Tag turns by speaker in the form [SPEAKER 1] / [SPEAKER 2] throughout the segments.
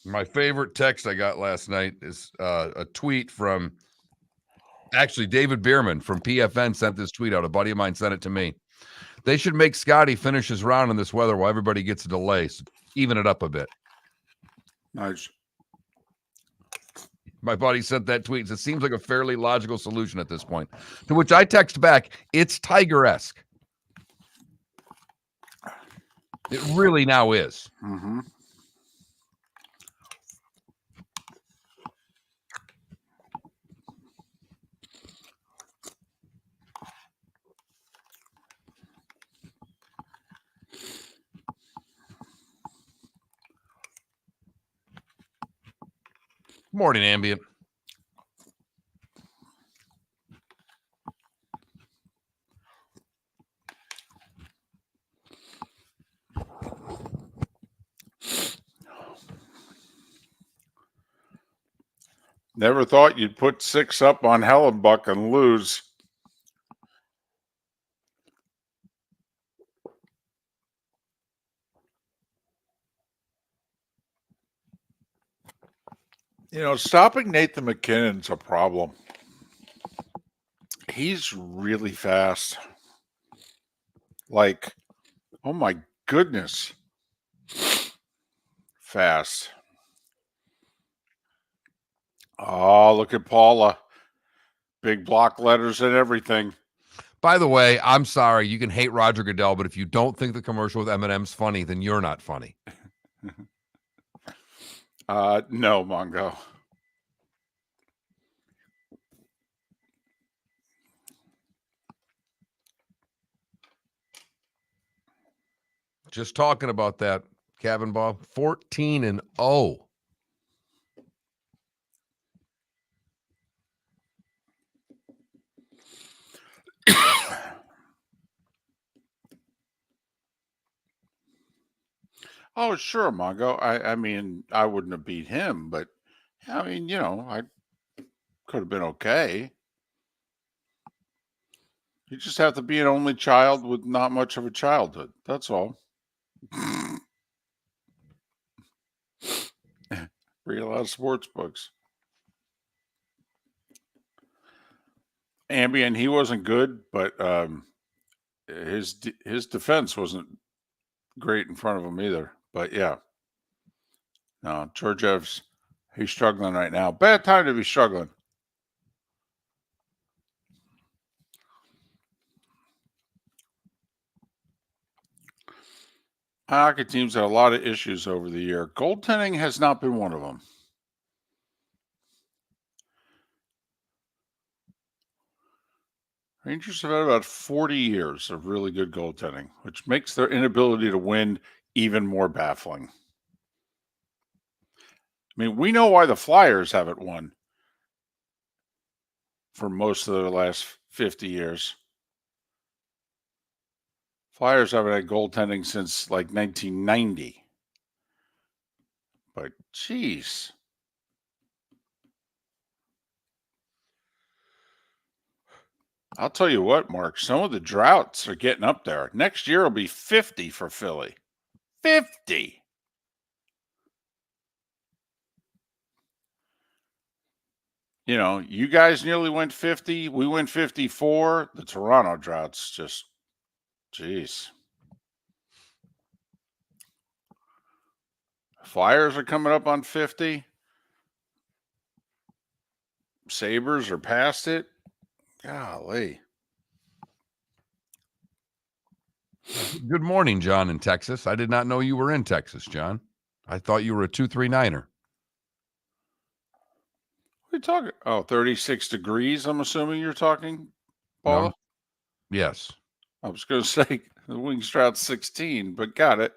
[SPEAKER 1] My favorite text I got last night is a tweet from actually David Bierman from PFN sent this tweet out. A buddy of mine sent it to me. They should make Scotty finish his round in this weather while everybody gets a delay. So even it up a bit.
[SPEAKER 2] Nice.
[SPEAKER 1] My buddy sent that tweet. It seems like a fairly logical solution at this point. To which I text back, it's Tiger-esque. It really now is.
[SPEAKER 2] Mm-hmm.
[SPEAKER 1] Morning, Ambient.
[SPEAKER 2] Never thought you'd put 6 up on Hellenbuck and lose. Stopping Nathan McKinnon's a problem. He's really fast. Like, oh my goodness. Fast. Oh, look at Paula. Big block letters and everything.
[SPEAKER 1] By the way, I'm sorry. You can hate Roger Goodell, but if you don't think the commercial with Eminem's funny, then you're not funny.
[SPEAKER 2] No, Mongo.
[SPEAKER 1] Just talking about that, Cabin Ball. 14-0.
[SPEAKER 2] Oh, sure, Mongo. I mean, I wouldn't have beat him, but I mean, I could have been okay. You just have to be an only child with not much of a childhood. That's all. Read a lot of sports books. Ambien, he wasn't good, but his defense wasn't great in front of him either. But yeah, no, Georgiev's, he's struggling right now. Bad time to be struggling. Hockey teams had a lot of issues over the year. Goaltending has not been one of them. Rangers have had about 40 years of really good goaltending, which makes their inability to win even more baffling. I mean, we know why the Flyers haven't won for most of the last 50 years. Flyers haven't had goaltending since like 1990. But, geez. I'll tell you what, Mark, some of the droughts are getting up there. Next year will be 50 for Philly. 50! You guys nearly went 50. We went 54. The Toronto drought's just, geez. Flyers are coming up on 50. Sabres are past it. Golly.
[SPEAKER 1] Good morning, John in Texas. I did not know you were in Texas, John. I thought you were a 239er.
[SPEAKER 2] What are you talking? Oh, 36 degrees, I'm assuming you're talking, Paula?
[SPEAKER 1] No. Yes.
[SPEAKER 2] I was going to say the Wings drought's 16, but got it.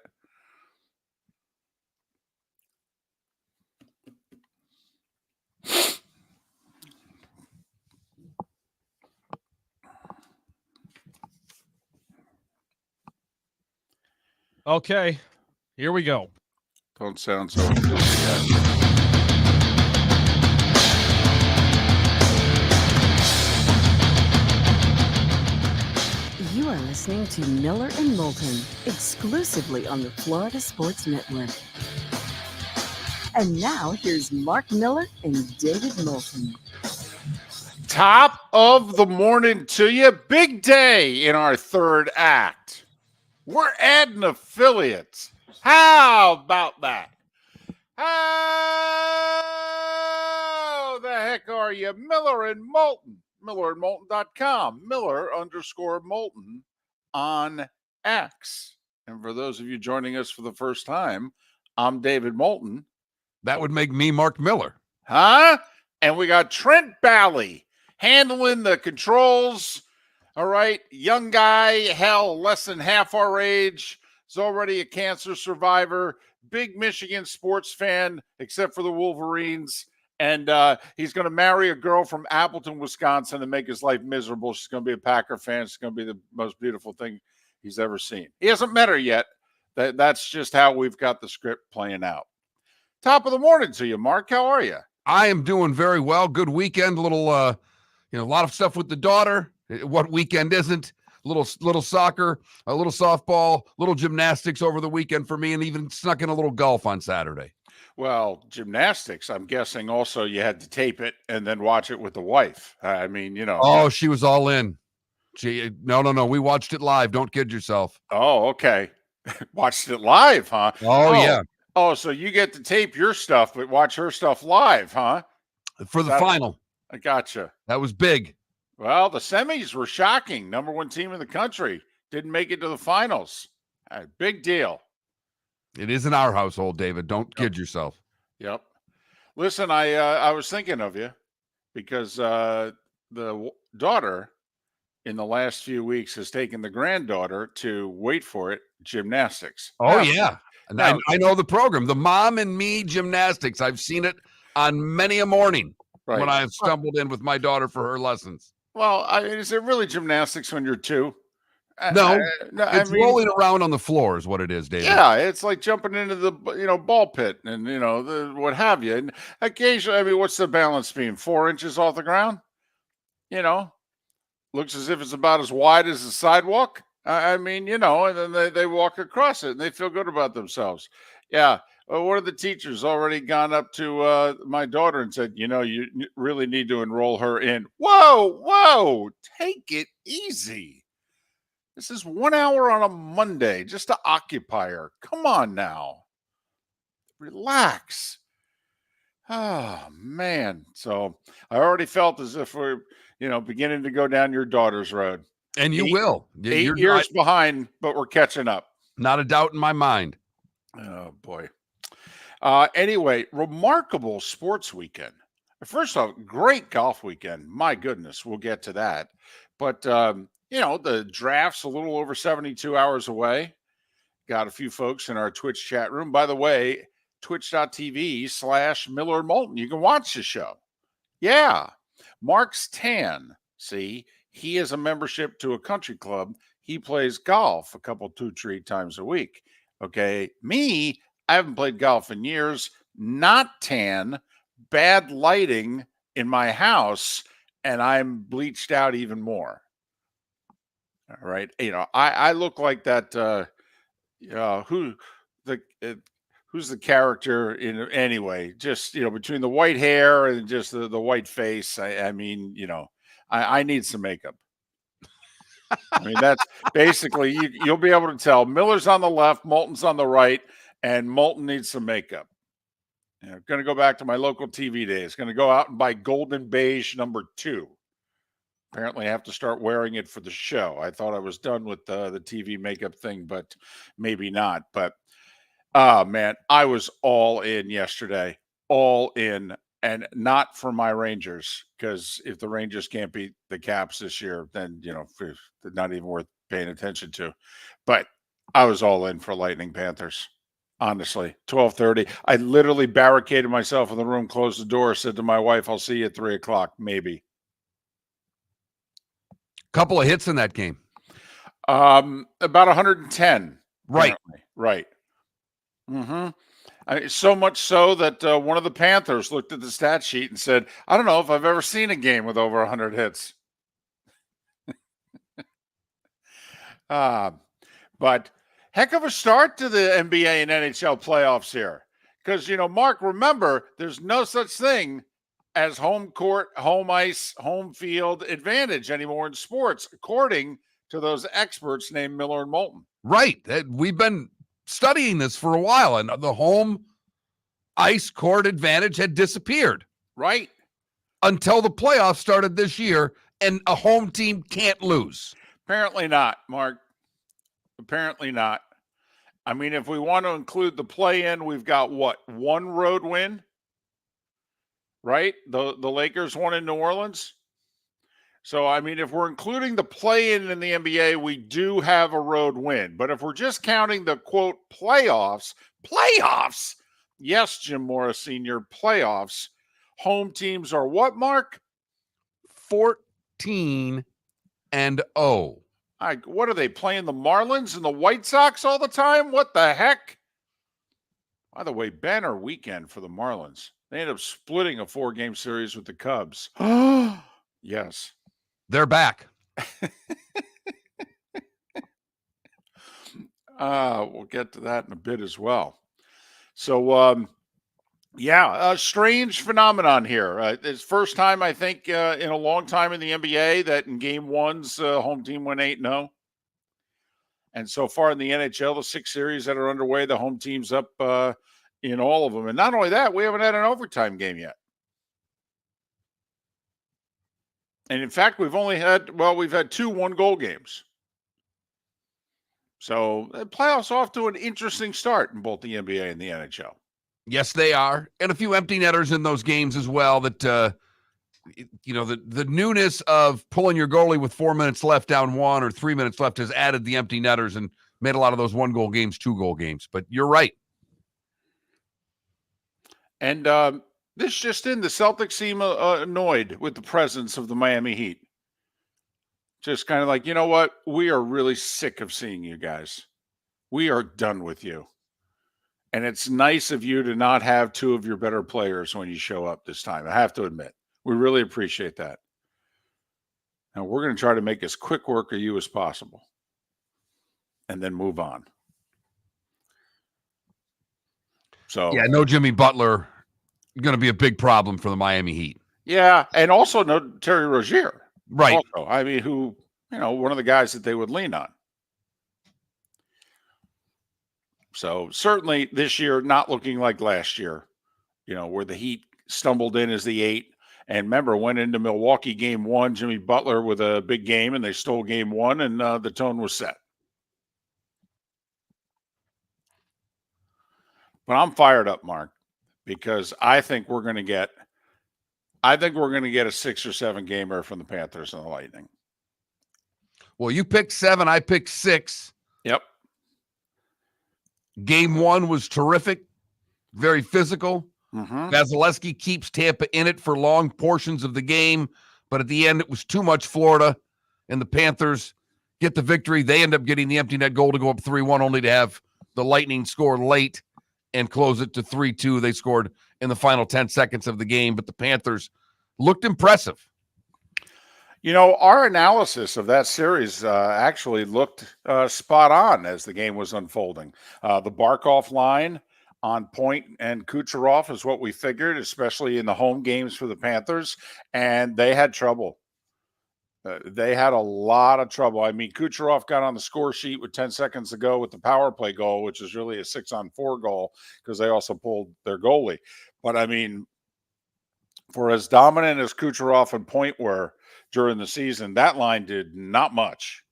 [SPEAKER 3] Okay, here we go.
[SPEAKER 2] Don't sound so enthusiastic.
[SPEAKER 4] You are listening to Miller and Moulton, exclusively on the Florida Sports Network. And now here's Mark Miller and David Moulton.
[SPEAKER 2] Top of the morning to you. Big day in our third act. We're adding affiliates. How about that? How the heck are you? Miller and Moulton. MillerandMoulton.com. Miller_Moulton on X. And for those of you joining us for the first time, I'm David Moulton.
[SPEAKER 1] That would make me Mark Miller.
[SPEAKER 2] Huh? And we got Trent Bally handling the controls. All right. Young guy, hell, less than half our age. He's already a cancer survivor. Big Michigan sports fan, except for the Wolverines. And he's going to marry a girl from Appleton, Wisconsin, and make his life miserable. She's going to be a Packer fan. She's going to be the most beautiful thing he's ever seen. He hasn't met her yet. That's just how we've got the script playing out. Top of the morning to you, Mark. How are you?
[SPEAKER 1] I am doing very well. Good weekend. Little, a lot of stuff with the daughter. What weekend isn't? Little soccer, a little softball, little gymnastics over the weekend for me, and even snuck in a little golf on Saturday.
[SPEAKER 2] Well, gymnastics, I'm guessing also you had to tape it and then watch it with the wife. I mean,
[SPEAKER 1] Oh, she was all in. No. We watched it live. Don't kid yourself.
[SPEAKER 2] Oh, okay. Watched it live, huh?
[SPEAKER 1] Oh, yeah.
[SPEAKER 2] Oh, so you get to tape your stuff, but watch her stuff live, huh?
[SPEAKER 1] For the final.
[SPEAKER 2] I gotcha.
[SPEAKER 1] That was big.
[SPEAKER 2] Well, the semis were shocking. Number one team in the country didn't make it to the finals. Big deal.
[SPEAKER 1] It is in our household, David. Don't kid yourself.
[SPEAKER 2] Yep. Listen, I was thinking of you because the daughter in the last few weeks has taken the granddaughter to, wait for it, gymnastics.
[SPEAKER 1] Oh, yeah. And
[SPEAKER 2] Now,
[SPEAKER 1] I know the program, the Mom and Me Gymnastics. I've seen it on many a morning when I've stumbled in with my daughter for her lessons.
[SPEAKER 2] Well, is it really gymnastics when you're two?
[SPEAKER 1] No, it's rolling around on the floor is what it is, David.
[SPEAKER 2] Yeah, it's like jumping into the ball pit and the what have you. And occasionally, what's the balance being? 4 inches off the ground? Looks as if it's about as wide as the sidewalk. And then they walk across it and they feel good about themselves. Yeah. One of the teachers already gone up to my daughter and said, you really need to enroll her in. Whoa, take it easy. This is 1 hour on a Monday just to occupy her. Come on now. Relax. Oh, man. So I already felt as if we're, beginning to go down your daughter's road.
[SPEAKER 1] And you will.
[SPEAKER 2] 8 years behind, but we're catching up.
[SPEAKER 1] Not a doubt in my mind.
[SPEAKER 2] Oh, boy. Anyway, remarkable sports weekend. First off, great golf weekend. My goodness, we'll get to that. But, the draft's a little over 72 hours away. Got a few folks in our Twitch chat room. By the way, twitch.tv/Miller Moulton. You can watch the show. Yeah. Mark's tan. See, he has a membership to a country club. He plays golf a couple, 2-3 times a week. Okay. Me, I haven't played golf in years. Not tan. Bad lighting in my house. And I'm bleached out even more. All right. I look like that. Who's the character in anyway? Just, between the white hair and just the white face. I need some makeup. That's basically, you'll be able to tell Miller's on the left, Moulton's on the right, and Moulton needs some makeup. Going to go back to my local TV days. Going to go out and buy Golden Beige #2. Apparently I have to start wearing it for the show. I thought I was done with the TV makeup thing, but maybe not. But, man, I was all in yesterday. All in. And not for my Rangers, because if the Rangers can't beat the Caps this year, then, they're not even worth paying attention to. But I was all in for Lightning Panthers. Honestly, 12:30. I literally barricaded myself in the room, closed the door, said to my wife, I'll see you at 3:00, maybe.
[SPEAKER 1] Couple of hits in that game.
[SPEAKER 2] About 110.
[SPEAKER 1] Right.
[SPEAKER 2] Apparently. Right. Mm-hmm. So much so that one of the Panthers looked at the stat sheet and said, I don't know if I've ever seen a game with over 100 hits. But heck of a start to the NBA and NHL playoffs here. Because, Mark, remember, there's no such thing as home court, home ice, home field advantage anymore in sports, according to those experts named Miller and Moulton.
[SPEAKER 1] Right. We've been studying this for a while, and the home ice court advantage had disappeared.
[SPEAKER 2] Right.
[SPEAKER 1] Until the playoffs started this year, and a home team can't lose.
[SPEAKER 2] Apparently not, Mark. Apparently not. I mean, if we want to include the play-in, we've got what? One road win? Right? The Lakers won in New Orleans. So, I mean, if we're including the play-in in the NBA, we do have a road win. But if we're just counting the, quote, playoffs, yes, Jim Morris Sr., playoffs, home teams are what, Mark?
[SPEAKER 1] 14-0.
[SPEAKER 2] What are they, playing the Marlins and the White Sox all the time? What the heck? By the way, banner weekend for the Marlins. They ended up splitting a 4-game series with the Cubs. Yes.
[SPEAKER 1] They're back.
[SPEAKER 2] We'll get to that in a bit as well. So, a strange phenomenon here. It's first time, I think, in a long time in the NBA that in game one's home team went 8-0. And so far in the NHL, the 6 series that are underway, the home team's up in all of them. And not only that, we haven't had an overtime game yet. And in fact, we've had 2 1-goal games. So the playoffs off to an interesting start in both the NBA and the NHL.
[SPEAKER 1] Yes, they are. And a few empty netters in those games as well that, the newness of pulling your goalie with 4 minutes left down 1 or 3 minutes left has added the empty netters and made a lot of those 1-goal games 2-goal games. But you're right.
[SPEAKER 2] And this just in, the Celtics seem annoyed with the presence of the Miami Heat. Just kind of like, you know what? We are really sick of seeing you guys. We are done with you. And it's nice of you to not have 2 of your better players when you show up this time. I have to admit, we really appreciate that. Now, we're going to try to make as quick work of you as possible and then move on. So,
[SPEAKER 1] yeah, no Jimmy Butler going to be a big problem for the Miami Heat.
[SPEAKER 2] Yeah, and also no Terry Rozier.
[SPEAKER 1] Right.
[SPEAKER 2] Also, I mean, who, one of the guys that they would lean on. So certainly this year, not looking like last year, where the Heat stumbled in as the 8. And remember, went into Milwaukee game 1, Jimmy Butler with a big game, and they stole game 1, and the tone was set. But I'm fired up, Mark, because I think we're going to get a 6 or 7 gamer from the Panthers and the Lightning.
[SPEAKER 1] Well, you picked 7, I picked 6.
[SPEAKER 2] Yep.
[SPEAKER 1] Game 1 was terrific, very physical.
[SPEAKER 2] Mm-hmm.
[SPEAKER 1] Vasilevsky keeps Tampa in it for long portions of the game, but at the end it was too much Florida, and the Panthers get the victory. They end up getting the empty net goal to go up 3-1, only to have the Lightning score late and close it to 3-2. They scored in the final 10 seconds of the game, but the Panthers looked impressive.
[SPEAKER 2] Our analysis of that series actually looked spot on as the game was unfolding. The Barkov line on Point and Kucherov is what we figured, especially in the home games for the Panthers, and they had trouble. They had a lot of trouble. I mean, Kucherov got on the score sheet with 10 seconds to go with the power play goal, which is really a 6-on-4 goal because they also pulled their goalie. But, I mean, for as dominant as Kucherov and Point were during the season, that line did not much.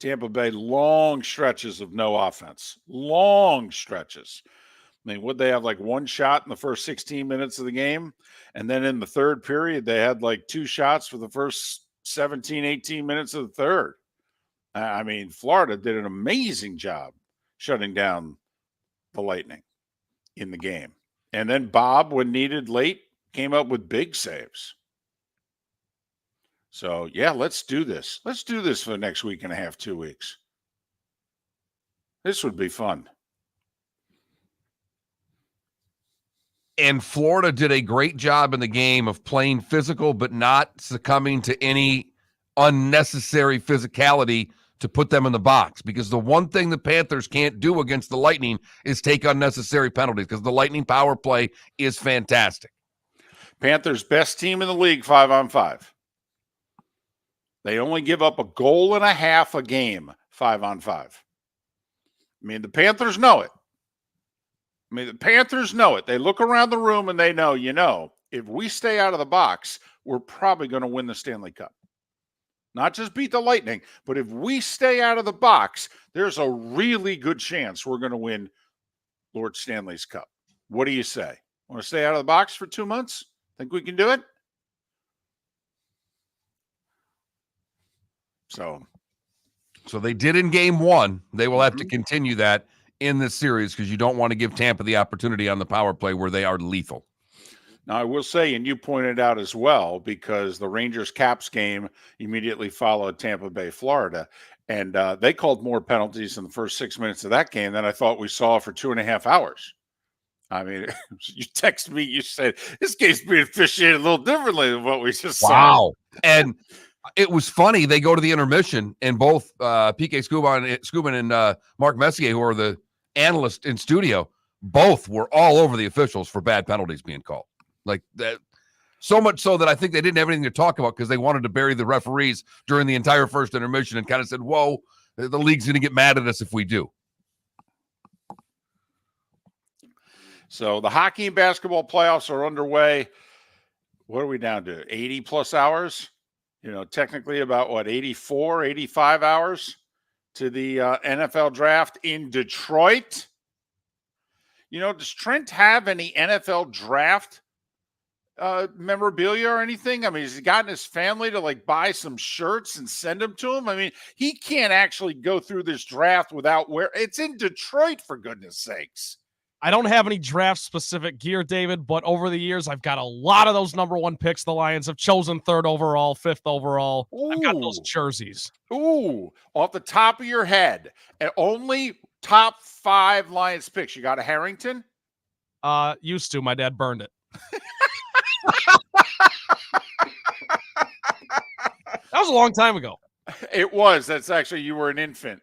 [SPEAKER 2] Tampa Bay, long stretches of no offense. Long stretches. I mean, would they have like 1 shot in the first 16 minutes of the game? And then in the third period, they had like 2 shots for the first 17, 18 minutes of the third. I mean, Florida did an amazing job shutting down the Lightning in the game. And then Bob, when needed late, came up with big saves. So, yeah, let's do this. Let's do this for the next week and a half, 2 weeks. This would be fun.
[SPEAKER 1] And Florida did a great job in the game of playing physical, but not succumbing to any unnecessary physicality to put them in the box, because the one thing the Panthers can't do against the Lightning is take unnecessary penalties, because the Lightning power play is fantastic.
[SPEAKER 2] Panthers best team in the league 5-on-5. They only give up a goal and a half a game 5-on-5. I mean, the Panthers know it. They look around the room and they know, if we stay out of the box, we're probably going to win the Stanley Cup. Not just beat the Lightning, but if we stay out of the box, there's a really good chance we're going to win Lord Stanley's Cup. What do you say? Want to stay out of the box for 2 months? Think we can do it? So
[SPEAKER 1] they did in game one. They will have to continue that in this series, because you don't want to give Tampa the opportunity on the power play where they are lethal.
[SPEAKER 2] Now, I will say, and you pointed out as well, because the Rangers-Caps game immediately followed Tampa Bay, Florida, and they called more penalties in the first 6 minutes of that game than I thought we saw for 2.5 hours. I mean, you text me, you said, this game's being officiated a little differently than what we just saw.
[SPEAKER 1] Wow. And it was funny. They go to the intermission, and both PK Subban and Mark Messier, who are the analysts in studio, both were all over the officials for bad penalties being called. Like that, so much so that I think they didn't have anything to talk about, because they wanted to bury the referees during the entire first intermission and kind of said, whoa, the league's going to get mad at us if we do.
[SPEAKER 2] So the hockey and basketball playoffs are underway. What are we down to? 80 plus hours? Technically about 84, 85 hours to the NFL draft in Detroit. Does Trent have any NFL draft memorabilia or anything? I mean, has he gotten his family to buy some shirts and send them to him? I mean, he can't actually go through this draft without it's in Detroit, for goodness sakes.
[SPEAKER 3] I don't have any draft-specific gear, David, but over the years, I've got a lot of those number one picks the Lions have chosen 3rd overall, 5th overall. I've got those jerseys.
[SPEAKER 2] Ooh, off the top of your head, and only top 5 Lions picks. You got a Harrington?
[SPEAKER 3] Used to. My dad burned it. That was a long time ago.
[SPEAKER 2] It was. That's actually, you were an infant.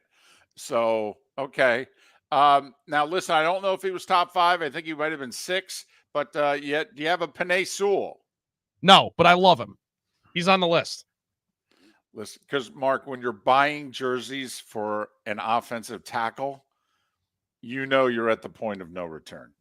[SPEAKER 2] So, okay. Now, listen, I don't know if he was top 5. I think he might have been 6. But do you have a Penei Sewell?
[SPEAKER 3] No, but I love him. He's on the list.
[SPEAKER 2] Listen, because, Mark, when you're buying jerseys for an offensive tackle, you're at the point of no return.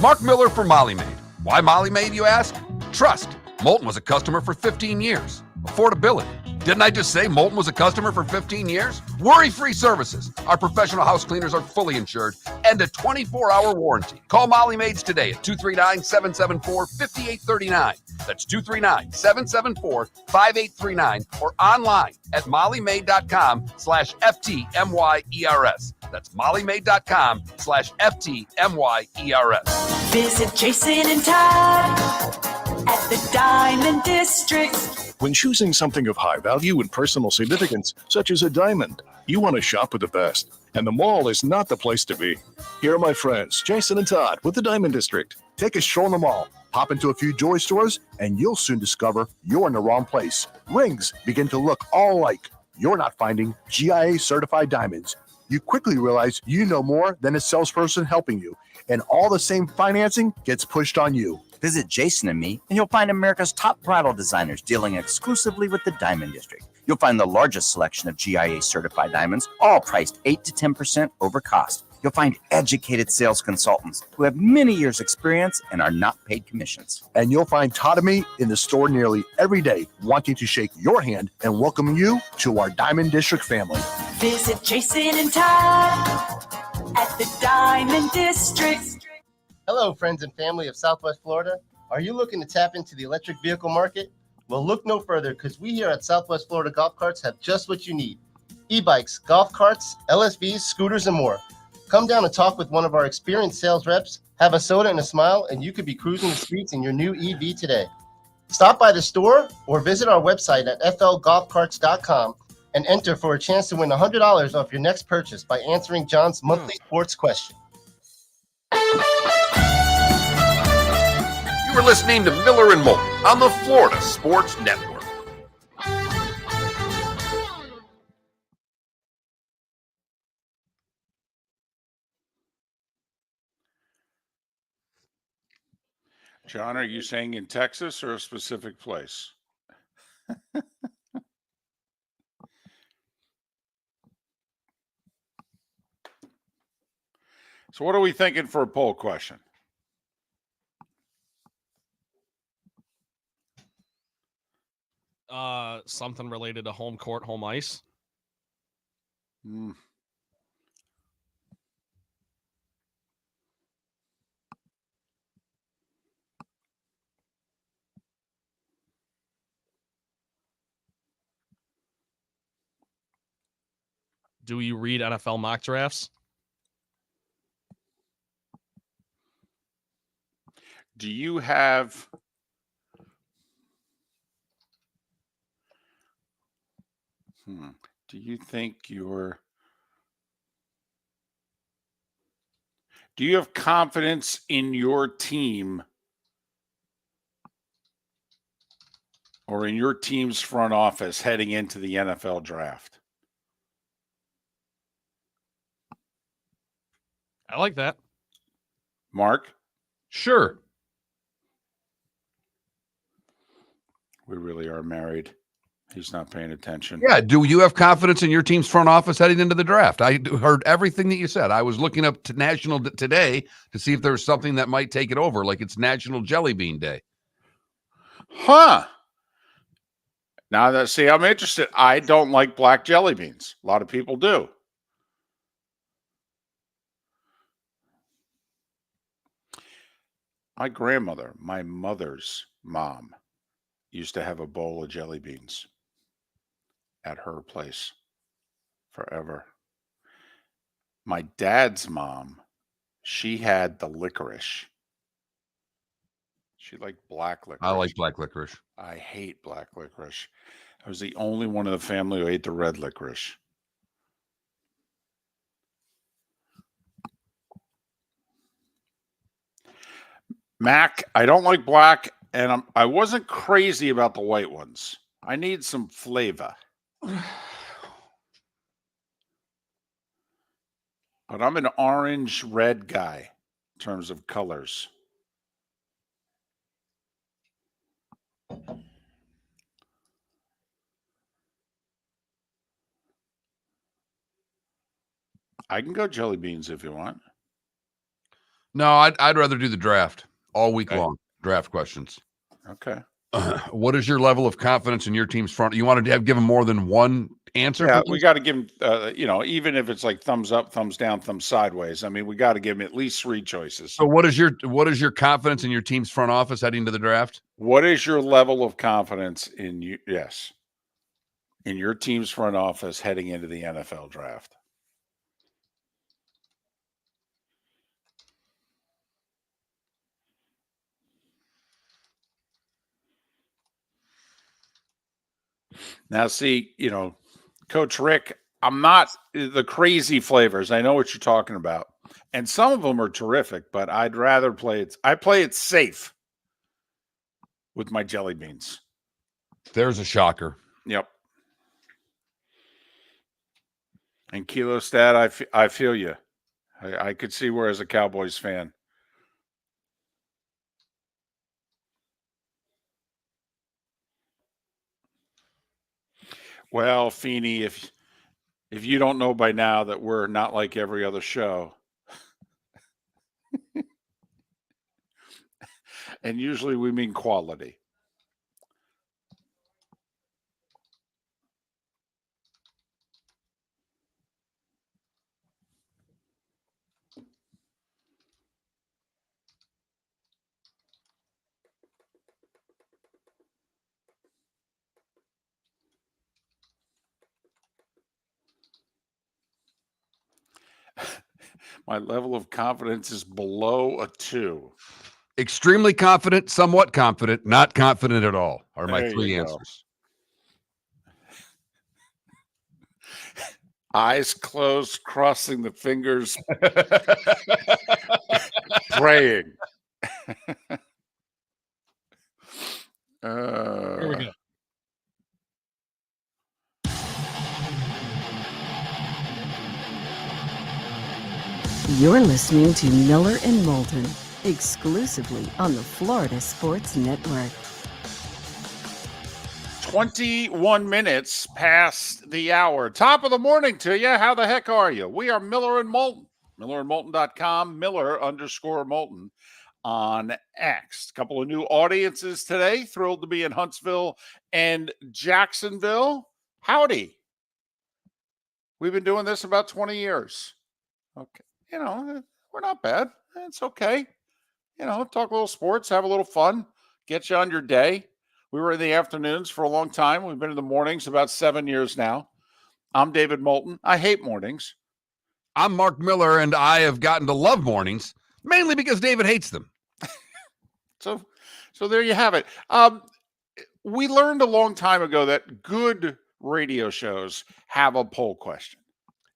[SPEAKER 1] Mark Miller for Molly Maid. Why Molly Maid, you ask? Trust. Moulton was a customer for 15 years. Affordability. Didn't I just say Moulton was a customer for 15 years? Worry-free services. Our professional house cleaners are fully insured and a 24-hour warranty. Call Molly Maids today at 239-774-5839. That's 239-774-5839 or online at mollymaid.com/FTMYERS. That's mollymaid.com/FTMYERS.
[SPEAKER 5] Visit Jason and Todd at the Diamond District.
[SPEAKER 6] When choosing something of high value and personal significance, such as a diamond, you want to shop with the best, and the mall is not the place to be. Here are my friends, Jason and Todd, with the Diamond District.
[SPEAKER 7] Take a stroll in the mall, hop into a few jewelry stores, and you'll soon discover you're in the wrong place. Rings begin to look all alike. You're not finding GIA-certified diamonds. You quickly realize you know more than a salesperson helping you, and all the same financing gets pushed on you.
[SPEAKER 8] Visit Jason and me, and you'll find America's top bridal designers dealing exclusively with the Diamond District. You'll find the largest selection of GIA-certified diamonds, all priced 8 to 10% over cost. You'll find educated sales consultants who have many years' experience and are not paid commissions.
[SPEAKER 7] And you'll find Todd and me in the store nearly every day, wanting to shake your hand and welcome you to our Diamond District family.
[SPEAKER 5] Visit Jason and Todd at the Diamond District.
[SPEAKER 9] Hello, friends and family of Southwest Florida. Are you looking to tap into the electric vehicle market? Well, look no further, because we here at Southwest Florida Golf Carts have just what you need. E-bikes, golf carts, LSVs, scooters, and more. Come down and talk with one of our experienced sales reps, have a soda and a smile, and you could be cruising the streets in your new EV today. Stop by the store or visit our website at flgolfcarts.com and enter for a chance to win $100 off your next purchase by answering John's monthly sports question.
[SPEAKER 1] You were listening to Miller and Moulton on the Florida Sports Network.
[SPEAKER 2] John, are you saying in Texas or a specific place? So what are we thinking for a poll question?
[SPEAKER 3] Something related to home court, home ice. Do you read NFL mock drafts?
[SPEAKER 2] Do you have do you think you're do you have confidence in your team or in your team's front office heading into the NFL draft?
[SPEAKER 3] I like that.
[SPEAKER 2] Mark?
[SPEAKER 1] Sure.
[SPEAKER 2] We really are married. He's not paying attention.
[SPEAKER 1] Yeah. Do you have confidence in your team's front office heading into the draft? I heard everything that you said. I was looking up to National today to see if there was something that might take it over, like it's National Jelly Bean Day.
[SPEAKER 2] Huh. Now that, see, I'm interested. I don't like black jelly beans. A lot of people do. My grandmother, my mother's mom, used to have a bowl of jelly beans at her place forever. My dad's mom, she had the licorice. She liked black licorice.
[SPEAKER 1] I like black licorice.
[SPEAKER 2] I hate black licorice. I was the only one in the family who ate the red licorice. Mac, I don't like black, and I wasn't crazy about the white ones. I need some flavor. But I'm an orange-red guy in terms of colors. I can go jelly beans if you want.
[SPEAKER 1] No, I'd rather do the draft all week long. Draft questions.
[SPEAKER 2] Okay.
[SPEAKER 1] What is your level of confidence in your team's front? You want to give them more than one answer?
[SPEAKER 2] Yeah, we got to give them, even if it's like thumbs up, thumbs down, thumbs sideways. I mean, we got to give them at least 3 choices.
[SPEAKER 1] So what is your confidence in your team's front office heading to the draft?
[SPEAKER 2] What is your level of confidence in you? Yes. In your team's front office heading into the NFL draft? Now, see, Coach Rick, I'm not the crazy flavors. I know what you're talking about. And some of them are terrific, but I'd rather play it. I play it safe with my jelly beans.
[SPEAKER 1] There's a shocker.
[SPEAKER 2] Yep. And Kilo Stat, I feel you. I could see where as a Cowboys fan. Well, Feeney, if you don't know by now that we're not like every other show, and usually we mean quality. My level of confidence is below a 2.
[SPEAKER 1] Extremely confident, somewhat confident, not confident at all are my
[SPEAKER 2] There
[SPEAKER 1] 3
[SPEAKER 2] you go.
[SPEAKER 1] answers.
[SPEAKER 2] Eyes closed, crossing the fingers, praying.
[SPEAKER 3] Here we go.
[SPEAKER 4] You're listening to Miller and Moulton, exclusively on the Florida Sports Network.
[SPEAKER 2] 21 minutes past the hour. Top of the morning to you. How the heck are you? We are Miller and Moulton. MillerandMoulton.com, Miller_Moulton on X. A couple of new audiences today. Thrilled to be in Huntsville and Jacksonville. Howdy. We've been doing this about 20 years. Okay. You know, we're not bad. It's okay. You know, talk a little sports, have a little fun, get you on your day. We were in the afternoons for a long time. We've been in the mornings about 7 years now. I'm David Moulton. I hate mornings.
[SPEAKER 1] I'm Mark Miller, and I have gotten to love mornings, mainly because David hates them.
[SPEAKER 2] So there you have it. We learned a long time ago that good radio shows have a poll question.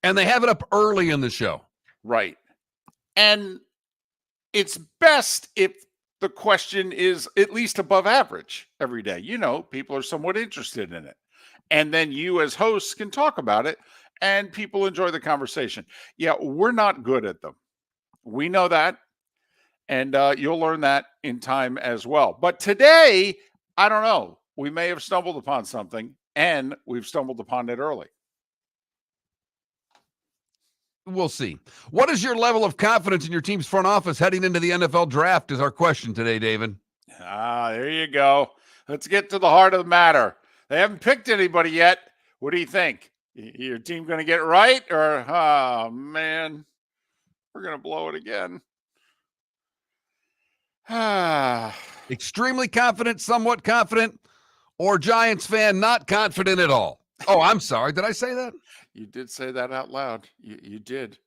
[SPEAKER 1] And they have it up early in the show.
[SPEAKER 2] Right. And it's best if the question is at least above average every day. You know, people are somewhat interested in it. And then you as hosts can talk about it and people enjoy the conversation. Yeah, we're not good at them. We know that. And you'll learn that in time as well. But today, I don't know. We may have stumbled upon something, and we've stumbled upon it early.
[SPEAKER 1] We'll see. What is your level of confidence in your team's front office heading into the NFL draft is our question today, David.
[SPEAKER 2] There you go. Let's get to the heart of the matter. They haven't picked anybody yet. What do you think? Your team going to get it right? Or, oh, man, we're going to blow it again.
[SPEAKER 1] Extremely confident, somewhat confident, or Giants fan not confident at all? Oh, I'm sorry. Did I say that?
[SPEAKER 2] You did say that out loud. You did.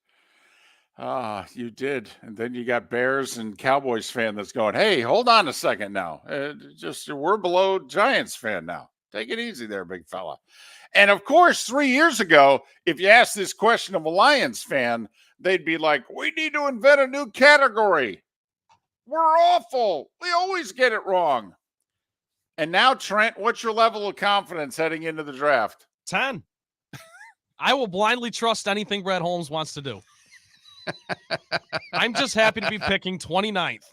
[SPEAKER 2] You did. And then you got Bears and Cowboys fan that's going, hey, hold on a second now. We're below Giants fan now. Take it easy there, big fella. And of course, 3 years ago, if you asked this question of a Lions fan, they'd be like, we need to invent a new category. We're awful. We always get it wrong. And now, Trent, what's your level of confidence heading into the draft?
[SPEAKER 3] 10. I will blindly trust anything Brett Holmes wants to do. I'm just happy to be picking 29th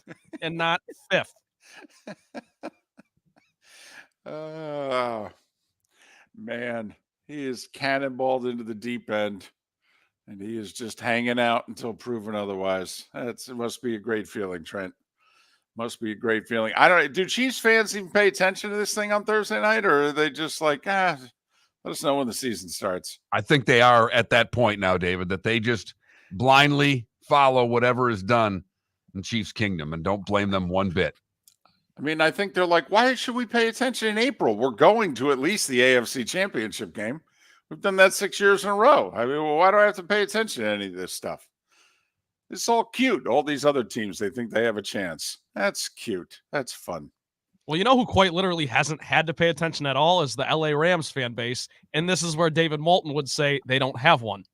[SPEAKER 3] and not 5th.
[SPEAKER 2] Man, he is cannonballed into the deep end, and he is just hanging out until proven otherwise. It must be a great feeling, Trent. Must be a great feeling. I don't know. Do Chiefs fans even pay attention to this thing on Thursday night, or are they just like, let us know when the season starts?
[SPEAKER 1] I think they are at that point now, David, that they just blindly follow whatever is done in Chiefs Kingdom and don't blame them one bit.
[SPEAKER 2] I mean, I think they're like, why should we pay attention in April? We're going to at least the AFC Championship game. We've done that 6 years in a row. I mean, well, why do I have to pay attention to any of this stuff? It's all cute. All these other teams, they think they have a chance. That's cute. That's fun.
[SPEAKER 3] Well, you know who quite literally hasn't had to pay attention at all is the LA Rams fan base. And this is where David Moulton would say they don't have one.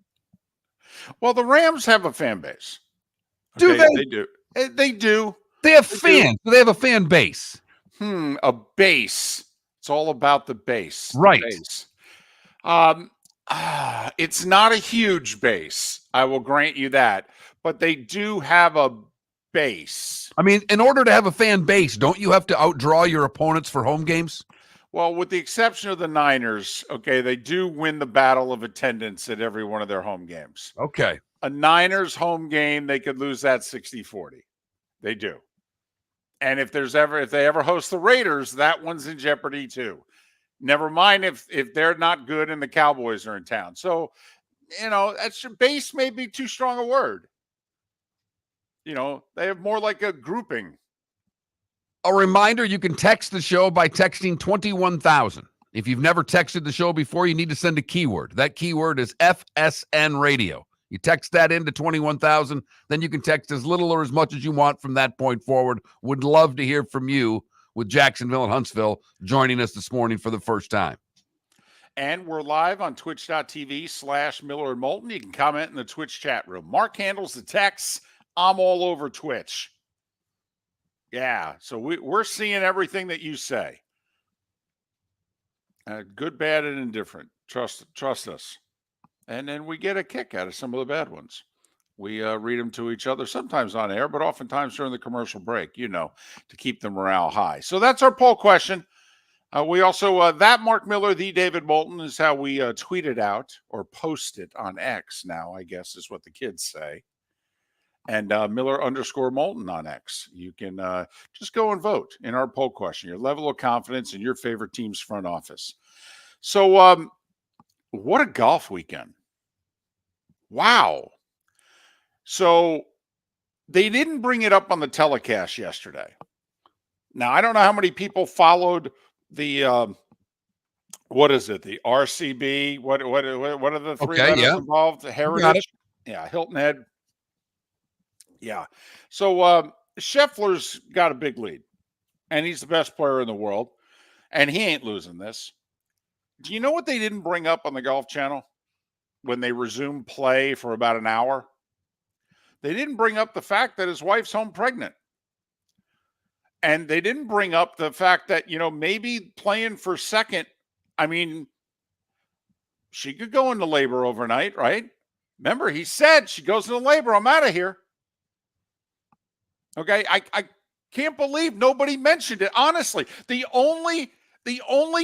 [SPEAKER 2] Well, the Rams have a fan base.
[SPEAKER 1] Do
[SPEAKER 2] okay,
[SPEAKER 1] they?
[SPEAKER 2] They do. They do.
[SPEAKER 1] They have fans. They have a fan base.
[SPEAKER 2] A base. It's all about the base.
[SPEAKER 1] Right.
[SPEAKER 2] The base. It's not a huge base. I will grant you that. But they do have a base.
[SPEAKER 1] I mean, in order to have a fan base, don't you have to outdraw your opponents for home games?
[SPEAKER 2] Well, with the exception of the Niners, okay, they do win the battle of attendance at every one of their home games.
[SPEAKER 1] Okay.
[SPEAKER 2] A Niners home game, they could lose that 60-40. They do. And if they ever host the Raiders, that one's in jeopardy too. Never mind if they're not good and the Cowboys are in town. So, you know, that's your base may be too strong a word. You know, they have more like a grouping.
[SPEAKER 1] A reminder, you can text the show by texting 21,000. If you've never texted the show before, you need to send a keyword. That keyword is FSN Radio. You text that into 21,000, then you can text as little or as much as you want from that point forward. Would love to hear from you with Jacksonville and Huntsville joining us this morning for the first time.
[SPEAKER 2] And we're live on twitch.tv/Miller and Moulton. You can comment in the Twitch chat room. Mark handles the texts. I'm all over Twitch. Yeah, so we're seeing everything that you say. Good, bad, and indifferent. Trust us. And then we get a kick out of some of the bad ones. We read them to each other, sometimes on air, but oftentimes during the commercial break, to keep the morale high. So that's our poll question. We also, that Mark Miller, the David Moulton, is how we tweet it out or post it on X now, I guess is what the kids say. And Miller_Moulton on X. You can just go and vote in our poll question, your level of confidence in your favorite team's front office. So what a golf weekend. Wow. So they didn't bring it up on the telecast yesterday. Now, I don't know how many people followed the, what is it? The RCB. What are the three letters involved? The Heritage. Yeah. Hilton Head. Yeah. So Scheffler's got a big lead, and he's the best player in the world, and he ain't losing this. Do you know what they didn't bring up on the Golf Channel when they resumed play for about an hour? They didn't bring up the fact that his wife's home pregnant. And they didn't bring up the fact that, maybe playing for second, I mean, she could go into labor overnight, right? Remember, he said she goes into labor, I'm out of here. Okay, I can't believe nobody mentioned it. Honestly, the only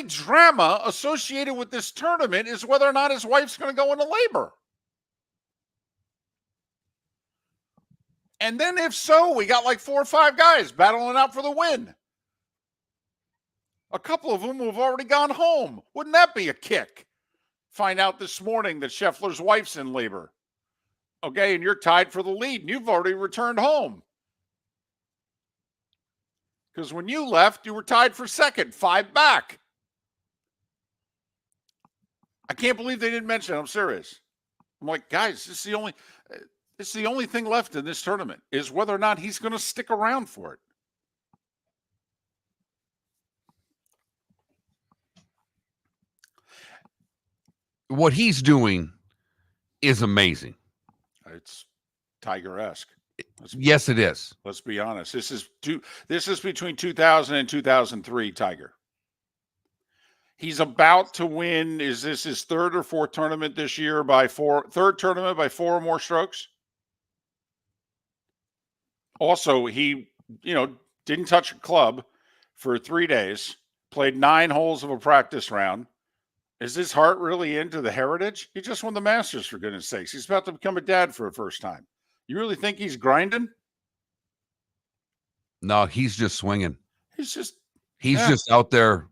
[SPEAKER 2] drama associated with this tournament is whether or not his wife's going to go into labor. And then if so, we got like 4 or 5 guys battling out for the win. A couple of them have already gone home. Wouldn't that be a kick? Find out this morning that Scheffler's wife's in labor. Okay, and you're tied for the lead, and you've already returned home. Because when you left, you were tied for second, 5 back. I can't believe they didn't mention it. I'm serious. I'm like, guys, this is the only thing left in this tournament is whether or not he's going to stick around for it.
[SPEAKER 1] What he's doing is amazing.
[SPEAKER 2] It's Tiger-esque.
[SPEAKER 1] Yes, it is.
[SPEAKER 2] Let's be honest. This is between 2000 and 2003 Tiger. He's about to win. Is this his third or fourth tournament this year third tournament by 4 or more strokes? Also, he, didn't touch a club for 3 days, played 9 holes of a practice round. Is his heart really into the Heritage? He just won the Masters, for goodness sakes. He's about to become a dad for the first time. You really think he's grinding?
[SPEAKER 1] No, he's just swinging.
[SPEAKER 2] He's just
[SPEAKER 1] out there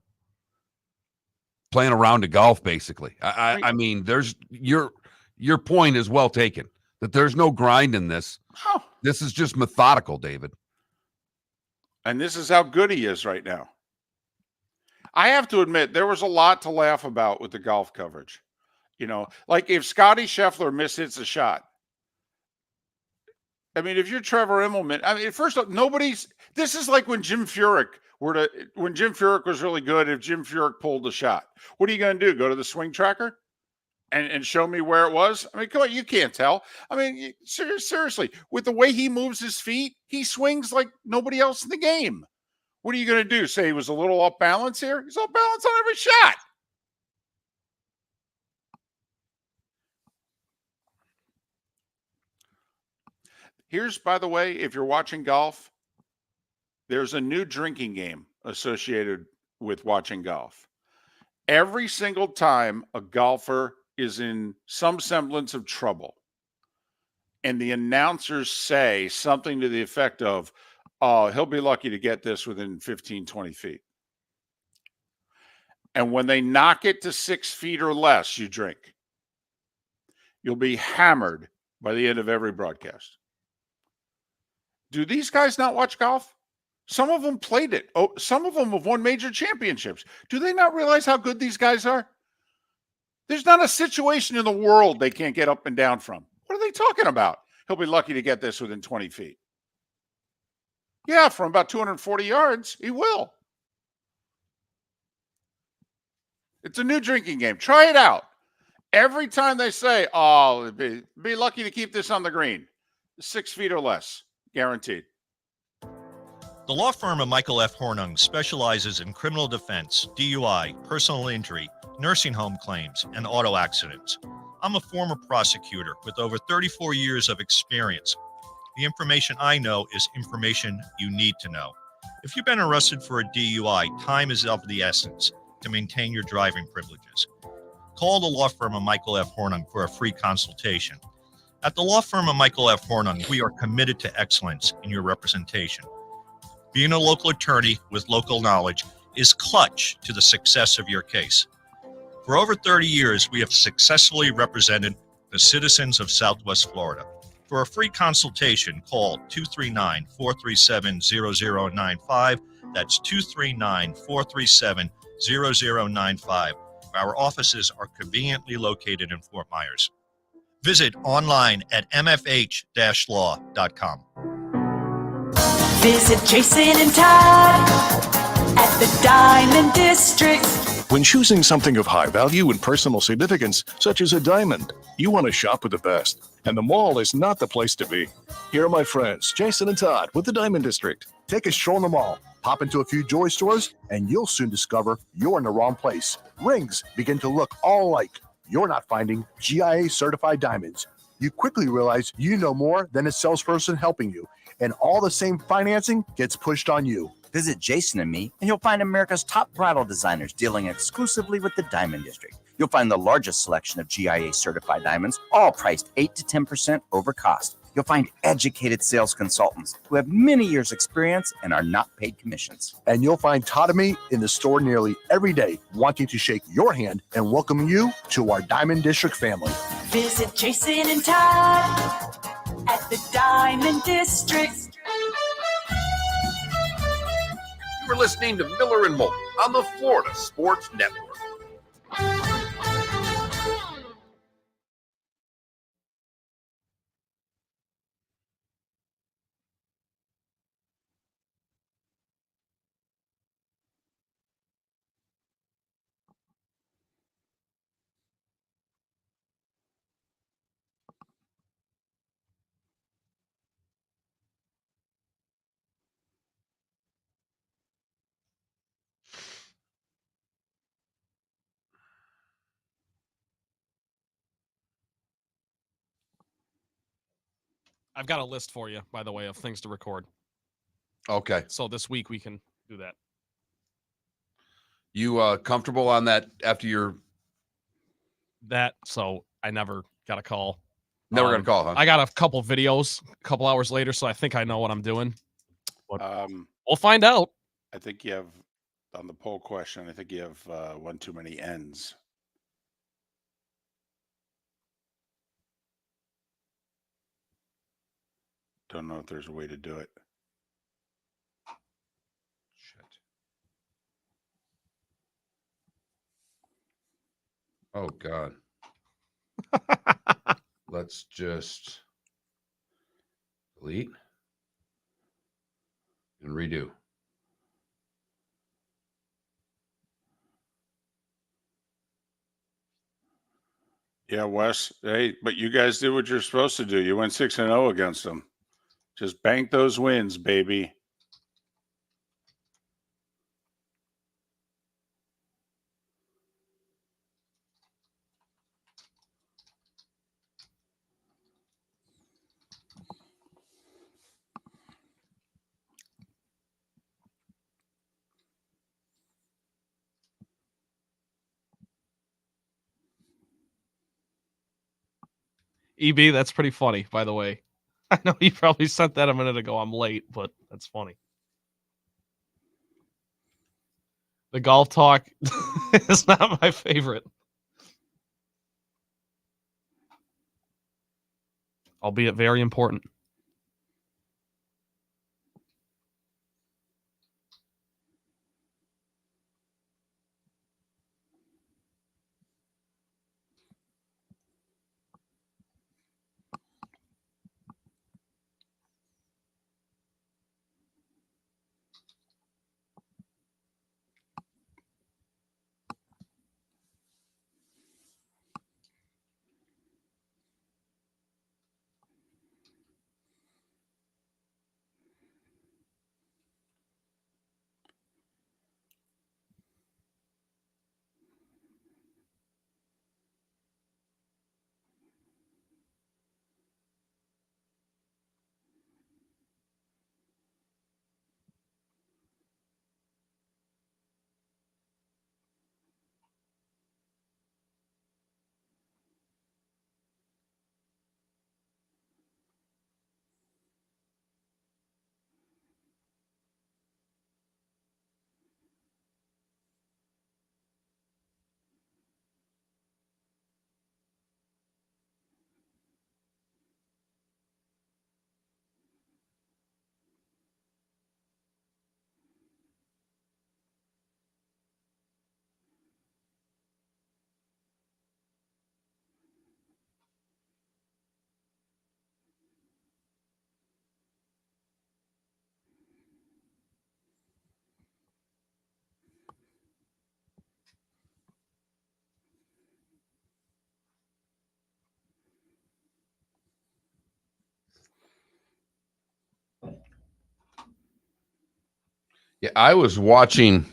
[SPEAKER 1] playing a round of golf, basically. I mean, there's your point is well taken, that there's no grind in this.
[SPEAKER 2] Oh.
[SPEAKER 1] This is just methodical, David.
[SPEAKER 2] And this is how good he is right now. I have to admit, there was a lot to laugh about with the golf coverage. Like if Scotty Scheffler mishits a shot. I mean, if you're Trevor Immelman, first off, this is like when Jim Furyk was really good, if Jim Furyk pulled the shot. What are you going to do? Go to the swing tracker and show me where it was? I mean, come on, you can't tell. I mean, seriously, with the way he moves his feet, he swings like nobody else in the game. What are you going to do? Say he was a little off balance here? He's off balance on every shot. Here's, by the way, if you're watching golf, there's a new drinking game associated with watching golf. Every single time a golfer is in some semblance of trouble, and the announcers say something to the effect of, oh, he'll be lucky to get this within 15, 20 feet. And when they knock it to 6 feet or less, you drink. You'll be hammered by the end of every broadcast. Do these guys not watch golf? Some of them played it. Oh, some of them have won major championships. Do they not realize how good these guys are? There's not a situation in the world they can't get up and down from. What are they talking about? He'll be lucky to get this within 20 feet. Yeah, from about 240 yards, he will. It's a new drinking game. Try it out. Every time they say, oh, be lucky to keep this on the green, 6 feet or less, guaranteed.
[SPEAKER 10] The law firm of Michael F. Hornung specializes in criminal defense, DUI, personal injury, nursing home claims, and auto accidents. I'm a former prosecutor with over 34 years of experience. The information I know is information you need to know. If you've been arrested for a DUI, time is of the essence to maintain your driving privileges. Call the law firm of Michael F. Hornung for a free consultation. At the law firm of Michael F. Hornung, we are committed to excellence in your representation. Being a local attorney with local knowledge is clutch to the success of your case. For over 30 years, we have successfully represented the citizens of Southwest Florida. For a free consultation, call 239-437-0095. That's 239-437-0095. Our offices are conveniently located in Fort Myers. Visit online at mfh-law.com.
[SPEAKER 5] Visit Jason and Todd at the Diamond District.
[SPEAKER 6] When choosing something of high value and personal significance, such as a diamond, you want to shop with the best, and the mall is not the place to be. Here are my friends, Jason and Todd with the Diamond District.
[SPEAKER 7] Take a stroll in the mall, pop into a few joy stores, and you'll soon discover you're in the wrong place. Rings begin to look all alike. You're not finding GIA certified diamonds. You quickly realize you know more than a salesperson helping you, and all the same financing gets pushed on you.
[SPEAKER 8] Visit Jason and me, and you'll find America's top bridal designers dealing exclusively with the Diamond District. You'll find the largest selection of GIA certified diamonds, all priced 8 to 10% over cost. You'll find educated sales consultants who have many years' experience and are not paid commissions.
[SPEAKER 7] And you'll find Todd and me in the store nearly every day, wanting to shake your hand and welcome you to our Diamond District family.
[SPEAKER 5] Visit Jason and Todd at the Diamond District.
[SPEAKER 1] You were listening to Miller and Moulton on the Florida Sports Network.
[SPEAKER 3] I've got a list for you, by the way, of things to record.
[SPEAKER 1] Okay.
[SPEAKER 3] So this week we can do that.
[SPEAKER 1] You comfortable on that after your
[SPEAKER 3] So I never got a call.
[SPEAKER 1] never gonna call, huh?
[SPEAKER 3] I got a couple videos a couple hours later, so I think I know what I'm doing. But we'll find out.
[SPEAKER 2] I think you have, on the poll question, I think you have one too many N's. Don't know if there's a way to do it.
[SPEAKER 1] Shit. Oh God. Let's just delete and redo.
[SPEAKER 2] Yeah, Wes. Hey, but you guys did what you're supposed to do. You went 6-0 against them. Just bank those wins, baby.
[SPEAKER 3] EB, that's pretty funny, by the way. I know you probably sent that a minute ago. I'm late, but that's funny. The golf talk is not my favorite. Albeit very important.
[SPEAKER 1] Yeah, I was watching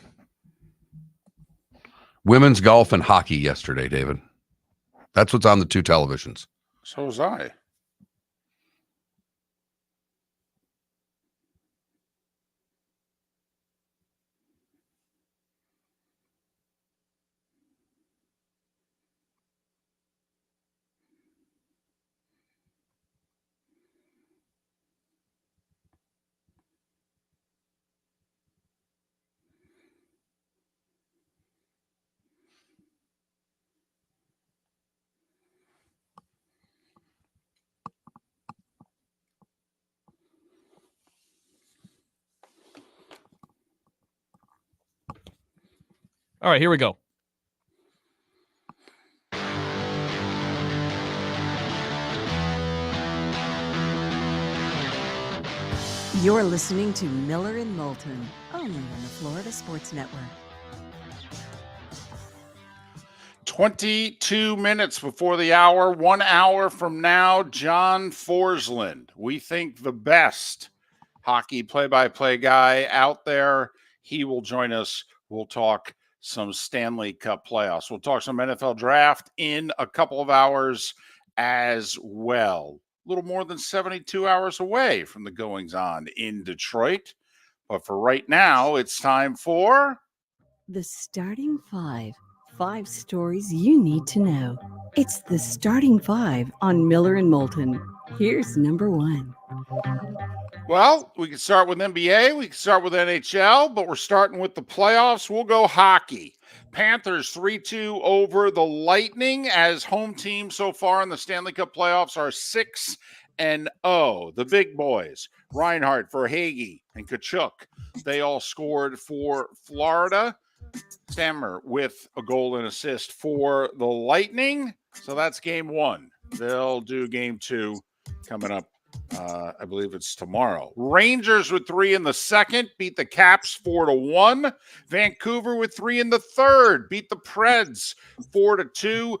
[SPEAKER 1] women's golf and hockey yesterday, David. That's what's on the two televisions.
[SPEAKER 2] So was I.
[SPEAKER 3] All right, here we go.
[SPEAKER 4] You're listening to Miller and Moulton, only on the Florida Sports Network.
[SPEAKER 2] 22 minutes before the hour, 1 hour from now, John Forslund. We think the best hockey play-by-play guy out there. He will join us. We'll talk some Stanley Cup playoffs. We'll talk some NFL draft in a couple of hours as well. A little more than 72 hours away from the goings-on in Detroit. But for right now, it's time for
[SPEAKER 4] The Starting Five. 5 stories you need to know. It's the Starting Five on Miller and Moulton. Here's number 1.
[SPEAKER 2] Well, we can start with NBA, we can start with NHL, but we're starting with the playoffs. We'll go hockey. Panthers 3-2 over the Lightning as home team so far in the Stanley Cup playoffs are 6-0. The big boys, Reinhart, Verhaeghe, and Kachuk, they all scored for Florida. Stammer with a goal and assist for the Lightning. So that's game 1. They'll do game 2 coming up. I believe it's tomorrow. Rangers with 3 in the second, beat the Caps 4-1. Vancouver with 3 in the third, beat the Preds 4-2.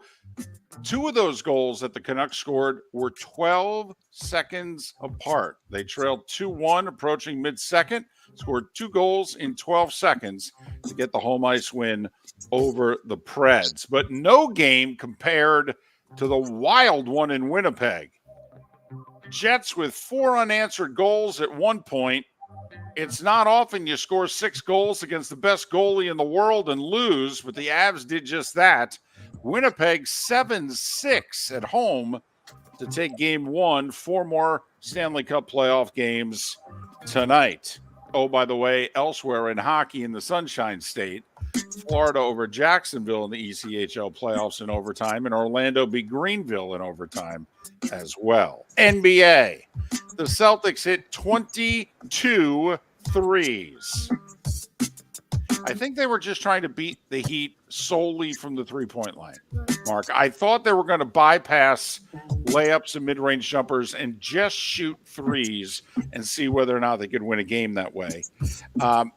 [SPEAKER 2] 2 of those goals that the Canucks scored were 12 seconds apart. They trailed 2-1, approaching mid-second, scored 2 goals in 12 seconds to get the home ice win over the Preds. But no game compared to the wild one in Winnipeg. Jets with 4 unanswered goals at one point. It's not often you score 6 goals against the best goalie in the world and lose, but the Avs did just that. Winnipeg 7-6 at home to take game 1. 4 more Stanley Cup playoff games tonight. Oh, by the way, elsewhere in hockey in the Sunshine State, Florida over Jacksonville in the ECHL playoffs in overtime, and Orlando beat Greenville in overtime as well. NBA, the Celtics hit 22 threes. I think they were just trying to beat the Heat solely from the three-point line, Mark. I thought they were going to bypass layups and mid-range jumpers and just shoot threes and see whether or not they could win a game that way.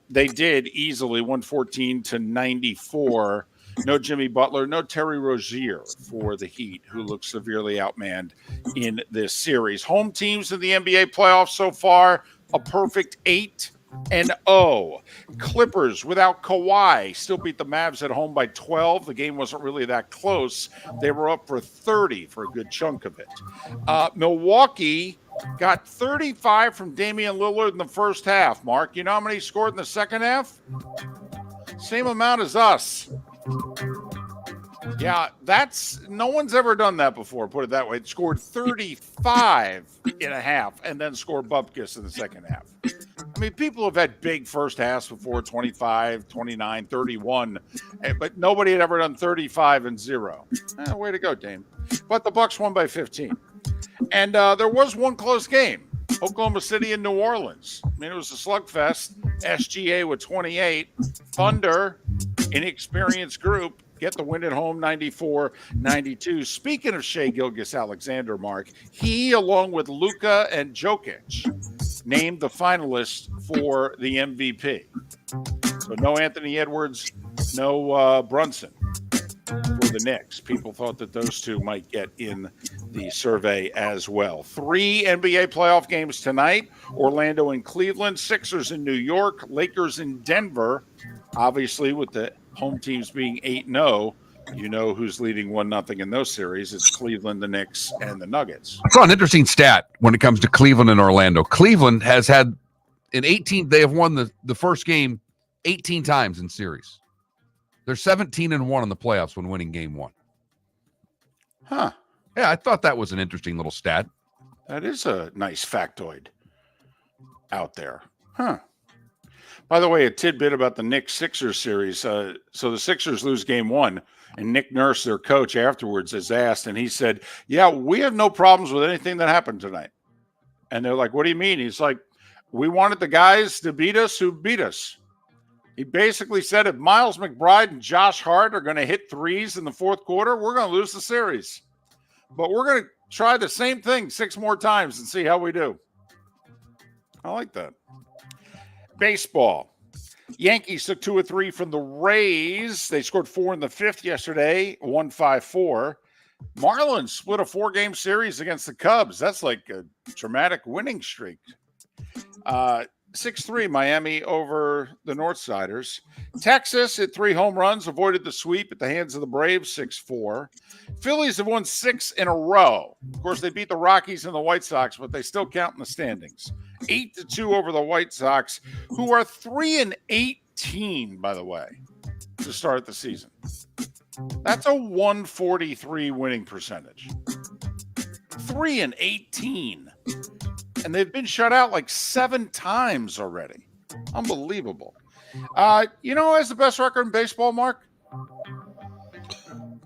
[SPEAKER 2] They did easily, 114-94. No Jimmy Butler, no Terry Rozier for the Heat, who looks severely outmanned in this series. Home teams in the NBA playoffs so far, a perfect 8-0. Clippers without Kawhi still beat the Mavs at home by 12. The game wasn't really that close. They were up for 30 for a good chunk of it. Milwaukee got 35 from Damian Lillard in the first half. Mark, you know how many he scored in the second half? Same amount as us. Yeah, that's no one's ever done that before, put it that way. It scored 35 in a half and then scored bupkis in the second half. I mean, people have had big first halves before, 25, 29, 31, but nobody had ever done 35 and 0. Way to go, Dame. But the Bucks won by 15. And there was one close game, Oklahoma City and New Orleans. I mean, it was a slugfest. SGA with 28. Thunder, inexperienced group, get the win at home, 94-92. Speaking of Shai Gilgeous-Alexander, Mark, he, along with Luka and Jokic, named the finalists for the MVP. So no Anthony Edwards, no Brunson for the Knicks. People thought that those two might get in the survey as well. 3 NBA playoff games tonight. Orlando and Cleveland, Sixers in New York, Lakers in Denver. Obviously, with the home teams being 8-0, you know who's leading 1-0 in those series. It's Cleveland, the Knicks, and the Nuggets.
[SPEAKER 1] I saw an interesting stat when it comes to Cleveland and Orlando. Cleveland has had in 18, they have won the first game 18 times in series. They're 17-1 in the playoffs when winning game 1.
[SPEAKER 2] Huh.
[SPEAKER 1] Yeah, I thought that was an interesting little stat.
[SPEAKER 2] That is a nice factoid out there. Huh. By the way, a tidbit about the Knicks-Sixers series. So the Sixers lose game 1, and Nick Nurse, their coach, afterwards is asked, and he said, yeah, we have no problems with anything that happened tonight. And they're like, what do you mean? He's like, we wanted the guys to beat us who beat us. He basically said if Miles McBride and Josh Hart are going to hit threes in the fourth quarter, we're going to lose the series. But we're going to try the same thing 6 more times and see how we do. I like that. Baseball. Yankees took 2 of 3 from the Rays. They scored 4 in the 5th yesterday, 1-5-4. Marlins split a 4-game series against the Cubs. That's like a dramatic winning streak. 6-3 Miami over the Northsiders. Texas hit 3 home runs, avoided the sweep at the hands of the Braves, 6-4. Phillies have won 6 in a row. Of course, they beat the Rockies and the White Sox, but they still count in the standings. 8-2 over the White Sox, who are 3-18, by the way, to start the season. That's a 143 winning percentage. 3-18. And they've been shut out like 7 times already. Unbelievable. You know who has the best record in baseball, Mark?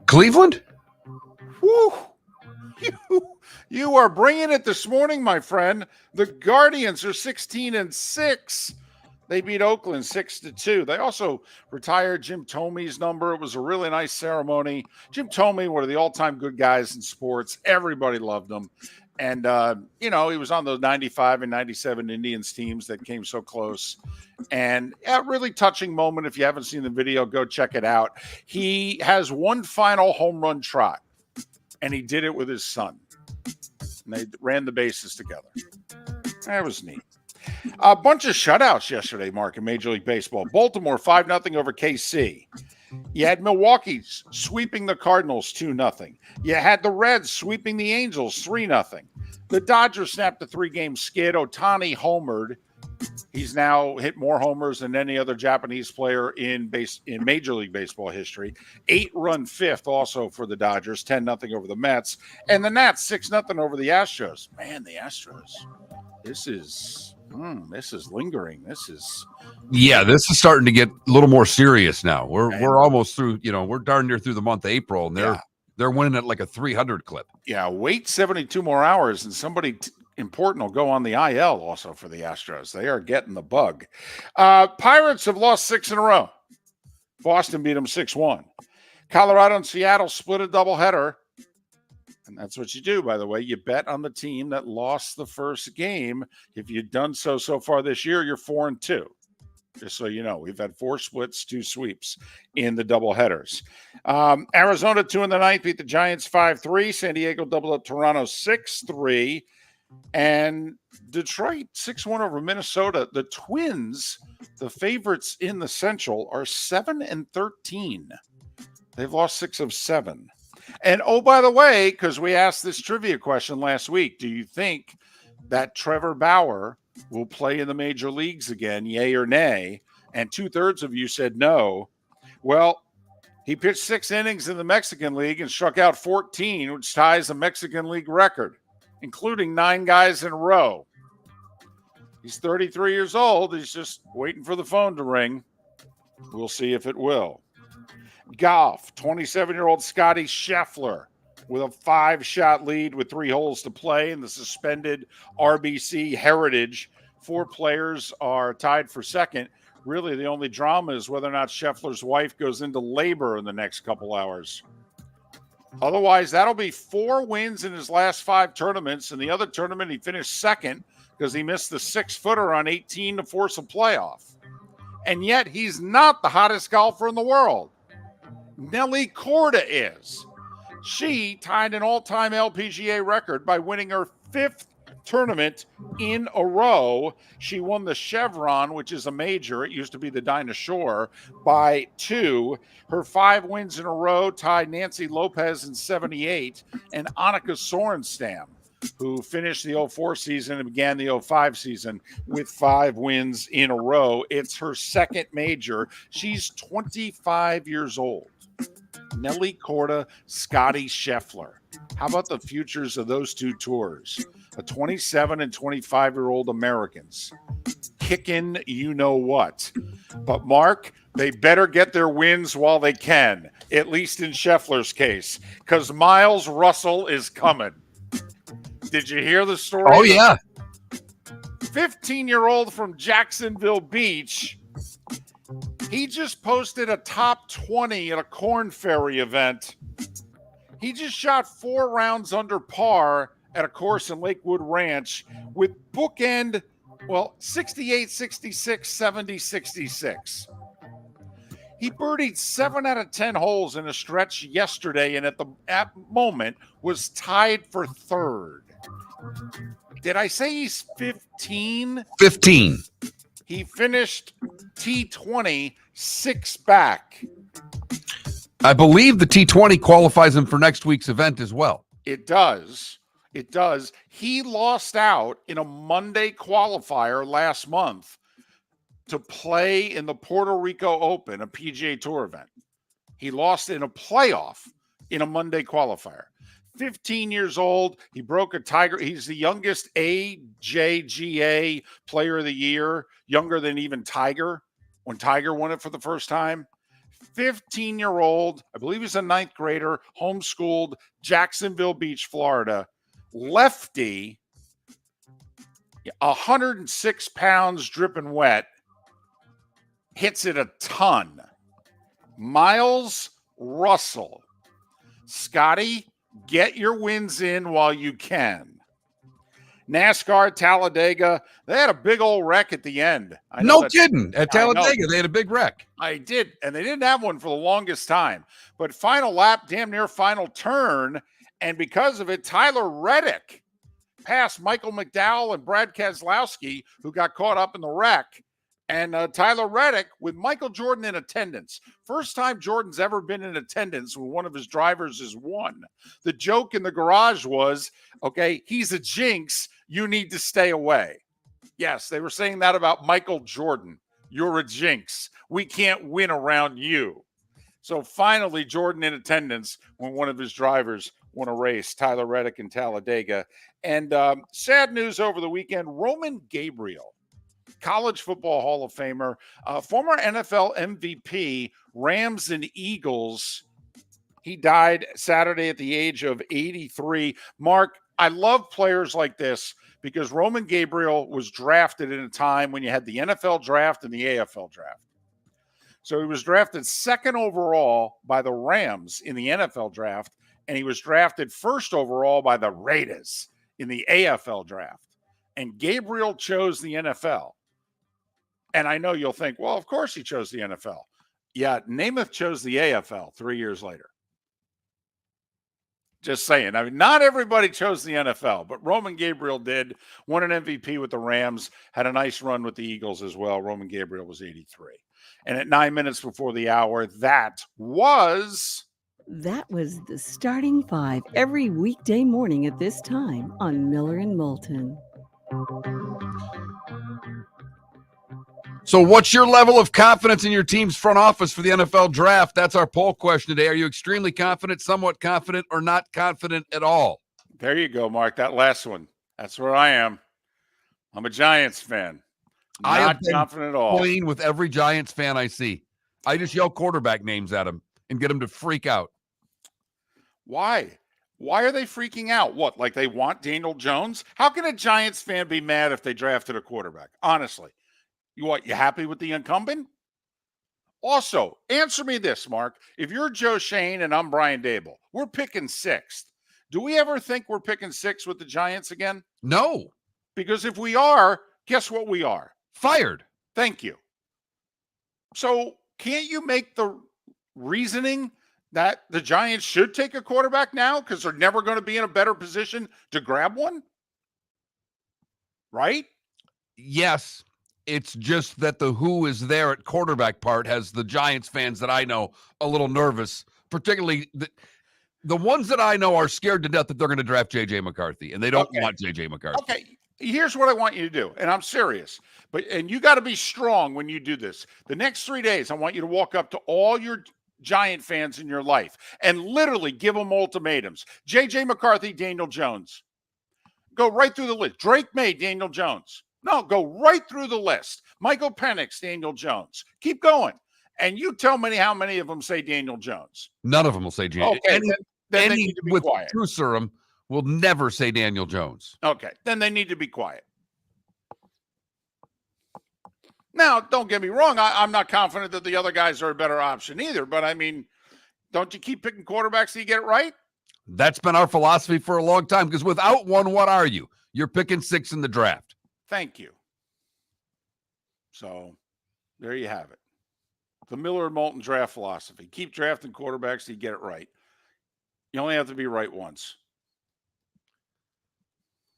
[SPEAKER 1] Cleveland?
[SPEAKER 2] Woo! You are bringing it this morning, my friend. The Guardians are 16-6. They beat Oakland 6-2. They also retired Jim Thomey's number. It was a really nice ceremony. Jim Thomey, one of the all-time good guys in sports. Everybody loved him. And, he was on those 95 and 97 Indians teams that came so close. And a really touching moment. If you haven't seen the video, go check it out. He has one final home run trot, and he did it with his son. And they ran the bases together. That was neat. A bunch of shutouts yesterday, Mark, in Major League Baseball. Baltimore 5-0 over KC. You had Milwaukee sweeping the Cardinals 2-0. You had the Reds sweeping the Angels 3-0. The Dodgers snapped a 3-game skid. Ohtani homered. He's now hit more homers than any other Japanese player in Major League Baseball history. 8-run fifth also for the Dodgers, 10-0 over the Mets. And the Nats 6-0 over the Astros. Man, the Astros. This is lingering. This is
[SPEAKER 1] starting to get a little more serious now. We're almost through, we're darn near through the month of April, and they're winning at like a 300 clip.
[SPEAKER 2] Yeah, wait 72 more hours, and somebody important will go on the IL also for the Astros. They are getting the bug. Pirates have lost 6 in a row. Boston beat them 6-1. Colorado and Seattle split a doubleheader. And that's what you do, by the way. You bet on the team that lost the first game. If you've done so far this year, you're 4-2. Just so you know, we've had 4 splits, 2 sweeps in the doubleheaders. Arizona 2 in the 9th beat the Giants 5-3. San Diego doubled up Toronto 6-3. And Detroit 6-1 over Minnesota. The Twins, the favorites in the Central, are 7-13. They've lost 6 of 7. And, oh, by the way, because we asked this trivia question last week, do you think that Trevor Bauer will play in the major leagues again, yay or nay? And 2/3 of you said no. Well, he pitched 6 innings in the Mexican League and struck out 14, which ties the Mexican League record, including 9 guys in a row. He's 33 years old. He's just waiting for the phone to ring. We'll see if it will. Golf, 27-year-old Scotty Scheffler with a 5-shot lead with 3 holes to play in the suspended RBC Heritage. 4 players are tied for second. Really, the only drama is whether or not Scheffler's wife goes into labor in the next couple hours. Otherwise, that'll be 4 wins in his last 5 tournaments. In the other tournament, he finished second because he missed the 6-footer on 18 to force a playoff. And yet, he's not the hottest golfer in the world. Nelly Korda is. She tied an all-time LPGA record by winning her 5th tournament in a row. She won the Chevron, which is a major. It used to be the Dinah Shore, by 2. Her 5 wins in a row tied Nancy Lopez in 78 and Annika Sorenstam, who finished the 04 season and began the 05 season with 5 wins in a row. It's her 2nd major. She's 25 years old. Nelly Korda, Scotty Scheffler. How about the futures of those 2 tours? A 27 and 25-year-old Americans kicking you know what. But Mark, they better get their wins while they can, at least in Scheffler's case, because Miles Russell is coming. Did you hear the story?
[SPEAKER 1] Oh, yeah.
[SPEAKER 2] 15-year-old from Jacksonville Beach. He just posted a top 20 at a Corn Ferry event. He just shot 4 rounds under par at a course in Lakewood Ranch with bookend, 68, 66, 70, 66. He birdied 7 out of 10 holes in a stretch yesterday, and at the moment was tied for 3rd. Did I say he's 15?
[SPEAKER 1] 15.
[SPEAKER 2] He finished T20 6 back.
[SPEAKER 1] I believe the T20 qualifies him for next week's event as well.
[SPEAKER 2] It does. It does. He lost out in a Monday qualifier last month to play in the Puerto Rico Open, a PGA Tour event. He lost in a playoff in a Monday qualifier. 15 years old. He broke a Tiger. He's the youngest AJGA player of the year, younger than even Tiger, when Tiger won it for the first time. 15-year-old, I believe he's a 9th grader, homeschooled, Jacksonville Beach, Florida. Lefty, 106 pounds dripping wet, hits it a ton. Miles Russell. Scotty, get your wins in while you can. NASCAR Talladega, they had a big old wreck at the end.
[SPEAKER 1] No kidding. At Talladega, they had a big wreck.
[SPEAKER 2] I did, and they didn't have one for the longest time. But final lap, damn near final turn, and because of it, Tyler Reddick passed Michael McDowell and Brad Keselowski, who got caught up in the wreck. And Tyler Reddick with Michael Jordan in attendance. First time Jordan's ever been in attendance when one of his drivers has won. The joke in the garage was, okay, he's a jinx. You need to stay away. Yes, they were saying that about Michael Jordan. You're a jinx. We can't win around you. So finally, Jordan in attendance when one of his drivers won a race, Tyler Reddick in Talladega. And sad news over the weekend, Roman Gabriel, College Football Hall of Famer, former NFL MVP, Rams and Eagles. He died Saturday at the age of 83. Mark, I love players like this because Roman Gabriel was drafted in a time when you had the NFL draft and the AFL draft. So he was drafted 2nd overall by the Rams in the NFL draft, and he was drafted 1st overall by the Raiders in the AFL draft. And Gabriel chose the NFL. And I know you'll think, well, of course he chose the NFL. Yeah, Namath chose the AFL 3 years later. Just saying. I mean, not everybody chose the NFL, but Roman Gabriel did. Won an MVP with the Rams, had a nice run with the Eagles as well. Roman Gabriel was 83. And at 9 minutes before the hour, that was
[SPEAKER 4] the Starting Five every weekday morning at this time on Miller and Moulton.
[SPEAKER 1] So what's your level of confidence in your team's front office for the NFL draft? That's our poll question today. Are you extremely confident, somewhat confident, or not confident at all?
[SPEAKER 2] There you go, Mark. That last one. That's where I am. I'm a Giants fan.
[SPEAKER 1] I
[SPEAKER 2] Not
[SPEAKER 1] have been
[SPEAKER 2] confident at all.
[SPEAKER 1] playing with every Giants fan I see. I just yell quarterback names at them and get them to freak out.
[SPEAKER 2] Why? Why are they freaking out? What, like they want Daniel Jones? How can a Giants fan be mad if they drafted a quarterback? Honestly. You happy with the incumbent? Also, answer me this, Mark. If you're Joe Shane and I'm Brian Dable, we're picking 6th. Do we ever think we're picking 6 with the Giants again?
[SPEAKER 1] No.
[SPEAKER 2] Because if we are, guess what we are?
[SPEAKER 1] Fired.
[SPEAKER 2] Thank you. So can't you make the reasoning that the Giants should take a quarterback now because they're never going to be in a better position to grab one? Right?
[SPEAKER 1] Yes. It's just that the who is there at quarterback part has the Giants fans that I know a little nervous, particularly the ones that I know are scared to death that they're going to draft J.J. McCarthy, and they don't want J.J. McCarthy.
[SPEAKER 2] Okay, here's what I want you to do, and I'm serious. And you got to be strong when you do this. The next 3 days, I want you to walk up to all your Giant fans in your life and literally give them ultimatums. J.J. McCarthy, Daniel Jones. Go right through the list. Drake May, Daniel Jones. No, go right through the list. Michael Penix, Daniel Jones. Keep going. And you tell me how many of them say Daniel Jones.
[SPEAKER 1] None of them will say Daniel.
[SPEAKER 2] Okay, then they need to be
[SPEAKER 1] with
[SPEAKER 2] quiet.
[SPEAKER 1] true serum will never say Daniel Jones.
[SPEAKER 2] Okay, then they need to be quiet. Now, don't get me wrong. I'm not confident that the other guys are a better option either. But, I mean, don't you keep picking quarterbacks till you get it right?
[SPEAKER 1] That's been our philosophy for a long time, because without one, what are you? You're picking 6 in the draft.
[SPEAKER 2] Thank you. So, there you have it. The Miller and Moulton draft philosophy. Keep drafting quarterbacks till you get it right. You only have to be right once.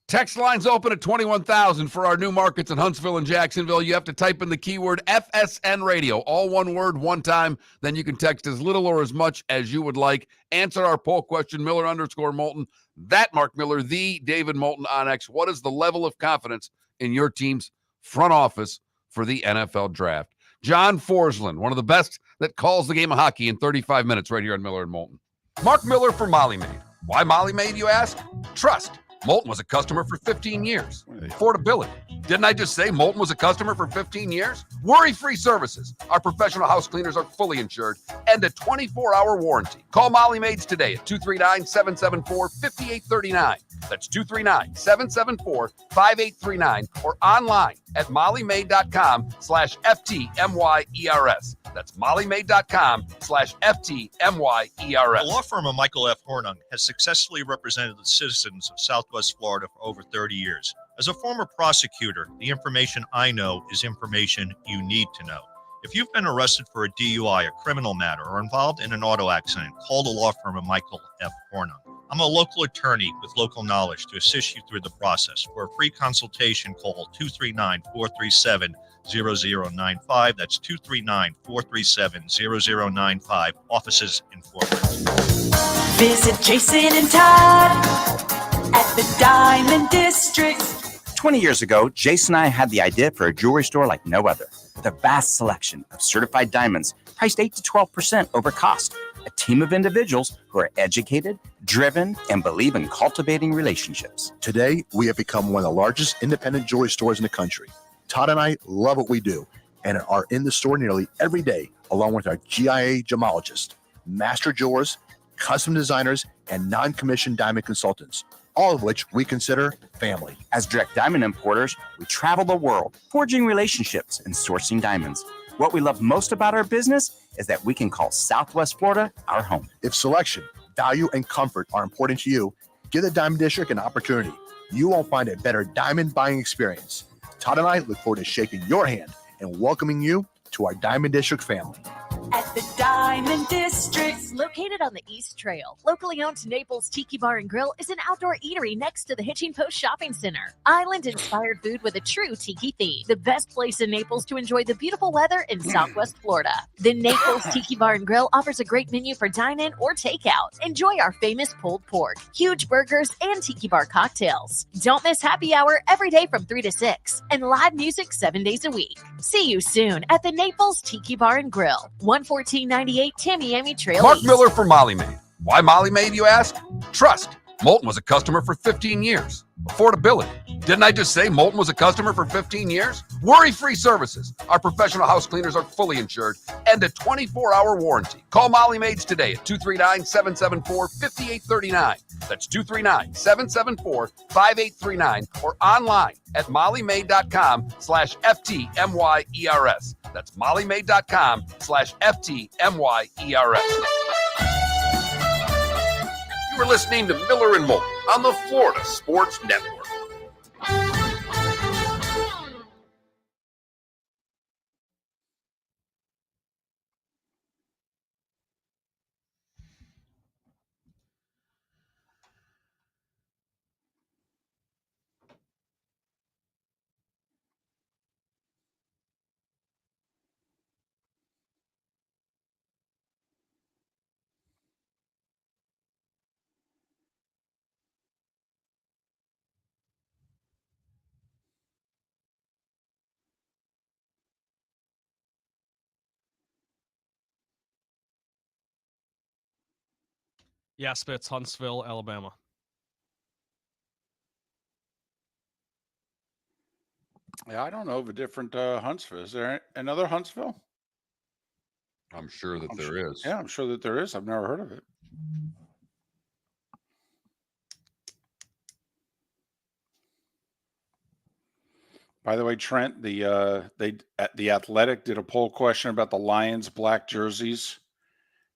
[SPEAKER 1] Text lines open at 21,000 for our new markets in Huntsville and Jacksonville. You have to type in the keyword FSN Radio, all one word, one time. Then you can text as little or as much as you would like. Answer our poll question, Miller_Moulton. That Mark Miller, the David Moulton on X. What is the level of confidence in your team's front office for the NFL draft? John Forslund, one of the best that calls the game of hockey in 35 minutes right here on Miller and Moulton. Mark Miller for Molly Maid. Why Molly Maid, you ask? Trust. Moulton was a customer for 15 years. Affordability. Didn't I just say Moulton was a customer for 15 years? Worry-free services. Our professional house cleaners are fully insured and a 24-hour warranty. Call Molly Maids today at 239-774-5839. That's 239-774-5839 or online at mollymaid.com/FTMYERS. That's mollymaid.com/FTMYERS.
[SPEAKER 10] The law firm of Michael F. Hornung has successfully represented the citizens of Southwest Florida for over 30 years. As a former prosecutor, the information I know is information you need to know. If you've been arrested for a DUI, a criminal matter, or involved in an auto accident, call the law firm of Michael F. Hornung. I'm a local attorney with local knowledge to assist you through the process. For a free consultation, call 239-437-0095. That's 239-437-0095. Offices in Fort Worth.
[SPEAKER 5] Visit Jason and Todd at the Diamond District.
[SPEAKER 8] 20 years ago, Jason and I had the idea for a jewelry store like no other, with a vast selection of certified diamonds priced 8 to 12% over cost. A team of individuals who are educated, driven, and believe in cultivating relationships.
[SPEAKER 7] Today, we have become one of the largest independent jewelry stores in the country. Todd and I love what we do and are in the store nearly every day, along with our GIA gemologists, master jewelers, custom designers, and non-commissioned diamond consultants, all of which we consider family.
[SPEAKER 8] As direct diamond importers, we travel the world, forging relationships and sourcing diamonds. What we love most about our business is that we can call Southwest Florida our home.
[SPEAKER 7] If selection, value, and comfort are important to you, give the Diamond District an opportunity. You won't find a better diamond buying experience. Todd and I look forward to shaking your hand and welcoming you to our Diamond District family.
[SPEAKER 5] At the Diamond District.
[SPEAKER 11] Located on the East Trail, locally owned Naples Tiki Bar and Grill is an outdoor eatery next to the Hitching Post Shopping Center. Island-inspired food with a true tiki theme. The best place in Naples to enjoy the beautiful weather in Southwest Florida. The Naples Tiki Bar and Grill offers a great menu for dine-in or takeout. Enjoy our famous pulled pork, huge burgers, and tiki bar cocktails. Don't miss happy hour every day from 3 to 6 and live music 7 days a week. See you soon at the Naples Tiki Bar and Grill, 11498 Tamiami Trail
[SPEAKER 1] Mark
[SPEAKER 11] East.
[SPEAKER 1] Miller for Molly Maid. Why Molly Maid, you ask? Trust. Moulton was a customer for 15 years. Affordability. Didn't I just say Moulton was a customer for 15 years? Worry-free services. Our professional house cleaners are fully insured and a 24-hour warranty. Call Molly Maids today at 239-774-5839. That's 239-774-5839 or online at mollymaid.com/FTMYERS. That's mollymaid.com/FTMYERS. You are listening to Miller and Moulton on the Florida Sports Network.
[SPEAKER 3] Yeah, Spitz, Huntsville, Alabama.
[SPEAKER 2] Yeah, I don't know of a different Huntsville. Is there another Huntsville?
[SPEAKER 1] I'm sure that
[SPEAKER 2] I'm
[SPEAKER 1] there
[SPEAKER 2] sure,
[SPEAKER 1] is.
[SPEAKER 2] yeah, I'm sure that there is. I've never heard of it. By the way, Trent, the Athletic did a poll question about the Lions black jerseys.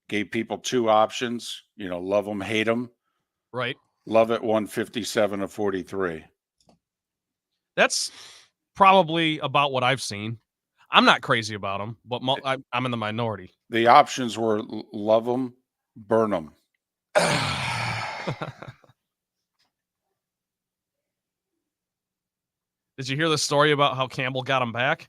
[SPEAKER 2] Gave people two options. Love them, hate them.
[SPEAKER 3] Right.
[SPEAKER 2] Love it 157 to 43.
[SPEAKER 3] That's probably about what I've seen. I'm not crazy about them, but I'm in the minority.
[SPEAKER 2] The options were love them, burn them.
[SPEAKER 3] Did you hear the story about how Campbell got him back?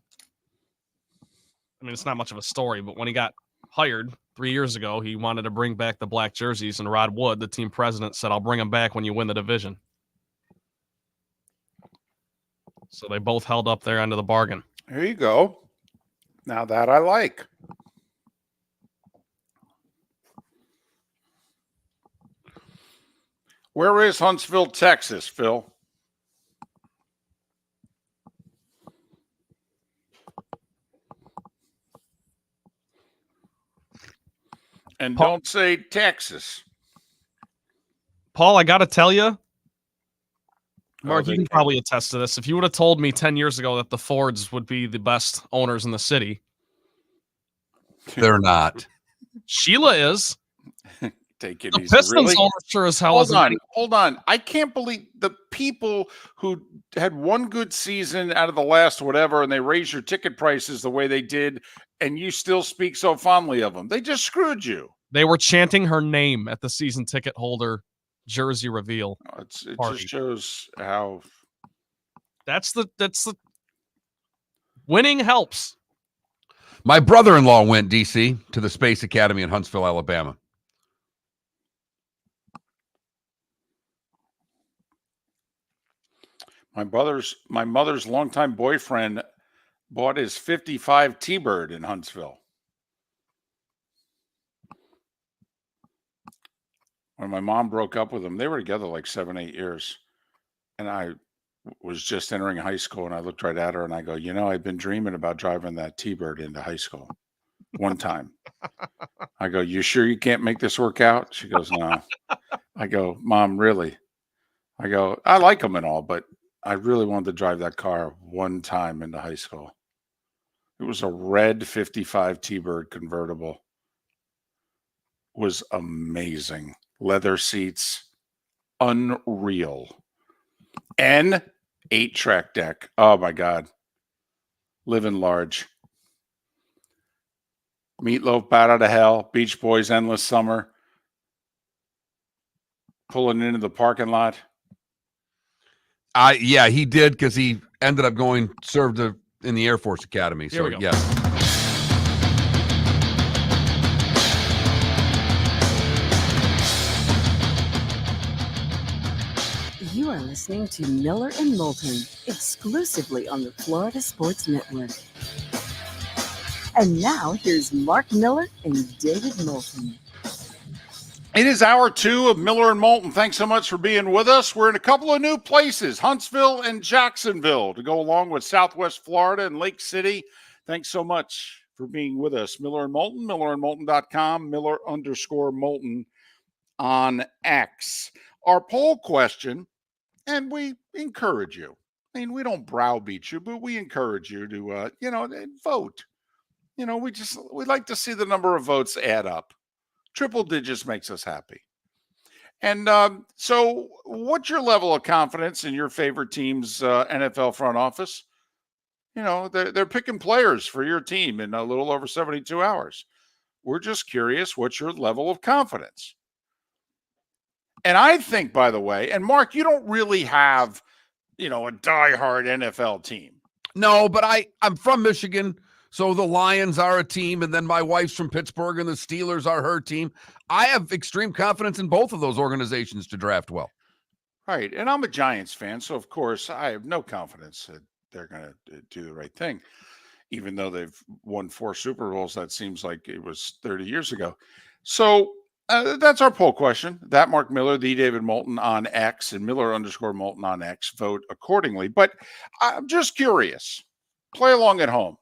[SPEAKER 3] I mean, it's not much of a story, but when he got hired 3 years ago, he wanted to bring back the black jerseys, and Rod Wood, the team president, said, "I'll bring them back when you win the division." So they both held up their end of the bargain.
[SPEAKER 2] There you go. Now that I like. Where is Huntsville, Texas, Phil? And
[SPEAKER 3] Paul,
[SPEAKER 2] don't say Texas.
[SPEAKER 3] Paul, I got to tell you, Mark,
[SPEAKER 2] they
[SPEAKER 3] you can
[SPEAKER 2] can't.
[SPEAKER 3] probably attest to this. If you would have told me 10 years ago that the Fords would be the best owners in the city,
[SPEAKER 1] They're not.
[SPEAKER 3] Sheila is.
[SPEAKER 2] Take it
[SPEAKER 3] The
[SPEAKER 2] easy.
[SPEAKER 3] Pistons
[SPEAKER 2] Really?
[SPEAKER 3] owner sure as hell isn't.
[SPEAKER 2] Hold on. I can't believe the people who had one good season out of the last whatever, and they raised your ticket prices the way they did, and you still speak so fondly of them. They just screwed you.
[SPEAKER 3] They were chanting her name at the season ticket holder jersey reveal.
[SPEAKER 2] It
[SPEAKER 3] party.
[SPEAKER 2] just shows how
[SPEAKER 3] That's the winning helps.
[SPEAKER 1] My brother-in-law went, DC, to the Space Academy in Huntsville, Alabama.
[SPEAKER 2] my mother's longtime boyfriend bought his 55 T-Bird in Huntsville. When my mom broke up with him, they were together like 7-8 years. And I was just entering high school, and I looked right at her and I go, I've been dreaming about driving that T-Bird into high school one time. I go, you sure you can't make this work out? She goes, no. I go, Mom, really? I go, I like them and all, but I really wanted to drive that car one time into high school. It was a red 55 T-Bird convertible. It was amazing. Leather seats, unreal. And 8-track deck. Oh my God. Living large. Meatloaf, Bat Out of Hell, Beach Boys, Endless Summer. Pulling into the parking lot.
[SPEAKER 1] Yeah, he did, because he ended up served in the Air Force Academy.
[SPEAKER 3] Here
[SPEAKER 1] So
[SPEAKER 3] we go.
[SPEAKER 1] yeah.
[SPEAKER 4] You are listening to Miller and Moulton, exclusively on the Florida Sports Network. And now here's Mark Miller and David Moulton.
[SPEAKER 2] It is hour 2 of Miller and Moulton. Thanks so much for being with us. We're in a couple of new places, Huntsville and Jacksonville, to go along with Southwest Florida and Lake City. Thanks so much for being with us. Miller and Moulton, millerandmoulton.com, Miller_Moulton on X. Our poll question, and we encourage you. I mean, we don't browbeat you, but we encourage you to, vote. We like to see the number of votes add up. Triple digits makes us happy. And so what's your level of confidence in your favorite team's NFL front office? They're picking players for your team in a little over 72 hours. We're just curious, what's your level of confidence? And I think, by the way, and Mark, you don't really have, a diehard NFL team.
[SPEAKER 1] No, but I'm from Michigan. So the Lions are a team, and then my wife's from Pittsburgh, and the Steelers are her team. I have extreme confidence in both of those organizations to draft well.
[SPEAKER 2] Right, and I'm a Giants fan, so of course I have no confidence that they're going to do the right thing, even though they've won 4 Super Bowls. That seems like it was 30 years ago. So That's our poll question. That Mark Miller, the David Moulton on X, and Miller_Moulton on X. Vote accordingly. But I'm just curious. Play along at home.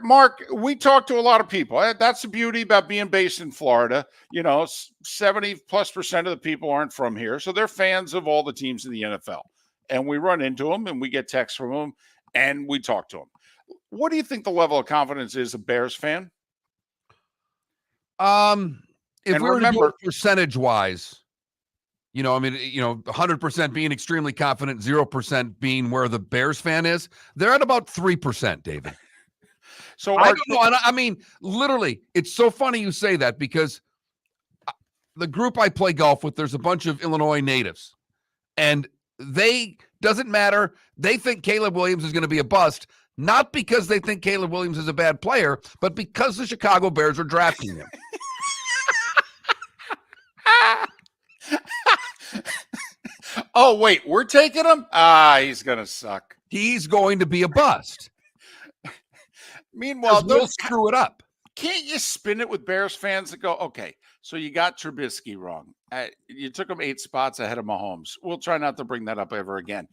[SPEAKER 2] Mark, we talk to a lot of people. That's the beauty about being based in Florida. 70+% of the people aren't from here. So they're fans of all the teams in the NFL. And we run into them and we get texts from them and we talk to them. What do you think the level of confidence is a Bears fan?
[SPEAKER 1] If
[SPEAKER 2] And
[SPEAKER 1] we were to
[SPEAKER 2] remember-
[SPEAKER 1] go percentage-wise, 100% being extremely confident, 0% being where the Bears fan is, they're at about 3%, David.
[SPEAKER 2] So
[SPEAKER 1] I don't know. I mean, literally, it's so funny you say that because the group I play golf with, there's a bunch of Illinois natives, and doesn't matter. They think Caleb Williams is going to be a bust, not because they think Caleb Williams is a bad player, but because the Chicago Bears are drafting him.
[SPEAKER 2] Oh, wait, we're taking him? He's going to suck.
[SPEAKER 1] He's going to be a bust.
[SPEAKER 2] Meanwhile,
[SPEAKER 1] we'll screw it up.
[SPEAKER 2] Can't you spin it with Bears fans that go, okay, so you got Trubisky wrong. You took him 8 spots ahead of Mahomes. We'll try not to bring that up ever again.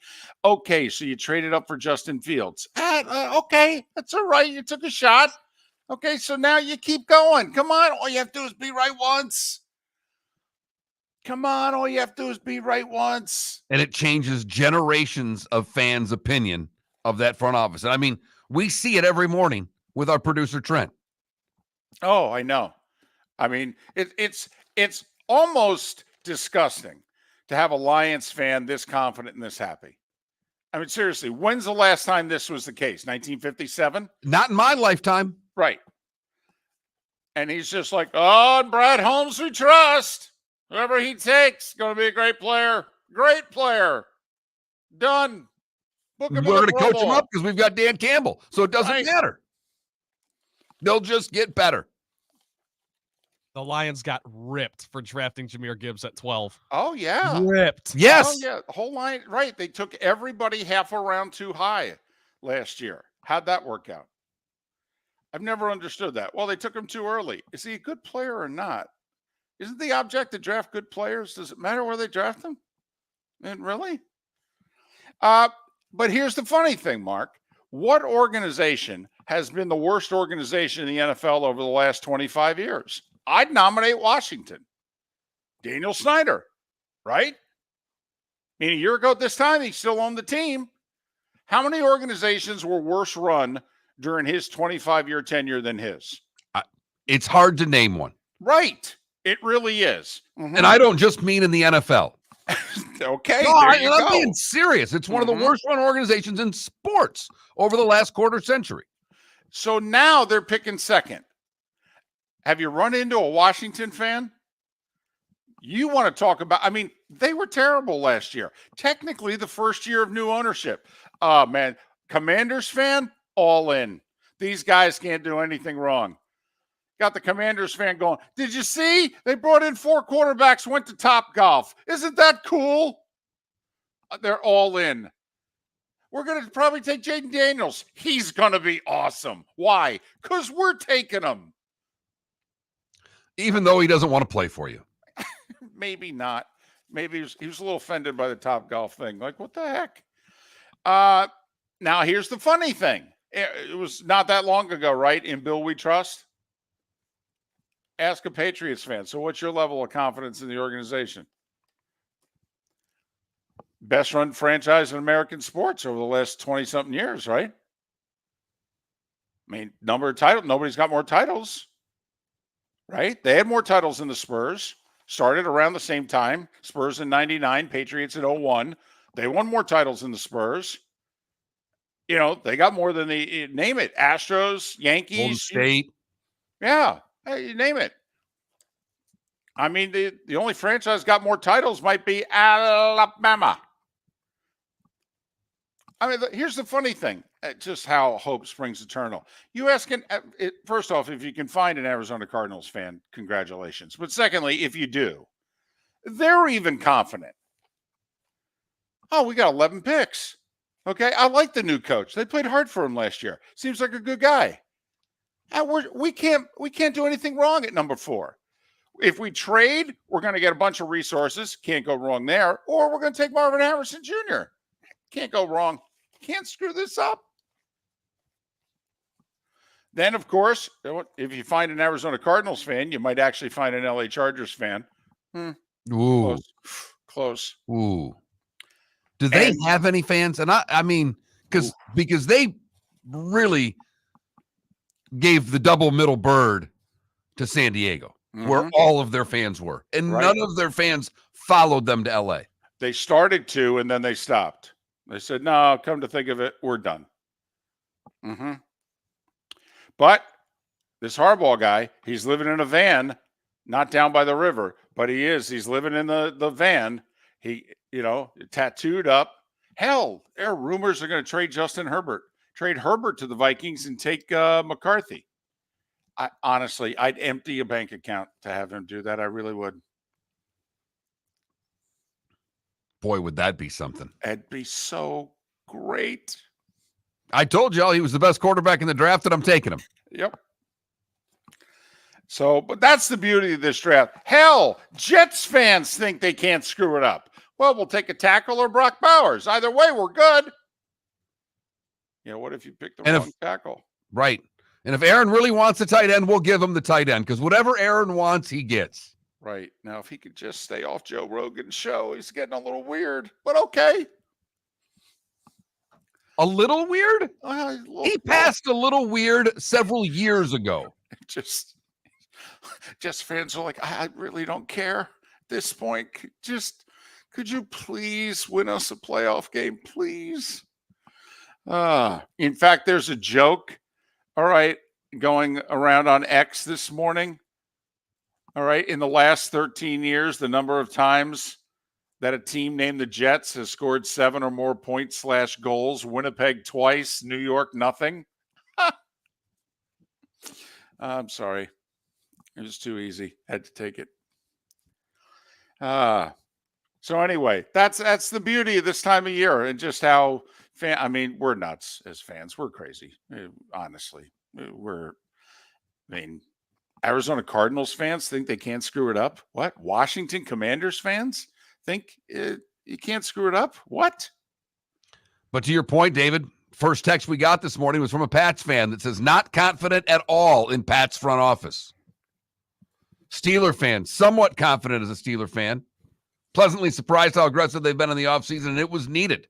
[SPEAKER 2] Okay, so you traded up for Justin Fields. Okay, that's all right. You took a shot. Okay, so now you keep going. Come on, all you have to do is be right once. Come on, all you have to do is be right once.
[SPEAKER 1] And it changes generations of fans' opinion of that front office. And I mean, we see it every morning with our producer, Trent.
[SPEAKER 2] Oh, I know. I mean, it's almost disgusting to have a Lions fan this confident and this happy. I mean, seriously, when's the last time this was the case? 1957?
[SPEAKER 1] Not in my lifetime.
[SPEAKER 2] Right. And he's just like, oh, and Brad Holmes we trust. Whoever he takes, going to be a great player. Great player. Done. Book him.
[SPEAKER 1] We're going to coach him up because we've got Dan Campbell. So it doesn't matter. They'll just get better.
[SPEAKER 3] The Lions got ripped for drafting Jahmyr Gibbs at 12.
[SPEAKER 2] Oh, yeah.
[SPEAKER 3] Ripped.
[SPEAKER 1] Yes.
[SPEAKER 2] Oh, yeah. The whole line. Right. They took everybody half a round too high last year. How'd that work out? I've never understood that. Well, they took him too early. Is he a good player or not? Isn't the object to draft good players? Does it matter where they draft them? I mean, really? But here's the funny thing, Mark. What organization has been the worst organization in the NFL over the last 25 years? I'd nominate Washington. Daniel Snyder, right? I mean, a year ago at this time, he still owned the team. How many organizations were worse run during his 25-year tenure than his?
[SPEAKER 1] It's hard to name one.
[SPEAKER 2] Right. It really is. Mm-hmm.
[SPEAKER 1] And I don't just mean in the NFL.
[SPEAKER 2] Okay.
[SPEAKER 1] No, I'm being serious. It's one of the worst run organizations in sports over the last quarter century.
[SPEAKER 2] So now they're picking second. Have you run into a Washington fan? You want to talk about, I mean, they were terrible last year. Technically, the first year of new ownership. Man, Commanders fan, all in. These guys can't do anything wrong. Got the Commanders fan going, did you see? They brought in 4 quarterbacks, went to Top Golf. Isn't that cool? They're all in. We're going to probably take Jaden Daniels. He's going to be awesome. Why? Because we're taking him.
[SPEAKER 1] Even though he doesn't want to play for you.
[SPEAKER 2] Maybe not. Maybe he was a little offended by the Top Golf thing. Like, what the heck? Now, here's the funny thing. It was not that long ago, right? In Bill We Trust. Ask a Patriots fan. So what's your level of confidence in the organization? Best run franchise in American sports over the last 20-something years, right? I mean, number of titles. Nobody's got more titles, right? They had more titles than the Spurs. Started around the same time. Spurs in 99, Patriots in 01. They won more titles than the Spurs. You know, they got more than the, name it, Astros, Yankees.
[SPEAKER 1] Golden State.
[SPEAKER 2] Yeah. Hey, you name it. I mean, the only franchise got more titles might be Alabama. I mean, here's the funny thing. Just how hope springs eternal. You asking, first off, if you can find an Arizona Cardinals fan, congratulations. But secondly, if you do, they're even confident. Oh, we got 11 picks. Okay, I like the new coach. They played hard for him last year. Seems like a good guy. And we can't do anything wrong at number 4. if we trade, we're going to get a bunch of resources. Can't go wrong there. Or we're going to take Marvin Harrison Jr. Can't go wrong. Can't screw this up. Then, of course, if you find an Arizona Cardinals fan, you might actually find an LA Chargers fan.
[SPEAKER 1] Ooh.
[SPEAKER 2] Close.
[SPEAKER 1] Ooh. Do they have any fans? And I mean, because they really gave the double middle bird to San Diego, where all of their fans were. And none of their fans followed them to LA.
[SPEAKER 2] They started to, and then they stopped. They said, no, come to think of it, we're done. But this Harbaugh guy, he's living in a van, not down by the river, but he's living in the van. He, tattooed up. Hell, there are rumors they're going to trade trade Herbert to the Vikings and take McCarthy. Honestly, I'd empty a bank account to have him do that. I really would.
[SPEAKER 1] Boy, would that be something.
[SPEAKER 2] It'd be so great.
[SPEAKER 1] I told y'all he was the best quarterback in the draft, and I'm taking him.
[SPEAKER 2] Yep. So, but that's the beauty of this draft. Hell, Jets fans think they can't screw it up. Well, we'll take a tackle or Brock Bowers. Either way, we're good. What if you pick the wrong tackle?
[SPEAKER 1] Right. And if Aaron really wants a tight end, we'll give him the tight end, because whatever Aaron wants, he gets.
[SPEAKER 2] Right. Now, if he could just stay off Joe Rogan's show, he's getting a little weird, but okay.
[SPEAKER 1] A little weird? He passed a little weird several years ago.
[SPEAKER 2] Just fans are like, I really don't care at this point. Could you please win us a playoff game, please? In fact, there's a joke, all right, going around on X this morning. All right, in the last 13 years, the number of times that a team named the Jets has scored 7 or more points / goals. Winnipeg twice, New York nothing. I'm sorry. It was too easy. Had to take it. So anyway, that's the beauty of this time of year, and just how we're nuts as fans. We're crazy. Honestly. Arizona Cardinals fans think they can't screw it up. What? Washington Commanders fans think you can't screw it up? What?
[SPEAKER 1] But to your point, David, first text we got this morning was from a Pats fan that says not confident at all in Pats front office. Steeler fan, somewhat confident as a Steeler fan. Pleasantly surprised how aggressive they've been in the offseason, and it was needed.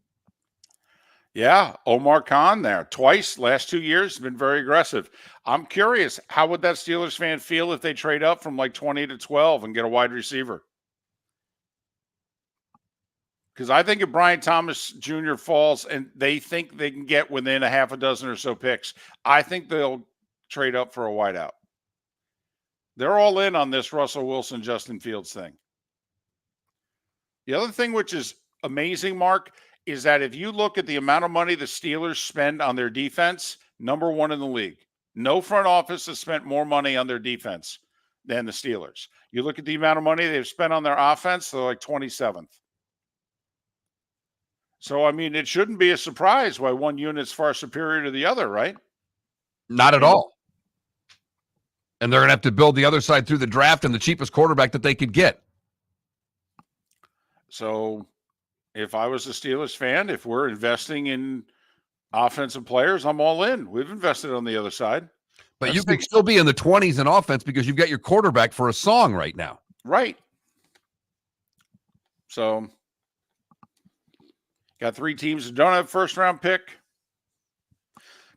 [SPEAKER 2] Yeah, Omar Khan there. Twice, last 2 years, been very aggressive. I'm curious, how would that Steelers fan feel if they trade up from like 20 to 12 and get a wide receiver? Because I think if Brian Thomas Jr. falls and they think they can get within a half a dozen or so picks, I think they'll trade up for a wideout. They're all in on this Russell Wilson, Justin Fields thing. The other thing which is amazing, Mark, is that if you look at the amount of money the Steelers spend on their defense, number 1 in the league. No front office has spent more money on their defense than the Steelers. You look at the amount of money they've spent on their offense, they're like 27th. So, it shouldn't be a surprise why one unit's far superior to the other, right?
[SPEAKER 1] Not at all. And they're going to have to build the other side through the draft and the cheapest quarterback that they could get.
[SPEAKER 2] So, if I was a Steelers fan, if we're investing in offensive players, I'm all in. We've invested on the other side.
[SPEAKER 1] But you could still be in the 20s in offense because you've got your quarterback for a song right now.
[SPEAKER 2] Right. So, got 3 teams that don't have first-round pick.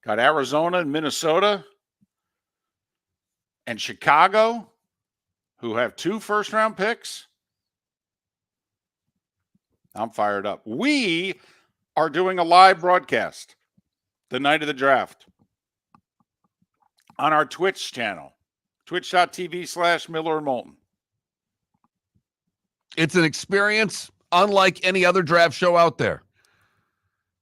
[SPEAKER 2] Got Arizona and Minnesota and Chicago, who have 2 first-round picks. I'm fired up. We are doing a live broadcast the night of the draft on our Twitch channel, twitch.tv/Miller and Moulton.
[SPEAKER 1] It's an experience unlike any other draft show out there.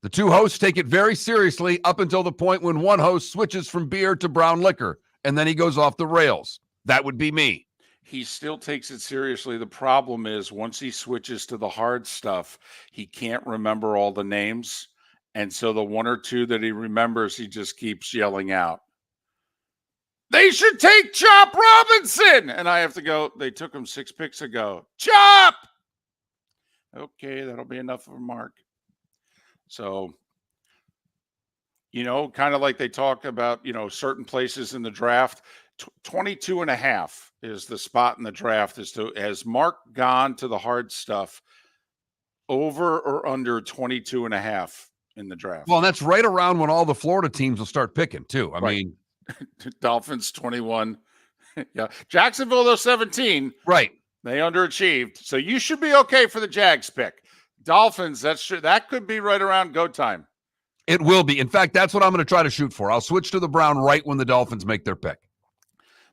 [SPEAKER 1] The 2 hosts take it very seriously up until the point when one host switches from beer to brown liquor, and then he goes off the rails. That would be me.
[SPEAKER 2] He still takes it seriously. The problem is once he switches to the hard stuff, he can't remember all the names. And so the 1 or 2 that he remembers, he just keeps yelling out. They should take Chop Robinson. And I have to go, they took him 6 picks ago. Chop! Okay, that'll be enough of a mark. So, kind of like they talk about, certain places in the draft. 22 and a half is the spot in the draft. Has Mark gone to the hard stuff over or under 22 and a half in the draft?
[SPEAKER 1] Well, that's right around when all the Florida teams will start picking too. I mean,
[SPEAKER 2] Dolphins 21. Yeah. Jacksonville, though, 17.
[SPEAKER 1] Right.
[SPEAKER 2] They underachieved. So you should be okay for the Jags pick. Dolphins, that's true. That could be right around go time.
[SPEAKER 1] It will be. In fact, that's what I'm going to try to shoot for. I'll switch to the Brown right when the Dolphins make their pick.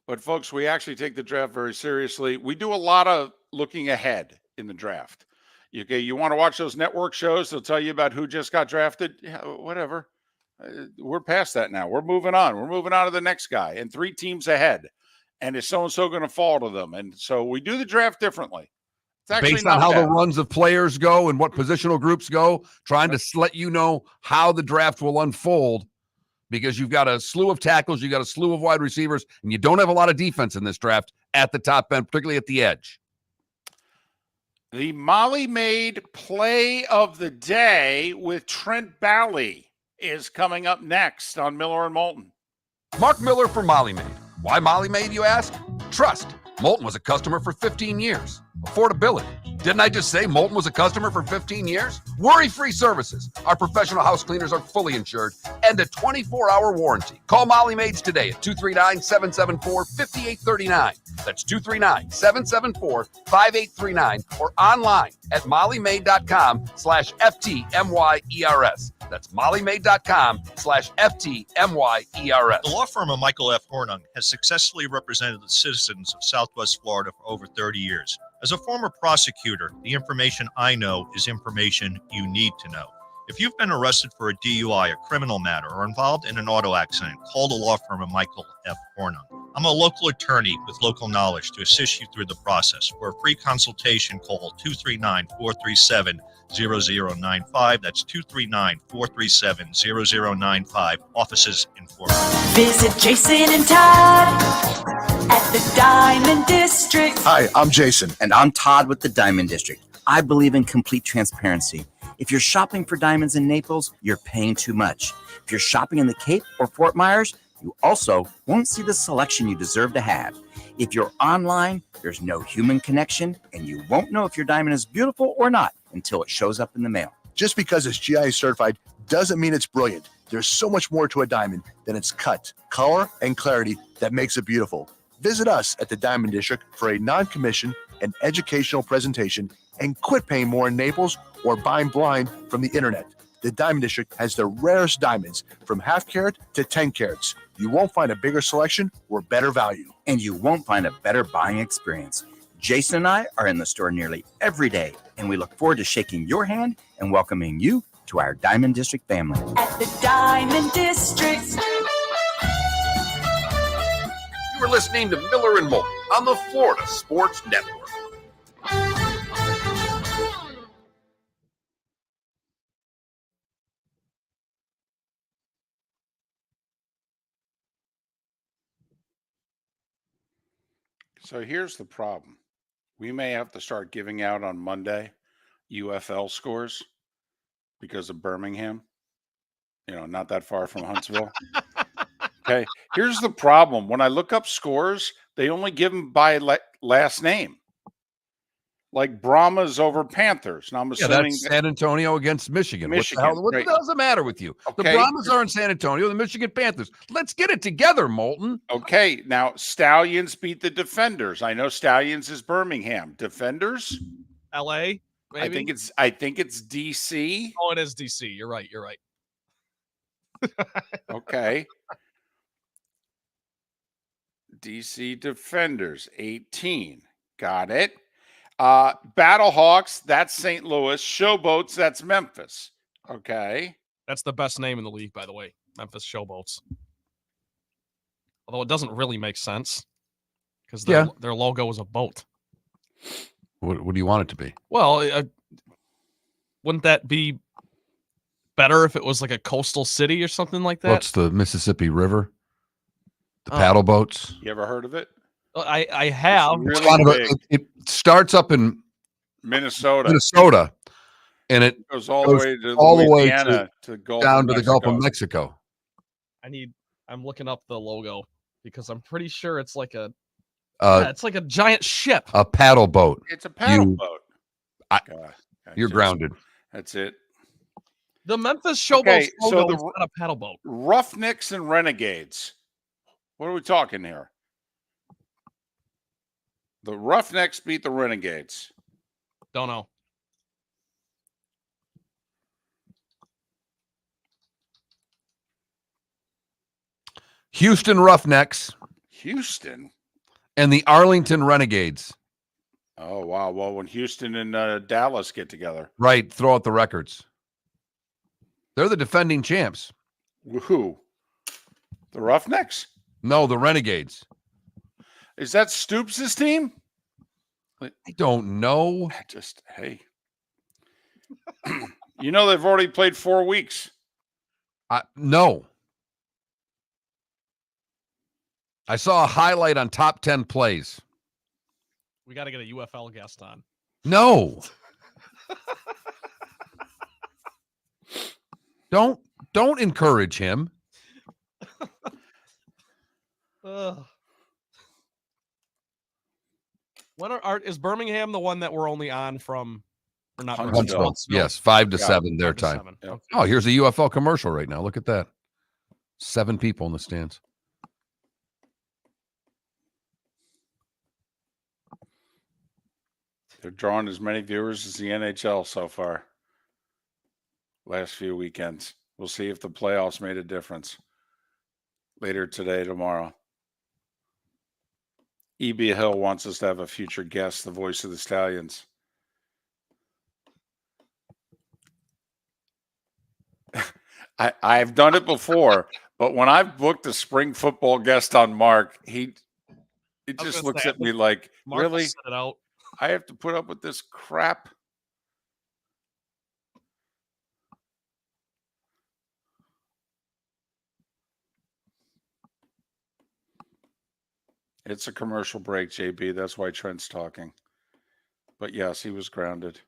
[SPEAKER 2] But, folks, we actually take the draft very seriously. We do a lot of looking ahead in the draft. You want to watch those network shows? They'll tell you about who just got drafted. Yeah, whatever. We're past that now. We're moving on. We're moving on to the next guy and 3 teams ahead. And is so-and-so going to fall to them? And so we do the draft differently. It's actually
[SPEAKER 1] based on how the runs of players go and what positional groups go, trying to let you know how the draft will unfold, because you've got a slew of tackles, you got a slew of wide receivers, and you don't have a lot of defense in this draft at the top end, particularly at the edge.
[SPEAKER 2] The Molly Maid play of the day with Trent Bally is coming up next on Miller and Moulton.
[SPEAKER 1] Mark Miller for Molly Maid. Why Molly Maid, you ask? Trust. Moulton was a customer for 15 years. Affordability. Didn't I just say Moulton was a customer for 15 years? Worry-free services. Our professional house cleaners are fully insured and a 24-hour warranty. Call Molly Maids today at 239-774-5839. That's 239-774-5839 or online at mollymaid.com/FTMYERS. That's mollymaid.com/FTMYERS.
[SPEAKER 10] The law firm of Michael F. Hornung has successfully represented the citizens of Southwest Florida for over 30 years. As a former prosecutor, the information I know is information you need to know. If you've been arrested for a DUI, a criminal matter, or involved in an auto accident, call the law firm of Michael F. Hornung. I'm a local attorney with local knowledge to assist you through the process. For a free consultation, call 239-437-0095. That's 239-437-0095. Offices in Fort Worth.
[SPEAKER 5] Visit Jason and Todd at the Diamond District.
[SPEAKER 6] Hi, I'm Jason.
[SPEAKER 8] And I'm Todd with the Diamond District. I believe in complete transparency. If you're shopping for diamonds in Naples, you're paying too much. If you're shopping in the Cape or Fort Myers, you also won't see the selection you deserve to have. If you're online, there's no human connection, and you won't know if your diamond is beautiful or not until it shows up in the mail.
[SPEAKER 7] Just because it's GIA certified doesn't mean it's brilliant. There's so much more to a diamond than its cut, color, and clarity that makes it beautiful. Visit us at the Diamond District for a non-commission and educational presentation, and quit paying more in Naples or buying blind from the internet. The Diamond District has the rarest diamonds from half carat to 10 carats. You won't find a bigger selection or better value.
[SPEAKER 8] And you won't find a better buying experience. Jason and I are in the store nearly every day, and we look forward to shaking your hand and welcoming you to our Diamond District family.
[SPEAKER 5] At the Diamond District.
[SPEAKER 1] You are listening to Miller and Moulton on the Florida Sports Network.
[SPEAKER 2] So here's the problem. We may have to start giving out on Monday UFL scores because of Birmingham. Not that far from Huntsville. Okay. Here's the problem. When I look up scores, they only give them by last name. Like Brahmas over Panthers. Now I'm assuming
[SPEAKER 1] that's San Antonio against Michigan. What the hell's the matter with you?
[SPEAKER 2] Okay.
[SPEAKER 1] The Brahmas are in San Antonio, the Michigan Panthers. Let's get it together, Moulton.
[SPEAKER 2] Okay. Now Stallions beat the Defenders. I know Stallions is Birmingham. Defenders?
[SPEAKER 3] LA, maybe?
[SPEAKER 2] I think it's DC.
[SPEAKER 3] Oh, it is DC. You're right.
[SPEAKER 2] Okay. DC Defenders, 18. Got it. Battlehawks, that's St. Louis. Showboats, that's Memphis. Okay.
[SPEAKER 3] That's the best name in the league, by the way. Memphis Showboats. Although it doesn't really make sense because their logo is a boat.
[SPEAKER 1] What do you want it to be?
[SPEAKER 3] Well, wouldn't that be better if it was like a coastal city or something like that?
[SPEAKER 1] What's the Mississippi River? The paddle boats.
[SPEAKER 2] You ever heard of it?
[SPEAKER 3] I have.
[SPEAKER 2] It's
[SPEAKER 1] It's kind of
[SPEAKER 2] really big.
[SPEAKER 1] it starts up in
[SPEAKER 2] Minnesota.
[SPEAKER 1] And it
[SPEAKER 2] Goes all the way to
[SPEAKER 1] all the way
[SPEAKER 2] Louisiana to the Gulf
[SPEAKER 1] down
[SPEAKER 2] of
[SPEAKER 1] to the Gulf of
[SPEAKER 2] Mexico.
[SPEAKER 1] Mexico.
[SPEAKER 3] I'm looking up the logo because I'm pretty sure it's like a it's like a giant ship.
[SPEAKER 1] A paddle boat.
[SPEAKER 2] It's a paddle boat.
[SPEAKER 1] You're grounded.
[SPEAKER 2] That's it.
[SPEAKER 3] The Memphis Showboats
[SPEAKER 2] Okay, so
[SPEAKER 3] logo
[SPEAKER 2] the
[SPEAKER 3] is not a paddle boat.
[SPEAKER 2] Roughnecks and Renegades. What are we talking here? The Roughnecks beat the Renegades.
[SPEAKER 3] Don't know.
[SPEAKER 1] Houston Roughnecks
[SPEAKER 2] Houston?
[SPEAKER 1] and the Arlington Renegades.
[SPEAKER 2] Oh, wow. Well, when Houston and Dallas get together.
[SPEAKER 1] Right. Throw out the records. They're the defending champs.
[SPEAKER 2] Who? The Roughnecks?
[SPEAKER 1] No, the Renegades.
[SPEAKER 2] Is that Stoops' team?
[SPEAKER 1] I don't know.
[SPEAKER 2] Hey. You know they've already played 4 weeks.
[SPEAKER 1] No. I saw a highlight on top 10 plays.
[SPEAKER 3] We got to get a UFL guest on.
[SPEAKER 1] No. Don't encourage him.
[SPEAKER 3] Is Birmingham the one that we're only on from? Or not?
[SPEAKER 1] Huntsville. Yes, 5 to 7 their
[SPEAKER 3] 5 to
[SPEAKER 1] time.
[SPEAKER 3] 7. Okay.
[SPEAKER 1] Oh, here's a UFL commercial right now. Look at that. 7 people in the stands.
[SPEAKER 2] They're drawing as many viewers as the NHL so far. Last few weekends. We'll see if the playoffs made a difference. Later today, tomorrow. E.B. Hill wants us to have a future guest, the voice of the Stallions. I've done it before, but when I've booked a spring football guest on Mark, it just looks at me like,
[SPEAKER 3] Mark
[SPEAKER 2] really?
[SPEAKER 3] set it out.
[SPEAKER 2] I have to put up with this crap? It's a commercial break, JB. That's why Trent's talking. But yes, he was grounded.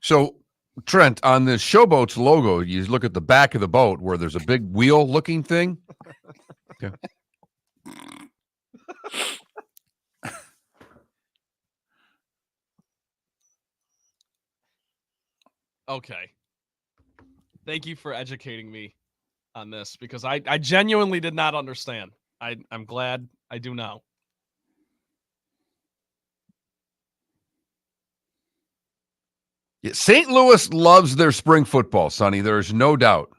[SPEAKER 1] So, Trent, on this Showboats logo, you look at the back of the boat where there's a big wheel looking thing. Okay.
[SPEAKER 3] Okay. Thank you for educating me on this because I genuinely did not understand. I'm glad I do now.
[SPEAKER 1] Yeah, St. Louis loves their spring football, Sonny. There's no doubt.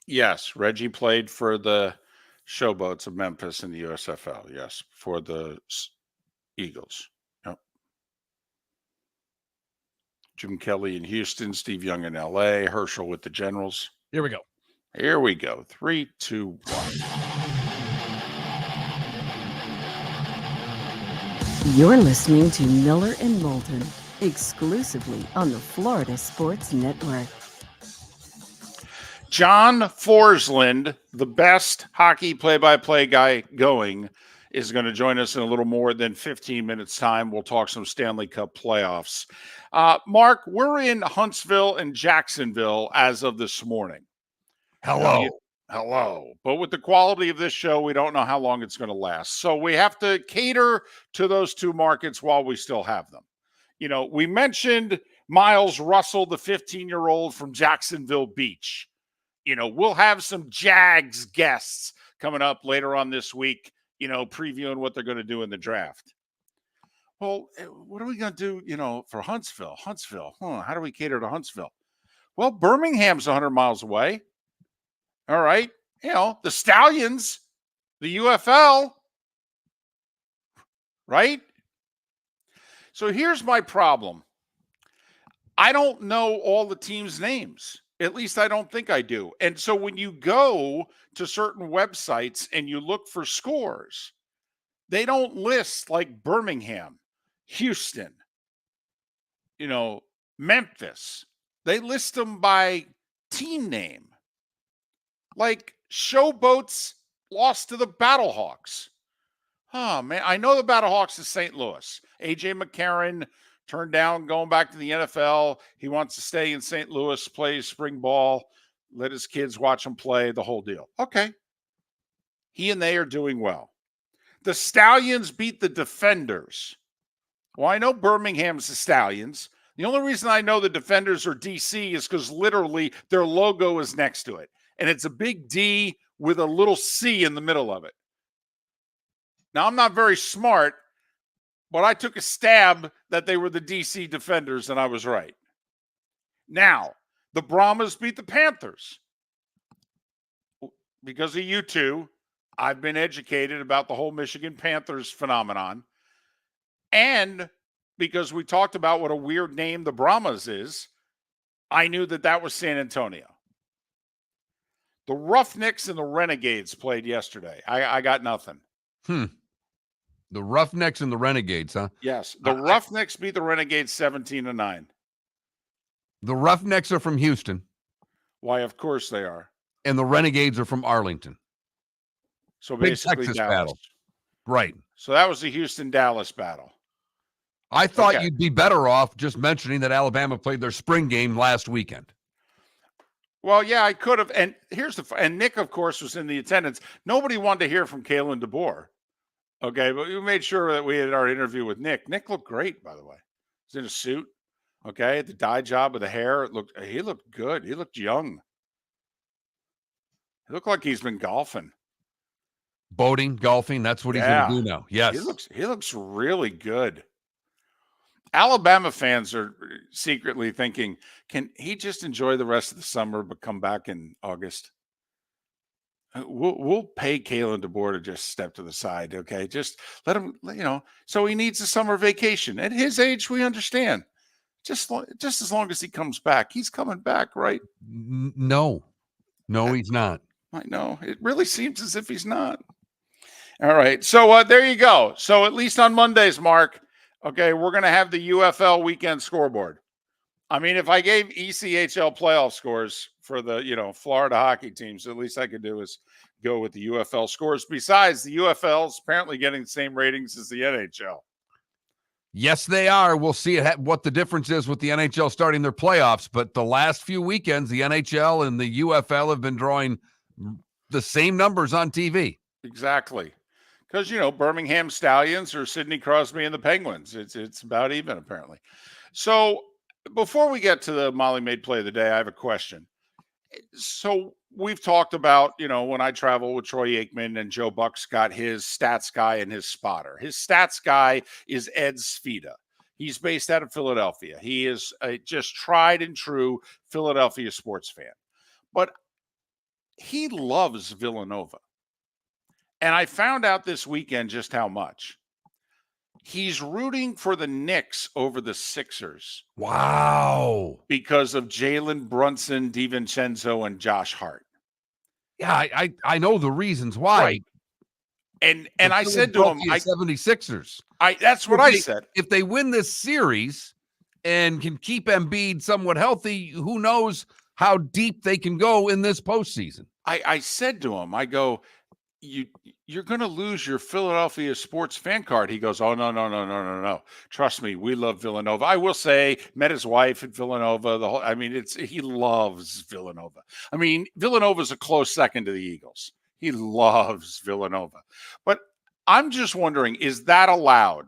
[SPEAKER 2] Yes, Reggie played for the Showboats of Memphis in the USFL. Yes, for the Eagles. Yep. Jim Kelly in Houston, Steve Young in LA, Herschel with the Generals.
[SPEAKER 3] Here we go.
[SPEAKER 2] Here we go. 3, 2, 1.
[SPEAKER 4] You're listening to Miller and Moulton, exclusively on the Florida Sports Network.
[SPEAKER 2] John Forslund, the best hockey play-by-play guy going, is going to join us in a little more than 15 minutes' time. We'll talk some Stanley Cup playoffs. Mark, we're in Huntsville and Jacksonville as of this morning.
[SPEAKER 1] Hello.
[SPEAKER 2] Hello. But with the quality of this show, we don't know how long it's going to last. So we have to cater to those two markets while we still have them. You know, we mentioned Miles Russell, the 15-year-old from Jacksonville Beach. You know, we'll have some Jags guests coming up later on this week, you know, previewing what they're going to do in the draft. Well, what are we going to do, you know, for Huntsville? How do we cater to Huntsville? Well, Birmingham's 100 miles away. All right. You know, the Stallions, the UFL, right? So here's my problem. I don't know all the teams' names. At least I don't think I do. And so when you go to certain websites and you look for scores, they don't list like Birmingham, Houston, you know, Memphis, they list them by team name. Like Showboats lost to the Battlehawks. Oh, man. I know the Battlehawks is St. Louis. A.J. McCarron turned down going back to the NFL. He wants to stay in St. Louis, play spring ball, let his kids watch him play, the whole deal. Okay. He and they are doing well. The Stallions beat the Defenders. Well, I know Birmingham's the Stallions. The only reason I know the Defenders are DC is because literally their logo is next to it. And it's a big D with a little C in the middle of it. Now, I'm not very smart, but I took a stab that they were the DC Defenders, and I was right. Now, the Brahmas beat the Panthers. Because of you two, I've been educated about the whole Michigan Panthers phenomenon. And because we talked about what a weird name the Brahmas is, I knew that that was San Antonio. The Roughnecks and the Renegades played yesterday. I got nothing.
[SPEAKER 1] The Roughnecks and the Renegades, huh?
[SPEAKER 2] Yes. The Roughnecks beat the Renegades 17-9.
[SPEAKER 1] The Roughnecks are from Houston.
[SPEAKER 2] Why, of course they are.
[SPEAKER 1] And the Renegades are from Arlington.
[SPEAKER 2] So
[SPEAKER 1] Big
[SPEAKER 2] basically
[SPEAKER 1] Texas
[SPEAKER 2] Dallas.
[SPEAKER 1] battle. Right.
[SPEAKER 2] So that was the Houston-Dallas battle.
[SPEAKER 1] I thought
[SPEAKER 2] Okay.
[SPEAKER 1] you'd be better off just mentioning that Alabama played their spring game last weekend.
[SPEAKER 2] Well, yeah, I could have. And here's and Nick, of course, was in the attendance. Nobody wanted to hear from Kalen DeBoer. Okay, but we made sure that we had our interview with Nick. Nick looked great, by the way. He's in a suit. Okay, the dye job with the hair. He looked good. He looked young. He looked like he's been golfing.
[SPEAKER 1] Boating, golfing, that's what he's going to do now. Yes.
[SPEAKER 2] He looks really good. Alabama fans are secretly thinking, can he just enjoy the rest of the summer but come back in August? We'll pay Kalen DeBoer to just step to the side, okay? Just let him, so he needs a summer vacation. At his age, we understand. Just as long as he comes back. He's coming back, right?
[SPEAKER 1] No, he's not.
[SPEAKER 2] I know. It really seems as if he's not. All right. So there you go. So at least on Mondays, Mark, okay, we're going to have the UFL weekend scoreboard. I mean, if I gave ECHL playoff scores for the, Florida hockey teams, at least I could do is go with the UFL scores. Besides, the UFL is apparently getting the same ratings as the NHL.
[SPEAKER 1] Yes, they are. We'll see what the difference is with the NHL starting their playoffs. But the last few weekends, the NHL and the UFL have been drawing the same numbers on TV.
[SPEAKER 2] Exactly. Because, Birmingham Stallions or Sidney Crosby and the Penguins. It's about even, apparently. So before we get to the Molly Maid play of the day, I have a question. So we've talked about, when I travel with Troy Aikman and Joe Buck's got his stats guy and his spotter. His stats guy is Ed Sfida. He's based out of Philadelphia. He is a just tried and true Philadelphia sports fan. But he loves Villanova. And I found out this weekend just how much. He's rooting for the Knicks over the Sixers.
[SPEAKER 1] Wow.
[SPEAKER 2] Because of Jalen Brunson, DiVincenzo, and Josh Hart.
[SPEAKER 1] Yeah, I know the reasons why.
[SPEAKER 2] Right. And I said to him,
[SPEAKER 1] 76ers.
[SPEAKER 2] That's what I said.
[SPEAKER 1] If they win this series and can keep Embiid somewhat healthy, who knows how deep they can go in this postseason.
[SPEAKER 2] I said to him, I go, you're going to lose your Philadelphia sports fan card. He goes, oh, no. Trust me, we love Villanova. I will say, met his wife at Villanova. He loves Villanova. I mean, Villanova's a close second to the Eagles. He loves Villanova. But I'm just wondering, is that allowed?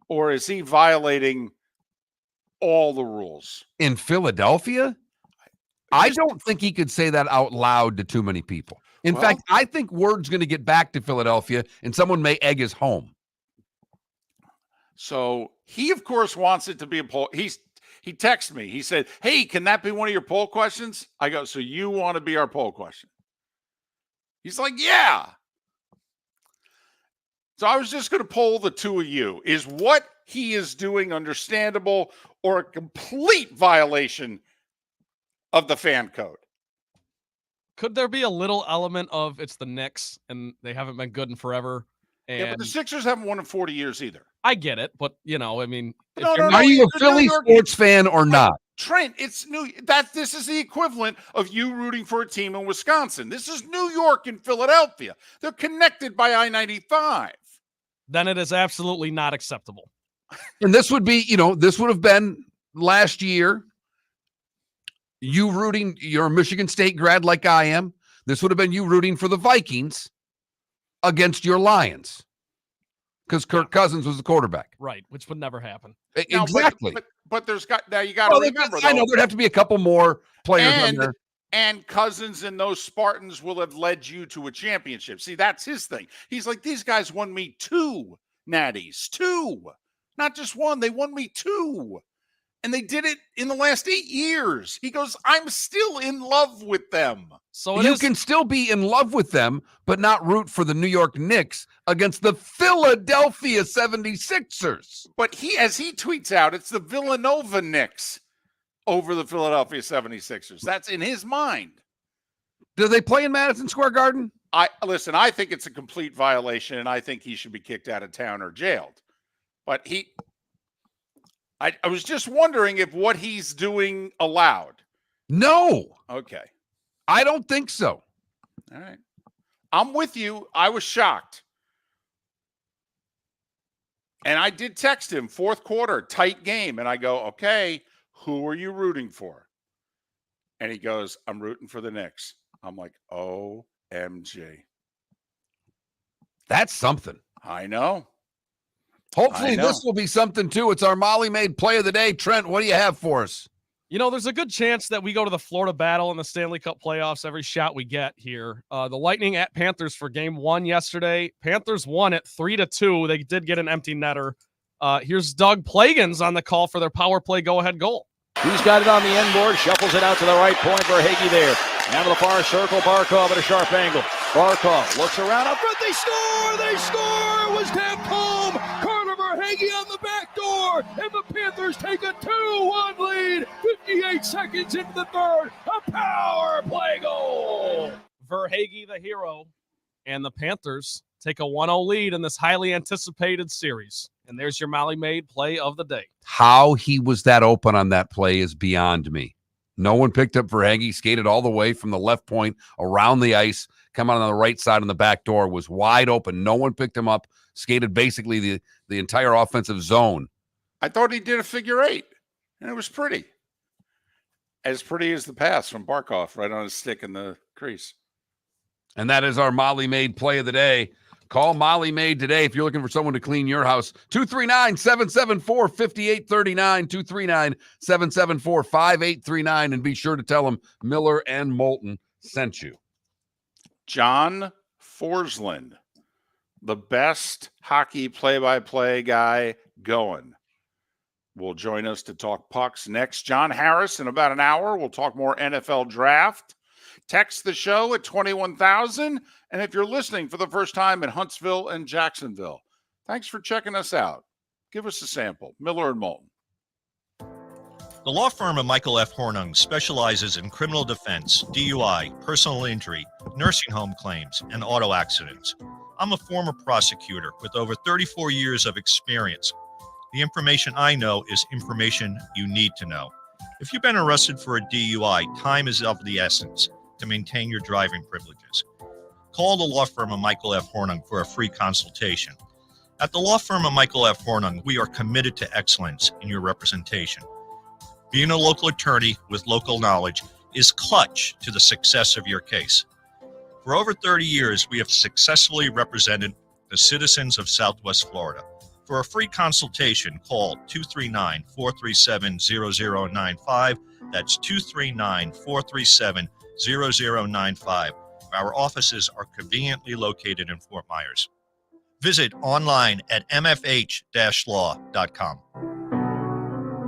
[SPEAKER 2] Or is he violating all the rules?
[SPEAKER 1] In Philadelphia? I don't think he could say that out loud to too many people. In fact, I think word's going to get back to Philadelphia and someone may egg his home.
[SPEAKER 2] So he, of course, wants it to be a poll. He texted me. He said, hey, can that be one of your poll questions? I go, so you want to be our poll question? He's like, yeah. So I was just going to poll the two of you. Is what he is doing understandable or a complete violation of the fan code?
[SPEAKER 3] Could there be a little element of it's the Knicks and they haven't been good in forever? And
[SPEAKER 2] Yeah, but the Sixers haven't won in 40 years either.
[SPEAKER 3] I get it, but I mean, if
[SPEAKER 2] No,
[SPEAKER 3] you're
[SPEAKER 2] no,
[SPEAKER 3] not-
[SPEAKER 1] Are you a
[SPEAKER 2] the
[SPEAKER 1] Philly
[SPEAKER 2] New York-
[SPEAKER 1] sports fan or not?
[SPEAKER 2] Trent, it's new. This is the equivalent of you rooting for a team in Wisconsin. This is New York and Philadelphia. They're connected by I-95.
[SPEAKER 3] then it is absolutely not acceptable.
[SPEAKER 1] And this would be, this would have been last year. You rooting, you're a Michigan State grad like I am. This would have been you rooting for the Vikings against your Lions because Kirk Cousins was the quarterback.
[SPEAKER 3] Right, which would never happen.
[SPEAKER 2] Now,
[SPEAKER 1] Exactly.
[SPEAKER 2] But there's now you got to remember.
[SPEAKER 1] I know there'd have to be a couple more players on there.
[SPEAKER 2] And Cousins and those Spartans will have led you to a championship. See, that's his thing. He's like, these guys won me 2 natties, 2, not just 1. They won me 2. And they did it in the last 8 years. He goes, I'm still in love with them.
[SPEAKER 3] So
[SPEAKER 1] You can still be in love with them, but not root for the New York Knicks against the Philadelphia 76ers.
[SPEAKER 2] But as he tweets out, it's the Villanova Knicks over the Philadelphia 76ers. That's in his mind.
[SPEAKER 1] Do they play in Madison Square Garden?
[SPEAKER 2] I think it's a complete violation, and I think he should be kicked out of town or jailed. But I was just wondering if what he's doing allowed.
[SPEAKER 1] No.
[SPEAKER 2] Okay.
[SPEAKER 1] I don't think so.
[SPEAKER 2] All right. I'm with you. I was shocked. And I did text him, 4th quarter, tight game. And I go, okay, who are you rooting for? And he goes, I'm rooting for the Knicks. I'm like, OMG.
[SPEAKER 1] That's something.
[SPEAKER 2] I know.
[SPEAKER 1] Hopefully this will be something too. It's our Molly Maid play of the day. Trent, what do you have for us?
[SPEAKER 3] There's a good chance that we go to the Florida Battle in the Stanley Cup playoffs every shot we get here. The Lightning at Panthers for game 1 yesterday. Panthers won it 3-2. They did get an empty netter. Here's Doug Plagans on the call for their power play go-ahead goal.
[SPEAKER 12] He's got it on the end board, shuffles it out to the right point for Hagee there. Down to the far circle, Barkov at a sharp angle. Barkov looks around up front. They score! They score! It was tapped home. Carter Verhaeghe on the back door, and the Panthers take a 2-1 lead. 58 seconds into the third. A power play goal.
[SPEAKER 3] Verhaeghe, the hero, and the Panthers take a 1-0 lead in this highly anticipated series. And there's your Molly Maid play of the day.
[SPEAKER 1] How he was that open on that play is beyond me. No one picked up Verhaeghe, skated all the way from the left point around the ice, come out on the right side on the back door, was wide open. No one picked him up, skated basically the entire offensive zone.
[SPEAKER 2] I thought he did a figure 8, and it was pretty. As pretty as the pass from Barkov right on his stick in the crease.
[SPEAKER 1] And that is our Molly Maid play of the day. Call Molly Maid today if you're looking for someone to clean your house. 239-774-5839, 239-774-5839, and be sure to tell them Miller and Moulton sent you.
[SPEAKER 2] John Forslund, the best hockey play-by-play guy going, will join us to talk pucks next. John Harris in about an hour. We'll talk more NFL draft. Text the show at 21,000. And if you're listening for the first time in Huntsville and Jacksonville, thanks for checking us out. Give us a sample. Miller and Moulton.
[SPEAKER 10] The law firm of Michael F. Hornung specializes in criminal defense, DUI, personal injury, nursing home claims, and auto accidents. I'm a former prosecutor with over 34 years of experience. The information I know is information you need to know. If you've been arrested for a DUI, time is of the essence to maintain your driving privileges. Call the law firm of Michael F. Hornung for a free consultation. At the law firm of Michael F. Hornung, we are committed to excellence in your representation. Being a local attorney with local knowledge is clutch to the success of your case. For over 30 years, we have successfully represented the citizens of Southwest Florida. For a free consultation, call 239-437-0095. That's 239-437-0095. Our offices are conveniently located in Fort Myers. Visit online at mfh-law.com.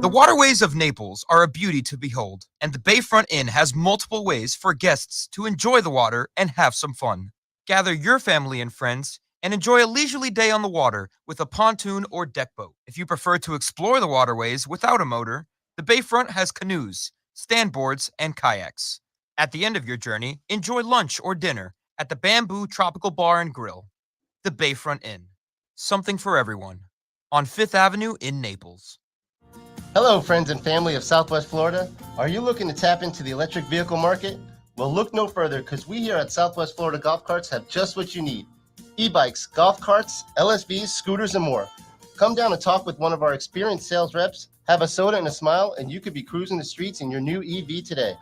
[SPEAKER 13] The waterways of Naples are a beauty to behold, and the Bayfront Inn has multiple ways for guests to enjoy the water and have some fun. Gather your family and friends and enjoy a leisurely day on the water with a pontoon or deck boat. If you prefer to explore the waterways without a motor, the Bayfront has canoes, standboards, and kayaks. At the end of your journey, enjoy lunch or dinner at the Bamboo Tropical Bar and Grill. The Bayfront Inn. Something for everyone. on 5th Avenue in Naples.
[SPEAKER 9] Hello, friends and family of Southwest Florida. Are you looking to tap into the electric vehicle market? Well, look no further, because we here at Southwest Florida Golf Carts have just what you need. E-bikes, golf carts, LSVs, scooters, and more. Come down and talk with one of our experienced sales reps, have a soda and a smile, and you could be cruising the streets in your new EV today.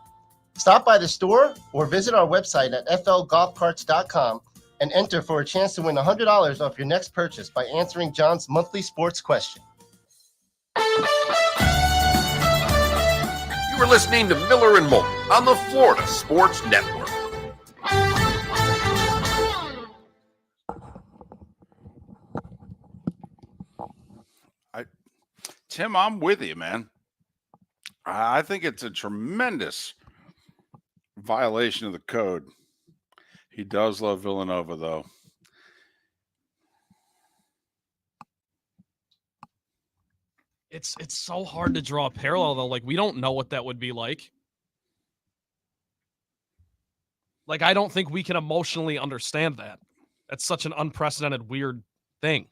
[SPEAKER 9] Stop by the store or visit our website at flgolfcarts.com and enter for a chance to win $100 off your next purchase by answering John's monthly sports question.
[SPEAKER 1] You were listening to Miller and Moulton on the Florida Sports Network.
[SPEAKER 2] Tim, I'm with you, man. I think it's a tremendous violation of the code. He does love Villanova, though.
[SPEAKER 3] It's so hard to draw a parallel, though. Like, we don't know what that would be like. Like, I don't think we can emotionally understand that. That's such an unprecedented, weird thing.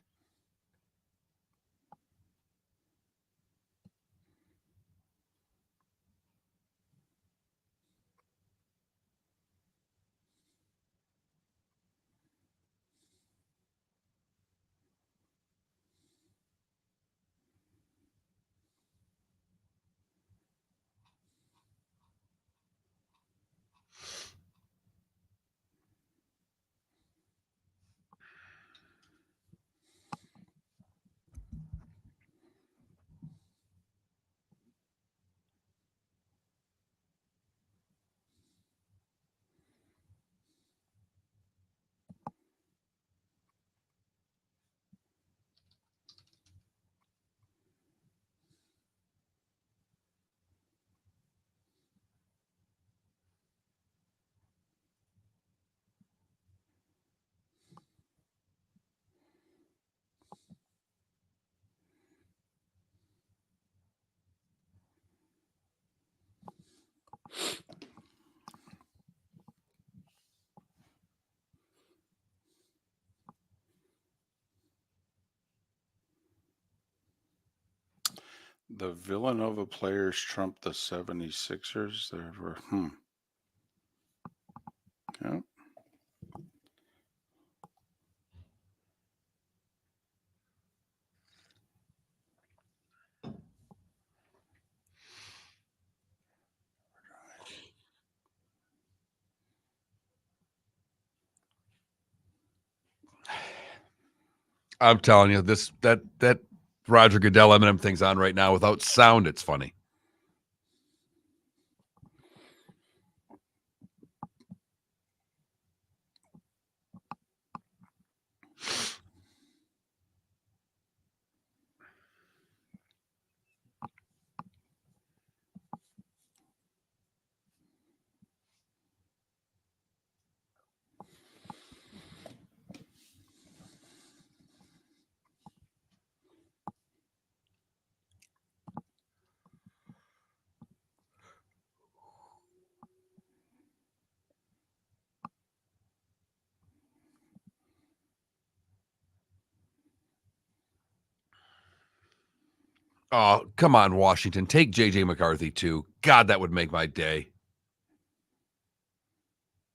[SPEAKER 2] The Villanova players trumped the 76ers. There were, Yeah.
[SPEAKER 1] I'm telling you, that Roger Goodell Eminem thing's on right now. Without sound, it's funny. Oh, come on, Washington. Take J.J. McCarthy, too. God, that would make my day.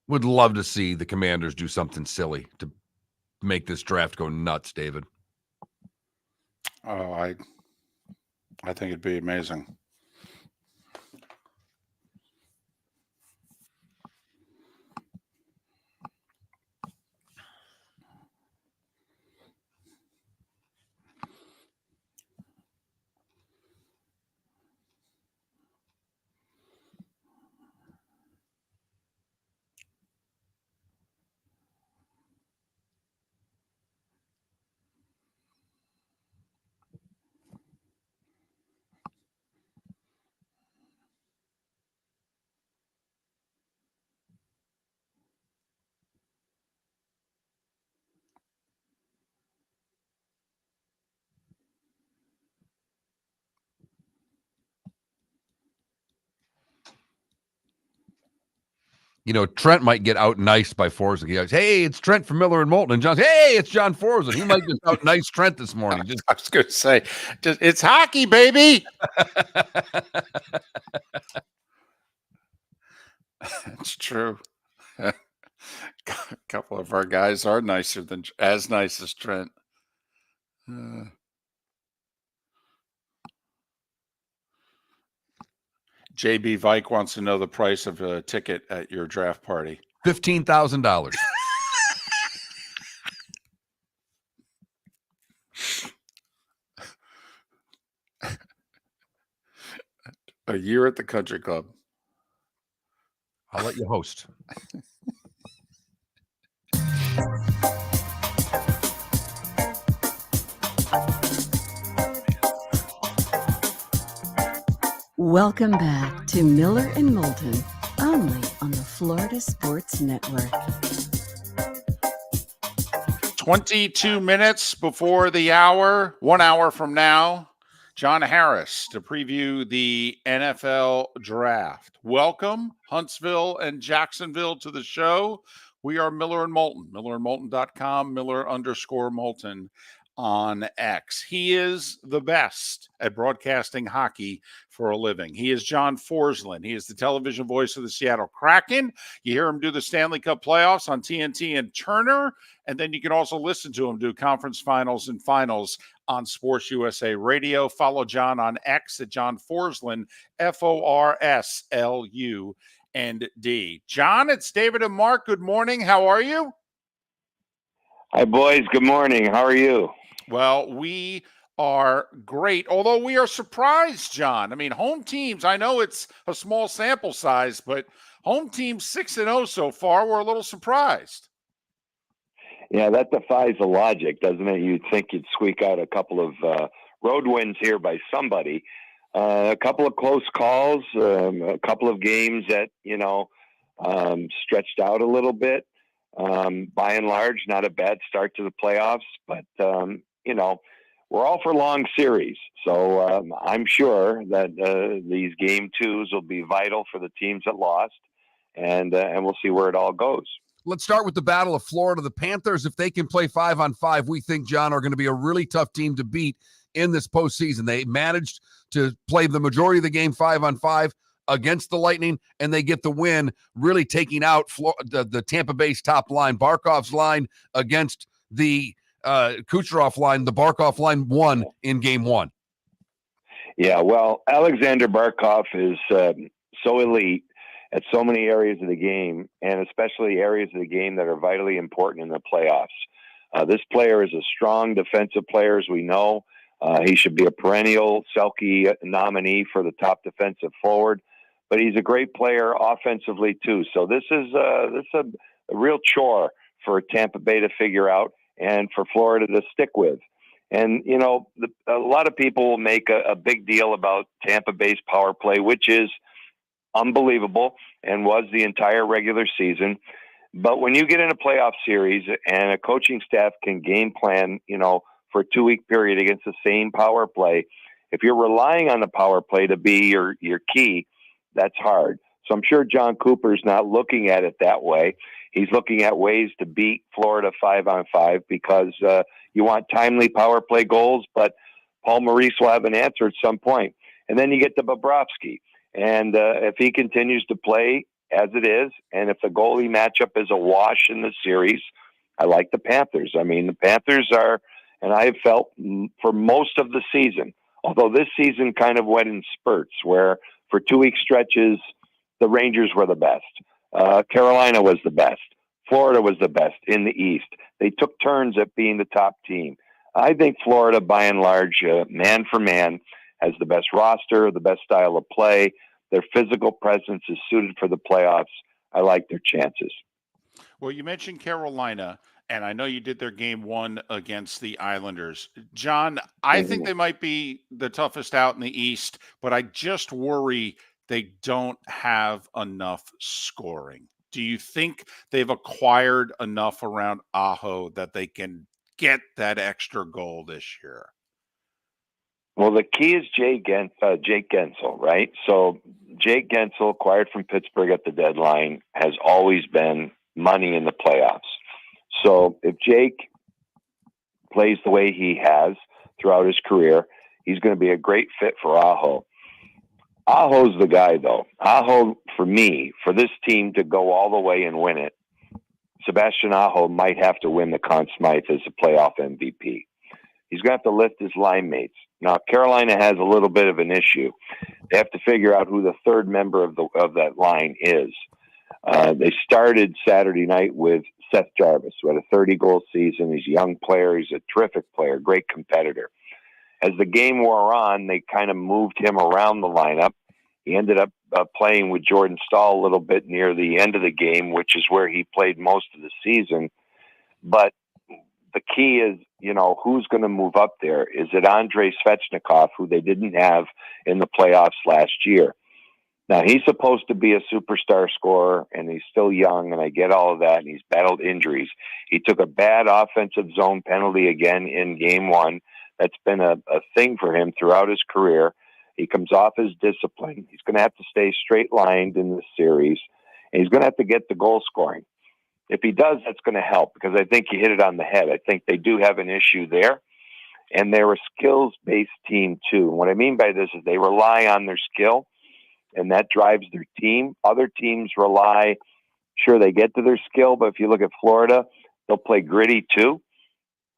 [SPEAKER 1] Would love to see the Commanders do something silly to make this draft go nuts, David.
[SPEAKER 2] Oh, I think it'd be amazing.
[SPEAKER 1] Trent might get out nice by Forsland. He goes, hey, it's Trent from Miller and Moulton. And John's, hey, it's John Forsland. He might just out nice Trent this morning.
[SPEAKER 2] I was going to say, it's hockey, baby. It's true. A couple of our guys are as nice as Trent. JB Vike wants to know the price of a ticket at your draft party.
[SPEAKER 1] $15,000.
[SPEAKER 2] A year at the country club.
[SPEAKER 1] I'll let you host.
[SPEAKER 4] Welcome back to Miller and Moulton, only on the Florida Sports Network.
[SPEAKER 2] 22 minutes before the hour, 1 hour from now, John Harris to preview the NFL draft. Welcome, Huntsville and Jacksonville, to the show. We are Miller and Moulton, millerandmoulton.com, Miller_Moulton on X. He is the best at broadcasting hockey for a living. He is John Forslund. He is the television voice of the Seattle Kraken. You hear him do the Stanley Cup playoffs on TNT and Turner, and then you can also listen to him do conference finals and finals on Sports USA Radio. Follow John on X at John Forslund, FORSLUND. John, it's David and Mark. Good morning. How are you?
[SPEAKER 14] Hi, boys. Good morning. How are you?
[SPEAKER 2] Well, we are great, although we are surprised, John. I mean, home teams, I know it's a small sample size, but home teams 6-0 so far. We're a little surprised.
[SPEAKER 14] Yeah, that defies the logic, doesn't it? You'd think you'd squeak out a couple of road wins here by somebody. A couple of close calls, a couple of games that, stretched out a little bit. By and large, not a bad start to the playoffs, but, we're all for long series. So I'm sure that these game twos will be vital for the teams that lost, and we'll see where it all goes.
[SPEAKER 1] Let's start with the Battle of Florida. The Panthers, if they can play 5-on-5, we think, John, are going to be a really tough team to beat in this postseason. They managed to play the majority of the game 5-on-5 against the Lightning, and they get the win, really taking out the Tampa Bay's top line. Barkov's line against the Kucherov line. The Barkov line won in game one.
[SPEAKER 14] Yeah, well, Alexander Barkov is so elite at so many areas of the game, and especially areas of the game that are vitally important in the playoffs. This player is a strong defensive player, as we know. He should be a perennial Selke nominee for the top defensive forward, but he's a great player offensively too. So this is a real chore for Tampa Bay to figure out and for Florida to stick with. And, a lot of people will make a big deal about Tampa Bay's power play, which is unbelievable and was the entire regular season. But when you get in a playoff series and a coaching staff can game plan, for a 2-week period against the same power play, if you're relying on the power play to be your key, that's hard. So I'm sure John Cooper's not looking at it that way. He's looking at ways to beat Florida 5-on-5 because you want timely power play goals, but Paul Maurice will have an answer at some point. And then you get to Bobrovsky. And if he continues to play as it is, and if the goalie matchup is a wash in the series, I like the Panthers. I mean, the Panthers are, and I have felt for most of the season, although this season kind of went in spurts where for 2-week stretches, the Rangers were the best. Carolina was the best. Florida was the best in the East. They took turns at being the top team. I think Florida, by and large, man for man, has the best roster, the best style of play. Their physical presence is suited for the playoffs. I like their chances.
[SPEAKER 2] Well, you mentioned Carolina, and I know you did their game one against the Islanders. John, I think they might be the toughest out in the East, but I just worry they don't have enough scoring. Do you think they've acquired enough around Aho that they can get that extra goal this year?
[SPEAKER 14] Well, the key is Jake Gensel, right? So Jake Gensel, acquired from Pittsburgh at the deadline, has always been money in the playoffs. So if Jake plays the way he has throughout his career, he's going to be a great fit for Aho. Aho's the guy, though. Aho, for me, for this team to go all the way and win it, Sebastian Aho might have to win the Conn Smythe as a playoff MVP. He's going to have to lift his line mates. Now, Carolina has a little bit of an issue. They have to figure out who the third member of that line is. They started Saturday night with Seth Jarvis, who had a 30-goal season. He's a young player. He's a terrific player, great competitor. As the game wore on, they kind of moved him around the lineup. He ended up playing with Jordan Stahl a little bit near the end of the game, which is where he played most of the season. But the key is, who's going to move up there? Is it Andrei Svechnikov, who they didn't have in the playoffs last year? Now, he's supposed to be a superstar scorer, and he's still young, and I get all of that, and he's battled injuries. He took a bad offensive zone penalty again in game one. That's been a thing for him throughout his career. He comes off his discipline. He's going to have to stay straight-lined in this series, and he's going to have to get the goal scoring. If he does, that's going to help, because I think you hit it on the head. I think they do have an issue there, and they're a skills-based team, too. And what I mean by this is they rely on their skill, and that drives their team. Other teams rely, sure, they get to their skill, but if you look at Florida, they'll play gritty too.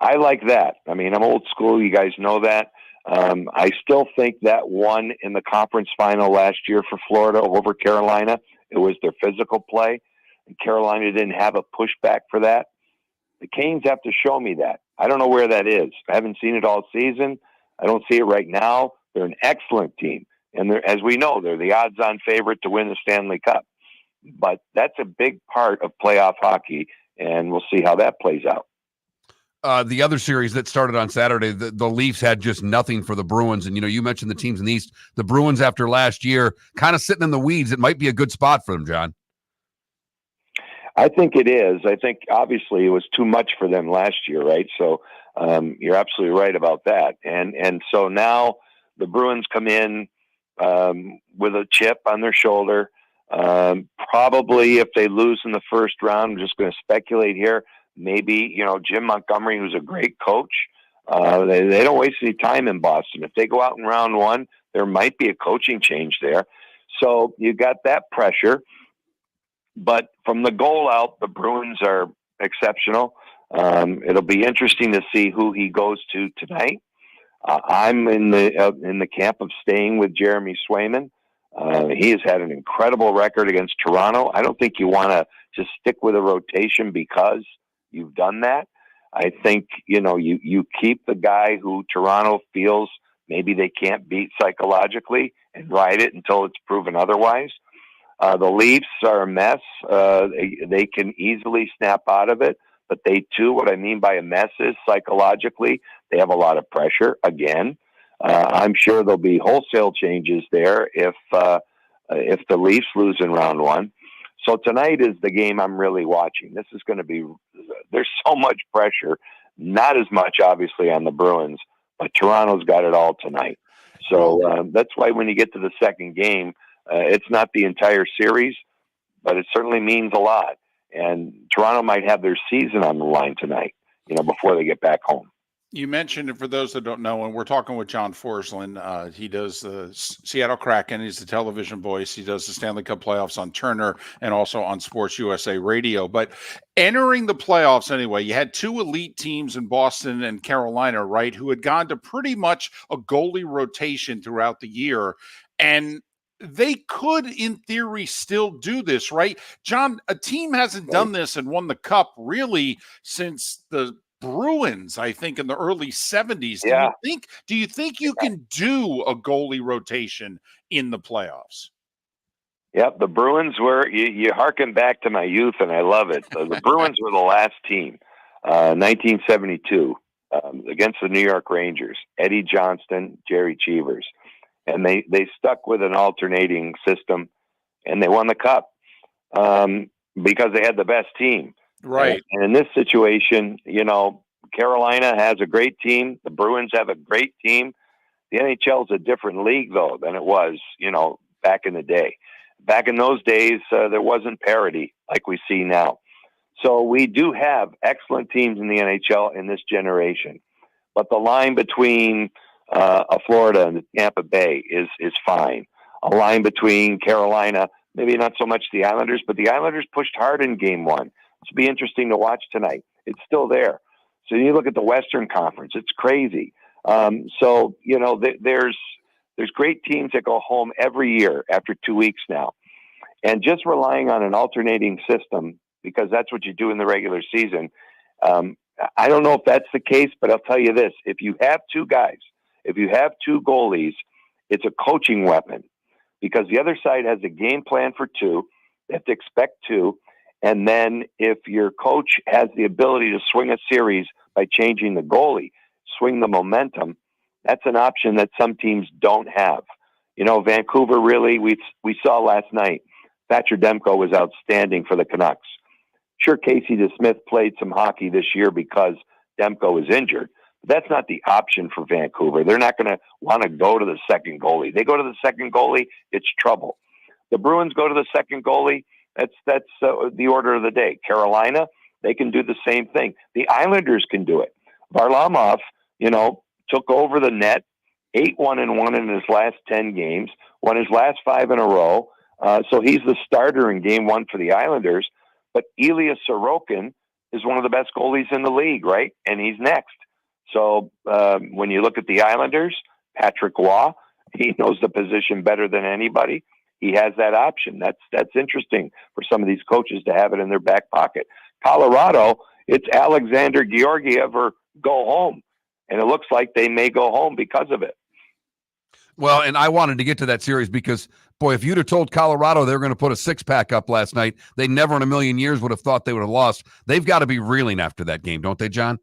[SPEAKER 14] I like that. I mean, I'm old school. You guys know that. I still think that won in the conference final last year for Florida over Carolina. It was their physical play, and Carolina didn't have a pushback for that. The Canes have to show me that. I don't know where that is. I haven't seen it all season. I don't see it right now. They're an excellent team. And as we know, they're the odds-on favorite to win the Stanley Cup. But that's a big part of playoff hockey, and we'll see how that plays out.
[SPEAKER 1] The other series that started on Saturday, the Leafs had just nothing for the Bruins. And, you mentioned the teams in the East. The Bruins, after last year, kind of sitting in the weeds. It might be a good spot for them, John.
[SPEAKER 14] I think it is. I think, obviously, it was too much for them last year, right? So you're absolutely right about that. And so now the Bruins come in with a chip on their shoulder. Probably if they lose in the first round, I'm just going to speculate here, maybe, Jim Montgomery, who's a great coach, they don't waste any time in Boston. If they go out in round one, there might be a coaching change there. So you got that pressure. But from the goal out, the Bruins are exceptional. It'll be interesting to see who he goes to tonight. I'm in the camp of staying with Jeremy Swayman. He has had an incredible record against Toronto. I don't think you want to just stick with a rotation because you've done that. I think, you keep the guy who Toronto feels maybe they can't beat psychologically and ride it until it's proven otherwise. The Leafs are a mess. They can easily snap out of it. But they, too, what I mean by a mess is psychologically, they have a lot of pressure. Again, I'm sure there'll be wholesale changes there if the Leafs lose in round one. So tonight is the game I'm really watching. This is going to be – there's so much pressure. Not as much, obviously, on the Bruins, but Toronto's got it all tonight. So that's why when you get to the second game, it's not the entire series, but it certainly means a lot. And Toronto might have their season on the line tonight, before they get back home.
[SPEAKER 2] You mentioned, and for those that don't know, and we're talking with John Forslund. He does the Seattle Kraken. He's the television voice. He does the Stanley Cup playoffs on Turner and also on Sports USA Radio. But entering the playoffs anyway, you had two elite teams in Boston and Carolina, right, who had gone to pretty much a goalie rotation throughout the year. And they could, in theory, still do this, right? John, a team hasn't done this and won the Cup really since the Bruins, I think, in the early 70s.
[SPEAKER 14] Yeah.
[SPEAKER 2] Do you think you can do a goalie rotation in the playoffs?
[SPEAKER 14] Yep, the Bruins were, you harken back to my youth, and I love it. The Bruins were the last team, 1972, against the New York Rangers. Eddie Johnston, Jerry Cheevers. And they stuck with an alternating system, and they won the Cup because they had the best team.
[SPEAKER 2] Right.
[SPEAKER 14] And in this situation, Carolina has a great team. The Bruins have a great team. The NHL is a different league, though, than it was, back in the day. Back in those days, there wasn't parity like we see now. So we do have excellent teams in the NHL in this generation. But the line between Florida and Tampa Bay is fine. A line between Carolina, maybe not so much the Islanders, but the Islanders pushed hard in game one. It'll be interesting to watch tonight. It's still there. So you look at the Western Conference, it's crazy. So, there's great teams that go home every year after 2 weeks now. And just relying on an alternating system, because that's what you do in the regular season, I don't know if that's the case, but I'll tell you this. If you have two guys, if you have two goalies, it's a coaching weapon, because the other side has a game plan for two. They have to expect two. And then if your coach has the ability to swing a series by changing the goalie, swing the momentum, that's an option that some teams don't have. Vancouver really, we saw last night, Thatcher Demko was outstanding for the Canucks. Sure, Casey DeSmith played some hockey this year because Demko was injured. But that's not the option for Vancouver. They're not going to want to go to the second goalie. They go to the second goalie, it's trouble. The Bruins go to the second goalie, that's the order of the day. Carolina, they can do the same thing. The Islanders can do it. Varlamov, took over the net, 8-1-1 in his last 10 games, won his last 5 in a row. So he's the starter in game one for the Islanders. But Ilya Sorokin is one of the best goalies in the league, right? And he's next. So when you look at the Islanders, Patrick Waugh, he knows the position better than anybody. He has that option. That's interesting for some of these coaches to have it in their back pocket. Colorado, it's Alexander Georgiev or go home. And it looks like they may go home because of it.
[SPEAKER 1] Well, and I wanted to get to that series because, boy, if you'd have told Colorado they were going to put a six-pack up last night, they never in a million years would have thought they would have lost. They've got to be reeling after that game, don't they, John?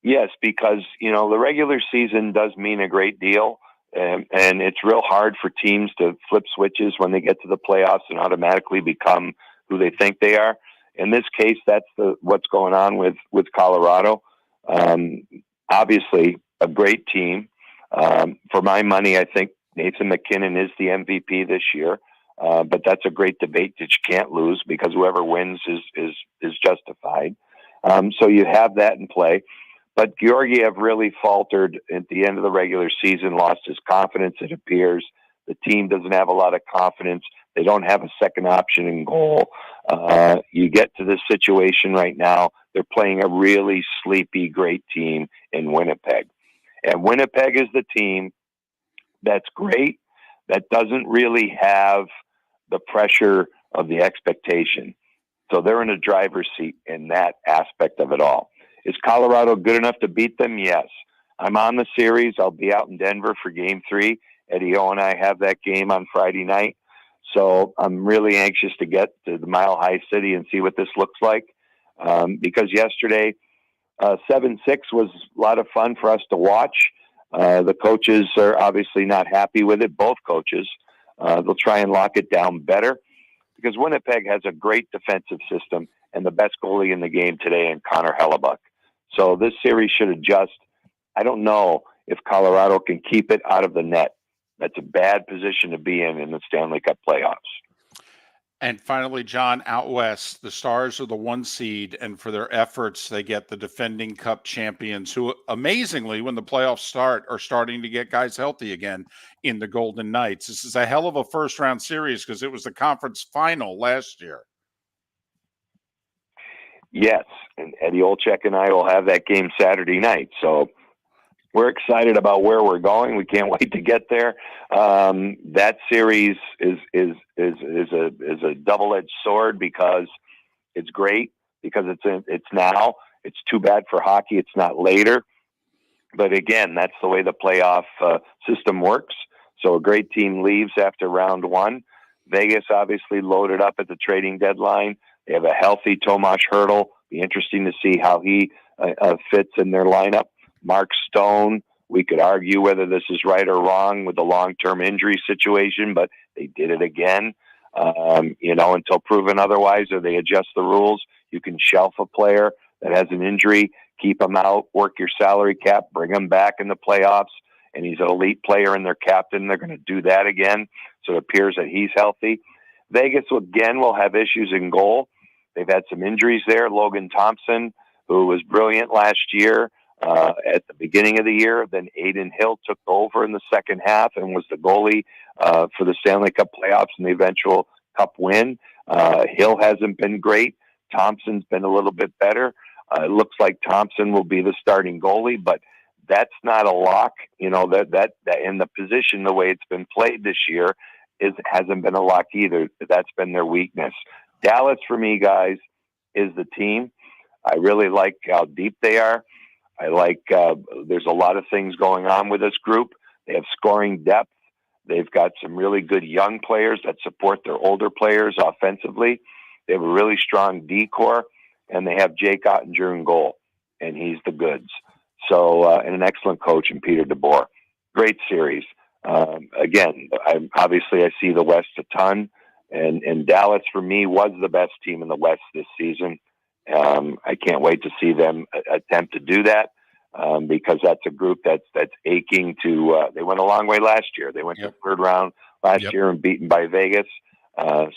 [SPEAKER 14] Yes, because, the regular season does mean a great deal. And it's real hard for teams to flip switches when they get to the playoffs and automatically become who they think they are. In this case, that's what's going on with Colorado. Obviously, a great team. For my money, I think Nathan McKinnon is the MVP this year. But that's a great debate that you can't lose because whoever wins is justified. So you have that in play. But Georgiev really faltered at the end of the regular season, lost his confidence, it appears. The team doesn't have a lot of confidence. They don't have a second option in goal. You get to this situation right now, they're playing a really sleepy, great team in Winnipeg. And Winnipeg is the team that's great, that doesn't really have the pressure of the expectation. So they're in a driver's seat in that aspect of it all. Is Colorado good enough to beat them? Yes. I'm on the series. I'll be out in Denver for game 3. Eddie O and I have that game on Friday night. So I'm really anxious to get to the Mile High City and see what this looks like. Because yesterday, 7-6 was a lot of fun for us to watch. The coaches are obviously not happy with it, both coaches. They'll try and lock it down better because Winnipeg has a great defensive system and the best goalie in the game today in Connor Hellebuck. So this series should adjust. I don't know if Colorado can keep it out of the net. That's a bad position to be in the Stanley Cup playoffs.
[SPEAKER 2] And finally, John, out west, the Stars are the 1 seed, and for their efforts, they get the defending Cup champions, who amazingly, when the playoffs start, are starting to get guys healthy again in the Golden Knights. This is a hell of a first-round series because it was the conference final last year.
[SPEAKER 14] Yes, and Eddie Olczyk and I will have that game Saturday night. So we're excited about where we're going. We can't wait to get there. That series is a double-edged sword because it's great because it's now. It's too bad for hockey. It's not later. But again, that's the way the playoff system works. So a great team leaves after round 1. Vegas obviously loaded up at the trading deadline. They have a healthy Tomas Hertl. Be interesting to see how he fits in their lineup. Mark Stone, we could argue whether this is right or wrong with the long-term injury situation, but they did it again. Until proven otherwise or they adjust the rules, you can shelf a player that has an injury, keep them out, work your salary cap, bring them back in the playoffs, and he's an elite player and their captain. They're going to do that again. so it appears that he's healthy. Vegas, again, will have issues in goal. They've had some injuries there. Logan Thompson, who was brilliant last year at the beginning of the year. Then Aiden Hill took over in the second half and was the goalie for the Stanley Cup playoffs and the eventual Cup win. Hill hasn't been great. Thompson's been a little bit better. It looks like Thompson will be the starting goalie, but that's not a lock. You know, that in the position, the way it's been played this year, hasn't been a lock either. That's been their weakness. Dallas, for me, guys, is the team. I really like how deep they are. I like there's a lot of things going on with this group. They have scoring depth. They've got some really good young players that support their older players offensively. They have a really strong D-core, and they have Jake Ottinger in goal, and he's the goods. So, and an excellent coach in Peter DeBoer. Great series. Again, obviously I see the West a ton, and Dallas, for me, was the best team in the West this season. I can't wait to see them attempt to do that because that's a group that's aching to. They went a long way last year. They went to the third round last year and beaten by Vegas.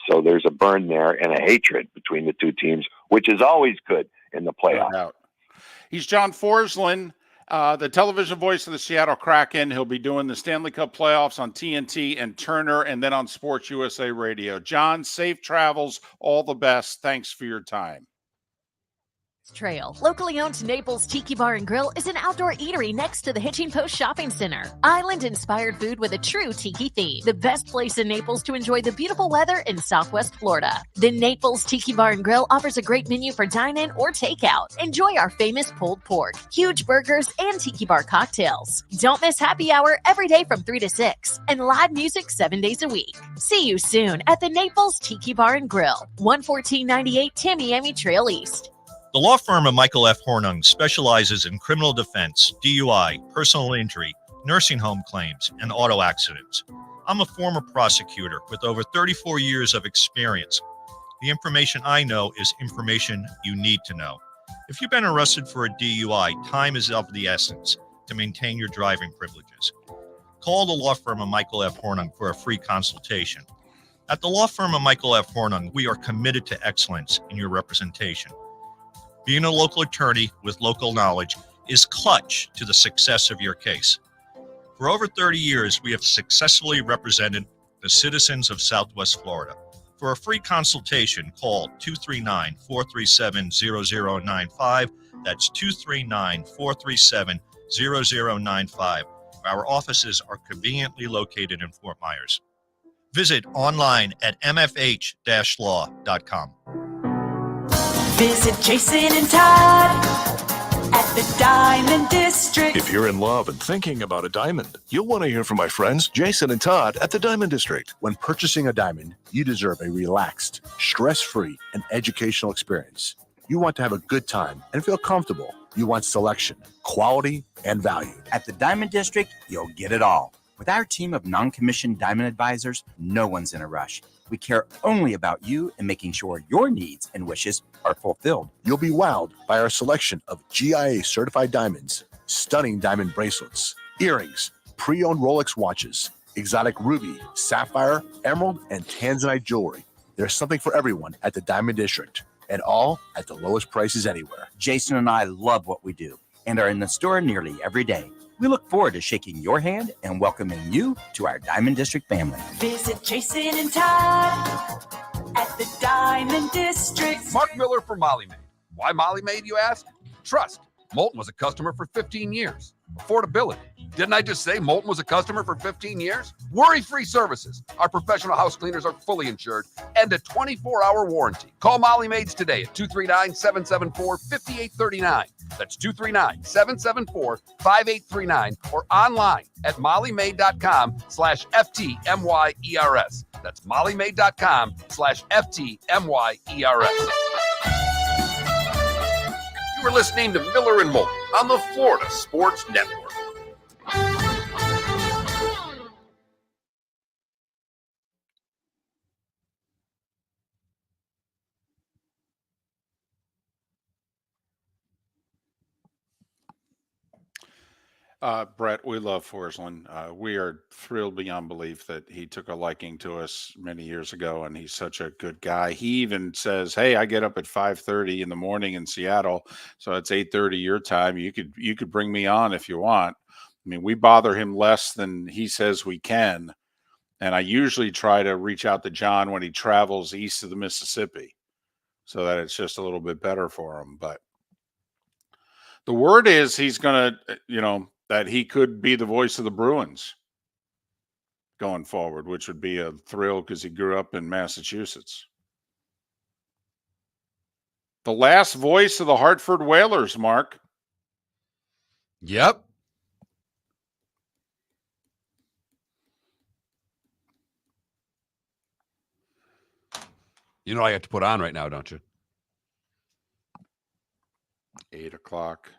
[SPEAKER 14] So there's a burn there and a hatred between the two teams, which is always good in the playoffs.
[SPEAKER 15] No doubt. He's John Forslund, the television voice of the Seattle Kraken. He'll be doing the Stanley Cup playoffs on TNT and Turner and then on Sports USA Radio. John, safe travels. All the best. Thanks for your time.
[SPEAKER 11] Trail. Locally owned Naples Tiki Bar and Grill is an outdoor eatery next to the Hitching Post Shopping Center. Island-inspired food with a true tiki theme. The best place in Naples to enjoy the beautiful weather in Southwest Florida. The Naples Tiki Bar and Grill offers a great menu for dine-in or takeout. Enjoy our famous pulled pork, huge burgers, and tiki bar cocktails. Don't miss happy hour every day from 3 to 6 and live music 7 days a week. See you soon at the Naples Tiki Bar and Grill, 11498 Tamiami Trail East.
[SPEAKER 10] The law firm of Michael F. Hornung specializes in criminal defense, DUI, personal injury, nursing home claims, and auto accidents. I'm a former prosecutor with over 34 years of experience. The information I know is information you need to know. If you've been arrested for a DUI, time is of the essence to maintain your driving privileges. Call the law firm of Michael F. Hornung for a free consultation. At the law firm of Michael F. Hornung, we are committed to excellence in your representation. Being a local attorney with local knowledge is clutch to the success of your case. For over 30 years, we have successfully represented the citizens of Southwest Florida. For a free consultation, call 239-437-0095. That's 239-437-0095. Our offices are conveniently located in Fort Myers. Visit online at mfh-law.com.
[SPEAKER 5] Visit Jason and Todd at the Diamond District.
[SPEAKER 6] If you're in love and thinking about a diamond, you'll want to hear from my friends Jason and Todd at the Diamond District.
[SPEAKER 7] When purchasing a diamond, you deserve a relaxed, stress-free, and educational experience. You want to have a good time and feel comfortable. You want selection, quality, and value.
[SPEAKER 8] At the Diamond District, you'll get it all. With our team of non-commissioned diamond advisors, no one's in a rush. We care only about you and making sure your needs and wishes are fulfilled.
[SPEAKER 7] You'll be wowed by our selection of GIA-certified diamonds, stunning diamond bracelets, earrings, pre-owned Rolex watches, exotic ruby, sapphire, emerald, and tanzanite jewelry. There's something for everyone at the Diamond District, and all at the lowest prices anywhere.
[SPEAKER 8] Jason and I love what we do and are in the store nearly every day. We look forward to shaking your hand and welcoming you to our Diamond District family.
[SPEAKER 5] Visit Jason and Todd at the Diamond District.
[SPEAKER 1] Mark Miller for Molly Maid. Why Molly Maid, you ask? Trust. Moulton was a customer for 15 years. Affordability. Didn't I just say Moulton was a customer for 15 years? Worry-free services. Our professional house cleaners are fully insured and a 24-hour warranty. Call Molly Maids today at 239-774-5839. That's 239-774-5839 or online at mollymaid.com/FTMYERS. That's mollymaid.com/FTMYERS. You were listening to Miller and Moulton on the Florida Sports Network.
[SPEAKER 15] Brett, we love Forslund. We are thrilled beyond belief that he took a liking to us many years ago, and he's such a good guy. He even says, "Hey, I get up at 5:30 in the morning in Seattle, so it's 8:30 your time. You could bring me on if you want." I mean, we bother him less than he says we can, and I usually try to reach out to John when he travels east of the Mississippi, so that it's just a little bit better for him. But the word is he's going to, that he could be the voice of the Bruins going forward, which would be a thrill because he grew up in Massachusetts. The last voice of the Hartford Whalers, Mark.
[SPEAKER 1] Yep. You know I have to put on right now, don't you?
[SPEAKER 15] 8 o'clock.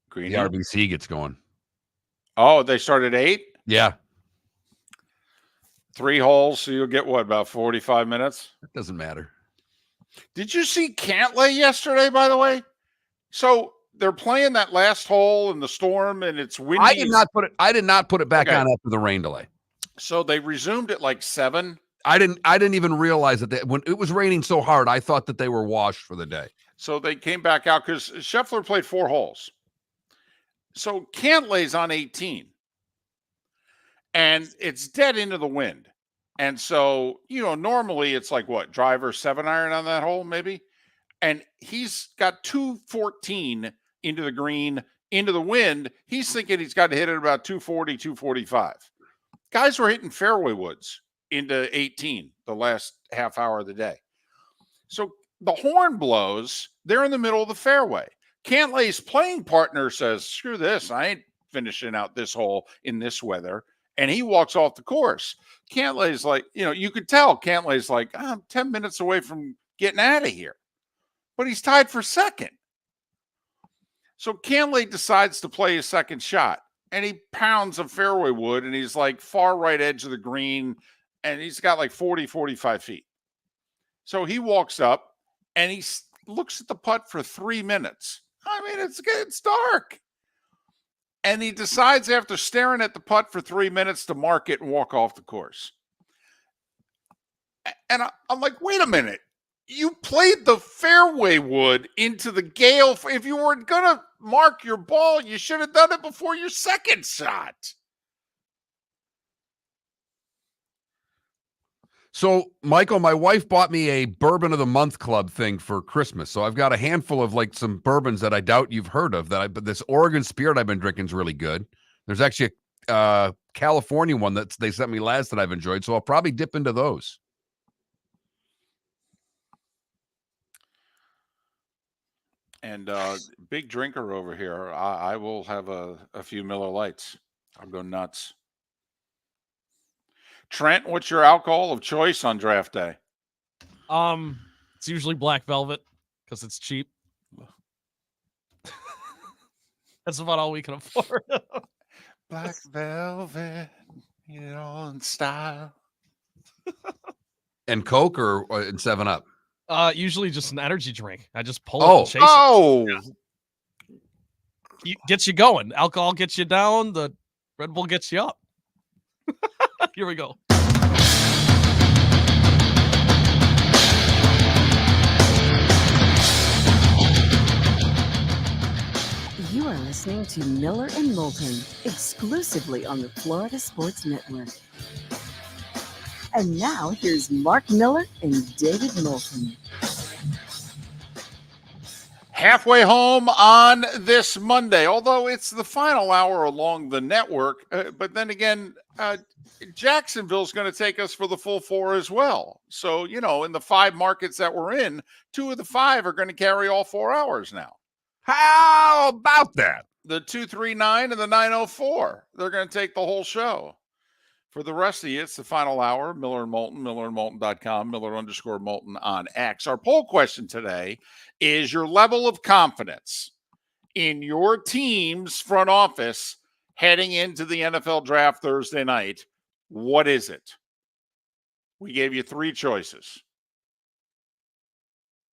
[SPEAKER 15] Greeny?
[SPEAKER 1] The RBC gets going.
[SPEAKER 15] Oh, they start at 8?
[SPEAKER 1] Yeah.
[SPEAKER 15] 3 holes, so you'll get what, about 45 minutes?
[SPEAKER 1] It doesn't matter.
[SPEAKER 15] Did you see Cantlay yesterday, by the way? So they're playing that last hole in the storm, and it's windy.
[SPEAKER 1] I did not put it back on after the rain delay.
[SPEAKER 15] So they resumed at like 7.
[SPEAKER 1] I didn't even realize that when it was raining so hard, I thought that they were washed for the day.
[SPEAKER 15] So they came back out because Scheffler played 4 holes. So Cantlay's on 18. And it's dead into the wind. And so, normally it's like what, driver 7-iron on that hole, maybe? And he's got 214 into the green, into the wind. He's thinking he's got to hit it about 240, 245. Guys were hitting fairway woods into 18 the last half hour of the day. So the horn blows. They're in the middle of the fairway. Cantlay's playing partner says, screw this. I ain't finishing out this hole in this weather. And he walks off the course. Cantlay's like, you could tell Cantlay's like, I'm 10 minutes away from getting out of here. But he's tied for second. So Cantlay decides to play his second shot. And he pounds a fairway wood. And he's like far right edge of the green. And he's got like 40, 45 feet. So he walks up and he looks at the putt for 3 minutes. I mean, it's dark. And he decides after staring at the putt for 3 minutes to mark it and walk off the course. And I'm like, wait a minute. You played the fairway wood into the gale. If you were going to mark your ball, you should have done it before your second shot.
[SPEAKER 1] So, Michael, my wife bought me a Bourbon of the Month Club thing for Christmas. So I've got a handful of like some bourbons that I doubt you've heard of. But this Oregon Spirit I've been drinking is really good. There's actually a California one that they sent me last that I've enjoyed. So I'll probably dip into those.
[SPEAKER 15] And big drinker over here. I will have a few Miller Lights. I'll go nuts. Trent, what's your alcohol of choice on draft day?
[SPEAKER 3] It's usually Black Velvet because it's cheap. That's about all we can afford.
[SPEAKER 15] Black Velvet, in style.
[SPEAKER 1] And Coke or in 7-Up?
[SPEAKER 3] Usually just an energy drink. I just pull it and chase it. Yeah. Gets you going. Alcohol gets you down. The Red Bull gets you up. Here we go.
[SPEAKER 4] You are listening to Miller and Moulton, exclusively on the Florida Sports Network. And now here's Mark Miller and David Moulton.
[SPEAKER 15] Halfway home on this Monday, although it's the final hour along the network. But then again, Jacksonville's going to take us for the full 4 as well. So, in the 5 markets that we're in, 2 of the 5 are going to carry all 4 hours now.
[SPEAKER 1] How about that?
[SPEAKER 15] The 239 and the 904. They're going to take the whole show. For the rest of you, it's the final hour. Miller and Moulton, millerandmoulton.com, Miller_Moulton on X. Our poll question today is your level of confidence in your team's front office heading into the NFL draft Thursday night. What is it? We gave you 3 choices.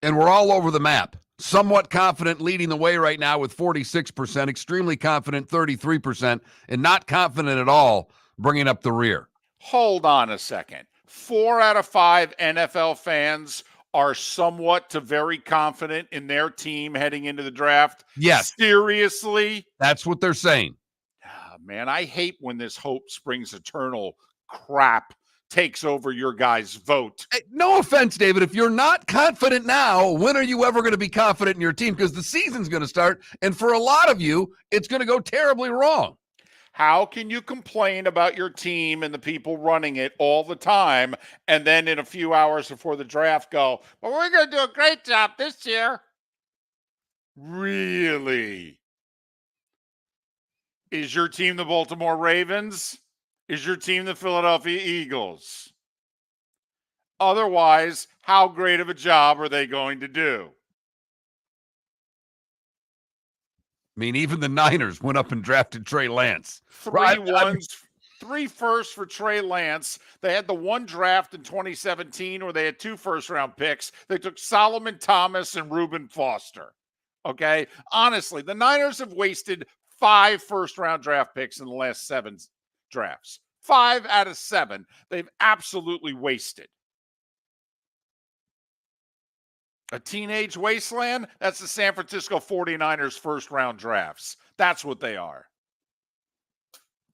[SPEAKER 1] And we're all over the map. somewhat confident leading the way right now with 46%, extremely confident 33%, and not confident at all bringing up the rear.
[SPEAKER 15] Hold on a second. 4 out of 5 NFL fans are somewhat to very confident in their team heading into the draft.
[SPEAKER 1] Yes.
[SPEAKER 15] Seriously?
[SPEAKER 1] That's what they're saying.
[SPEAKER 15] Man, I hate when this hope springs eternal crap takes over your guys' vote.
[SPEAKER 1] Hey, no offense, David. If you're not confident now, when are you ever going to be confident in your team? Because the season's going to start, and for a lot of you, it's going to go terribly wrong.
[SPEAKER 15] How can you complain about your team and the people running it all the time, and then in a few hours before the draft go, well, we're going to do a great job this year? Really? Is your team the Baltimore Ravens? Is your team the Philadelphia Eagles? Otherwise, how great of a job are they going to do?
[SPEAKER 1] I mean, even the Niners went up and drafted Trey Lance.
[SPEAKER 15] 3 firsts for Trey Lance. They had the one draft in 2017 where they had 2 first-round picks. They took Solomon Thomas and Reuben Foster. Okay? Honestly, the Niners have wasted 5 first-round draft picks in the last 7 drafts. 5 out of 7 they've absolutely wasted. A teenage wasteland? That's the San Francisco 49ers first-round drafts. That's what they are.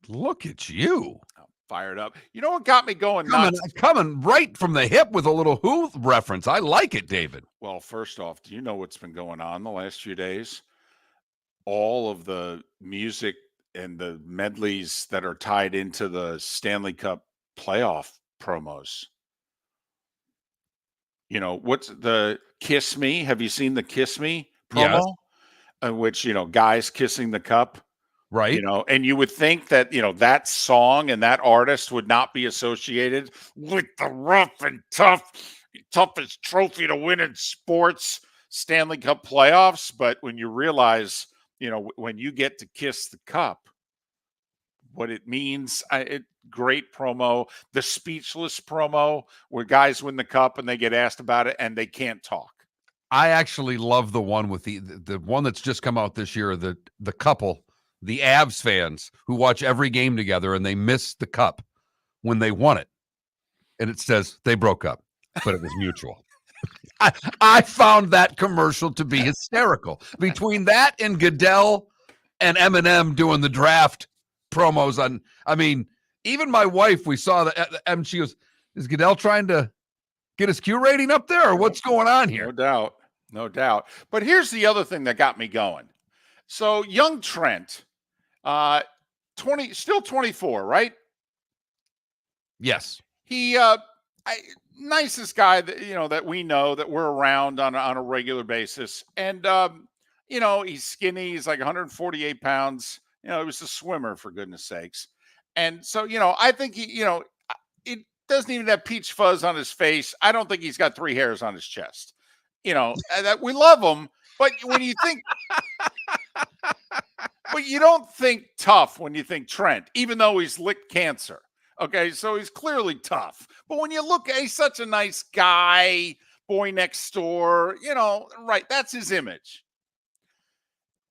[SPEAKER 1] Look at you.
[SPEAKER 15] I'm fired up. You know what got me going
[SPEAKER 1] nuts?
[SPEAKER 15] nuts?
[SPEAKER 1] Coming right from the hip with a little Who reference. I like it, David.
[SPEAKER 15] Well, first off, do you know what's been going on the last few days? All of the music and the medleys that are tied into the Stanley Cup playoff promos. You know, what's the Kiss Me? Have you seen the Kiss Me promo?
[SPEAKER 1] Yes.
[SPEAKER 15] In which, guys kissing the cup.
[SPEAKER 1] Right.
[SPEAKER 15] And you would think that, that song and that artist would not be associated with the rough and toughest trophy to win in sports, Stanley Cup playoffs. But when you realize, when you get to kiss the cup, what it means, great promo. The speechless promo where guys win the cup and they get asked about it and they can't talk.
[SPEAKER 1] I actually love the one with the one that's just come out this year, the couple, the Avs fans who watch every game together and they miss the cup when they won it. And it says they broke up, but it was mutual. I found that commercial to be hysterical. Between that and Goodell and Eminem doing the draft promos on, even my wife, we saw that, and she goes, is Goodell trying to get his Q rating up there, or what's going on here?
[SPEAKER 15] No doubt. But here's the other thing that got me going. So young Trent, still 24, right?
[SPEAKER 1] Yes.
[SPEAKER 15] He, nicest guy that, that we know, that we're around on a regular basis. And, he's skinny. He's like 148 pounds. He was a swimmer, for goodness sakes. And so, I think he, it doesn't even have peach fuzz on his face. I don't think he's got 3 hairs on his chest. That we love him, but when you think, but you don't think tough when you think Trent, even though he's licked cancer. Okay, so he's clearly tough. But when you look, he's such a nice guy, boy next door, right, that's his image.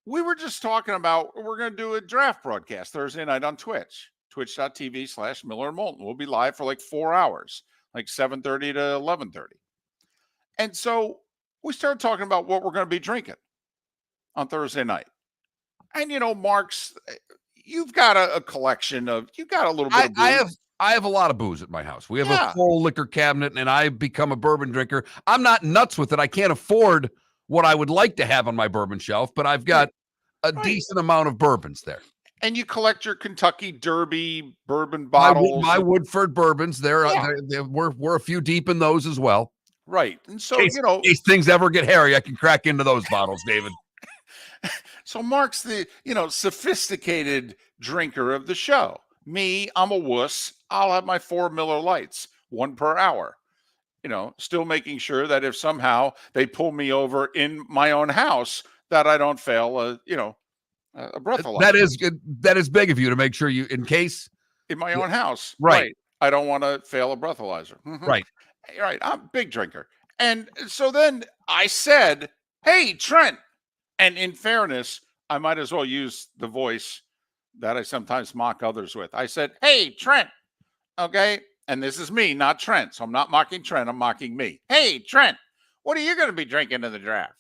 [SPEAKER 15] We were just talking about, we're going to do a draft broadcast Thursday night on Twitch, twitch.tv/Miller and Moulton. We'll be live for like 4 hours, like 7:30 to 11:30. And so we started talking about what we're going to be drinking on Thursday night. And, Mark's, you've got a collection of, you've got a little bit of booze.
[SPEAKER 1] I have a lot of booze at my house. We have a full liquor cabinet, and I become a bourbon drinker. I'm not nuts with it. I can't afford what I would like to have on my bourbon shelf, but I've got a decent amount of bourbons there.
[SPEAKER 15] And you collect your Kentucky Derby bourbon bottles.
[SPEAKER 1] My Woodford bourbons, we're a few deep in those as well.
[SPEAKER 15] Right. And so,
[SPEAKER 1] in case things ever get hairy, I can crack into those bottles, David.
[SPEAKER 15] So Mark's the, sophisticated drinker of the show. Me, I'm a wuss. I'll have my 4 Miller Lights, 1 per hour. Still making sure that if somehow they pull me over in my own house, that I don't fail a breathalyzer.
[SPEAKER 1] That is good. That is big of you to make sure you, in case.
[SPEAKER 15] In my own house.
[SPEAKER 1] Right.
[SPEAKER 15] I don't want to fail a breathalyzer. Mm-hmm.
[SPEAKER 1] Right.
[SPEAKER 15] Right. I'm a big drinker. And so then I said, Hey, Trent. And in fairness, I might as well use the voice that I sometimes mock others with. I said, hey, Trent. Okay. And this is me, not Trent. So I'm not mocking Trent. I'm mocking me. Hey, Trent, what are you going to be drinking in the draft?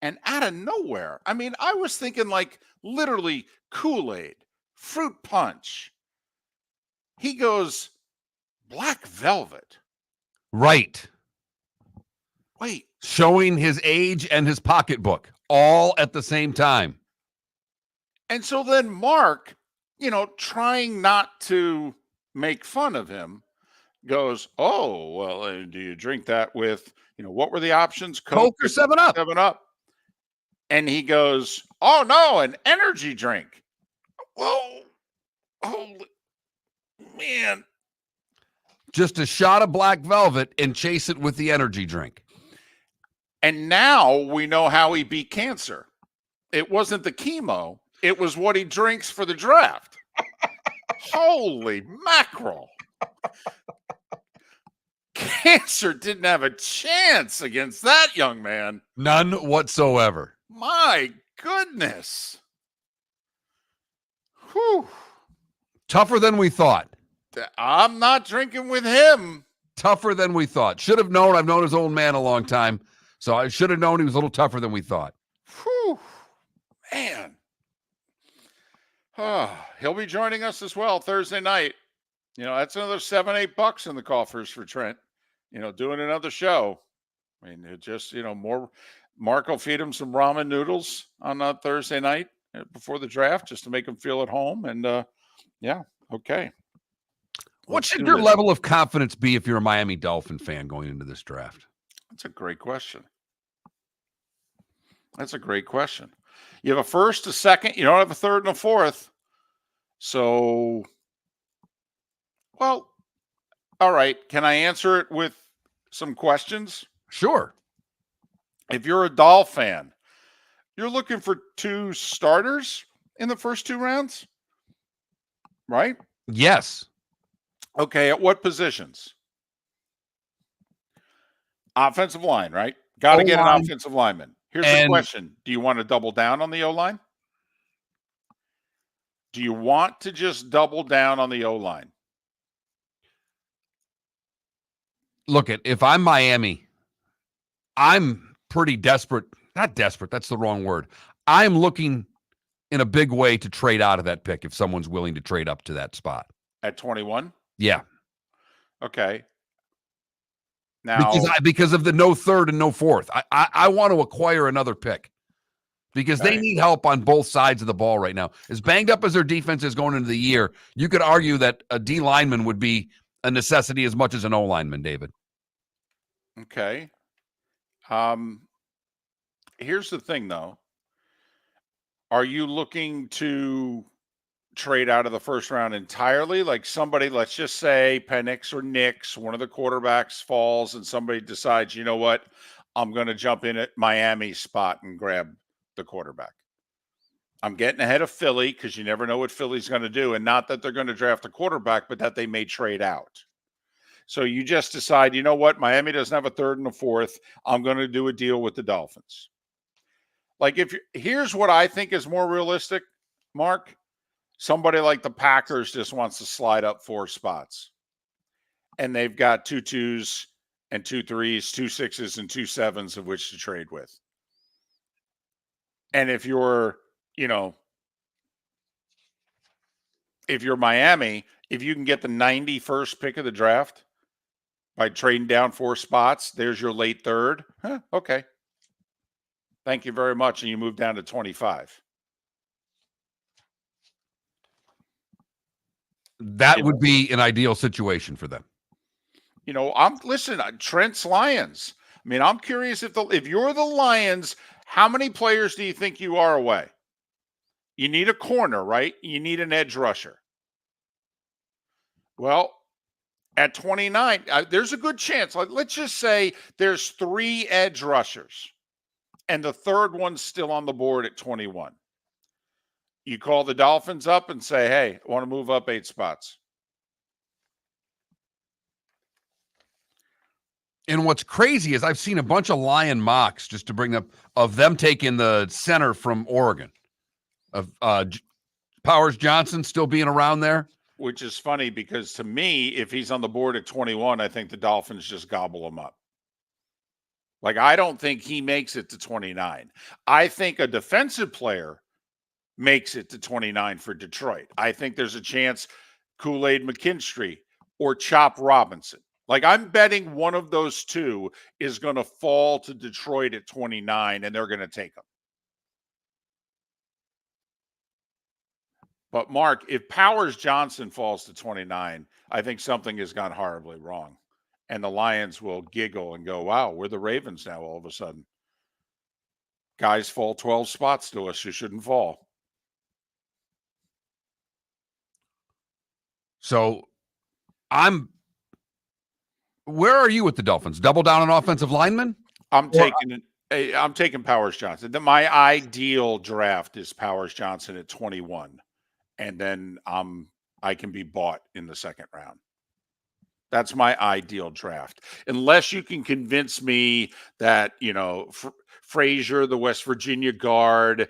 [SPEAKER 15] And out of nowhere, I mean, I was thinking like literally Kool-Aid, fruit punch. He goes, Black Velvet.
[SPEAKER 1] Right.
[SPEAKER 15] Wait.
[SPEAKER 1] Showing his age and his pocketbook all at the same time.
[SPEAKER 15] And so then Mark, trying not to make fun of him, goes, oh, well, do you drink that with, what were the options?
[SPEAKER 1] Coke or 7-Up?
[SPEAKER 15] 7-Up. And he goes, oh, no, an energy drink. Whoa. Holy man.
[SPEAKER 1] Just a shot of Black Velvet and chase it with the energy drink.
[SPEAKER 15] And now we know how he beat cancer. It wasn't the chemo. It was what he drinks for the draft. Holy mackerel. Cancer didn't have a chance against that young man.
[SPEAKER 1] None whatsoever.
[SPEAKER 15] My goodness. Whew.
[SPEAKER 1] Tougher than we thought.
[SPEAKER 15] I'm not drinking with him.
[SPEAKER 1] Tougher than we thought. Should have known. I've known his old man a long time. So I should have known he was a little tougher than we thought.
[SPEAKER 15] Whew. Man. Oh, he'll be joining us as well Thursday night. That's another $7-8 in the coffers for Trent. Doing another show. I mean, it just, more. Mark will feed him some ramen noodles on Thursday night before the draft just to make him feel at home. And yeah, okay.
[SPEAKER 1] What should your level of confidence be if you're a Miami Dolphin fan going into this draft?
[SPEAKER 15] That's a great question. That's a great question. You have a first, a second. You don't have a third and a fourth. So, well, all right. Can I answer it with some questions?
[SPEAKER 1] Sure.
[SPEAKER 15] If you're a Doll fan, you're looking for 2 starters in the first 2 rounds, right?
[SPEAKER 1] Yes.
[SPEAKER 15] Okay. At what positions? Offensive line, right? Got to get an offensive lineman. Here's the question. Do you want to double down on the O-line? Do you want to just double down on the O-line?
[SPEAKER 1] Look, if I'm Miami, I'm pretty desperate. Not desperate. That's the wrong word. I'm looking in a big way to trade out of that pick if someone's willing to trade up to that spot.
[SPEAKER 15] At 21?
[SPEAKER 1] Yeah.
[SPEAKER 15] Okay. Now,
[SPEAKER 1] because of the no third and no fourth. I want to acquire another pick because they need help on both sides of the ball right now. As banged up as their defense is going into the year, you could argue that a D lineman would be a necessity as much as an O lineman, David.
[SPEAKER 15] Okay. Here's the thing, though. Are you looking to trade out of the first round entirely? Like somebody, let's just say Penix or Nix, one of the quarterbacks falls and somebody decides, you know what, I'm going to jump in at Miami's spot and grab the quarterback. I'm getting ahead of Philly because you never know what Philly's going to do. And not that they're going to draft a quarterback, but that they may trade out. So you just decide, you know what, Miami doesn't have a third and a fourth. I'm going to do a deal with the Dolphins. Like here's what I think is more realistic, Mark. Somebody like the Packers just wants to slide up 4 spots. And they've got 2 2s and 2 3s, 2 6s and 2 7s of which to trade with. And if you're, if you're Miami, if you can get the 91st pick of the draft by trading down 4 spots, there's your late third. Okay. Thank you very much. And you move down to 25.
[SPEAKER 1] That would be an ideal situation for them.
[SPEAKER 15] Listen, Trent's Lions. I mean, I'm curious if you're the Lions, how many players do you think you are away? You need a corner, right? You need an edge rusher. Well, at 29, there's a good chance. Let's just say there's 3 edge rushers and the third one's still on the board at 21. You call the Dolphins up and say, hey, I want to move up 8 spots.
[SPEAKER 1] And what's crazy is I've seen a bunch of Lion mocks, just to bring up, of them taking the center from Oregon, of Powers Johnson still being around there.
[SPEAKER 15] Which is funny because to me, if he's on the board at 21, I think the Dolphins just gobble him up. Like, I don't think he makes it to 29. I think a defensive player makes it to 29 for Detroit. I think there's a chance Kool-Aid McKinstry or Chop Robinson. Like, I'm betting one of those two is going to fall to Detroit at 29, and they're going to take him. But, Mark, if Powers Johnson falls to 29, I think something has gone horribly wrong. And the Lions will giggle and go, wow, we're the Ravens now all of a sudden. Guys fall 12 spots to us who shouldn't fall.
[SPEAKER 1] So where are you with the Dolphins? Double down on offensive linemen?
[SPEAKER 15] I'm taking Powers Johnson. My ideal draft is Powers Johnson at 21. And then I can be bought in the second round. That's my ideal draft. Unless you can convince me that, Frazier, the West Virginia guard,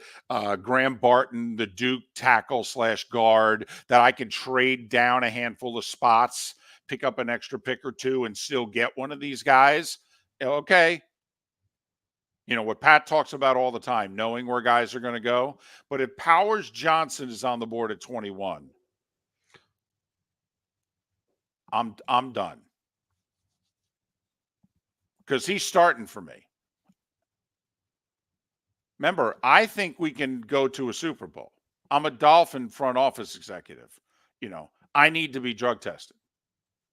[SPEAKER 15] Graham Barton, the Duke tackle / guard, that I can trade down a handful of spots, pick up an extra pick or two, and still get one of these guys. Okay. What Pat talks about all the time, knowing where guys are going to go. But if Powers Johnson is on the board at 21, I'm done. Because he's starting for me. Remember, I think we can go to a Super Bowl. I'm a Dolphin front office executive. I need to be drug tested.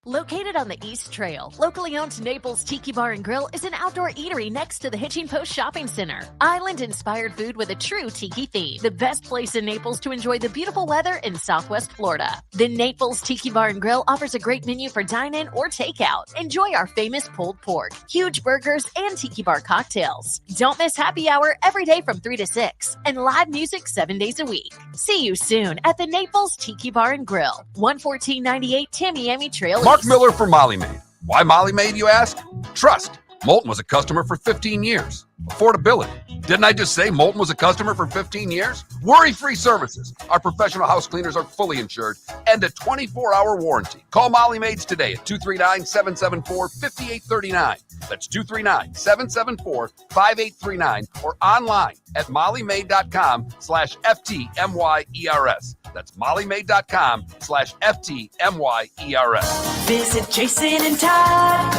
[SPEAKER 11] Located on the East Trail, locally owned Naples Tiki Bar and Grill is an outdoor eatery next to the Hitching Post Shopping Center. Island-inspired food with a true tiki theme. The best place in Naples to enjoy the beautiful weather in Southwest Florida. The Naples Tiki Bar and Grill offers a great menu for dine-in or takeout. Enjoy our famous pulled pork, huge burgers, and tiki bar cocktails. Don't miss happy hour every day from 3 to 6 and live music 7 days a week. See you soon at the Naples Tiki Bar and Grill, 11498 Tamiami Trail.
[SPEAKER 1] Mark Miller for Molly Maid. Why Molly Maid, you ask? Trust. Moulton was a customer for 15 years. Affordability. Didn't I just say Moulton was a customer for 15 years? Worry-free services. Our professional house cleaners are fully insured and a 24-hour warranty. Call Molly Maids today at 239-774-5839. That's 239-774-5839 or online at mollymaid.com/FTMYERS. That's mollymaid.com/FTMYERS.
[SPEAKER 5] Visit Jason and Todd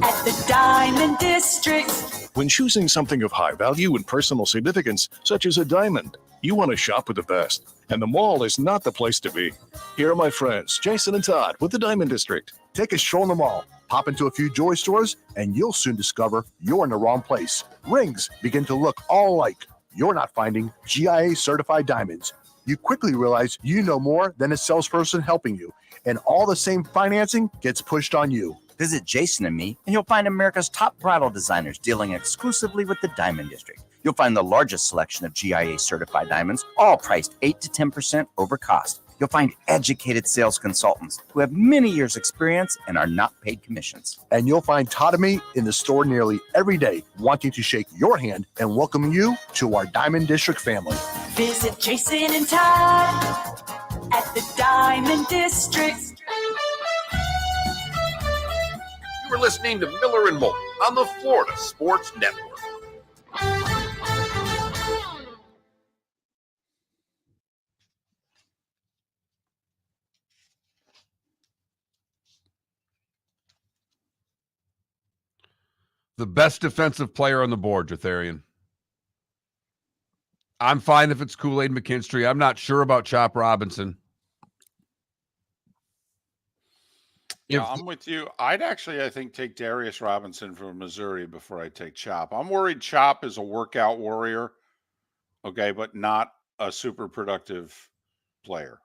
[SPEAKER 5] at the Diamond District.
[SPEAKER 6] When choosing something of high value and personal significance, such as a diamond, you want to shop with the best. And the mall is not the place to be. Here are my friends, Jason and Todd with the Diamond District.
[SPEAKER 7] Take a stroll in the mall, pop into a few joy stores, and you'll soon discover you're in the wrong place. Rings begin to look all alike. You're not finding GIA certified diamonds. You quickly realize you know more than a salesperson helping you, and all the same financing gets pushed on you.
[SPEAKER 8] Visit Jason and me, and you'll find America's top bridal designers dealing exclusively with the Diamond District. You'll find the largest selection of GIA certified diamonds, all priced 8 to 10% over cost. You'll find educated sales consultants who have many years' experience and are not paid commissions.
[SPEAKER 7] And you'll find Todd and me in the store nearly every day, wanting to shake your hand and welcome you to our Diamond District family.
[SPEAKER 5] Visit Jason and Todd at the Diamond District.
[SPEAKER 1] You were listening to Miller and Moulton on the Florida Sports Network. The best defensive player on the board, Jotharian. I'm fine if it's Kool-Aid McKinstry. I'm not sure about Chop Robinson.
[SPEAKER 15] Yeah, I'm with you. I'd actually, I think, take Darius Robinson from Missouri before I take Chop. I'm worried Chop is a workout warrior, okay, but not a super productive player.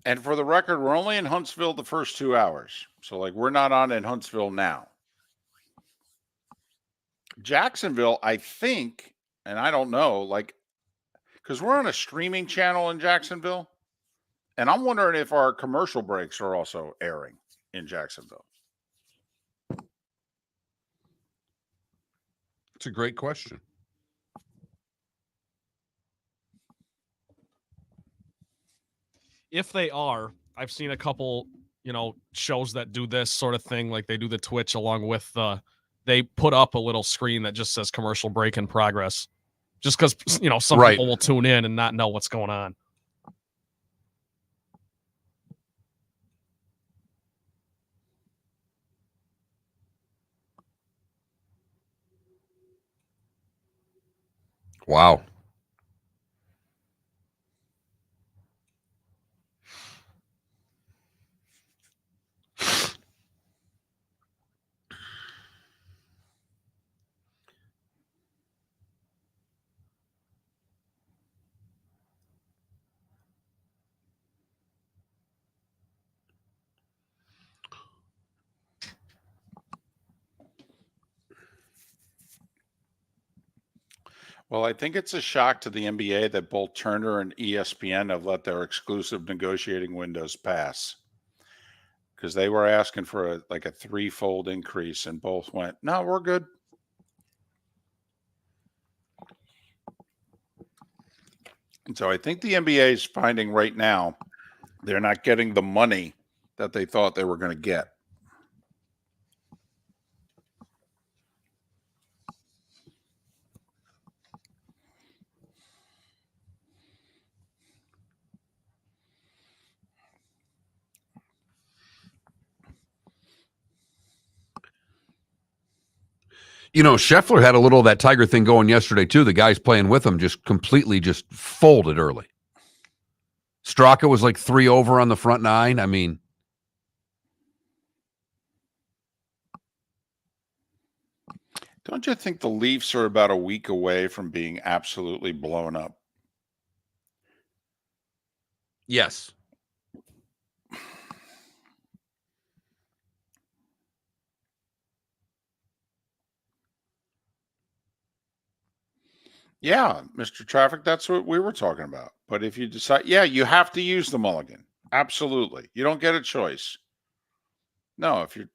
[SPEAKER 15] And for the record, we're only in Huntsville the first 2 hours. So, we're not on in Huntsville now. Jacksonville, I think, And I don't know, like, because we're on a streaming channel in Jacksonville, and I'm wondering if our commercial breaks are also airing in Jacksonville.
[SPEAKER 1] It's a great question.
[SPEAKER 3] If they are, I've seen a couple, shows that do this sort of thing, like they do the Twitch along with they put up a little screen that just says commercial break in progress. Just because, some
[SPEAKER 1] Right.
[SPEAKER 3] people will tune in and not know what's going on.
[SPEAKER 1] Wow.
[SPEAKER 15] Well, I think it's a shock to the NBA that both Turner and ESPN have let their exclusive negotiating windows pass, because they were asking for a threefold increase, and both went, "No, we're good." And so I think the NBA is finding right now they're not getting the money that they thought they were going to get.
[SPEAKER 1] Scheffler had a little of that Tiger thing going yesterday, too. The guys playing with him just completely just folded early. Straka was like 3 over on the front 9. I mean,
[SPEAKER 15] Don't you think the Leafs are about a week away from being absolutely blown up?
[SPEAKER 1] yes.
[SPEAKER 15] Yeah, Mr. Traffic, that's what we were talking about. But if you decide, you have to use the mulligan. Absolutely. You don't get a choice. No, if you're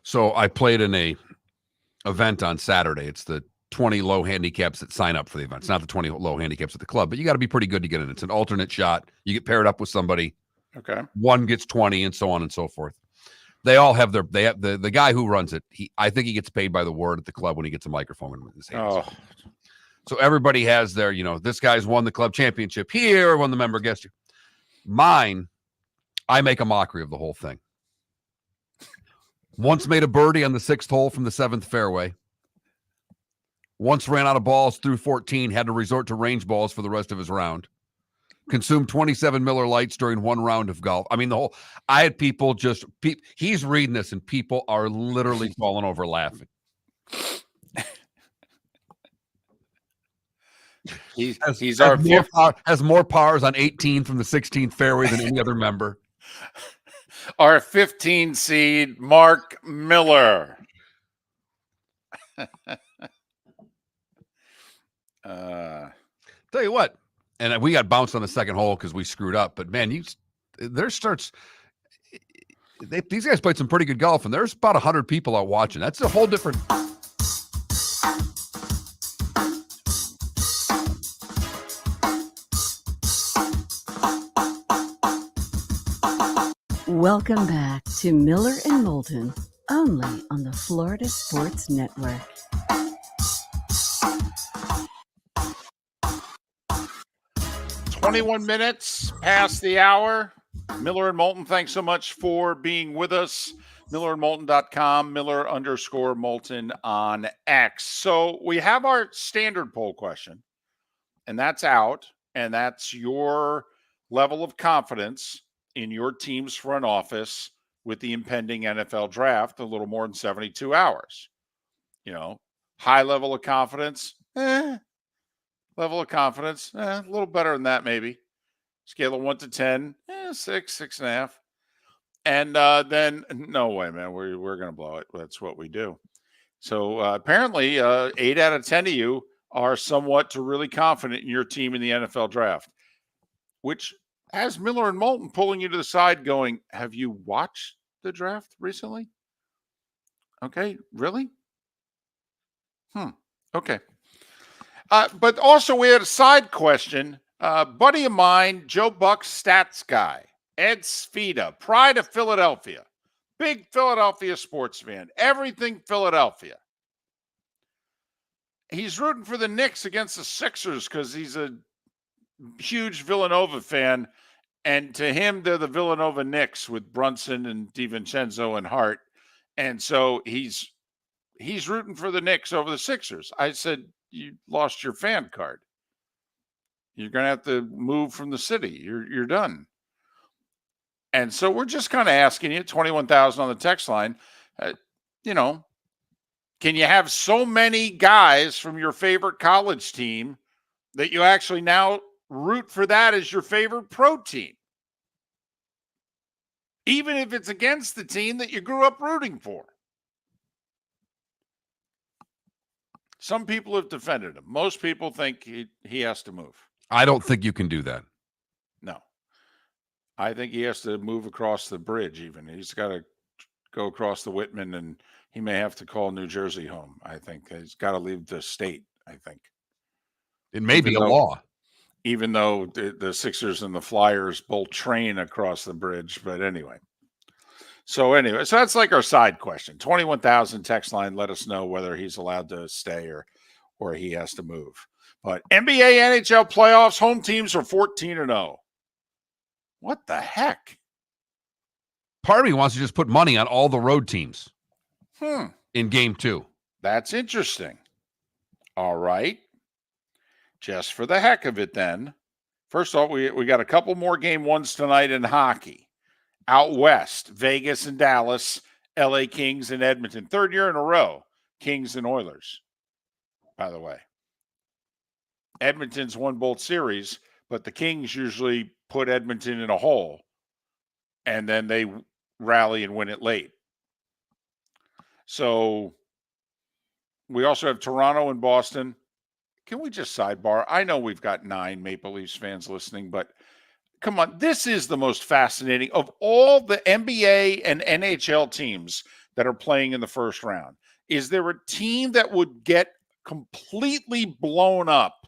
[SPEAKER 1] So I played in a event on Saturday. It's the 20 low handicaps that sign up for the event. It's not the 20 low handicaps at the club, but you got to be pretty good to get in. It's an alternate shot. You get paired up with somebody.
[SPEAKER 15] okay.
[SPEAKER 1] One gets 20 and so on and so forth. They all have the guy who runs it. I think he gets paid by the word at the club when he gets a microphone in his hands.
[SPEAKER 15] Oh,
[SPEAKER 1] So everybody has their, this guy's won the club championship here, won the member guest here. Mine, I make a mockery of the whole thing. Once made a birdie on the 6th hole from the 7th fairway. Once ran out of balls through 14, had to resort to range balls for the rest of his round. Consumed 27 Miller Lights during one round of golf. I mean, I had people he's reading this and people are literally falling over laughing. Has more pars on 18 from the 16th fairway than any other member.
[SPEAKER 15] Our 15 seed, Mark Miller.
[SPEAKER 1] Tell you what, and we got bounced on the second hole because we screwed up. But man, these guys played some pretty good golf, and there's about 100 people out watching. That's a whole different.
[SPEAKER 4] Welcome back to Miller and Moulton, only on the Florida Sports Network.
[SPEAKER 15] "21 minutes past the hour. Miller and Moulton, thanks so much for being with us. MillerandMoulton.com, Miller_Moulton on X. So we have our standard poll question, and that's out, and that's your level of confidence in your team's front office with the impending NFL draft a little more than 72 hours. High level of confidence, level of confidence, a little better than that maybe. Scale of 1 to 10, a
[SPEAKER 2] 6, 6.5. And then no way, man, we're gonna blow it. That's what we do. So apparently, 8 out of 10 of you are somewhat to really confident in your team in the NFL draft, which has Miller and Moulton pulling you to the side, going, "Have you watched the draft recently?" Okay, really? Okay. But also, we had a side question. Buddy of mine, Joe Buck's stats guy, Ed Sfida, pride of Philadelphia, big Philadelphia sports fan, everything Philadelphia. He's rooting for the Knicks against the Sixers because he's a huge Villanova fan. And to him, they're the Villanova Knicks with Brunson and DiVincenzo and Hart. And so he's rooting for the Knicks over the Sixers. I said, you lost your fan card. You're going to have to move from the city. You're done. And so we're just kind of asking you, 21,000 on the text line, can you have so many guys from your favorite college team that you actually now root for that as your favorite pro team? Even if it's against the team that you grew up rooting for. Some people have defended him. Most people think he has to move.
[SPEAKER 1] I don't think you can do that.
[SPEAKER 2] No. I think he has to move across the bridge even. He's got to go across the Whitman, and he may have to call New Jersey home, I think. He's got to leave the state, I think.
[SPEAKER 1] It may be a law.
[SPEAKER 2] Even though the Sixers and the Flyers both train across the bridge. But anyway. So that's like our side question. 21,000 text line. Let us know whether he's allowed to stay or he has to move. But NBA, NHL playoffs, home teams are 14-0. What the heck?
[SPEAKER 1] Part of me wants to just put money on all the road teams
[SPEAKER 2] in
[SPEAKER 1] game 2.
[SPEAKER 2] That's interesting. All right. Just for the heck of it then. First of all, we got a couple more game 1s tonight in hockey. Out west, Vegas and Dallas, LA Kings and Edmonton. Third year in a row, Kings and Oilers, by the way. Edmonton's won both series, but the Kings usually put Edmonton in a hole, and then they rally and win it late. So we also have Toronto and Boston. Can we just sidebar? I know we've got 9 Maple Leafs fans listening, but come on, this is the most fascinating of all the NBA and NHL teams that are playing in the first round. Is there a team that would get completely blown up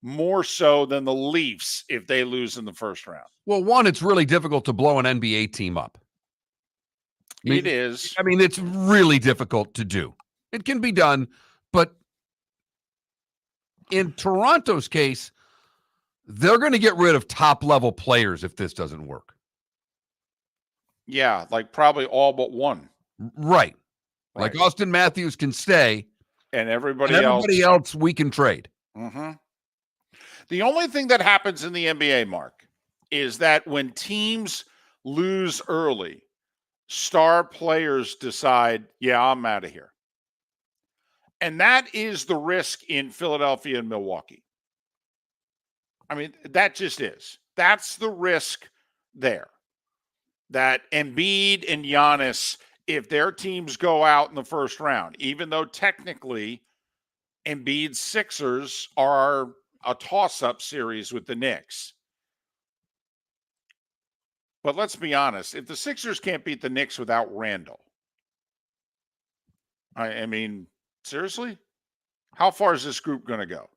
[SPEAKER 2] more so than the Leafs if they lose in the first round?
[SPEAKER 1] Well, one, it's really difficult to blow an NBA team up.
[SPEAKER 2] It is.
[SPEAKER 1] I mean, it's really difficult to do. It can be done, but in Toronto's case, they're going to get rid of top-level players if this doesn't work.
[SPEAKER 2] Yeah, like probably all but one.
[SPEAKER 1] Right. Like Austin Matthews can stay.
[SPEAKER 2] And everybody
[SPEAKER 1] else we can trade.
[SPEAKER 2] Mm-hmm. The only thing that happens in the NBA, Mark, is that when teams lose early, star players decide, yeah, I'm out of here. And that is the risk in Philadelphia and Milwaukee. I mean, that just is. That's the risk there. That Embiid and Giannis, if their teams go out in the first round, even though technically Embiid's Sixers are a toss-up series with the Knicks. But let's be honest, if the Sixers can't beat the Knicks without Randall, I mean, seriously? How far is this group going to go?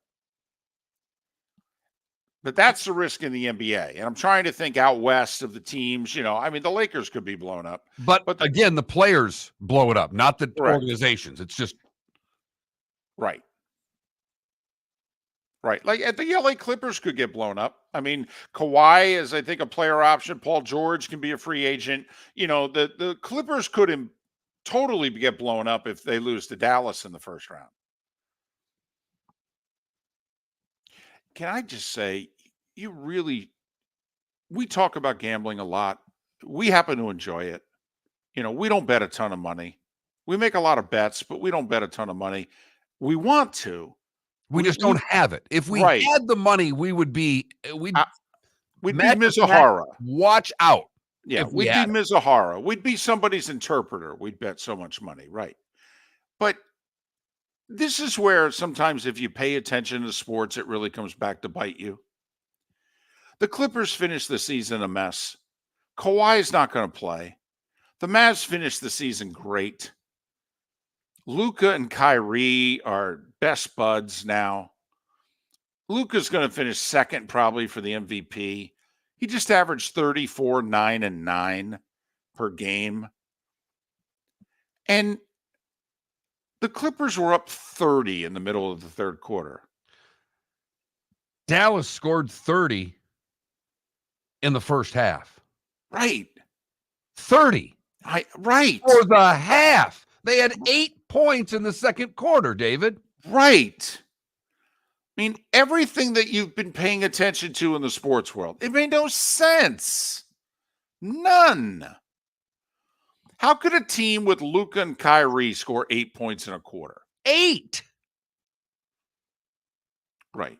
[SPEAKER 2] But that's the risk in the NBA. And I'm trying to think out west of the teams. I mean, the Lakers could be blown up.
[SPEAKER 1] But again, the players blow it up, not the organizations. It's just.
[SPEAKER 2] Right. Like the LA Clippers could get blown up. I mean, Kawhi is, I think, a player option. Paul George can be a free agent. The Clippers could totally get blown up if they lose to Dallas in the first round. Can I just say, we talk about gambling a lot. We happen to enjoy it. We don't bet a ton of money. We make a lot of bets, but we don't bet a ton of money. We want to.
[SPEAKER 1] We just don't have it. If we had the money, we would be
[SPEAKER 15] We'd
[SPEAKER 1] Matt
[SPEAKER 15] be Mizuhara.
[SPEAKER 1] Watch out.
[SPEAKER 15] Yeah,
[SPEAKER 1] if we
[SPEAKER 15] we'd
[SPEAKER 1] had
[SPEAKER 15] be Mizuhara. We'd be somebody's interpreter. We'd bet so much money, right? But this is where sometimes if you pay attention to sports, it really comes back to bite you. The Clippers finished the season a mess. Kawhi's not going to play. The Mavs finished the season great. Luka and Kyrie are best buds now. Luka's going to finish second probably for the MVP. He just averaged 34, 9, and 9 per game. And the Clippers were up 30 in the middle of the third quarter.
[SPEAKER 1] Dallas scored 30 in the first half.
[SPEAKER 15] Right.
[SPEAKER 1] 30.
[SPEAKER 15] Right.
[SPEAKER 1] For the half. They had 8 points in the second quarter, David.
[SPEAKER 15] Right. I mean, everything that you've been paying attention to in the sports world, it made no sense. None. How could a team with Luka and Kyrie score 8 points in a quarter?
[SPEAKER 1] 8.
[SPEAKER 15] Right.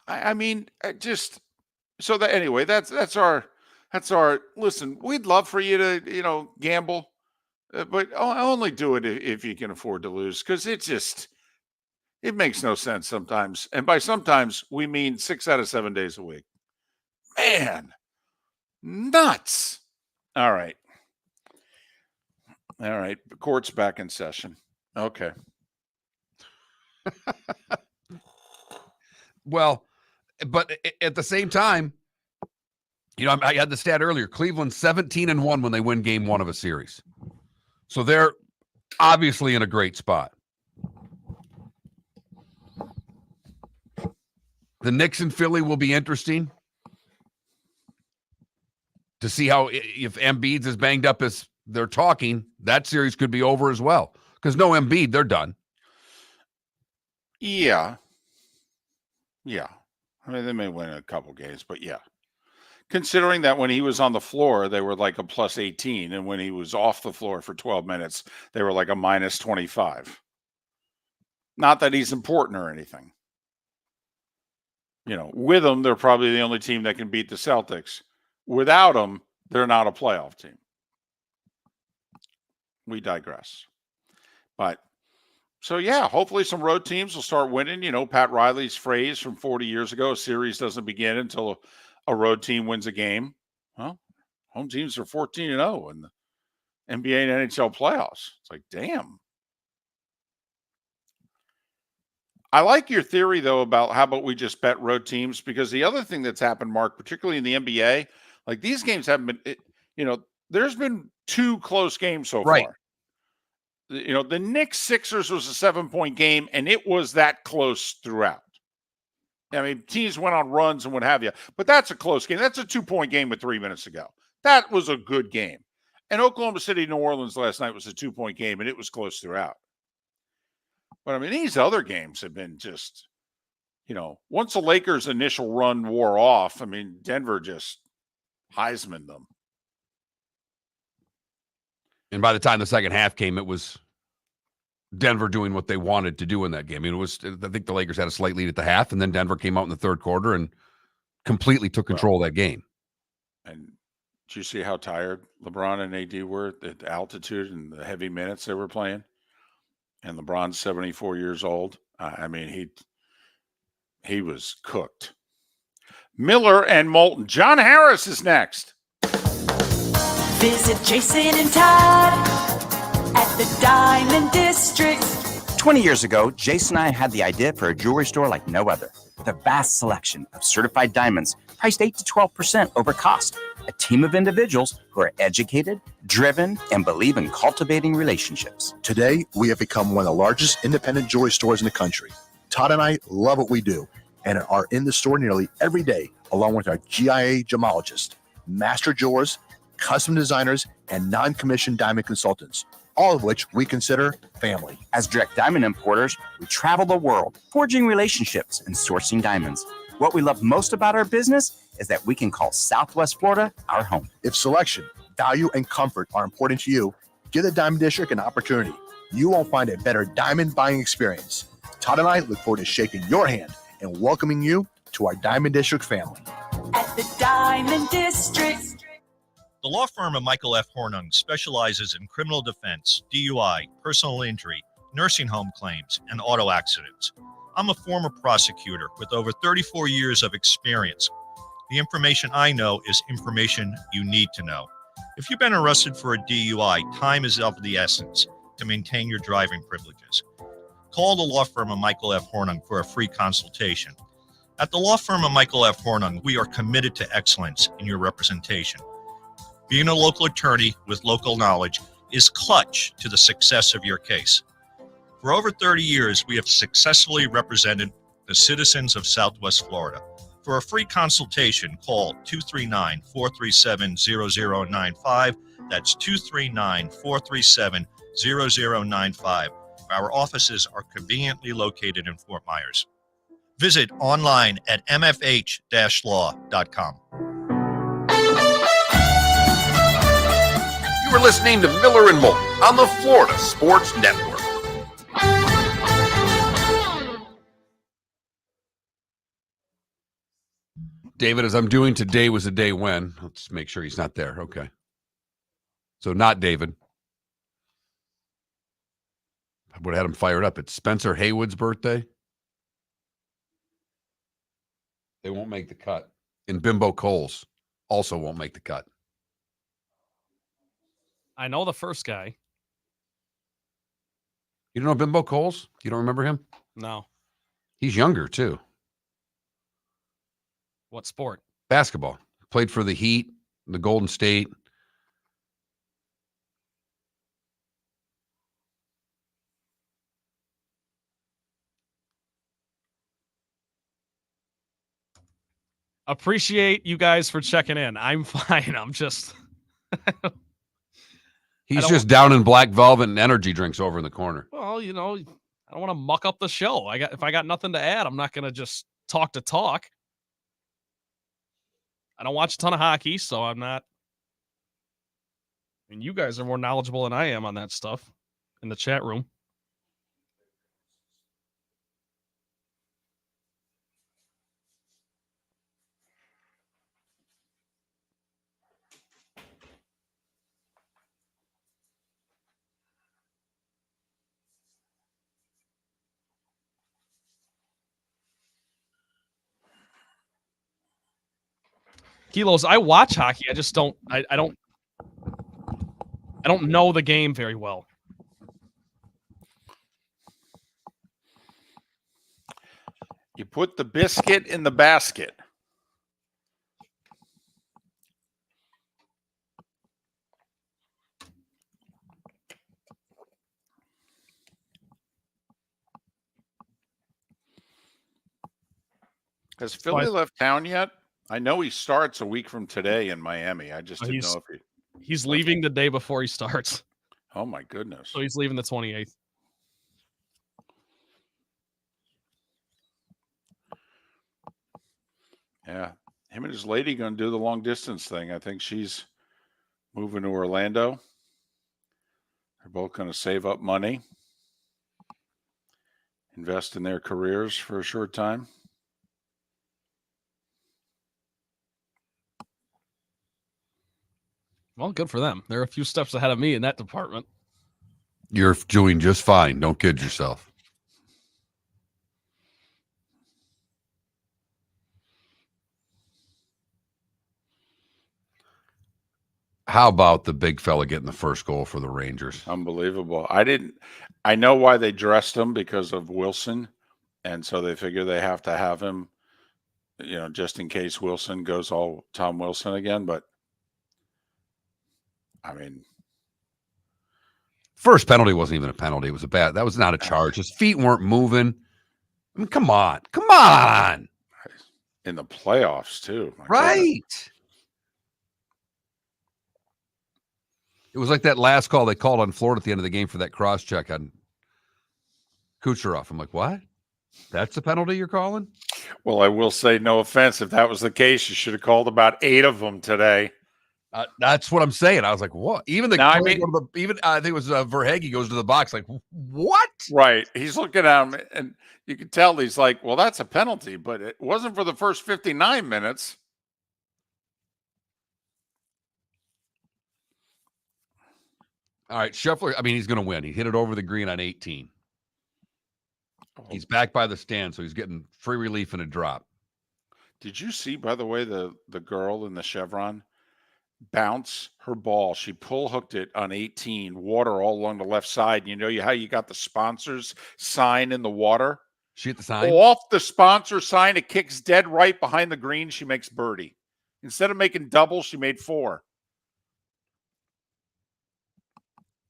[SPEAKER 15] I mean, just so that anyway, that's our listen, we'd love for you to, gamble, but only do it if you can afford to lose, because it makes no sense sometimes. And by sometimes, we mean 6 out of 7 days a week. Man, nuts. All right. The court's back in session. Okay.
[SPEAKER 1] Well, but at the same time, I had the stat earlier. Cleveland 17-1 when they win game 1 of a series. So they're obviously in a great spot. The Knicks and Philly will be interesting to see how, if Embiid's as banged up as they're talking, that series could be over as well. Because no Embiid, they're done.
[SPEAKER 15] Yeah. I mean, they may win a couple games, but yeah. Considering that when he was on the floor, they were like a plus 18. And when he was off the floor for 12 minutes, they were like a minus 25. Not that he's important or anything. With him, they're probably the only team that can beat the Celtics. Without him, they're not a playoff team. We digress. But so, yeah, hopefully some road teams will start winning. Pat Riley's phrase from 40 years ago, a series doesn't begin until a road team wins a game. Well, home teams are 14-0 in the NBA and NHL playoffs. It's like, damn. I like your theory, though, about how about we just bet road teams, because the other thing that's happened, Mark, particularly in the NBA, like these games haven't been, there's been 2 close games so far. The Knicks Sixers was a 7-point game, and it was that close throughout. I mean, teams went on runs and what have you, but that's a close game. That's a 2-point game with 3 minutes to go. That was a good game. And Oklahoma City, New Orleans last night was a 2-point game, and it was close throughout. But I mean, these other games have been just, once the Lakers' initial run wore off, I mean, Denver just Heisman'd them.
[SPEAKER 1] And by the time the second half came, it was Denver doing what they wanted to do in that game. I think the Lakers had a slight lead at the half, and then Denver came out in the third quarter and completely took control of that game.
[SPEAKER 15] And did you see how tired LeBron and AD were, the altitude and the heavy minutes they were playing? And LeBron's 74 years old. I mean, he was cooked. Miller and Moulton. John Harris is next.
[SPEAKER 5] Visit Jason and Todd at the Diamond District.
[SPEAKER 8] 20 years ago, Jason and I had the idea for a jewelry store like no other, with a vast selection of certified diamonds priced 8 to 12% over cost. A team of individuals who are educated, driven, and believe in cultivating relationships.
[SPEAKER 7] Today, we have become one of the largest independent jewelry stores in the country. Todd and I love what we do and are in the store nearly every day, along with our GIA gemologists, master jewelers, custom designers, and non-commissioned diamond consultants, all of which we consider family.
[SPEAKER 8] As direct diamond importers, we travel the world, forging relationships and sourcing diamonds. What we love most about our business is that we can call Southwest Florida our home.
[SPEAKER 7] If selection, value, and comfort are important to you, give the Diamond District an opportunity. You won't find a better diamond buying experience. Todd and I look forward to shaking your hand and welcoming you to our Diamond District family.
[SPEAKER 5] At the Diamond District.
[SPEAKER 10] The law firm of Michael F. Hornung specializes in criminal defense, DUI, personal injury, nursing home claims, and auto accidents. I'm a former prosecutor with over 34 years of experience. The information I know is information you need to know. If you've been arrested for a DUI, time is of the essence to maintain your driving privileges. Call the law firm of Michael F. Hornung for a free consultation. At the law firm of Michael F. Hornung, we are committed to excellence in your representation. Being a local attorney with local knowledge is clutch to the success of your case. For over 30 years, we have successfully represented the citizens of Southwest Florida. For a free consultation, call 239-437-0095. That's 239-437-0095. Our offices are conveniently located in Fort Myers. Visit online at mfh-law.com.
[SPEAKER 1] You were listening to Miller and Moulton on the Florida Sports Network. David, as I'm doing today was a day when. Let's make sure he's not there. Okay. So not David. I would have had him fired up. It's Spencer Haywood's birthday. They won't make the cut. And Bimbo Coles also won't make the cut.
[SPEAKER 3] I know the first guy.
[SPEAKER 1] You don't know Bimbo Coles? You don't remember him?
[SPEAKER 3] No.
[SPEAKER 1] He's younger, too.
[SPEAKER 3] What sport?
[SPEAKER 1] Basketball. Played for the Heat, the Golden State.
[SPEAKER 3] Appreciate you guys for checking in. I'm fine. I'm just...
[SPEAKER 1] He's just down in black velvet and energy drinks over in the corner.
[SPEAKER 3] Well, I don't want to muck up the show. If I got nothing to add, I'm not going to just talk to talk. I don't watch a ton of hockey, so I'm not. And you guys are more knowledgeable than I am on that stuff in the chat room. Kilos, I watch hockey. I just don't. I don't know the game very well.
[SPEAKER 15] You put the biscuit in the basket. Has Philly left town yet? I know he starts a week from today in Miami. I just didn't know if
[SPEAKER 3] he's leaving the day before he starts.
[SPEAKER 15] Oh my goodness!
[SPEAKER 3] So he's leaving the 28th.
[SPEAKER 15] Yeah, him and his lady going to do the long distance thing. I think she's moving to Orlando. They're both going to save up money, invest in their careers for a short time.
[SPEAKER 3] Well, good for them. They're a few steps ahead of me in that department.
[SPEAKER 1] You're doing just fine. Don't kid yourself. How about the big fella getting the first goal for the Rangers?
[SPEAKER 15] Unbelievable. I know why they dressed him because of Wilson. And so they figure they have to have him, just in case Wilson goes all Tom Wilson again. But I mean,
[SPEAKER 1] first penalty wasn't even a penalty. It was that was not a charge. His feet weren't moving. I mean, come on.
[SPEAKER 15] In the playoffs too.
[SPEAKER 1] Right.
[SPEAKER 15] Goodness.
[SPEAKER 1] It was like that last call they called on Florida at the end of the game for that cross check on Kucherov. I'm like, what? That's the penalty you're calling?
[SPEAKER 15] Well, I will say, no offense. If that was the case, you should have called about 8 of them today.
[SPEAKER 1] That's what I'm saying. I was like, what? Even the
[SPEAKER 15] Now, I
[SPEAKER 1] play
[SPEAKER 15] mean-
[SPEAKER 1] go to the, even I think it was Verhage goes to the box like, what?
[SPEAKER 15] Right. He's looking at him, and you can tell he's like, well, that's a penalty, but it wasn't for the first 59 minutes.
[SPEAKER 1] All right, Scheffler, I mean, he's going to win. He hit it over the green on 18. He's back by the stand, so he's getting free relief and a drop.
[SPEAKER 15] Did you see, by the way, the girl in the Chevron bounce her ball? She pull hooked it on 18, water all along the left side. You know how you got the sponsors sign in the water?
[SPEAKER 1] She hit the sign?
[SPEAKER 15] Off the sponsor sign, it kicks dead right behind the green. She makes birdie. Instead of making double, she made 4.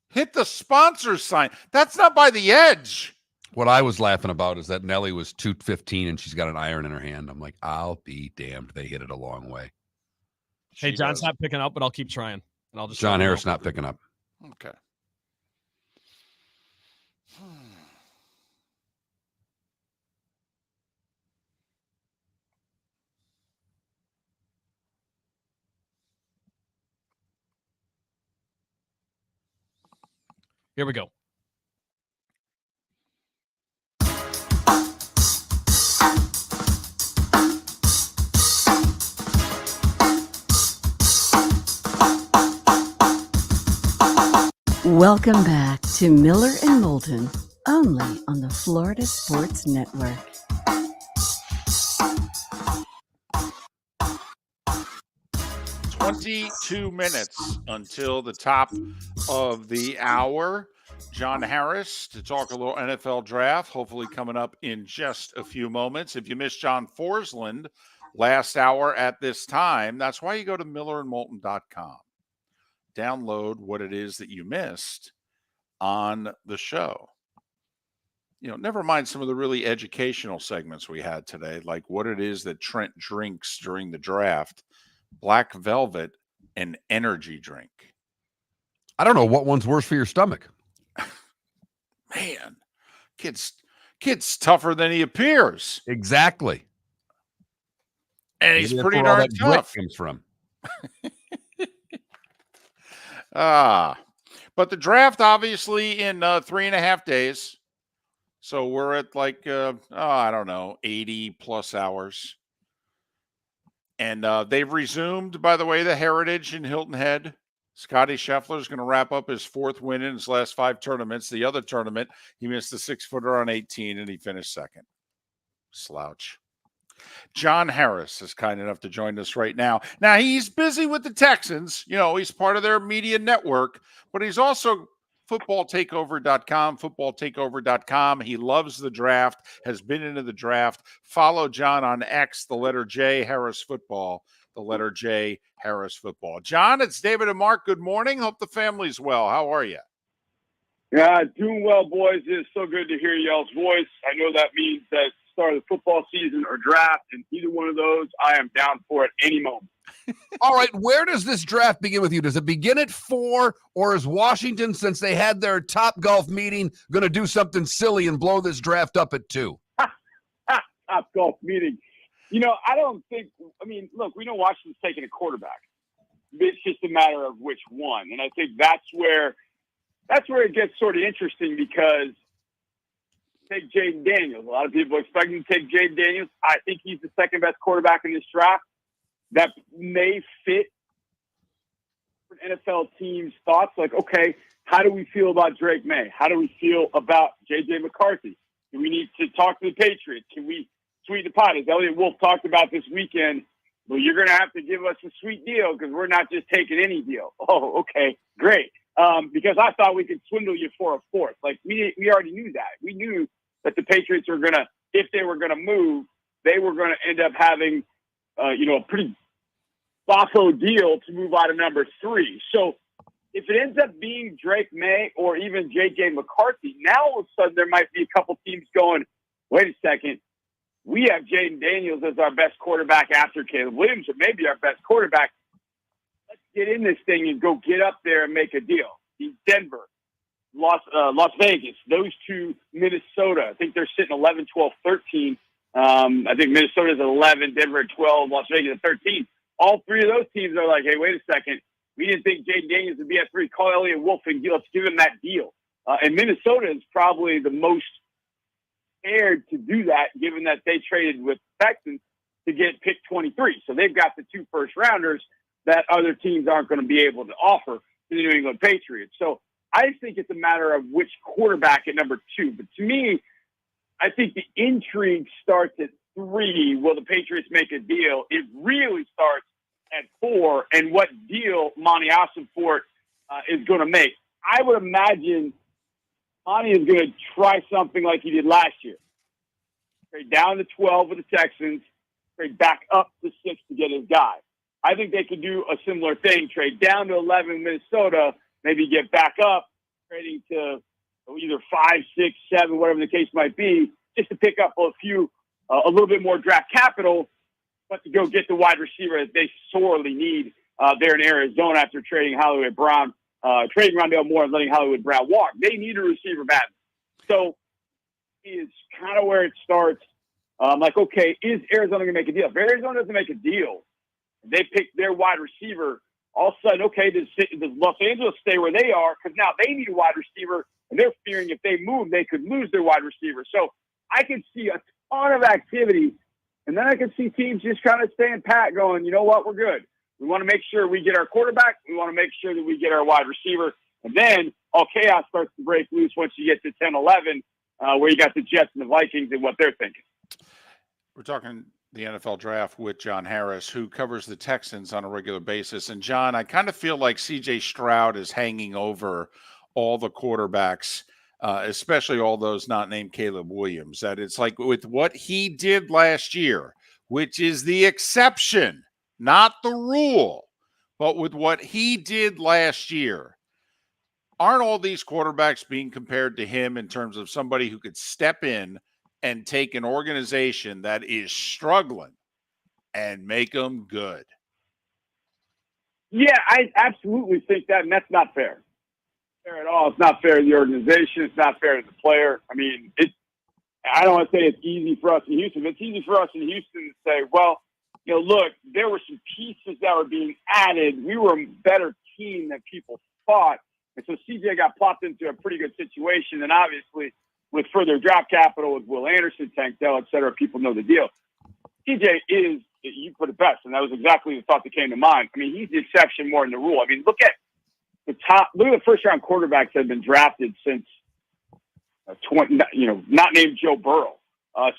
[SPEAKER 15] Hit the sponsor sign. That's not by the edge.
[SPEAKER 1] What I was laughing about is that Nelly was 215 and she's got an iron in her hand. I'm like, I'll be damned. They hit it a long way.
[SPEAKER 3] Hey, John's not picking up, but I'll keep trying. And I'll just
[SPEAKER 1] John Harris not picking up.
[SPEAKER 15] Okay.
[SPEAKER 3] Here we go.
[SPEAKER 4] Welcome back to Miller and Moulton, only on the Florida Sports Network.
[SPEAKER 15] "22 minutes until the top of the hour. John Harris to talk a little NFL draft, hopefully coming up in just a few moments. If you missed John Forslund last hour at this time, that's why you go to millerandmoulton.com. Download what it is that you missed on the show. Never mind some of the really educational segments we had today, like what it is that Trent drinks during the draft, Black Velvet, and energy drink.
[SPEAKER 1] I don't know what one's worse for your stomach.
[SPEAKER 15] Man, kid's tougher than he appears.
[SPEAKER 1] Exactly.
[SPEAKER 15] And he's
[SPEAKER 1] Maybe
[SPEAKER 15] pretty
[SPEAKER 1] that's where all
[SPEAKER 15] darn
[SPEAKER 1] that grit
[SPEAKER 15] tough.
[SPEAKER 1] comes from.
[SPEAKER 15] But the draft obviously in 3.5 days. So we're at like, I don't know, 80 plus hours. And they've resumed, by the way, the Heritage in Hilton Head. Scotty Scheffler is going to wrap up his 4th win in his last 5 tournaments. The other tournament, he missed a 6-footer on 18 and he finished 2nd. Slouch. John Harris is kind enough to join us right now. Now, he's busy with the Texans. He's part of their media network, but he's also footballtakeover.com. He loves the draft, has been into the draft. Follow John on X, the letter J, Harris Football, the letter J, Harris Football. John, it's David and Mark. Good morning. Hope the family's well. How are you?
[SPEAKER 16] Yeah, doing well, boys. It's so good to hear y'all's voice. I know that means that start of the football season or draft, and either one of those, I am down for at any moment.
[SPEAKER 1] All right, where does this draft begin with you? Does it begin at 4, or is Washington, since they had their Top Golf meeting, going to do something silly and blow this draft up at 2?
[SPEAKER 16] Top Golf meeting. I don't think – look, we know Washington's taking a quarterback. It's just a matter of which one. And I think that's where it gets sort of interesting because take Jaden Daniels. A lot of people expect him to take Jaden Daniels. I think he's the second best quarterback in this draft. That may fit NFL teams' thoughts. Like, okay, how do we feel about Drake May? How do we feel about J.J. McCarthy? Do we need to talk to the Patriots? Can we sweeten the pot? As Elliot Wolf talked about this weekend, well, you're going to have to give us a sweet deal because we're not just taking any deal. Oh, okay, great. Because I thought we could swindle you for a 4th. Like, we already knew that. We knew that the Patriots were going to, if they were going to move, they were going to end up having, a pretty boffo deal to move out of number 3. So if it ends up being Drake May or even J.J. McCarthy, now all of a sudden there might be a couple teams going, wait a second, we have Jaden Daniels as our best quarterback after Caleb Williams, or maybe our best quarterback. Let's get in this thing and go get up there and make a deal. Denver, Las Vegas, those two, Minnesota. I think they're sitting 11, 12, 13. I think Minnesota's at 11, Denver at 12, Las Vegas at 13. All 3 of those teams are like, hey, wait a second. We didn't think Jaden Daniels would be at 3. Call Elliott Wolf and let's give him that deal. And Minnesota is probably the most scared to do that, given that they traded with Texans to get pick 23. So they've got the 2 first-rounders that other teams aren't going to be able to offer to the New England Patriots. So I just think it's a matter of which quarterback at number 2. But to me, I think the intrigue starts at 3. Will the Patriots make a deal? It really starts at 4, and what deal Monty Ossenfort is going to make. I would imagine Monty is going to try something like he did last year. Trade down to 12 with the Texans, trade back up to 6 to get his guy. I think they could do a similar thing, trade down to 11 Minnesota, maybe get back up, trading to either 5, 6, 7, whatever the case might be, just to pick up a little bit more draft capital, but to go get the wide receiver that they sorely need there in Arizona after trading Hollywood Brown, trading Rondale Moore and letting Hollywood Brown walk. They need a receiver badly. So is kind of where it starts. Like, okay, is Arizona going to make a deal? If Arizona doesn't make a deal, they pick their wide receiver, all of a sudden, okay, does Los Angeles stay where they are? Because now they need a wide receiver, and they're fearing if they move, they could lose their wide receiver. So I can see a ton of activity, and then I can see teams just kind of staying pat going, you know what, we're good. We want to make sure we get our quarterback. We want to make sure that we get our wide receiver. And then all chaos starts to break loose once you get to 10, 11, where you got the Jets and the Vikings and what they're thinking.
[SPEAKER 15] We're talking the NFL draft with John Harris, who covers the Texans on a regular basis. And John, I kind of feel like CJ Stroud is hanging over all the quarterbacks, especially all those not named Caleb Williams, that it's like with what he did last year, which is the exception, not the rule, but with what he did last year, aren't all these quarterbacks being compared to him in terms of somebody who could step in and take an organization that is struggling and make them good?
[SPEAKER 16] Yeah, I absolutely think that, and that's not fair. Fair at all. It's not fair to the organization. It's not fair to the player. I mean, I don't want to say it's easy for us in Houston, but it's easy for us in Houston to say, well, you know, look, there were some pieces that were being added. We were a better team than people thought. And so CJ got plopped into a pretty good situation. And obviously, with further draft capital, with Will Anderson, Tank Dell, et cetera, people know the deal. CJ is, you put it best, and that was exactly the thought that came to mind. I mean, he's the exception more than the rule. I mean, look at the first-round quarterbacks that have been drafted since not named Joe Burrow,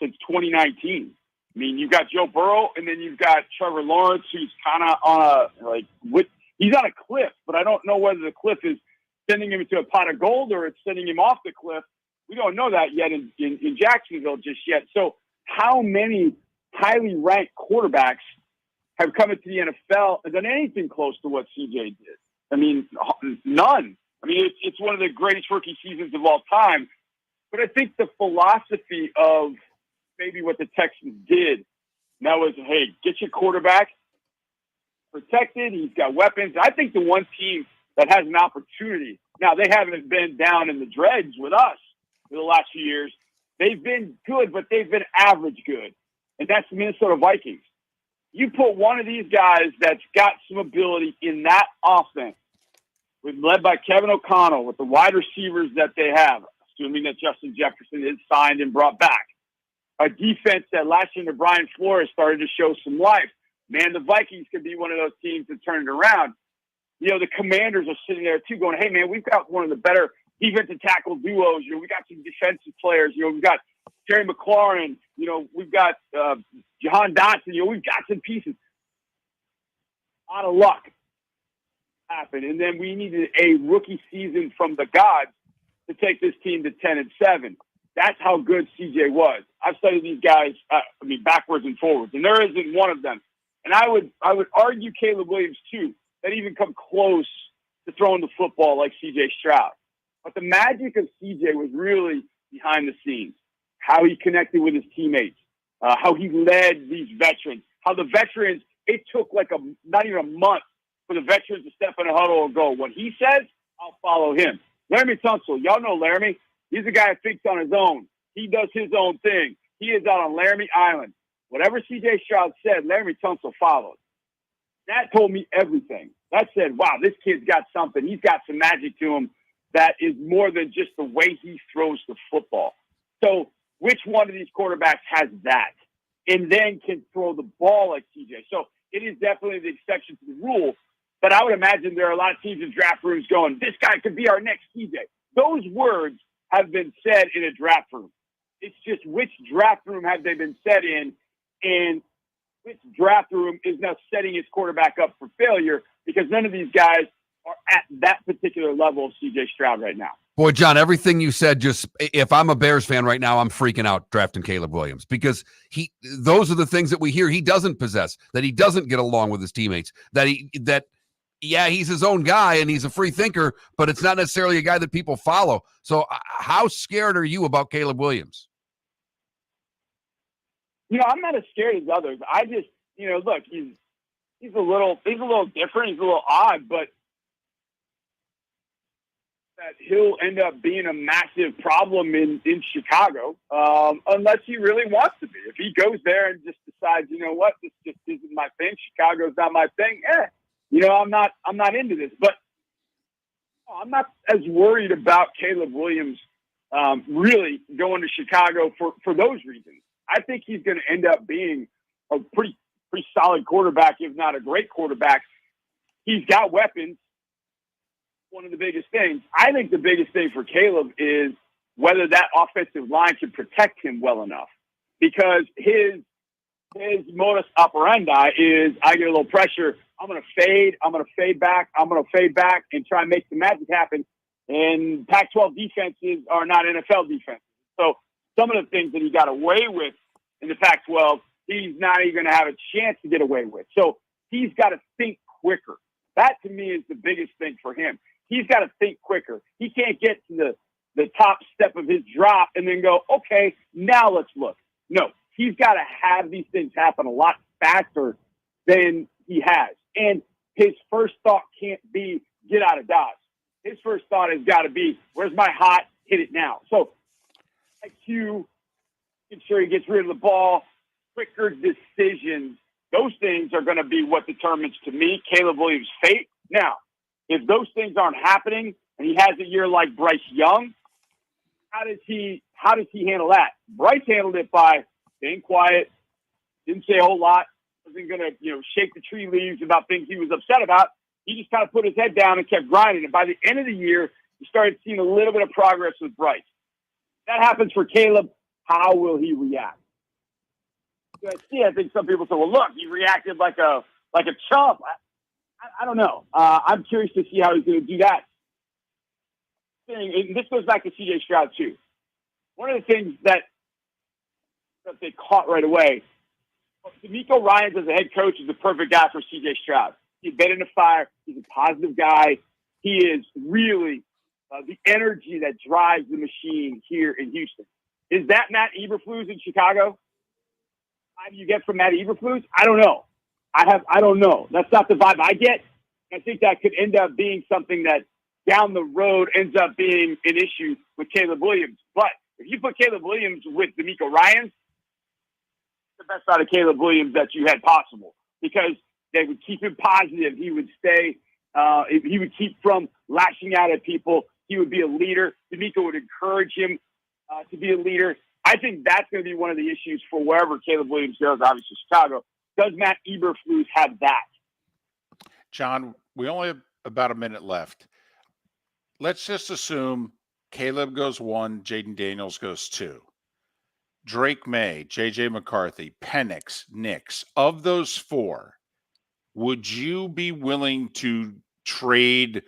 [SPEAKER 16] since 2019. I mean, you've got Joe Burrow, and then you've got Trevor Lawrence, who's kind of on he's on a cliff, but I don't know whether the cliff is sending him into a pot of gold or it's sending him off the cliff. We don't know that yet in Jacksonville just yet. So how many highly ranked quarterbacks have come into the NFL and done anything close to what CJ did? I mean, none. I mean, it's one of the greatest rookie seasons of all time. But I think the philosophy of maybe what the Texans did, and that was, hey, get your quarterback protected. He's got weapons. I think the one team that has an opportunity, now they haven't been down in the dregs with us for the last few years. They've been good, but they've been average good. And that's the Minnesota Vikings. You put one of these guys that's got some ability in that offense, led by Kevin O'Connell, with the wide receivers that they have, assuming that Justin Jefferson is signed and brought back. A defense that last year under Brian Flores started to show some life. Man, the Vikings could be one of those teams that turn it around. You know, the Commanders are sitting there too going, hey, man, we've got one of the better defensive tackle duos. You know, we got some defensive players. You know, we've got Terry McLaurin. You know, we've got Jahan Dotson. You know, we've got some pieces. A lot of luck happened. And then we needed a rookie season from the gods to take this team to 10-7. That's how good CJ was. I've studied these guys, backwards and forwards, and there isn't one of them. And I would argue Caleb Williams too, that even come close to throwing the football like CJ Stroud. But the magic of CJ was really behind the scenes, how he connected with his teammates, how he led these veterans, how the veterans, it took not even a month for the veterans to step in a huddle and go, what he says, I'll follow him. Laramie Tunsil, y'all know Laramie. He's a guy who thinks on his own. He does his own thing. He is out on Laramie Island. Whatever CJ Stroud said, Laramie Tunsil followed. That told me everything. that said, wow, this kid's got something. He's got some magic to him that is more than just the way he throws the football. So which one of these quarterbacks has that and then can throw the ball like CJ? So it is definitely the exception to the rule. But I would imagine there are a lot of teams in draft rooms going, this guy could be our next CJ. Those words have been said in a draft room. It's just which draft room have they been set in, and which draft room is now setting its quarterback up for failure, because none of these guys are at that particular level of CJ Stroud right now.
[SPEAKER 1] Boy, John, everything you said, just if I'm a Bears fan right now, I'm freaking out drafting Caleb Williams, because those are the things that we hear he doesn't possess, that he doesn't get along with his teammates, yeah, he's his own guy and he's a free thinker, but it's not necessarily a guy that people follow. So how scared are you about Caleb Williams?
[SPEAKER 16] I'm not as scared as others. I just, look, he's a little different. He's a little odd, but that he'll end up being a massive problem in Chicago, unless he really wants to be. If he goes there and just decides, you know what, this just isn't my thing, Chicago's not my thing, I'm not into this. But I'm not as worried about Caleb Williams really going to Chicago for those reasons. I think he's going to end up being a pretty solid quarterback, if not a great quarterback. He's got weapons. One of the biggest things. I think the biggest thing for Caleb is whether that offensive line can protect him well enough, because his modus operandi is, I get a little pressure, I'm going to fade back, and try and make the magic happen. And Pac-12 defenses are not NFL defenses. So some of the things that he got away with in the Pac-12, he's not even going to have a chance to get away with. So he's got to think quicker. That, to me, is the biggest thing for him. He's got to think quicker. He can't get to the top step of his drop and then go, okay, now let's look. No, he's got to have these things happen a lot faster than he has. And his first thought can't be get out of Dodge. His first thought has got to be, where's my hot? Hit it now. So IQ, making sure he gets rid of the ball, quicker decisions, those things are going to be what determines, to me, Caleb Williams' fate. Now, if those things aren't happening and he has a year like Bryce Young, how does he handle that? Bryce handled it by staying quiet, didn't say a whole lot, wasn't going to shake the tree leaves about things he was upset about. He just kind of put his head down and kept grinding. And by the end of the year, you started seeing a little bit of progress with Bryce. That happens for Caleb. How will he react? I think some people say, well, look, he reacted like a chump. I don't know. I'm curious to see how he's going to do that. And this goes back to CJ Stroud, too. One of the things that they caught right away, DeMeco Ryans as a head coach is the perfect guy for CJ Stroud. He's been in the fire. He's a positive guy. He is really the energy that drives the machine here in Houston. Is that Matt Eberflus in Chicago? How do you get from Matt Eberflus? I don't know. I don't know. That's not the vibe I get. I think that could end up being something that down the road ends up being an issue with Caleb Williams. But if you put Caleb Williams with DeMeco Ryans, the best out of Caleb Williams that you had possible, because they would keep him positive. He would stay. He would keep from lashing out at people. He would be a leader. DeMeco would encourage him to be a leader. I think that's going to be one of the issues for wherever Caleb Williams goes, obviously Chicago. Does Matt Eberflus have that?
[SPEAKER 15] John, we only have about a minute left. Let's just assume Caleb goes 1, Jaden Daniels goes 2. Drake May, J.J. McCarthy, Penix, Nix. Of those 4, would you be willing to trade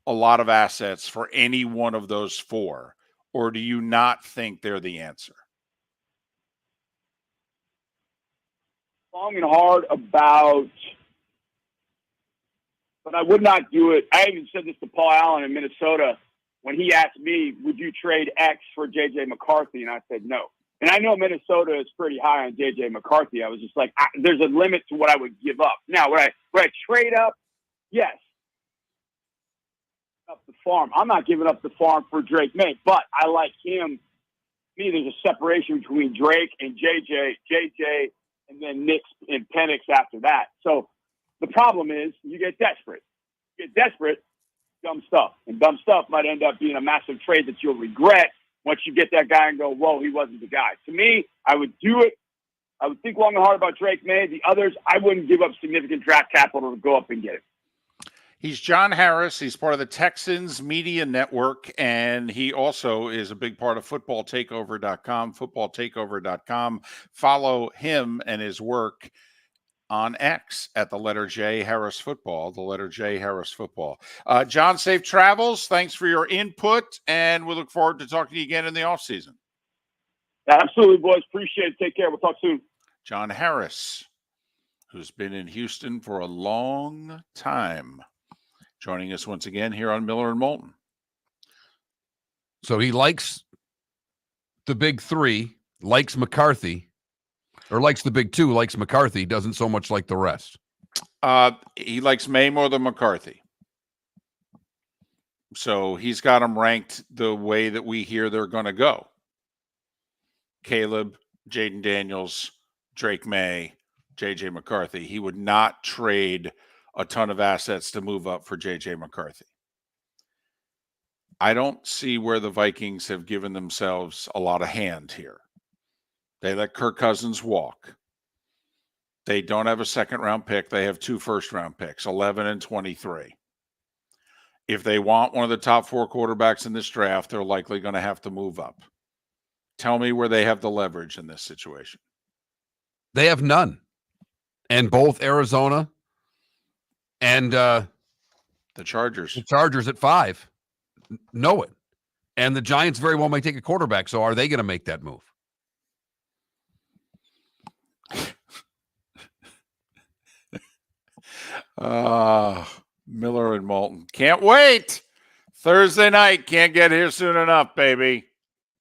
[SPEAKER 15] a lot of assets for any one of those 4? Or do you not think they're the answer?
[SPEAKER 16] Long and hard about, but I would not do it. I even said this to Paul Allen in Minnesota when he asked me, would you trade X for J.J. McCarthy? And I said no. And I know Minnesota is pretty high on J.J. McCarthy. I was just like, there's a limit to what I would give up. Now, would I trade up? Yes. Up the farm. I'm not giving up the farm for Drake May, but I like him. To me, there's a separation between Drake and JJ, and then Nix and Penix after that. So the problem is you get desperate. get desperate, dumb stuff. And dumb stuff might end up being a massive trade that you'll regret once you get that guy and go, whoa, he wasn't the guy. To me, I would do it. I would think long and hard about Drake May. The others, I wouldn't give up significant draft capital to go up and get it.
[SPEAKER 15] He's John Harris. He's part of the Texans Media Network, and he also is a big part of footballtakeover.com, footballtakeover.com. Follow him and his work on X at the letter J Harris Football, the letter J Harris Football. John, safe travels. Thanks for your input, and we look forward to talking to you again in the offseason.
[SPEAKER 16] Absolutely, boys. Appreciate it. Take care. We'll talk soon.
[SPEAKER 15] John Harris, who's been in Houston for a long time, joining us once again here on Miller and Moulton.
[SPEAKER 1] So he likes the big three, likes McCarthy, or likes the big two, likes McCarthy, doesn't so much like the rest.
[SPEAKER 15] He likes May more than McCarthy. So he's got them ranked the way that we hear they're going to go. Caleb, Jaden Daniels, Drake May, J.J. McCarthy. He would not trade a ton of assets to move up for J.J. McCarthy. I don't see where the Vikings have given themselves a lot of hand here. They let Kirk Cousins walk. They don't have a second-round pick. They have 2 first-round picks, 11 and 23. If they want one of the top 4 quarterbacks in this draft, they're likely going to have to move up. Tell me where they have the leverage in this situation.
[SPEAKER 1] They have none. And both Arizona and
[SPEAKER 15] the Chargers.
[SPEAKER 1] The Chargers at 5 know it. And the Giants very well may take a quarterback. So are they going to make that move?
[SPEAKER 15] Miller and Moulton. Can't wait. Thursday night. Can't get here soon enough, baby.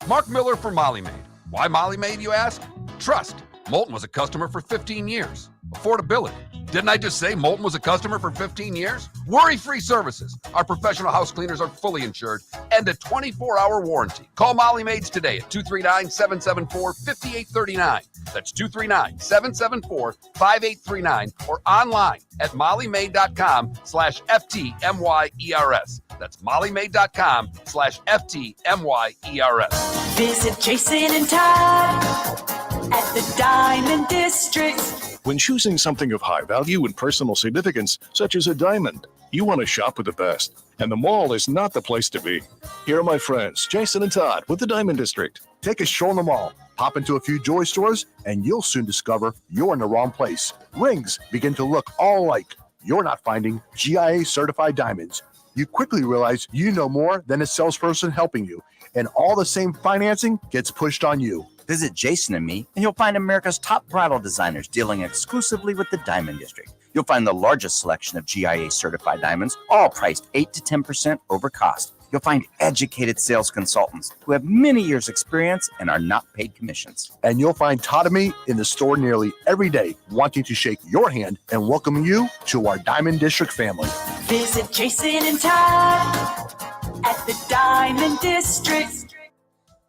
[SPEAKER 1] Mark Miller for Molly Maid. Why Molly Maid, you ask? Trust. Moulton was a customer for 15 years. Affordability. Didn't I just say Moulton was a customer for 15 years? Worry-free services. Our professional house cleaners are fully insured and a 24-hour warranty. Call Molly Maids today at 239-774-5839. That's 239-774-5839 or online at mollymaid.com/FTMYERS. That's mollymaid.com/FTMYERS.
[SPEAKER 5] Visit Jason and Todd at the Diamond District.
[SPEAKER 6] When choosing something of high value and personal significance, such as a diamond, you want to shop with the best. And the mall is not the place to be. Here are my friends, Jason and Todd with the Diamond District.
[SPEAKER 7] Take a stroll in the mall, hop into a few joy stores, and you'll soon discover you're in the wrong place. Rings begin to look all alike. You're not finding GIA certified diamonds. You quickly realize you know more than a salesperson helping you, and all the same financing gets pushed on you.
[SPEAKER 8] Visit Jason and me, and you'll find America's top bridal designers dealing exclusively with the Diamond District. You'll find the largest selection of GIA certified diamonds, all priced 8 to 10% over cost. You'll find educated sales consultants who have many years' experience and are not paid commissions.
[SPEAKER 7] And you'll find Todd and me in the store nearly every day, wanting to shake your hand and welcome you to our Diamond District family.
[SPEAKER 5] Visit Jason and Todd at the Diamond District.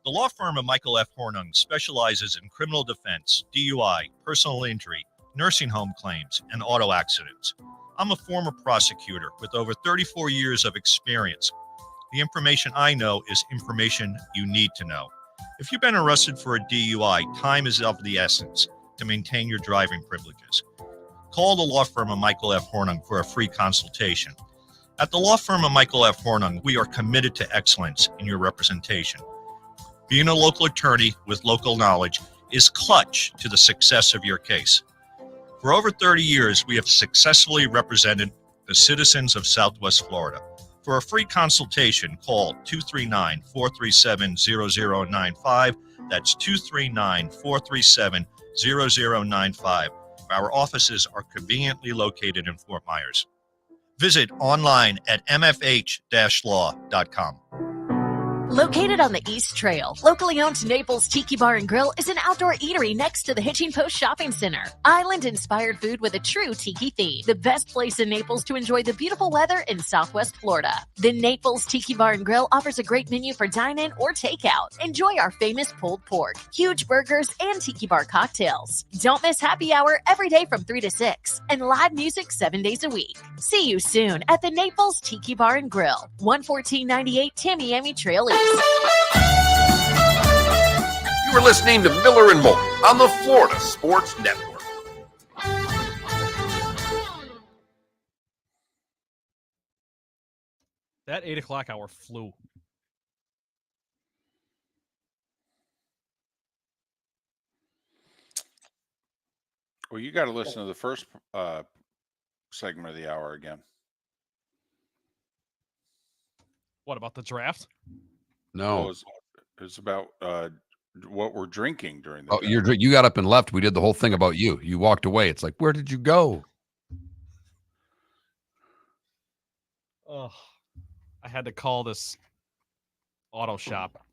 [SPEAKER 10] The law firm of Michael F. Hornung specializes in criminal defense, DUI, personal injury, nursing home claims, and auto accidents. I'm a former prosecutor with over 34 years of experience. The information I know is information you need to know. If you've been arrested for a DUI, time is of the essence to maintain your driving privileges. Call the law firm of Michael F. Hornung for a free consultation. At the law firm of Michael F. Hornung, we are committed to excellence in your representation. Being a local attorney with local knowledge is clutch to the success of your case. For over 30 years, we have successfully represented the citizens of Southwest Florida. For a free consultation, call 239-437-0095. That's 239-437-0095. Our offices are conveniently located in Fort Myers. Visit online at mfh-law.com.
[SPEAKER 11] Located on the East Trail, locally owned Naples Tiki Bar and Grill is an outdoor eatery next to the Hitching Post Shopping Center. Island-inspired food with a true tiki theme. The best place in Naples to enjoy the beautiful weather in Southwest Florida. The Naples Tiki Bar and Grill offers a great menu for dine-in or takeout. Enjoy our famous pulled pork, huge burgers, and tiki bar cocktails. Don't miss happy hour every day from 3 to 6 and live music 7 days a week. See you soon at the Naples Tiki Bar and Grill, 11498 Tamiami Trail East.
[SPEAKER 1] You were listening to Miller and Moulton on the Florida Sports Network.
[SPEAKER 3] That 8 o'clock hour flew.
[SPEAKER 2] Well, you got to listen to the first segment of the hour again.
[SPEAKER 3] What about the draft?
[SPEAKER 1] No.
[SPEAKER 2] Well, it's about what we're drinking during the
[SPEAKER 1] Oh,
[SPEAKER 2] draft.
[SPEAKER 1] you got up and left. We did the whole thing about you. You walked away. It's like, where did you go?
[SPEAKER 3] Oh, I had to call this auto shop.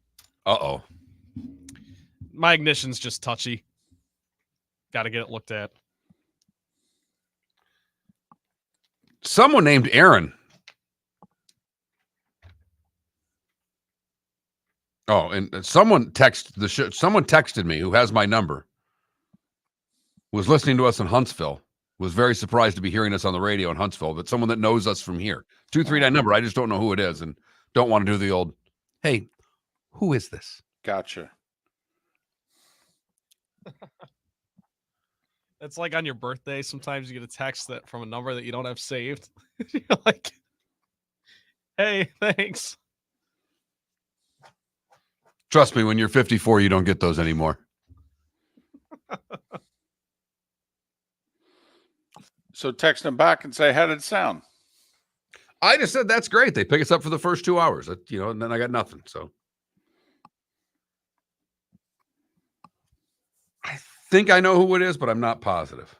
[SPEAKER 1] Uh-oh.
[SPEAKER 3] My ignition's just touchy. Got to get it looked at.
[SPEAKER 1] Someone named Aaron. Oh, and someone texted me who has my number. Was listening to us in Huntsville. Was very surprised to be hearing us on the radio in Huntsville, but someone that knows us from here. 239 number. I just don't know who it is and don't want to do the old, hey, who is this?
[SPEAKER 2] Gotcha.
[SPEAKER 3] It's like on your birthday. Sometimes you get a text that from a number that you don't have saved. You're like, hey, thanks.
[SPEAKER 1] Trust me, when you're 54, you don't get those anymore.
[SPEAKER 2] So text them back and say, how did it sound?
[SPEAKER 1] I just said, that's great. They pick us up for the first 2 hours, and then I got nothing. So I think I know who it is, but I'm not positive.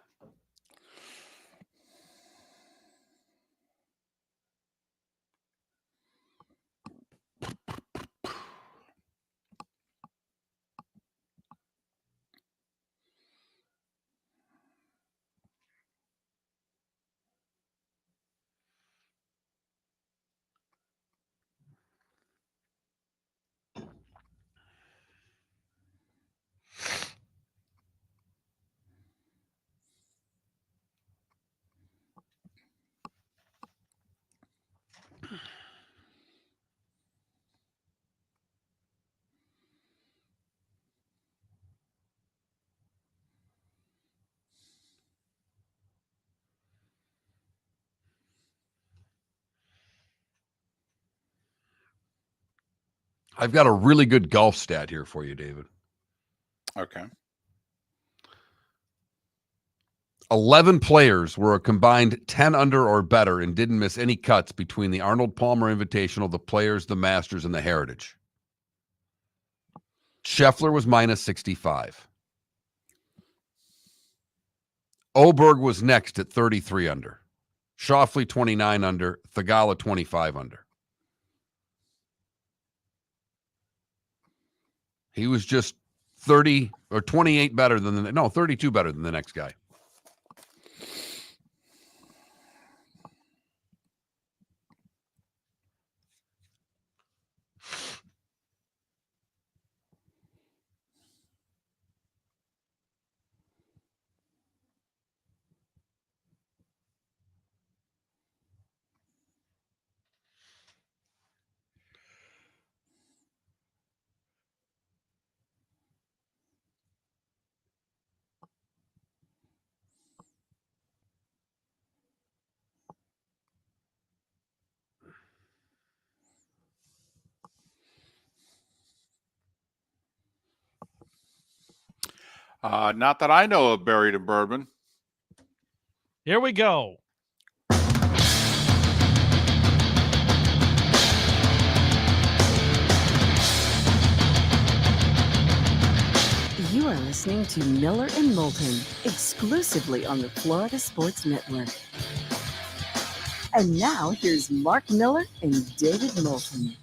[SPEAKER 1] I've got a really good golf stat here for you, David.
[SPEAKER 2] Okay.
[SPEAKER 1] 11 players were a combined 10 under or better and didn't miss any cuts between the Arnold Palmer Invitational, the Players, the Masters, and the Heritage. Scheffler was minus 65. Oberg was next at 33 under. Schauffele 29 under. Thagala 25 under. He was just 30 or 28 better than 32 better than the next guy.
[SPEAKER 2] Not that I know of, buried in bourbon.
[SPEAKER 3] Here we go.
[SPEAKER 4] You are listening to Miller and Moulton, exclusively on the Florida Sports Network. And now, here's Mark Miller and David Moulton.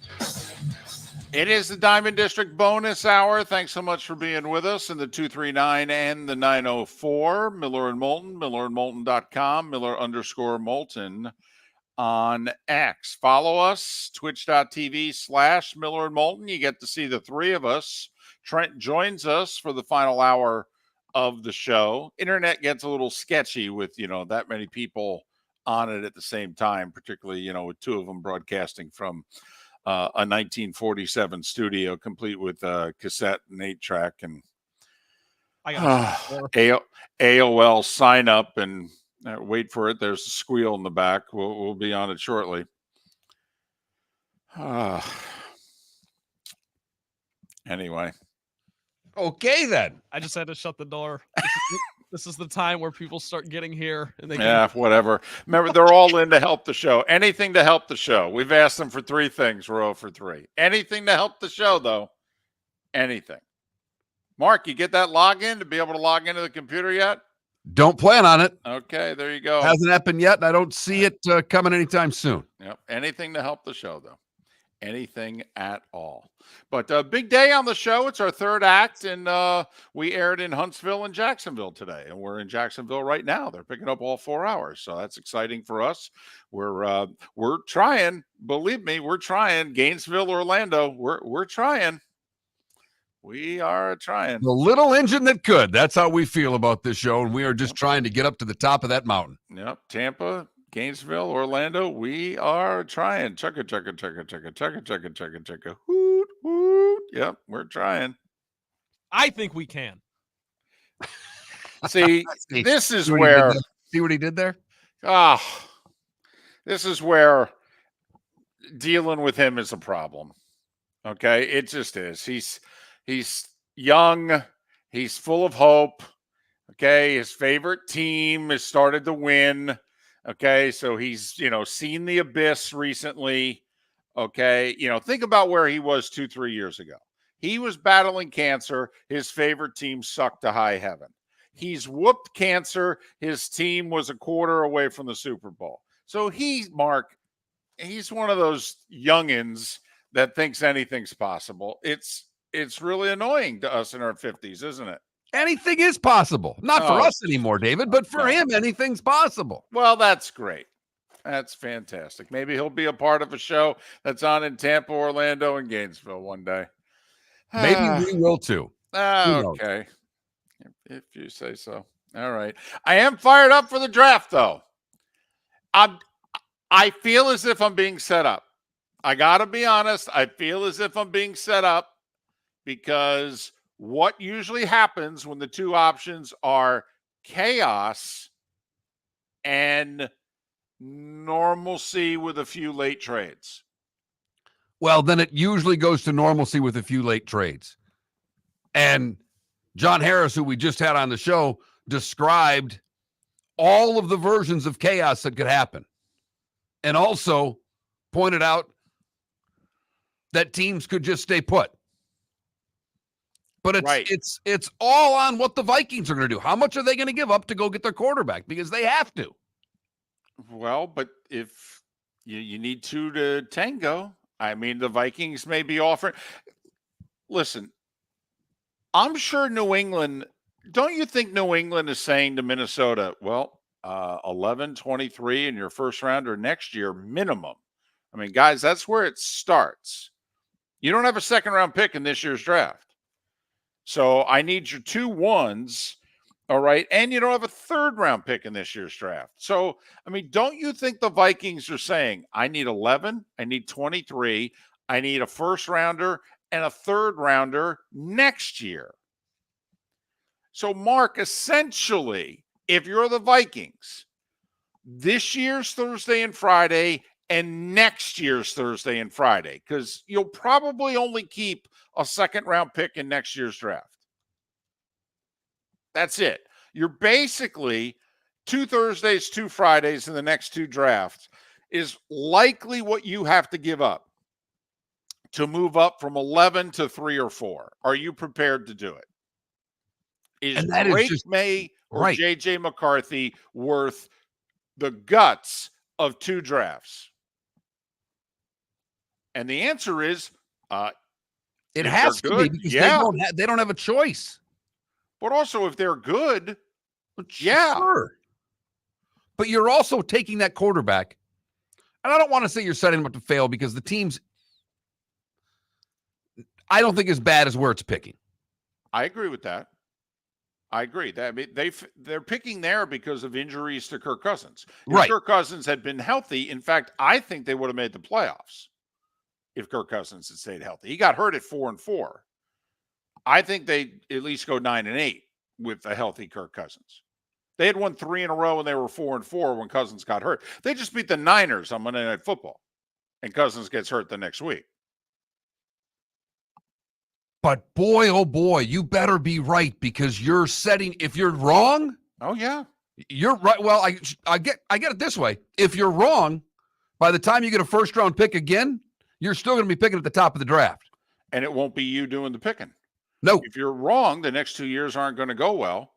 [SPEAKER 15] It is the Diamond District bonus hour. Thanks so much for being with us in the 239 and the 904. Miller and Moulton, millerandmoulton.com, Miller_Moulton on X. Follow us, twitch.tv/Miller and Moulton. You get to see the three of us. Trent joins us for the final hour of the show. Internet gets a little sketchy with, that many people on it at the same time, particularly, with two of them broadcasting from a 1947 studio, complete with cassette and 8-track and AOL sign up and wait for it. There's a squeal in the back. We'll be on it shortly. Anyway.
[SPEAKER 1] Okay, then.
[SPEAKER 3] I just had to shut the door. This is the time where people start getting here. And
[SPEAKER 15] Whatever. Remember, they're all in to help the show. Anything to help the show. We've asked them for 3 things. We're 0 for 3. Anything to help the show, though. Anything. Mark, you get that login to be able to log into the computer yet?
[SPEAKER 1] Don't plan on it.
[SPEAKER 15] Okay, there you go.
[SPEAKER 1] Hasn't happened yet, and I don't see it coming anytime soon.
[SPEAKER 15] Yep. Anything to help the show, though. Anything at all. But big day on the show. It's our 3rd act, and we aired in Huntsville and Jacksonville today, and we're in Jacksonville right now. They're picking up all 4 hours, so that's exciting for us. We're trying. Believe me, we're trying. Gainesville, Orlando, we're trying. We are trying.
[SPEAKER 1] The little engine that could. That's how we feel about this show, and we are just trying to get up to the top of that mountain.
[SPEAKER 15] Yep. Tampa, Gainesville, Orlando, we are trying. Chugga, chugga, chugga, chugga, chugga, chugga, chugga, chugga. Hoot, hoot. Yep, we're trying.
[SPEAKER 3] I think we can.
[SPEAKER 15] See, this is
[SPEAKER 1] See what
[SPEAKER 15] where...
[SPEAKER 1] See what he did there?
[SPEAKER 15] This is where dealing with him is a problem. Okay? It just is. He's young. He's full of hope. Okay? His favorite team has started to win. Okay, so he's, seen the abyss recently. Okay, think about where he was 2-3 years ago. He was battling cancer. His favorite team sucked to high heaven. He's whooped cancer. His team was a quarter away from the Super Bowl. So Mark, he's one of those youngins that thinks anything's possible. It's really annoying to us in our 50s, isn't it?
[SPEAKER 1] Anything is possible. Not for us anymore, David, but for him, anything's possible.
[SPEAKER 15] Well, that's great. That's fantastic. Maybe he'll be a part of a show that's on in Tampa, Orlando, and Gainesville one day.
[SPEAKER 1] Maybe we will too.
[SPEAKER 15] Okay. If you say so. All right. I am fired up for the draft, though. I feel as if I'm being set up. I got to be honest. I feel as if I'm being set up because what usually happens when the 2 options are chaos and normalcy with a few late trades?
[SPEAKER 1] Well, then it usually goes to normalcy with a few late trades. And John Harris, who we just had on the show, described all of the versions of chaos that could happen. And also pointed out that teams could just stay put. But it's all on what the Vikings are going to do. How much are they going to give up to go get their quarterback? Because they have to.
[SPEAKER 15] Well, but if you need 2 to tango, I mean, the Vikings may be offering. Listen, I'm sure New England, don't you think New England is saying to Minnesota, well, 11, 23 in your first rounder next year minimum. I mean, guys, that's where it starts. You don't have a 2nd round pick in this year's draft. So I need your 2 1s, all right? And you don't have a 3rd round pick in this year's draft. So, I mean, don't you think the Vikings are saying, I need 11, I need 23, I need a 1st rounder and a 3rd rounder next year? So, Mark, essentially, if you're the Vikings, this year's Thursday and Friday and next year's Thursday and Friday, because you'll probably only keep a 2nd round pick in next year's draft. That's it. You're basically 2 Thursdays, 2 Fridays in the next 2 drafts is likely what you have to give up to move up from 11 to 3 or 4. Are you prepared to do it? Is Drake May or JJ McCarthy worth the guts of 2 drafts? And the answer is
[SPEAKER 1] It
[SPEAKER 15] If
[SPEAKER 1] has
[SPEAKER 15] they're
[SPEAKER 1] to be
[SPEAKER 15] good,
[SPEAKER 1] because
[SPEAKER 15] yeah.
[SPEAKER 1] they don't have a choice.
[SPEAKER 15] But also, if they're good, yeah.
[SPEAKER 1] Sure. But you're also taking that quarterback, and I don't want to say you're setting them up to fail because the team's, I don't think as bad as where it's picking.
[SPEAKER 15] I agree with that. I agree. That I mean, they're picking there because of injuries to Kirk Cousins. If
[SPEAKER 1] Right.
[SPEAKER 15] Kirk Cousins had been healthy, in fact, I think they would have made the playoffs if Kirk Cousins had stayed healthy. He got hurt at 4-4. I think they at least go 9-8 with a healthy Kirk Cousins. They had won 3 in a row and they were 4-4 when Cousins got hurt. They just beat the Niners on Monday Night Football, and Cousins gets hurt the next week.
[SPEAKER 1] But boy, oh boy, you better be right because you're setting. If you're wrong,
[SPEAKER 15] oh yeah,
[SPEAKER 1] you're right. Well, I get it this way. If you're wrong, by the time you get a first round pick again, you're still going to be picking at the top of the draft,
[SPEAKER 15] and it won't be you doing the picking.
[SPEAKER 1] No,
[SPEAKER 15] if you're wrong, the next 2 years aren't going to go well,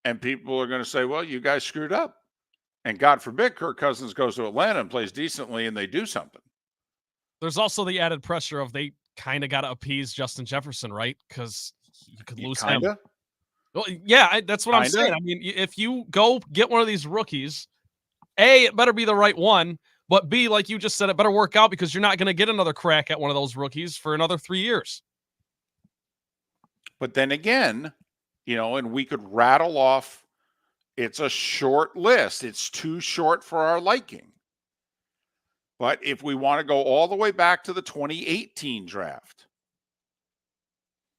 [SPEAKER 15] and people are going to say, "Well, you guys screwed up." And God forbid, Kirk Cousins goes to Atlanta and plays decently, and they do something.
[SPEAKER 3] There's also the added pressure of they kind of got to appease Justin Jefferson, right? Because you could lose him. Well, yeah, that's what I'm saying. I mean, if you go get one of these rookies, A, it better be the right one, but B, like you just said, it better work out because you're not going to get another crack at one of those rookies for another 3 years.
[SPEAKER 15] But then again, and we could rattle off, it's a short list. It's too short for our liking. But if we want to go all the way back to the 2018 draft,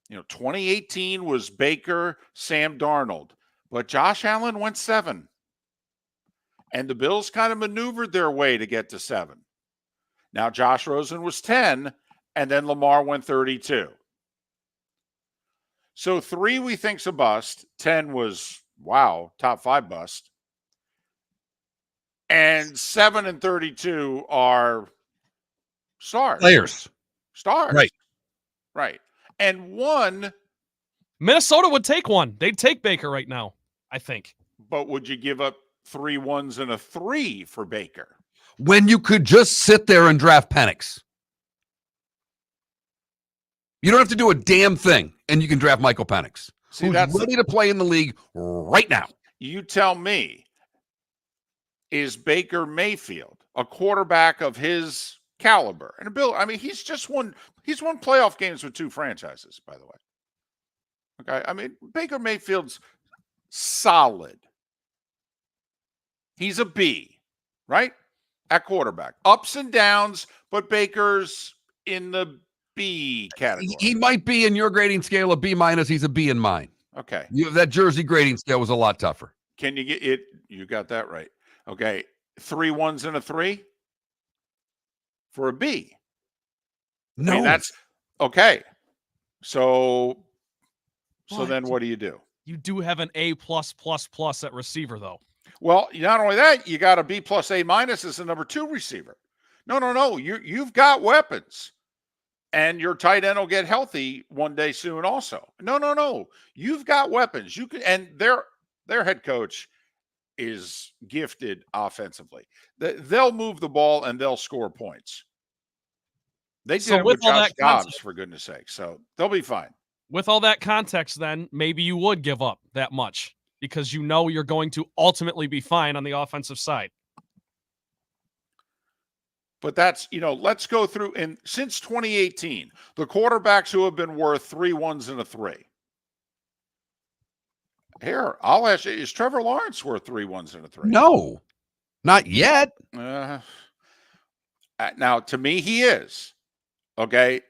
[SPEAKER 15] 2018 was Baker, Sam Darnold, but Josh Allen went 7. And the Bills kind of maneuvered their way to get to 7. Now Josh Rosen was 10, and then Lamar went 32. So 3 we think's a bust. 10 was, wow, top 5 bust. And 7 and 32 are stars.
[SPEAKER 1] Players.
[SPEAKER 15] Stars.
[SPEAKER 1] Right.
[SPEAKER 15] Right. And 1.
[SPEAKER 3] Minnesota would take 1. They'd take Baker right now, I think.
[SPEAKER 15] But would you give up 3 1s and a 3 for Baker?
[SPEAKER 1] When you could just sit there and draft Penix. You don't have to do a damn thing, and you can draft Michael Penix, who's ready to play in the league right now.
[SPEAKER 15] You tell me, is Baker Mayfield a quarterback of his caliber? And he's won playoff games with 2 franchises, by the way. Okay. I mean, Baker Mayfield's solid. He's a B, right? At quarterback. Ups and downs, but Baker's in the B category.
[SPEAKER 1] He might be in your grading scale a B-. He's a B in mine.
[SPEAKER 15] Okay.
[SPEAKER 1] That Jersey grading scale was a lot tougher.
[SPEAKER 15] Can you get it? You got that right. Okay. 3 1s and a 3 for a B.
[SPEAKER 1] No.
[SPEAKER 15] I mean, that's okay. So then what do you do?
[SPEAKER 3] You do have an A+++ at receiver, though.
[SPEAKER 15] Well, not only that, you got a B+ A- as a number 2 receiver. No. You've got weapons. And your tight end will get healthy one day soon also. No. You've got weapons. You can, and their head coach is gifted offensively. They'll move the ball and they'll score points. They did it with Josh Dobbs, for goodness sake. So they'll be fine.
[SPEAKER 3] With all that context, then, maybe you would give up that much because you know you're going to ultimately be fine on the offensive side.
[SPEAKER 15] But that's, let's go through. And since 2018, the quarterbacks who have been worth 3 1s and a 3. Here, I'll ask you, is Trevor Lawrence worth 3 1s and a 3?
[SPEAKER 1] No, not yet.
[SPEAKER 15] Now, to me, he is. Okay.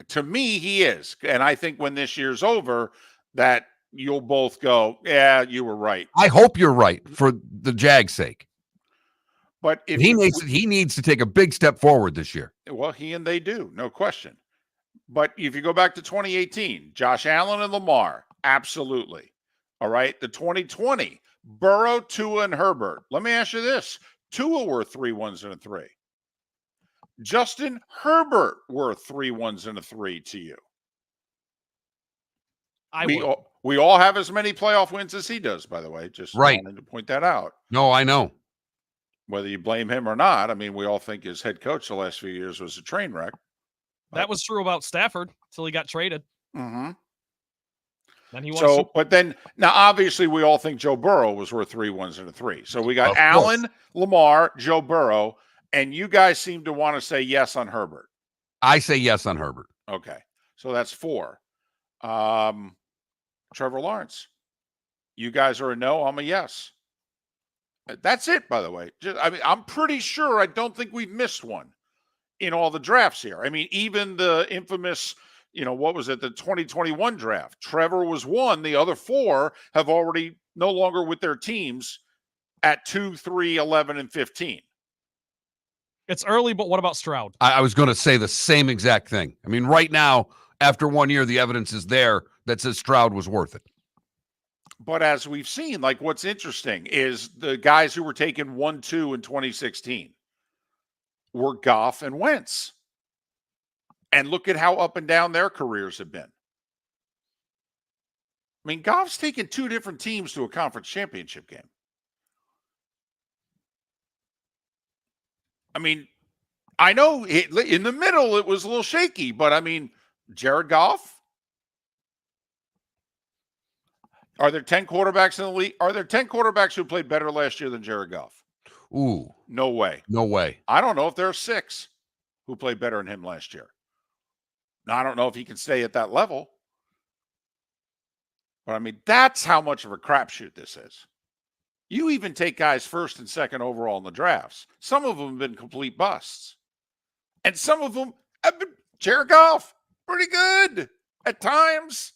[SPEAKER 15] To me, he is. And I think when this year's over, that you'll both go, yeah, you were right.
[SPEAKER 1] I hope you're right for the Jags' sake.
[SPEAKER 15] But if
[SPEAKER 1] he needs to take a big step forward this year.
[SPEAKER 15] Well, he and they do, no question. But if you go back to 2018, Josh Allen and Lamar, absolutely. All right. The 2020, Burrow, Tua, and Herbert. Let me ask you this. Tua worth 3 1s and a 3. Justin Herbert worth 3 1s and a 3 to you. We all have as many playoff wins as he does, by the way. Just wanted to point that out.
[SPEAKER 1] No, I know.
[SPEAKER 15] Whether you blame him or not, I mean, we all think his head coach the last few years was a train wreck.
[SPEAKER 3] That was true about Stafford until he got traded.
[SPEAKER 15] Mm-hmm.
[SPEAKER 3] Then he won.
[SPEAKER 15] So, but then now, obviously, we all think Joe Burrow was worth 3 1s and a 3. So we got
[SPEAKER 1] Of
[SPEAKER 15] Allen,
[SPEAKER 1] course.
[SPEAKER 15] Lamar, Joe Burrow, and you guys seem to want to say yes on Herbert.
[SPEAKER 1] I say yes on Herbert.
[SPEAKER 15] Okay, so that's 4. Trevor Lawrence. You guys are a no. I'm a yes. That's it, by the way. I mean, I'm pretty sure I don't think we've missed one in all the drafts here. I mean, even the infamous, what was it, the 2021 draft? Trevor was 1. The other 4 have already no longer with their teams at 2, 3, 11, and 15.
[SPEAKER 3] It's early, but what about Stroud?
[SPEAKER 1] I was going to say the same exact thing. I mean, right now, after 1 year, the evidence is there that says Stroud was worth it.
[SPEAKER 15] But as we've seen, like what's interesting is the guys who were taken 1, 2 in 2016 were Goff and Wentz. And look at how up and down their careers have been. I mean, Goff's taken 2 different teams to a conference championship game. I mean, I know in the middle it was a little shaky, but I mean, Jared Goff. Are there 10 quarterbacks in the league? Are there 10 quarterbacks who played better last year than Jared Goff?
[SPEAKER 1] Ooh.
[SPEAKER 15] No way.
[SPEAKER 1] No way.
[SPEAKER 15] I don't know if there are 6 who played better than him last year. Now, I don't know if he can stay at that level. But, I mean, that's how much of a crapshoot this is. You even take guys 1st and 2nd overall in the drafts. Some of them have been complete busts. And some of them have been Jared Goff, pretty good at times.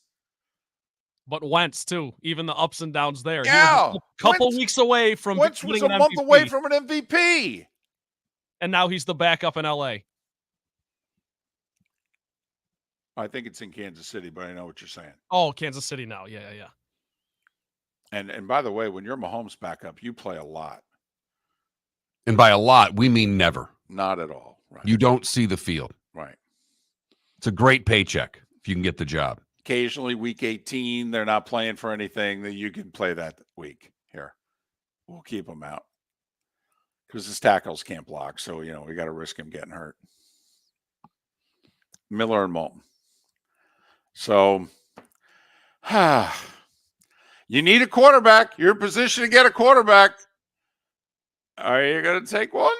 [SPEAKER 3] But Wentz, too. Even the ups and downs there.
[SPEAKER 15] Yeah.
[SPEAKER 3] He was a couple weeks away from
[SPEAKER 15] Wentz was
[SPEAKER 3] winning
[SPEAKER 15] a
[SPEAKER 3] an
[SPEAKER 15] month
[SPEAKER 3] MVP.
[SPEAKER 15] away from an MVP.
[SPEAKER 3] And now he's the backup in L.A.
[SPEAKER 15] I think it's in Kansas City, but I know what you're saying.
[SPEAKER 3] Oh, Kansas City now. Yeah.
[SPEAKER 15] And by the way, when you're Mahomes backup, you play a lot.
[SPEAKER 1] And by a lot, we mean never.
[SPEAKER 15] Not at all. Right.
[SPEAKER 1] You don't see the field.
[SPEAKER 15] Right.
[SPEAKER 1] It's a great paycheck if you can get the job.
[SPEAKER 15] Occasionally, week 18, they're not playing for anything, that you can play that week. Here, we'll keep them out because his tackles can't block. So, we got to risk him getting hurt. Miller and Moulton. So, you need a quarterback. You're in position to get a quarterback. Are you going to take one?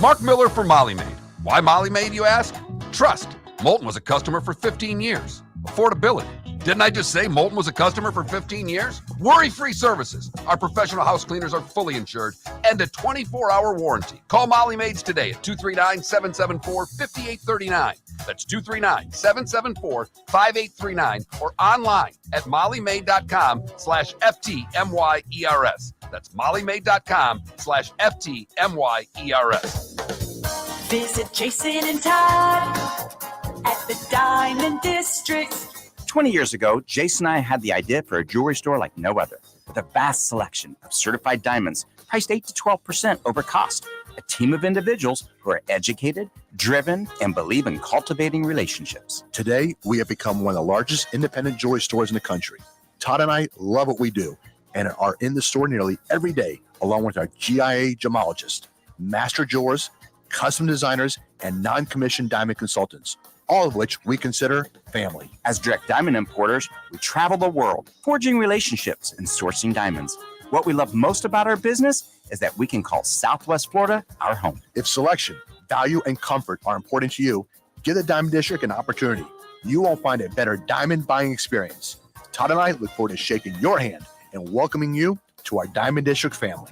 [SPEAKER 1] Mark Miller for Molly Maid. Why Molly Maid, you ask? Trust. Moulton was a customer for 15 years. Affordability. Didn't I just say Moulton was a customer for 15 years? Worry-free services. Our professional house cleaners are fully insured and a 24-hour warranty. Call Molly Maids today at 239-774-5839. That's 239-774-5839 or online at mollymaid.com/FTMYERS. That's mollymaid.com/FTMYERS.
[SPEAKER 5] Visit Jason and Todd at the Diamond District.
[SPEAKER 8] 20 years ago, Jason and I had the idea for a jewelry store like no other, with a vast selection of certified diamonds priced 8 to 12% over cost. A team of individuals who are educated, driven, and believe in cultivating relationships.
[SPEAKER 7] Today, we have become one of the largest independent jewelry stores in the country. Todd and I love what we do and are in the store nearly every day, along with our GIA gemologists, master jewelers, custom designers, and non-commissioned diamond consultants, all of which we consider family.
[SPEAKER 8] As direct diamond importers, we travel the world, forging relationships and sourcing diamonds. What we love most about our business is that we can call Southwest Florida our home.
[SPEAKER 7] If selection, value, and comfort are important to you, give the Diamond District an opportunity. You won't find a better diamond buying experience. Todd and I look forward to shaking your hand and welcoming you to our Diamond District family.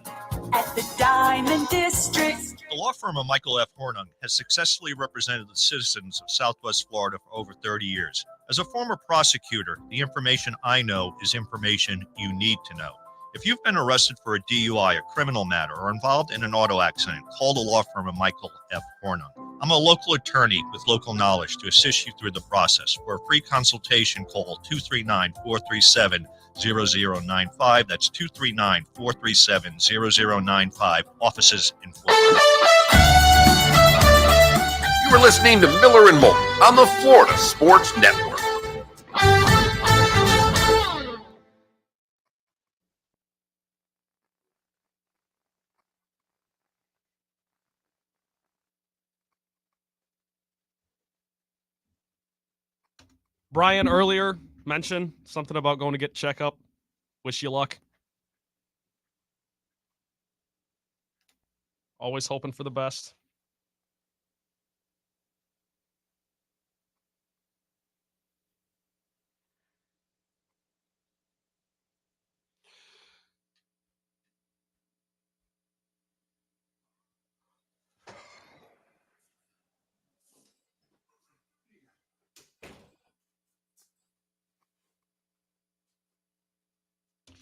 [SPEAKER 5] At the Diamond District.
[SPEAKER 10] The law firm of Michael F. Hornung has successfully represented the citizens of Southwest Florida for over 30 years. As a former prosecutor, the information I know is information you need to know. If you've been arrested for a DUI, a criminal matter, or involved in an auto accident, call the law firm of Michael F. Hornung. I'm a local attorney with local knowledge to assist you through the process. For a free consultation, call 239-437-0095. That's 239-437-0095. Offices in Florida.
[SPEAKER 1] You were listening to Miller and Moulton on the Florida Sports Network.
[SPEAKER 3] Brian earlier mentioned something about going to get checkup. Wish you luck. Always hoping for the best.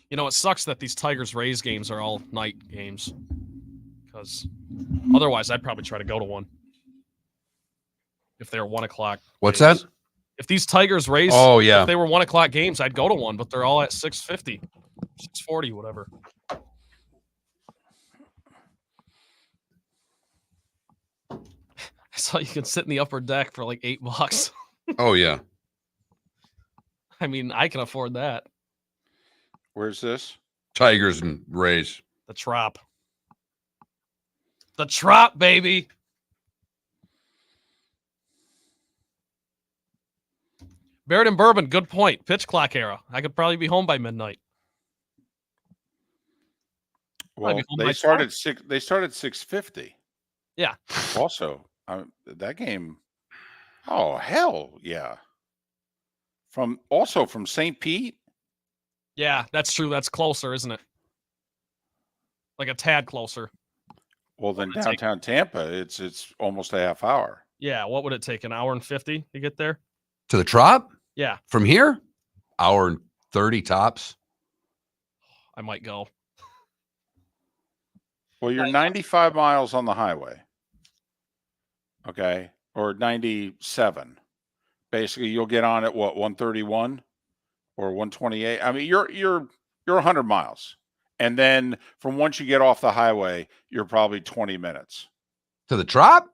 [SPEAKER 3] You know, it sucks that these Tigers-Rays games are all night games. Because otherwise, I'd probably try to go to one. If they were 1 o'clock.
[SPEAKER 1] What's
[SPEAKER 3] games.
[SPEAKER 1] that?
[SPEAKER 3] If these Tigers-Rays,
[SPEAKER 1] Oh, yeah.
[SPEAKER 3] if they were 1 o'clock games, I'd go to one, but they're all at 6:50, 6:40, whatever. I saw you can sit in the upper deck for like $8.
[SPEAKER 1] Oh, yeah.
[SPEAKER 3] I mean, I can afford that.
[SPEAKER 2] Where's this?
[SPEAKER 1] Tigers and Rays.
[SPEAKER 3] The Trop. The Trop, baby. Barrett and Bourbon, good point. Pitch clock era. I could probably be home by midnight.
[SPEAKER 2] Well, they started 6:50.
[SPEAKER 3] Yeah.
[SPEAKER 2] Also, that game. Oh hell yeah! From St. Pete.
[SPEAKER 3] Yeah, that's true. That's closer, isn't it? Like a tad closer.
[SPEAKER 2] Well, then downtown Tampa, it's almost a half hour.
[SPEAKER 3] Yeah, what would it take? An hour and 50 to get there?
[SPEAKER 1] To the Trop?
[SPEAKER 3] Yeah.
[SPEAKER 1] From here? Hour and 30 tops.
[SPEAKER 3] I might go.
[SPEAKER 2] Well, you're 95 miles on the highway. Okay. Or 97. Basically, you'll get on at what, 131 or 128. I mean, you're 100 miles. And then from once you get off the highway, you're probably 20 minutes.
[SPEAKER 1] To the Trop?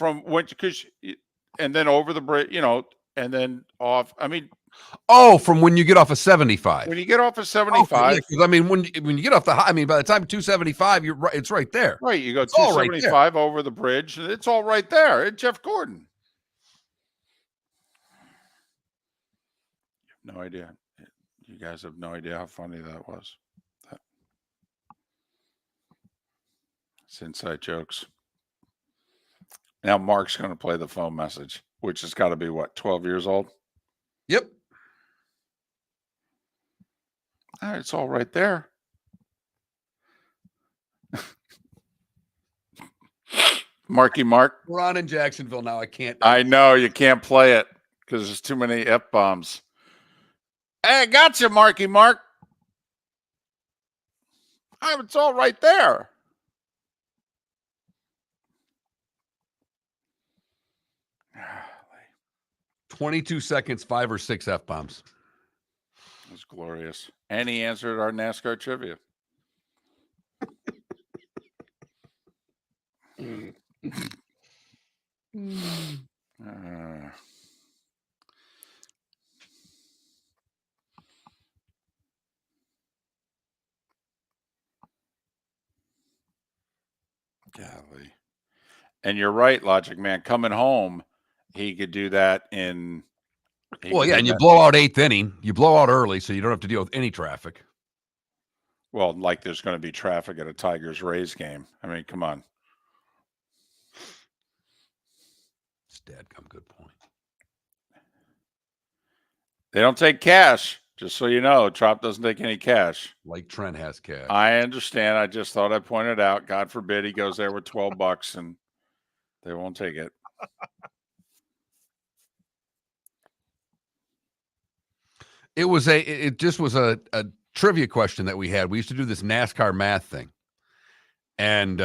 [SPEAKER 2] And then over the bridge, and then off. I mean,
[SPEAKER 1] from when you get off of 75.
[SPEAKER 2] When you get off of 75.
[SPEAKER 1] I mean, when you get off by the time 275, you're right. It's right there.
[SPEAKER 2] Right. You go
[SPEAKER 1] It's all right
[SPEAKER 2] 275 over the bridge. It's all right there. It's Jeff Gordon. You have no idea. You guys have no idea how funny that was. It's inside jokes. Now Mark's going to play the phone message, which has got to be, 12 years old?
[SPEAKER 1] Yep.
[SPEAKER 2] It's all right there. Marky Mark.
[SPEAKER 1] We're on in Jacksonville now. I can't.
[SPEAKER 2] I know you can't play it because there's too many F-bombs. Hey, I got you, Marky Mark. It's all right there.
[SPEAKER 1] – 22 seconds, 5 or 6 F-bombs.
[SPEAKER 2] It was glorious. And he answered our NASCAR trivia. Golly. And you're right, Logic Man. Coming home, he could do that in.
[SPEAKER 1] Well, yeah, and you blow out 8th inning. You blow out early, so you don't have to deal with any traffic.
[SPEAKER 2] Well, like there's going to be traffic at a Tigers-Rays game. I mean, come on.
[SPEAKER 1] It's dadgum good point.
[SPEAKER 2] They don't take cash, just so you know. Trop doesn't take any cash.
[SPEAKER 1] Like Trent has cash.
[SPEAKER 2] I understand. I just thought I'd point it out. God forbid he goes there with $12 and they won't take it.
[SPEAKER 1] It just was a trivia question that we had. We used to do this NASCAR math thing. And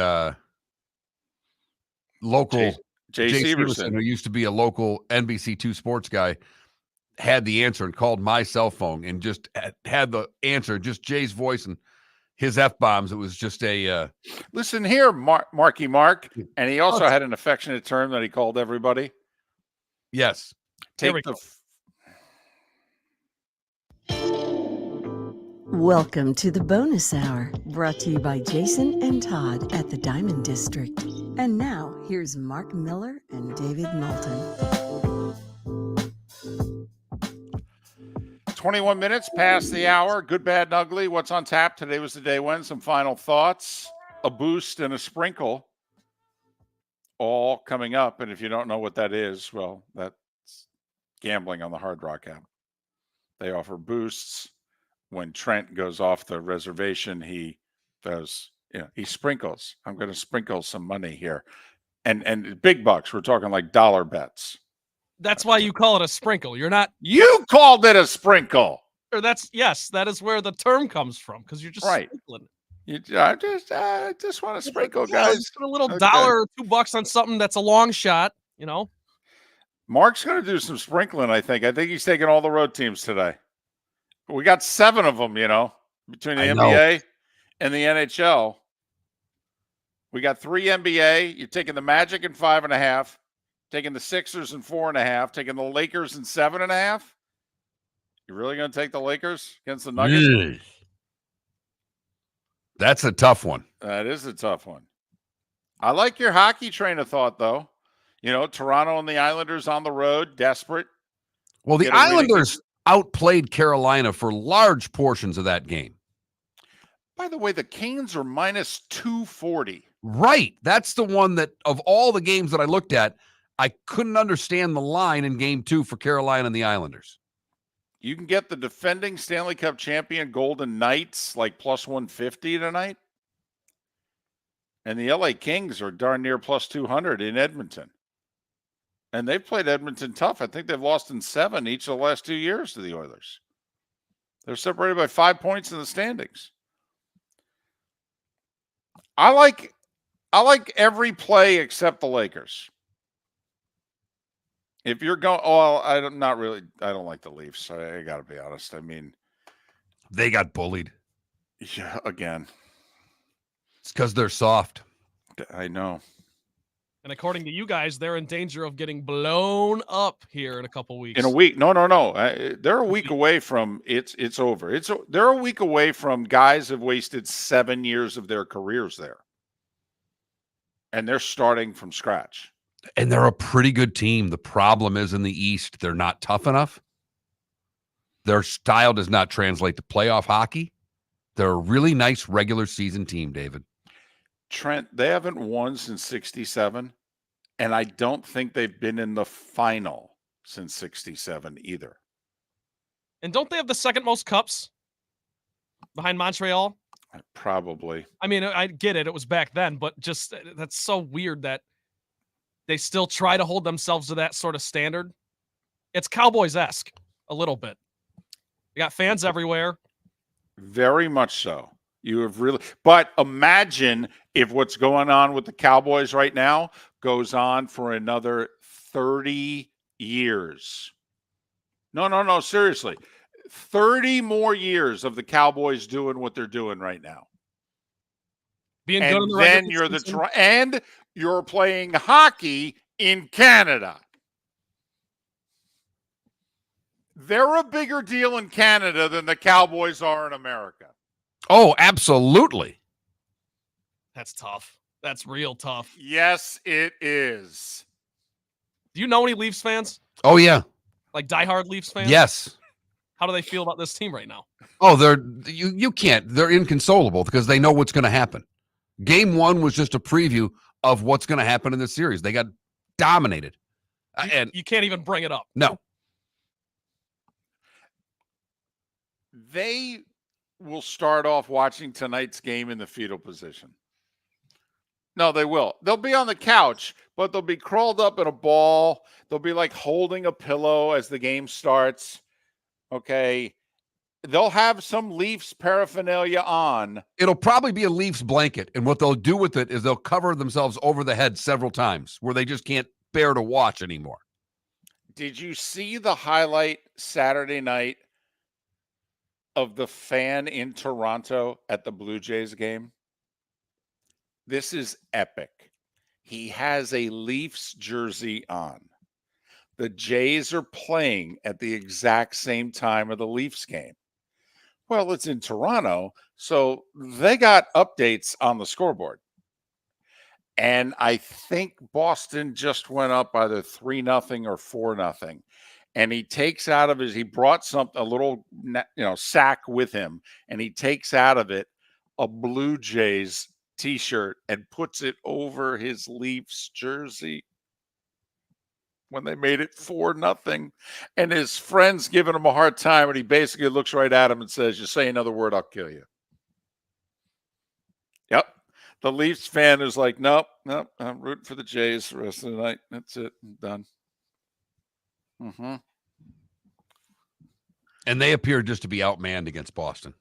[SPEAKER 1] local
[SPEAKER 2] Jay Severson,
[SPEAKER 1] who used to be a local NBC2 sports guy, had the answer and called my cell phone and just had the answer, just Jay's voice and his F-bombs. It was just a
[SPEAKER 2] listen here, Marky Mark. And he also had an affectionate term that he called everybody.
[SPEAKER 1] Yes.
[SPEAKER 2] Take the
[SPEAKER 4] Welcome to the bonus hour, brought to you by Jason and Todd at the Diamond District. And now, here's Mark Miller and David Moulton.
[SPEAKER 15] 21 minutes past the hour. Good, bad, and ugly. What's on tap? Today was the day when. Some final thoughts, a boost, and a sprinkle. All coming up. And if you don't know what that is, well, that's gambling on the Hard Rock app. They offer boosts. When Trent goes off the reservation, he does, he sprinkles. I'm going to sprinkle some money here. And big bucks. We're talking like dollar bets.
[SPEAKER 3] That's why you call it a sprinkle. You're not.
[SPEAKER 15] You called it a sprinkle.
[SPEAKER 3] Or that is where the term comes from, because you're just sprinkling.
[SPEAKER 15] I just want to sprinkle, guys.
[SPEAKER 3] Just put a little dollar or $2 on something that's a long shot,
[SPEAKER 15] Mark's going to do some sprinkling, I think. I think he's taking all the road teams today. We got 7 of them, between the NBA and the NHL. We got 3 NBA. You're taking the Magic in 5.5, taking the Sixers in 4.5, taking the Lakers in 7.5. You really going to take the Lakers against the Nuggets?
[SPEAKER 1] That's a tough one.
[SPEAKER 15] That is a tough one. I like your hockey train of thought, though. Toronto and the Islanders on the road, desperate.
[SPEAKER 1] Well, the Islanders outplayed Carolina for large portions of that game.
[SPEAKER 15] By the way, the Canes are minus 240.
[SPEAKER 1] Right. That's the one that, of all the games that I looked at, I couldn't understand the line in game 2 for Carolina and the Islanders.
[SPEAKER 15] You can get the defending Stanley Cup champion Golden Knights like plus 150 tonight. And the LA Kings are darn near plus 200 in Edmonton. And they've played Edmonton tough. I think they've lost in 7 each of the last 2 years to the Oilers. They're separated by 5 points in the standings. I like every play except the Lakers. If you're going, I don't like the Leafs. I got to be honest. I mean,
[SPEAKER 1] they got bullied.
[SPEAKER 15] Yeah, again.
[SPEAKER 1] It's because they're soft.
[SPEAKER 15] I know.
[SPEAKER 3] And according to you guys, they're in danger of getting blown up here in a couple weeks.
[SPEAKER 15] In a week. No. They're a week away from it's over. They're a week away from guys have wasted 7 years of their careers there. And they're starting from scratch.
[SPEAKER 1] And they're a pretty good team. The problem is in the East, they're not tough enough. Their style does not translate to playoff hockey. They're a really nice regular season team, David.
[SPEAKER 15] Trent, they haven't won since 67, and I don't think they've been in the final since 67 either.
[SPEAKER 3] And don't they have the second most cups behind Montreal?
[SPEAKER 15] Probably.
[SPEAKER 3] I mean, I get it. It was back then, but just that's so weird that they still try to hold themselves to that sort of standard. It's Cowboys-esque a little bit. You got fans everywhere.
[SPEAKER 15] Very much so. But imagine if what's going on with the Cowboys right now goes on for another 30 years. No, seriously. 30 more years of the Cowboys doing what they're doing right now.
[SPEAKER 3] Being
[SPEAKER 15] and
[SPEAKER 3] good in the
[SPEAKER 15] then
[SPEAKER 3] regular
[SPEAKER 15] you're
[SPEAKER 3] season.
[SPEAKER 15] and you're playing hockey in Canada. They're a bigger deal in Canada than the Cowboys are in America.
[SPEAKER 1] Oh, absolutely.
[SPEAKER 3] That's tough. That's real tough.
[SPEAKER 15] Yes, it is.
[SPEAKER 3] Do you know any Leafs fans?
[SPEAKER 1] Oh, yeah.
[SPEAKER 3] Like diehard Leafs fans?
[SPEAKER 1] Yes.
[SPEAKER 3] How do they feel about this team right now?
[SPEAKER 1] Oh, you can't. They're inconsolable because they know what's going to happen. Game 1 was just a preview of what's going to happen in the series. They got dominated. And
[SPEAKER 3] you can't even bring it up.
[SPEAKER 1] No.
[SPEAKER 15] They will start off watching tonight's game in the fetal position. No, they will. They'll be on the couch, but they'll be crawled up in a ball. They'll be like holding a pillow as the game starts. Okay. They'll have some Leafs paraphernalia on.
[SPEAKER 1] It'll probably be a Leafs blanket. And what they'll do with it is they'll cover themselves over the head several times where they just can't bear to watch anymore.
[SPEAKER 15] Did you see the highlight Saturday night of the fan in Toronto at the Blue Jays game? This is epic. He has a Leafs jersey on. The Jays are playing at the exact same time of the Leafs game. Well, it's in Toronto, so they got updates on the scoreboard. And I think Boston just went up either 3-0 or 4-0. and he takes out of he brought a little sack with him, and he takes out of it a Blue Jays t-shirt and puts it over his Leafs jersey when they made it 4-0, and his friend's giving him a hard time, and he basically looks right at him and says, "You say another word, I'll kill you." Yep. The Leafs fan is like, nope, I'm rooting for the Jays the rest of the night. That's it. I'm done. Mm-hmm.
[SPEAKER 1] And they appear just to be outmanned against Boston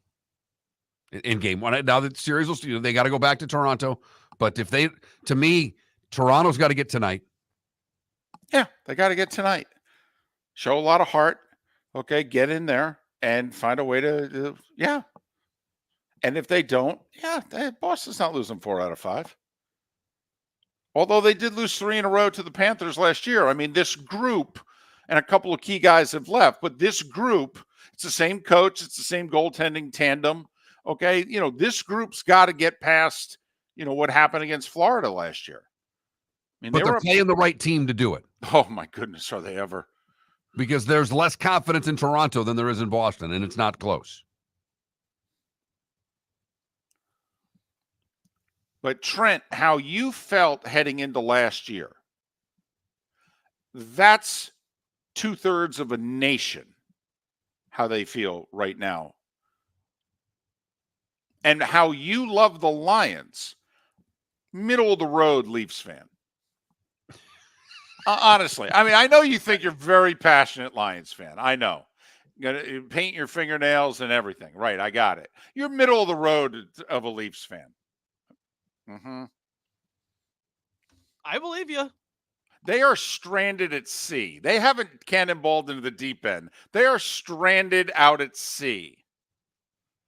[SPEAKER 1] in game one. Now the series will, they got to go back to Toronto. But to me, Toronto's got to get tonight.
[SPEAKER 15] Yeah, they got to get tonight. Show a lot of heart. Okay, get in there and find a way to yeah. And if they don't, Boston's not losing 4 out of 5. Although they did lose 3 in a row to the Panthers last year. I mean, this group, and a couple of key guys have left, but this group, it's the same coach, it's the same goaltending tandem. Okay, this group's got to get past, what happened against Florida last year. I mean,
[SPEAKER 1] but they're playing the right team to do it.
[SPEAKER 15] Oh, my goodness, are they ever?
[SPEAKER 1] Because there's less confidence in Toronto than there is in Boston, and it's not close.
[SPEAKER 15] But Trent, how you felt heading into last year, that's 2/3 of a nation, how they feel right now. And how you love the Lions, middle of the road Leafs fan. Honestly, I mean, I know you think you're very passionate Lions fan. I know. You're going to paint your fingernails and everything. Right, I got it. You're middle of the road of a Leafs fan. Mm-hmm.
[SPEAKER 3] I believe you.
[SPEAKER 15] They are stranded at sea. They haven't cannonballed into the deep end. They are stranded out at sea.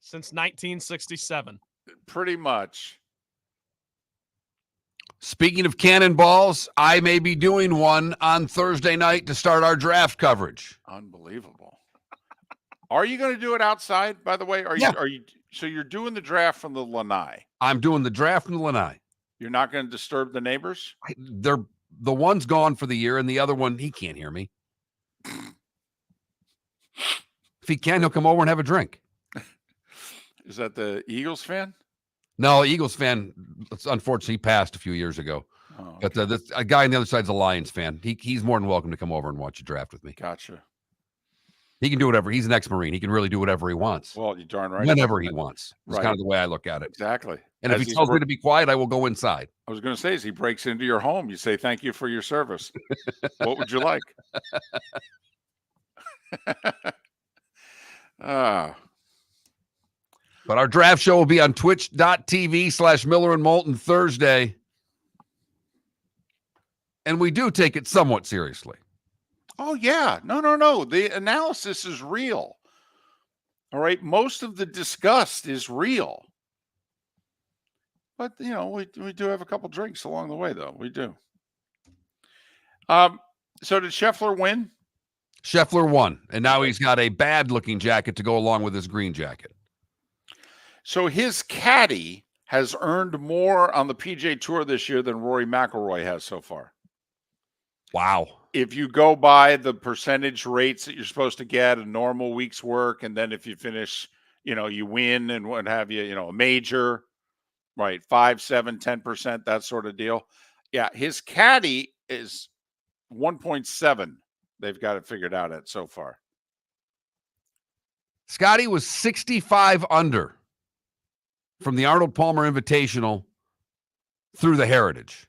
[SPEAKER 3] Since 1967.
[SPEAKER 15] Pretty much.
[SPEAKER 1] Speaking of cannonballs, I may be doing one on Thursday night to start our draft coverage.
[SPEAKER 15] Unbelievable. Are you going to do it outside, by the way? Are you? So you're doing the draft from the lanai?
[SPEAKER 1] I'm doing the draft from the lanai.
[SPEAKER 15] You're not going to disturb the neighbors?
[SPEAKER 1] They're the one's gone for the year, and the other one, he can't hear me. If he can, he'll come over and have a drink.
[SPEAKER 15] Is that the Eagles fan?
[SPEAKER 1] No, Eagles fan. Unfortunately, he passed a few years ago.
[SPEAKER 15] Oh,
[SPEAKER 1] okay. But a guy on the other side's a Lions fan. He's more than welcome to come over and watch a draft with me.
[SPEAKER 15] Gotcha.
[SPEAKER 1] He can do whatever. He's an ex-Marine. He can really do whatever he wants.
[SPEAKER 15] Well, you're darn right.
[SPEAKER 1] Whenever he wants. That's kind of the way I look at it.
[SPEAKER 15] Exactly.
[SPEAKER 1] And if he tells me to be quiet, I will go inside.
[SPEAKER 15] I was going to say, as he breaks into your home, you say, "Thank you for your service." What would you like?
[SPEAKER 1] But our draft show will be on twitch.tv/Miller and Moulton Thursday. And we do take it somewhat seriously.
[SPEAKER 15] Oh, yeah. No. The analysis is real. All right. Most of the disgust is real. But, we do have a couple drinks along the way, though. We do. So did Scheffler win?
[SPEAKER 1] Scheffler won. And now he's got a bad-looking jacket to go along with his green jacket.
[SPEAKER 15] So his caddy has earned more on the PGA Tour this year than Rory McIlroy has so far.
[SPEAKER 1] Wow.
[SPEAKER 15] If you go by the percentage rates that you're supposed to get a normal week's work, and then if you finish, you win and what have you, a major, right, 5, 7, 10%, that sort of deal. Yeah, his caddy is 1.7. They've got it figured out at so far.
[SPEAKER 1] Scotty was 65 under from the Arnold Palmer Invitational through the Heritage.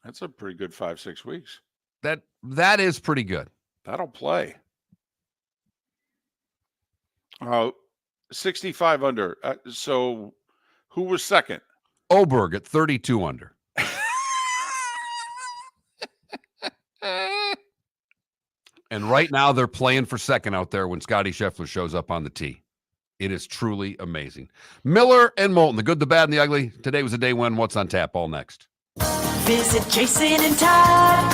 [SPEAKER 15] That's a pretty good 5-6 weeks.
[SPEAKER 1] That is pretty good.
[SPEAKER 15] That'll play. 65 under. So who was second?
[SPEAKER 1] Oberg at 32 under. And right now they're playing for second out there when Scotty Scheffler shows up on the tee. It is truly amazing. Miller and Moulton, the good, the bad, and the ugly. Today was a day when What's on Tap? All next.
[SPEAKER 5] Visit Jason and Todd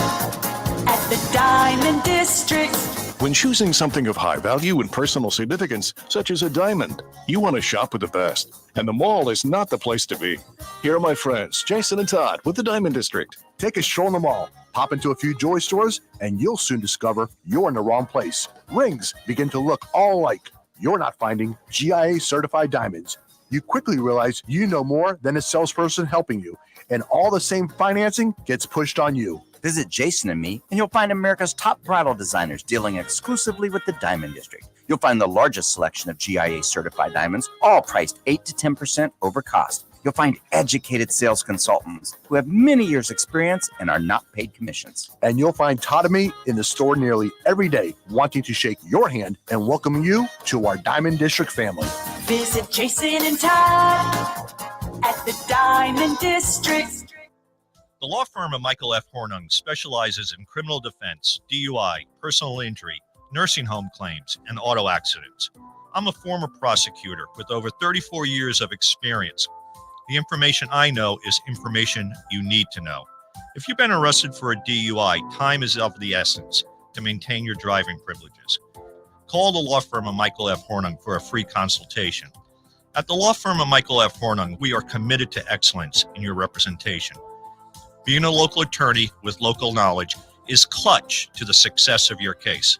[SPEAKER 5] at the Diamond District.
[SPEAKER 6] When choosing something of high value and personal significance, such as a diamond, you want to shop with the best. And the mall is not the place to be. Here are my friends, Jason and Todd with the Diamond District. Take a stroll in the mall, hop into a few joy stores, and you'll soon discover you're in the wrong place. Rings begin to look all alike. You're not finding GIA certified diamonds. You quickly realize you know more than a salesperson helping you, and all the same financing gets pushed on you.
[SPEAKER 8] Visit Jason and me, and you'll find America's top bridal designers dealing exclusively with the Diamond District. You'll find the largest selection of GIA certified diamonds, all priced 8 to 10% over cost. You'll find educated sales consultants who have many years' experience and are not paid commissions.
[SPEAKER 7] And you'll find Todd and me in the store nearly every day, wanting to shake your hand and welcome you to our Diamond District family.
[SPEAKER 5] Visit Jason and Todd at the Diamond District.
[SPEAKER 10] The law firm of Michael F. Hornung specializes in criminal defense, DUI, personal injury, nursing home claims, and auto accidents. I'm a former prosecutor with over 34 years of experience. The information I know is information you need to know. If you've been arrested for a DUI, time is of the essence to maintain your driving privileges. Call the law firm of Michael F. Hornung for a free consultation. At the law firm of Michael F. Hornung, we are committed to excellence in your representation. Being a local attorney with local knowledge is clutch to the success of your case.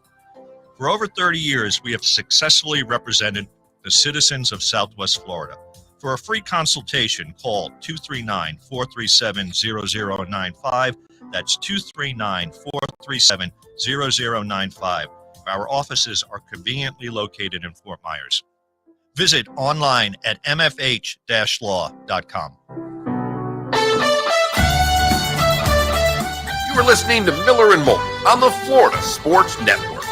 [SPEAKER 10] For over 30 years, we have successfully represented the citizens of Southwest Florida. For a free consultation, call 239-437-0095. That's 239-437-0095. Our offices are conveniently located in Fort Myers. Visit online at mfh-law.com.
[SPEAKER 17] You are listening to Miller and Moulton on the Florida Sports Network.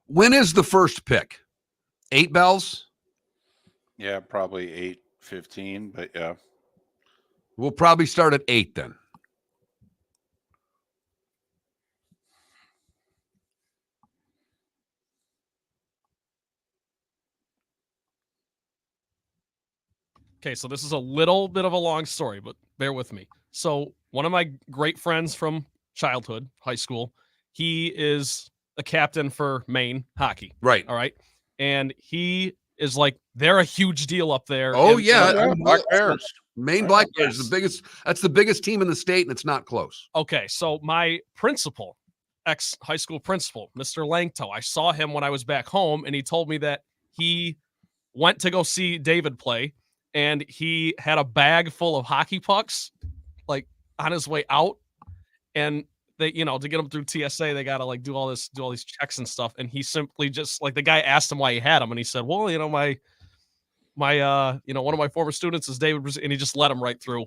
[SPEAKER 1] When is the first pick? 8 bells?
[SPEAKER 2] Yeah, probably 8:15, but yeah.
[SPEAKER 1] We'll probably start at 8 then.
[SPEAKER 3] Okay, so this is a little bit of a long story, but bear with me. So one of my great friends from childhood, high school, he is the captain for Maine hockey.
[SPEAKER 1] Right.
[SPEAKER 3] All right. And he is like, they're a huge deal up there.
[SPEAKER 1] Oh,
[SPEAKER 3] And-
[SPEAKER 1] yeah.
[SPEAKER 2] Black Bears.
[SPEAKER 1] Maine Black Bears is the biggest. That's the biggest team in the state, and it's not close.
[SPEAKER 3] Okay, so my principal, ex-high school principal, Mr. Langto, I saw him when I was back home, and he told me that he went to go see David play, and he had a bag full of hockey pucks, like on his way out, and they, you know, to get him through TSA, they gotta like do all these checks and stuff, and he simply just like the guy asked him why he had them, and he said, "Well, you know, my one of my former students is David," and he just let him right through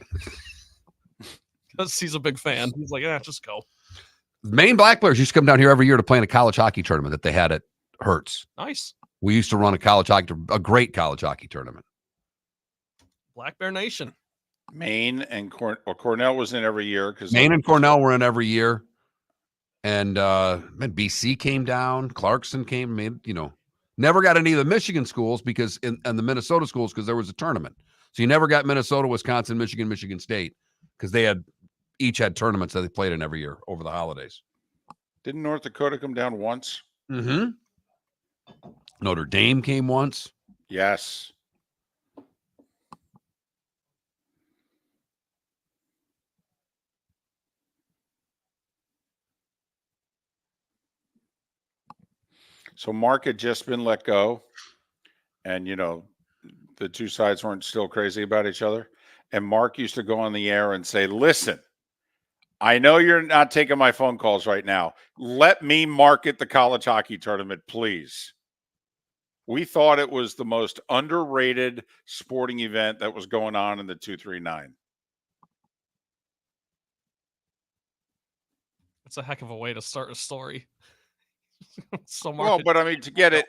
[SPEAKER 3] because he's a big fan. He's like, "Yeah, just go."
[SPEAKER 1] Maine Black Bears used to come down here every year to play in a college hockey tournament that they had at Hertz.
[SPEAKER 3] Nice.
[SPEAKER 1] We used to run a great college hockey tournament.
[SPEAKER 3] Black Bear Nation.
[SPEAKER 2] Maine and Cornell was in every year because
[SPEAKER 1] Maine and Cornell were in every year, and BC came down. Clarkson came. Never got any of the Michigan schools because and the Minnesota schools because there was a tournament. So you never got Minnesota, Wisconsin, Michigan, Michigan State because they each had tournaments that they played in every year over the holidays.
[SPEAKER 2] Didn't North Dakota come down once?
[SPEAKER 1] Mm-hmm. Notre Dame came once.
[SPEAKER 2] Yes. So Mark had just been let go, and the two sides weren't still crazy about each other. And Mark used to go on the air and say, "Listen, I know you're not taking my phone calls right now. Let me market the college hockey tournament, please." We thought it was the most underrated sporting event that was going on in the 239.
[SPEAKER 3] That's a heck of a way to start a story.
[SPEAKER 2] But I mean, to get it,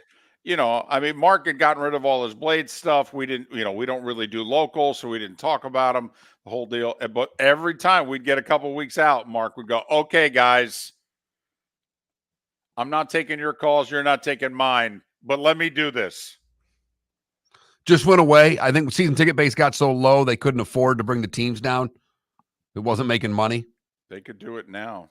[SPEAKER 2] Mark had gotten rid of all his Blade stuff. We didn't, we don't really do local, so we didn't talk about him, the whole deal. But every time we'd get a couple of weeks out, Mark would go, "Okay, guys, I'm not taking your calls. You're not taking mine, but let me do this."
[SPEAKER 1] Just went away. I think season ticket base got so low they couldn't afford to bring the teams down. It wasn't making money.
[SPEAKER 15] They could do it now.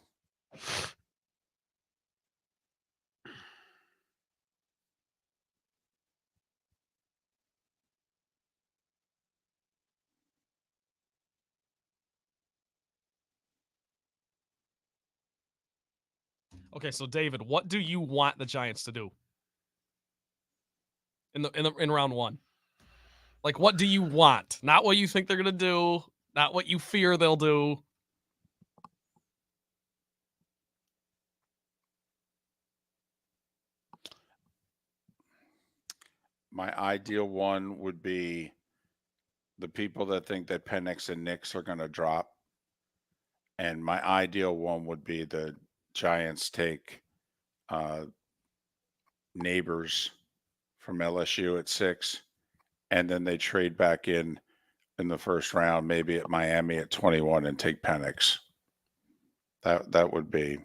[SPEAKER 3] Okay, so David, what do you want the Giants to do in round one? Like, what do you want? Not what you think they're gonna do. Not what you fear they'll do.
[SPEAKER 15] My ideal one would be the people that think that Penix and Knicks are going to drop. And my ideal one would be the Giants take Neighbors from LSU at 6, and then they trade back in the first round, maybe at Miami at 21, and take Penix. That would be.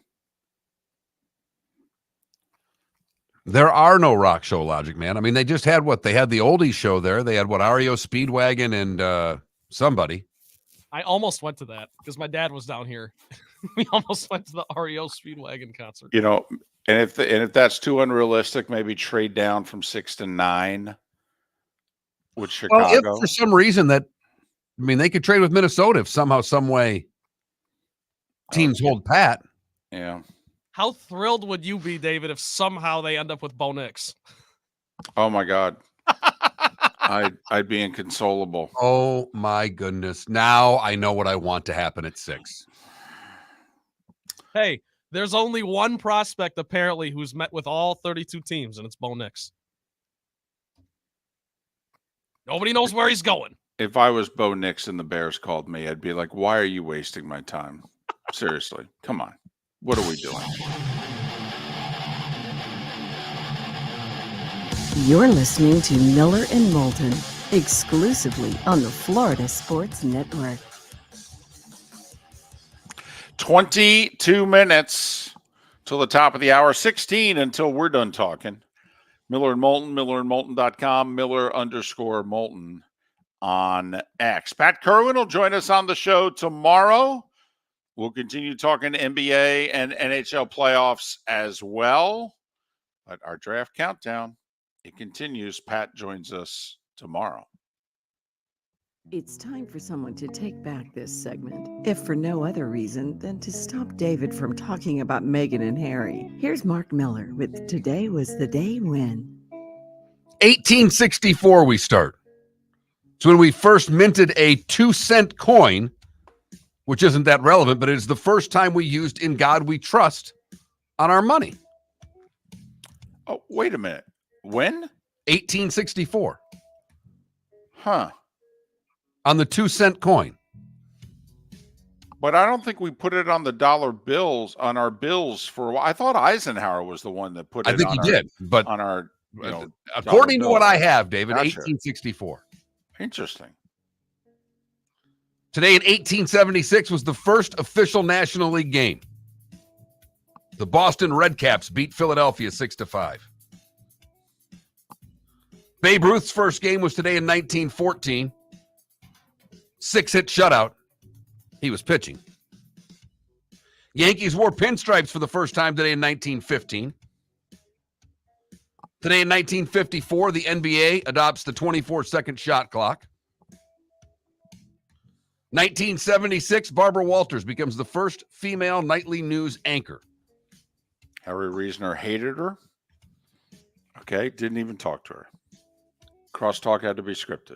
[SPEAKER 1] There are no rock show logic, man. I mean, they just had what? They had the oldies show there. They had what? REO Speedwagon and somebody.
[SPEAKER 3] I almost went to that because my dad was down here. We almost went to the REO Speedwagon concert.
[SPEAKER 15] You know, and if that's too unrealistic, maybe trade down from 6 to 9 with Chicago.
[SPEAKER 1] Well, if for some reason they could trade with Minnesota if somehow, some way teams hold pat.
[SPEAKER 15] Yeah.
[SPEAKER 3] How thrilled would you be, David, if somehow they end up with Bo Nix?
[SPEAKER 15] Oh my God. I'd be inconsolable.
[SPEAKER 1] Oh my goodness. Now I know what I want to happen at 6.
[SPEAKER 3] Hey, there's only one prospect apparently who's met with all 32 teams, and it's Bo Nix. Nobody knows where he's going.
[SPEAKER 15] If I was Bo Nix and the Bears called me, I'd be like, why are you wasting my time? Seriously. Come on. What are we doing?
[SPEAKER 4] You're listening to Miller and Moulton, exclusively on the Florida Sports Network.
[SPEAKER 15] 22 minutes till the top of the hour, 16 until we're done talking. Miller and Moulton, millerandmoulton.com, Miller_Moulton on X. Pat Kerwin will join us on the show tomorrow. We'll continue talking NBA and NHL playoffs as well. But our draft countdown, it continues. Pat joins us tomorrow.
[SPEAKER 4] It's time for someone to take back this segment, if for no other reason than to stop David from talking about Meghan and Harry. Here's Mark Miller with Today Was the Day When.
[SPEAKER 1] 1864 we start. It's when we first minted a 2-cent coin, which isn't that relevant, but it is the first time we used In God We Trust on our money.
[SPEAKER 15] Oh, wait a minute. When?
[SPEAKER 1] 1864.
[SPEAKER 15] Huh.
[SPEAKER 1] On the 2-cent coin.
[SPEAKER 15] But I don't think we put it on the dollar bills, on our bills for a while. I thought Eisenhower was the one that put it
[SPEAKER 1] I think
[SPEAKER 15] on
[SPEAKER 1] he did, but
[SPEAKER 15] on our,
[SPEAKER 1] according to what I have, David,
[SPEAKER 15] Gotcha.
[SPEAKER 1] 1864.
[SPEAKER 15] Interesting.
[SPEAKER 1] Today in 1876 was the first official National League game. The Boston Red Caps beat Philadelphia 6-5. Babe Ruth's first game was today in 1914. 6-hit shutout. He was pitching. Yankees wore pinstripes for the first time today in 1915. Today in 1954, the NBA adopts the 24-second shot clock. 1976, Barbara Walters becomes the first female nightly news anchor.
[SPEAKER 15] Harry Reasoner hated her. Okay, didn't even talk to her. Crosstalk had to be scripted.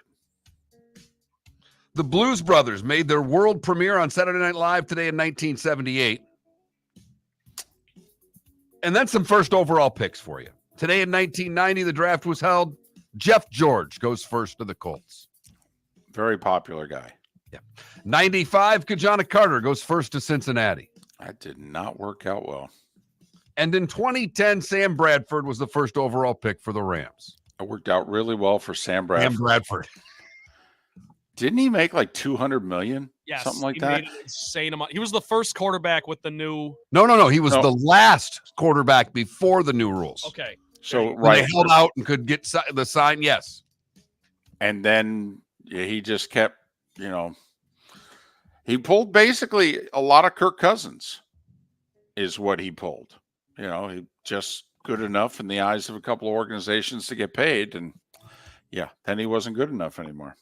[SPEAKER 1] The Blues Brothers made their world premiere on Saturday Night Live today in 1978. And then some first overall picks for you. Today in 1990, the draft was held. Jeff George goes first to the Colts.
[SPEAKER 15] Very popular guy.
[SPEAKER 1] Yeah. 95, Kajana Carter goes first to Cincinnati.
[SPEAKER 15] That did not work out well.
[SPEAKER 1] And in 2010, Sam Bradford was the first overall pick for the Rams.
[SPEAKER 15] It worked out really well for Sam Bradford.
[SPEAKER 1] Sam Bradford.
[SPEAKER 15] Didn't he make like $200 million?
[SPEAKER 3] Yes,
[SPEAKER 15] something like
[SPEAKER 3] he
[SPEAKER 15] that.
[SPEAKER 3] made an insane amount. He was the first quarterback with the new.
[SPEAKER 1] No. He was the last quarterback before the new rules.
[SPEAKER 3] Okay.
[SPEAKER 15] So
[SPEAKER 1] when they held out and could get the sign, yes.
[SPEAKER 15] And then he just kept, He pulled basically a lot of Kirk Cousins is what he pulled. He just good enough in the eyes of a couple of organizations to get paid. And then he wasn't good enough anymore.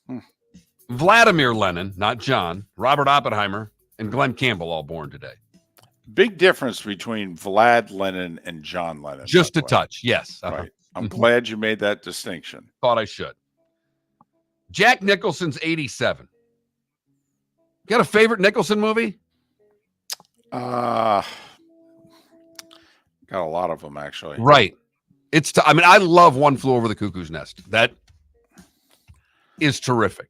[SPEAKER 1] Vladimir Lenin, not John, Robert Oppenheimer, and Glenn Campbell all born today.
[SPEAKER 15] Big difference between Vlad Lenin and John Lennon.
[SPEAKER 1] Just a touch, yes.
[SPEAKER 15] Right. I'm glad you made that distinction.
[SPEAKER 1] Thought I should. Jack Nicholson's 87. Got a favorite Nicholson movie?
[SPEAKER 15] Got a lot of them, actually.
[SPEAKER 1] Right. I love One Flew Over the Cuckoo's Nest. That is terrific.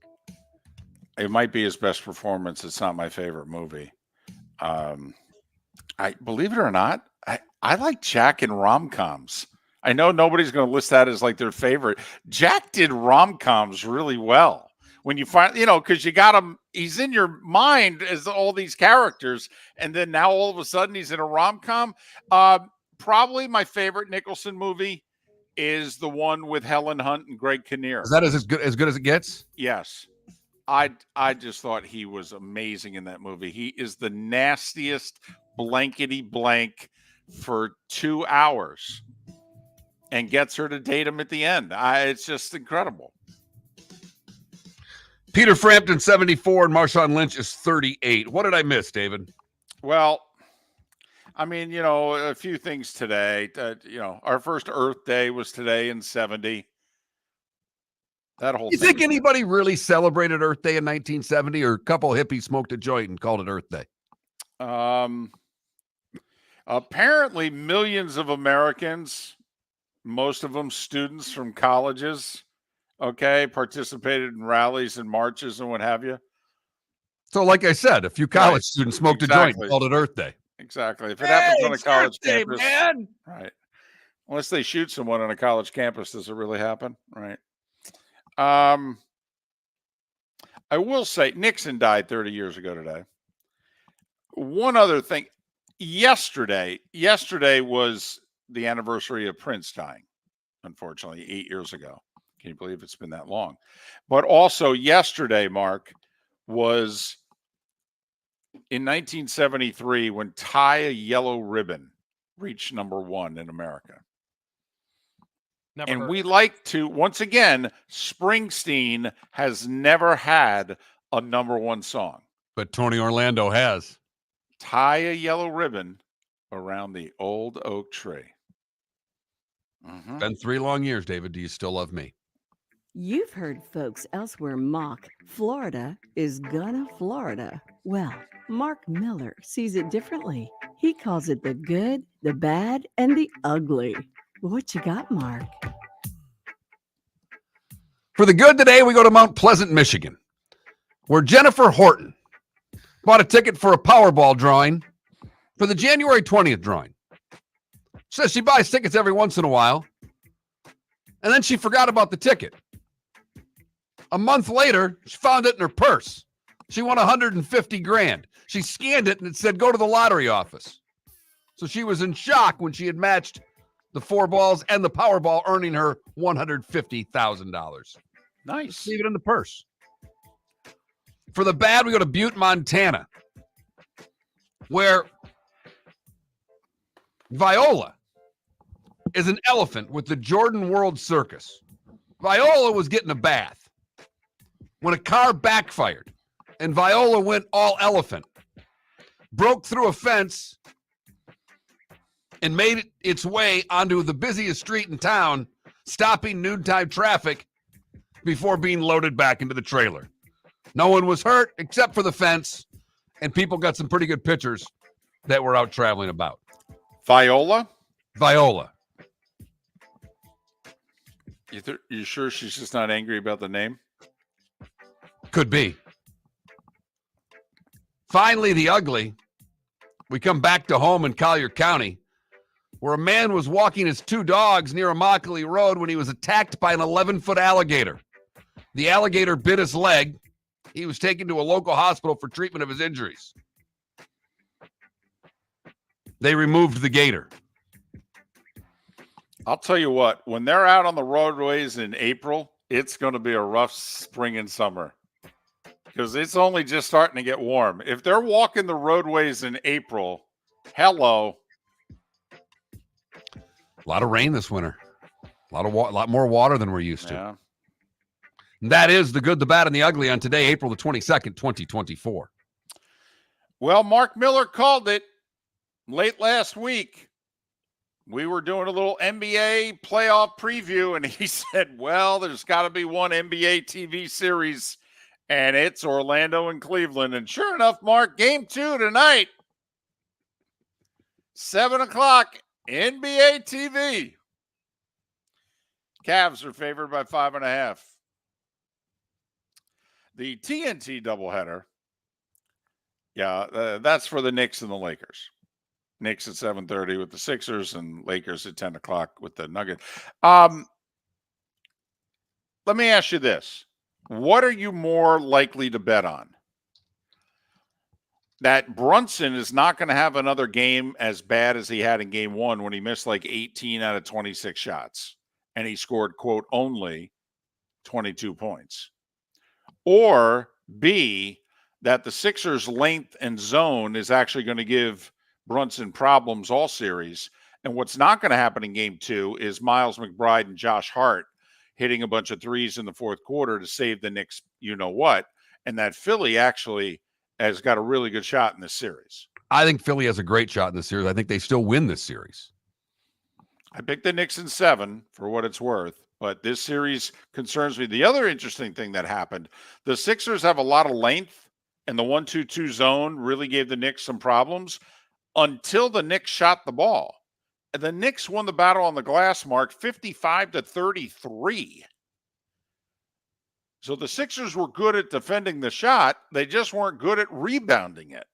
[SPEAKER 15] It might be his best performance. It's not my favorite movie. I believe it or not, I like Jack in rom-coms. I know nobody's going to list that as like their favorite. Jack did rom-coms really well. When you find, because you got him, he's in your mind as all these characters, and then now all of a sudden he's in a rom-com. Probably my favorite Nicholson movie is the one with Helen Hunt and Greg Kinnear.
[SPEAKER 1] Is that as good as it gets?
[SPEAKER 15] Yes. I just thought he was amazing in that movie. He is the nastiest blankety blank for 2 hours and gets her to date him at the end. It's just incredible.
[SPEAKER 1] Peter Frampton, 74, and Marshawn Lynch is 38. What did I miss, David?
[SPEAKER 15] Well, I mean, a few things today. Our first Earth Day was today in 70. That whole
[SPEAKER 1] You
[SPEAKER 15] thing.
[SPEAKER 1] think anybody really celebrated Earth Day in 1970, or a couple hippies smoked a joint and called it Earth Day?
[SPEAKER 15] Apparently millions of Americans, most of them students from colleges, participated in rallies and marches and what have you.
[SPEAKER 1] So, like I said, a few college students smoked a joint and called it Earth Day.
[SPEAKER 15] Exactly. If it happens on a college
[SPEAKER 1] Earth Day,
[SPEAKER 15] campus,
[SPEAKER 1] man.
[SPEAKER 15] right? Unless they shoot someone on a college campus, does it really happen? Right. I will say Nixon died 30 years ago today. One other thing. Yesterday was the anniversary of Prince dying, unfortunately, 8 years ago. Can you believe it's been that long? But also yesterday, Mark, was in 1973 when Tie a Yellow Ribbon reached #1 in America. We like to, once again, Springsteen has never had a #1 song.
[SPEAKER 1] But Tony Orlando has.
[SPEAKER 15] Tie a yellow ribbon around the old oak tree.
[SPEAKER 1] Been 3 long years, David. Do you still love me?
[SPEAKER 4] You've heard folks elsewhere mock Florida is gonna Florida. Well, Mark Miller sees it differently. He calls it the good, the bad, and the ugly. What you got, Mark?
[SPEAKER 1] For the good today, we go to Mount Pleasant, Michigan, where Jennifer Horton bought a ticket for a Powerball drawing for the January 20th drawing. Says she buys tickets every once in a while, and then she forgot about the ticket. A month later, she found it in her purse. She won 150 grand. She scanned it and it said, go to the lottery office. So she was in shock when she had matched the 4 balls and the Powerball, earning her $150,000.
[SPEAKER 15] Nice.
[SPEAKER 1] Leave it in the purse. For the bad, we go to Butte, Montana, where Viola is an elephant with the Jordan World Circus. Viola was getting a bath when a car backfired and Viola went all elephant, broke through a fence, and made its way onto the busiest street in town, stopping noontime traffic before being loaded back into the trailer. No one was hurt except for the fence, and people got some pretty good pictures that were out traveling about.
[SPEAKER 15] Viola?
[SPEAKER 1] Viola.
[SPEAKER 15] You sure she's just not angry about the name?
[SPEAKER 1] Could be. Finally, the ugly. We come back to home in Collier County, where a man was walking his 2 dogs near Immokalee Road when he was attacked by an 11-foot alligator. The alligator bit his leg. He was taken to a local hospital for treatment of his injuries. They removed the gator.
[SPEAKER 15] I'll tell you what, when they're out on the roadways in April, it's going to be a rough spring and summer. because it's only just starting to get warm. If they're walking the roadways in April, hello.
[SPEAKER 1] A lot of rain this winter. A lot more water than we're used to.
[SPEAKER 15] Yeah.
[SPEAKER 1] And that is the good, the bad, and the ugly on today, April the 22nd, 2024.
[SPEAKER 15] Well, Mark Miller called it late last week. We were doing a little NBA playoff preview, and he said, well, there's got to be one NBA TV series, and it's Orlando and Cleveland. And sure enough, Mark, game 2 tonight, 7 o'clock, NBA TV. Cavs are favored by 5.5. The TNT doubleheader, that's for the Knicks and the Lakers. Knicks at 7:30 with the Sixers and Lakers at 10 o'clock with the Nuggets. Let me ask you this. What are you more likely to bet on? That Brunson is not going to have another game as bad as he had in game 1 when he missed like 18 out of 26 shots and he scored, quote, only 22 points. Or B, that the Sixers' length and zone is actually going to give Brunson problems all series. And what's not going to happen in game 2 is Miles McBride and Josh Hart hitting a bunch of threes in the fourth quarter to save the Knicks, you-know-what. And that Philly actually has got a really good shot in this series.
[SPEAKER 1] I think Philly has a great shot in this series. I think they still win this series.
[SPEAKER 15] I picked the Knicks in 7 for what it's worth, but this series concerns me. The other interesting thing that happened, the Sixers have a lot of length, and the 1-2-2 zone really gave the Knicks some problems until the Knicks shot the ball. And the Knicks won the battle on the glass, Mark, 55-33. So the Sixers were good at defending the shot. They just weren't good at rebounding it.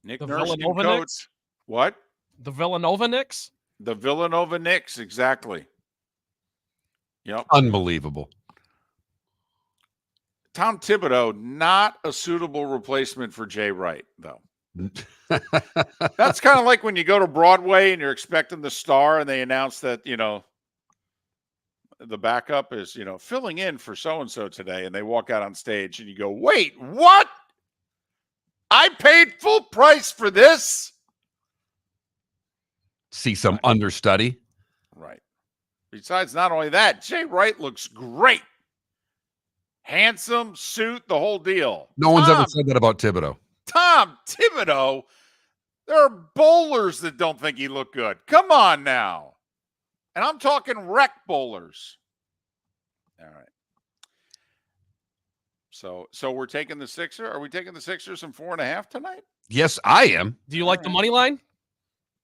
[SPEAKER 15] Nick
[SPEAKER 3] The
[SPEAKER 15] Nurse,
[SPEAKER 3] Villanova
[SPEAKER 15] coach.
[SPEAKER 3] Knicks?
[SPEAKER 15] What?
[SPEAKER 3] The Villanova Knicks?
[SPEAKER 15] The Villanova Knicks, exactly. Yep.
[SPEAKER 1] Unbelievable.
[SPEAKER 15] Tom Thibodeau, not a suitable replacement for Jay Wright, though. That's kind of like when you go to Broadway and you're expecting the star and they announce that, the backup is, filling in for so-and-so today, and they walk out on stage and you go, wait, what? I paid full price for this?
[SPEAKER 1] See some understudy.
[SPEAKER 15] Right. Besides, not only that, Jay Wright looks great. Handsome, suit, the whole deal.
[SPEAKER 1] No one's ever said that about Thibodeau.
[SPEAKER 15] Tom Thibodeau, there are bowlers that don't think he looked good. Come on now. And I'm talking rec bowlers. All right. So we're taking the Sixers. Are we taking the Sixers in 4.5 tonight?
[SPEAKER 1] Yes, I am.
[SPEAKER 3] Do you like the money line?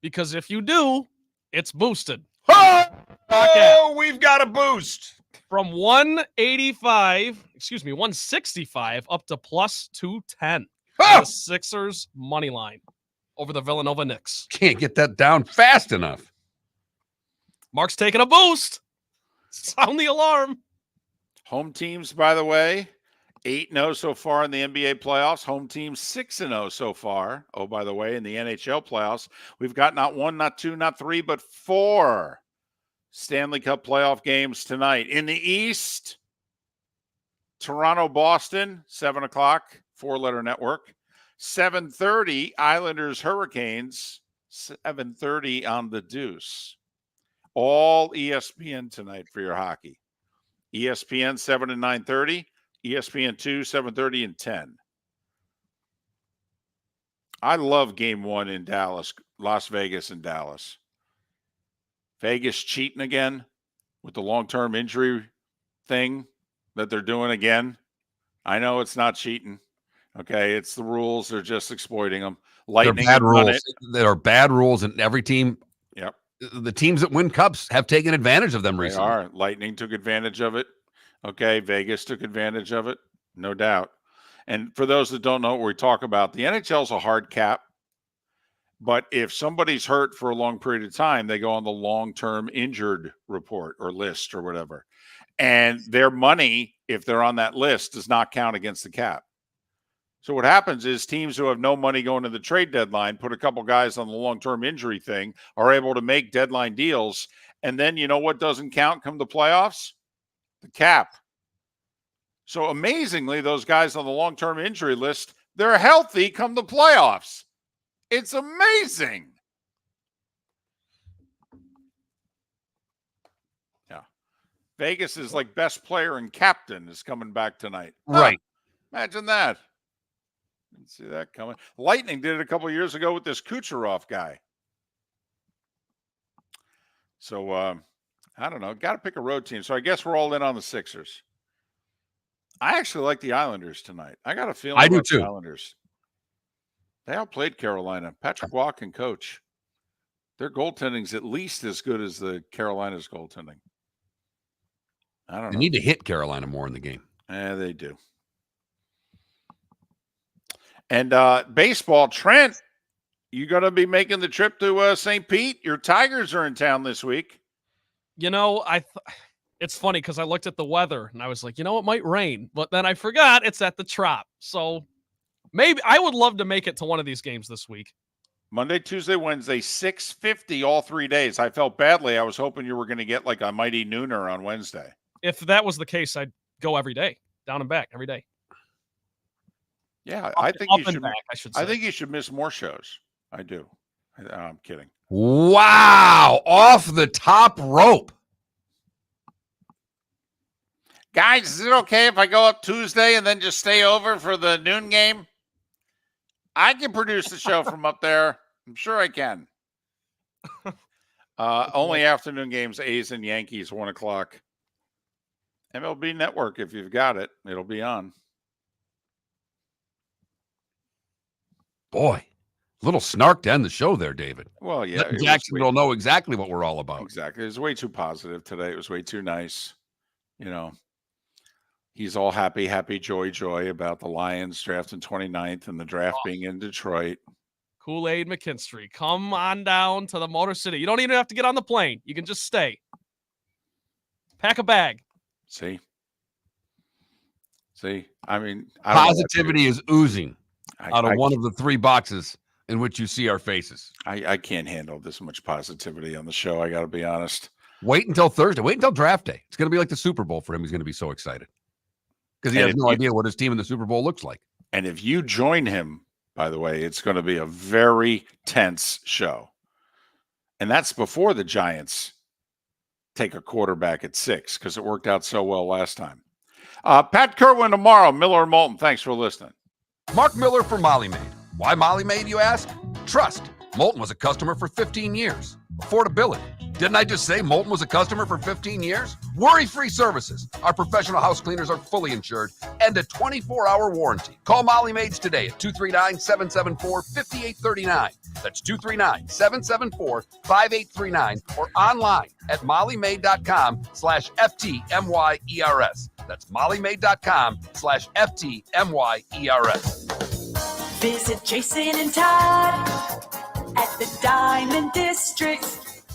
[SPEAKER 3] Because if you do, it's boosted.
[SPEAKER 12] Oh, we've got a boost.
[SPEAKER 3] From 165 up to plus 210. The Sixers money line over the Villanova Knicks.
[SPEAKER 1] Can't get that down fast enough.
[SPEAKER 3] Mark's taking a boost. Sound the alarm.
[SPEAKER 15] Home teams, by the way, 8-0 so far in the NBA playoffs. Home teams 6-0 so far. Oh, by the way, in the NHL playoffs, we've got not 1, not 2, not 3, but 4 Stanley Cup playoff games tonight. In the East, Toronto, Boston, 7 o'clock, 4-letter network. 7:30, Islanders, Hurricanes, 7:30 on the Deuce. All ESPN tonight for your hockey. ESPN 7 and 9:30, ESPN 2, 7:30 and 10. I love game 1 in Dallas, Las Vegas and Dallas. Vegas cheating again with the long-term injury thing that they're doing again. I know it's not cheating. Okay, it's the rules. They're just exploiting them. Lightning
[SPEAKER 1] They're bad
[SPEAKER 15] have done
[SPEAKER 1] rules.
[SPEAKER 15] it.
[SPEAKER 1] There are bad rules, and every team.
[SPEAKER 15] Yep.
[SPEAKER 1] The teams that win cups have taken advantage of them
[SPEAKER 15] They
[SPEAKER 1] recently.
[SPEAKER 15] are. Lightning took advantage of it. Okay, Vegas took advantage of it, no doubt. And for those that don't know what we talk about, the NHL is a hard cap. But if somebody's hurt for a long period of time, they go on the long-term injured report or list or whatever. And their money, if they're on that list, does not count against the cap. So what happens is teams who have no money going to the trade deadline, put a couple guys on the long-term injury thing, are able to make deadline deals. And then you know what doesn't count come the playoffs? the cap. So amazingly, those guys on the long-term injury list, they're healthy come the playoffs. It's amazing. Yeah. Vegas is like best player and captain is coming back tonight.
[SPEAKER 1] Right.
[SPEAKER 15] Imagine that. Didn't see that coming. Lightning did it a couple of years ago with this Kucherov guy. So, I don't know. Got to pick a road team. So I guess we're all in on the Sixers. I actually like the Islanders tonight. I got a feeling
[SPEAKER 1] I do
[SPEAKER 15] about the
[SPEAKER 1] too.
[SPEAKER 15] Islanders. They outplayed Carolina. Patrick Waugh can coach. Their goaltending's at least as good as the Carolina's goaltending. I don't know.
[SPEAKER 18] You need to hit Carolina more in the game.
[SPEAKER 15] Yeah, they do. And baseball, Trent, you going to be making the trip to St. Pete? Your Tigers are in town this week.
[SPEAKER 3] You know, it's funny because I looked at the weather and I was like, you know, it might rain, but then I forgot it's at the Trop. So maybe I would love to make it to one of these games this week.
[SPEAKER 15] Monday, Tuesday, Wednesday, 6:50 all 3 days. I felt badly. I was hoping you were going to get like a mighty nooner on Wednesday.
[SPEAKER 3] If that was the case, I'd go every day, down and back every day.
[SPEAKER 15] Yeah,
[SPEAKER 3] I
[SPEAKER 15] think you should miss more shows. I do. I'm kidding.
[SPEAKER 18] Wow. Off the top rope.
[SPEAKER 15] Guys, is it okay if I go up Tuesday and then just stay over for the noon game? I can produce the show from up there. I'm sure I can. Only afternoon games, A's and Yankees, 1 o'clock. MLB Network, if you've got it, it'll be on.
[SPEAKER 18] Boy, little snark to end the show there, David.
[SPEAKER 15] Well, yeah.
[SPEAKER 18] Jackson will know exactly what we're all about.
[SPEAKER 15] Exactly. It was way too positive today. It was way too nice. You know, he's all happy, joy about the Lions drafting 29th and the draft being in Detroit.
[SPEAKER 3] Kool-Aid McKinstry, come on down to the Motor City. You don't even have to get on the plane. You can just stay. Pack a bag.
[SPEAKER 15] See? I mean,
[SPEAKER 18] positivity is oozing out of one of the 3 boxes in which you see our faces.
[SPEAKER 15] I can't handle this much positivity on the show. I got to be honest.
[SPEAKER 18] Wait until Thursday. Wait until draft day. It's going to be like the Super Bowl for him. He's going to be so excited because he has no idea what his team in the Super Bowl looks like.
[SPEAKER 15] And if you join him, by the way, it's going to be a very tense show. And that's before the Giants take a quarterback at 6 because it worked out so well last time. Pat Kerwin tomorrow, Miller and Moulton. Thanks for listening.
[SPEAKER 18] Mark Miller for Molly Maid. Why Molly Maid, you ask? Trust. Moulton was a customer for 15 years. Affordability. Didn't I just say Moulton was a customer for 15 years? Worry-free services. Our professional house cleaners are fully insured and a 24-hour warranty. Call Molly Maids today at 239-774-5839. That's 239-774-5839 or online at mollymaid.com/FTMYERS. That's mollymaid.com/FTMYERS.
[SPEAKER 5] Visit Jason and Todd at the Diamond District.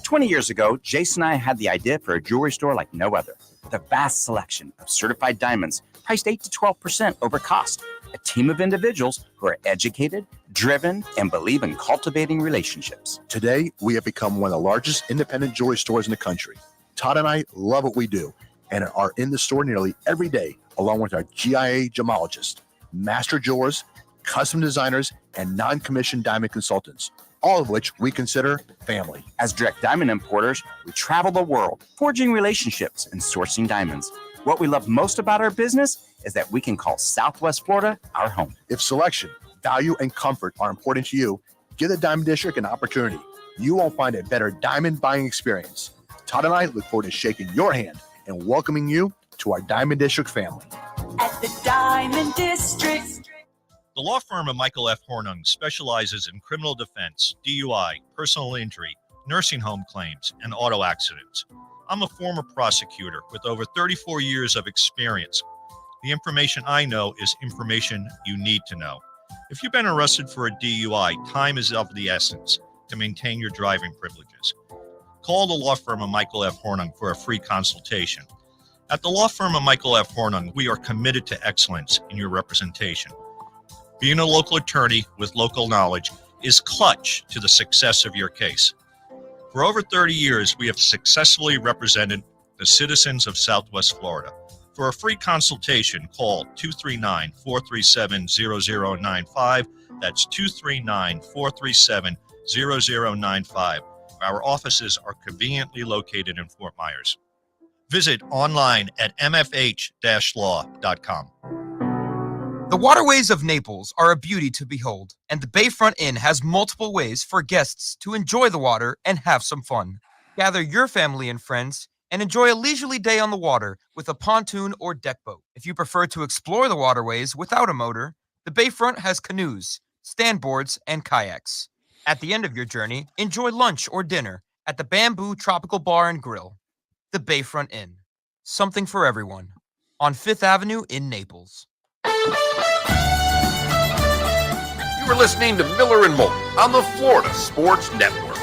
[SPEAKER 8] 20 years ago, Jason and I had the idea for a jewelry store like no other, with a vast selection of certified diamonds priced 8 to 12% over cost. A team of individuals who are educated, driven, and believe in cultivating relationships.
[SPEAKER 7] Today, we have become one of the largest independent jewelry stores in the country. Todd and I love what we do and are in the store nearly every day, along with our GIA gemologists, master jewelers, custom designers, and non-commissioned diamond consultants, all of which we consider family.
[SPEAKER 8] As direct diamond importers, we travel the world, forging relationships and sourcing diamonds. What we love most about our business is that we can call Southwest Florida our home.
[SPEAKER 7] If selection, value, and comfort are important to you, give the Diamond District an opportunity. You won't find a better diamond buying experience. Todd and I look forward to shaking your hand and welcoming you to our Diamond District family.
[SPEAKER 5] At the Diamond District.
[SPEAKER 10] The law firm of Michael F. Hornung specializes in criminal defense, DUI, personal injury, nursing home claims, and auto accidents. I'm a former prosecutor with over 34 years of experience. The information I know is information you need to know. If you've been arrested for a DUI, time is of the essence to maintain your driving privileges. Call the law firm of Michael F. Hornung for a free consultation. At the law firm of Michael F. Hornung, we are committed to excellence in your representation. Being a local attorney with local knowledge is clutch to the success of your case. For over 30 years, we have successfully represented the citizens of Southwest Florida. For a free consultation, call 239-437-0095. That's 239-437-0095. Our offices are conveniently located in Fort Myers. Visit online at mfh-law.com.
[SPEAKER 13] The waterways of Naples are a beauty to behold, and the Bayfront Inn has multiple ways for guests to enjoy the water and have some fun. Gather your family and friends and enjoy a leisurely day on the water with a pontoon or deck boat. If you prefer to explore the waterways without a motor, the Bayfront has canoes, standboards, and kayaks. At the end of your journey, enjoy lunch or dinner at the Bamboo Tropical Bar and Grill. The Bayfront Inn. Something for everyone. On 5th Avenue in Naples.
[SPEAKER 17] You were listening to Miller and Moulton on the Florida Sports Network.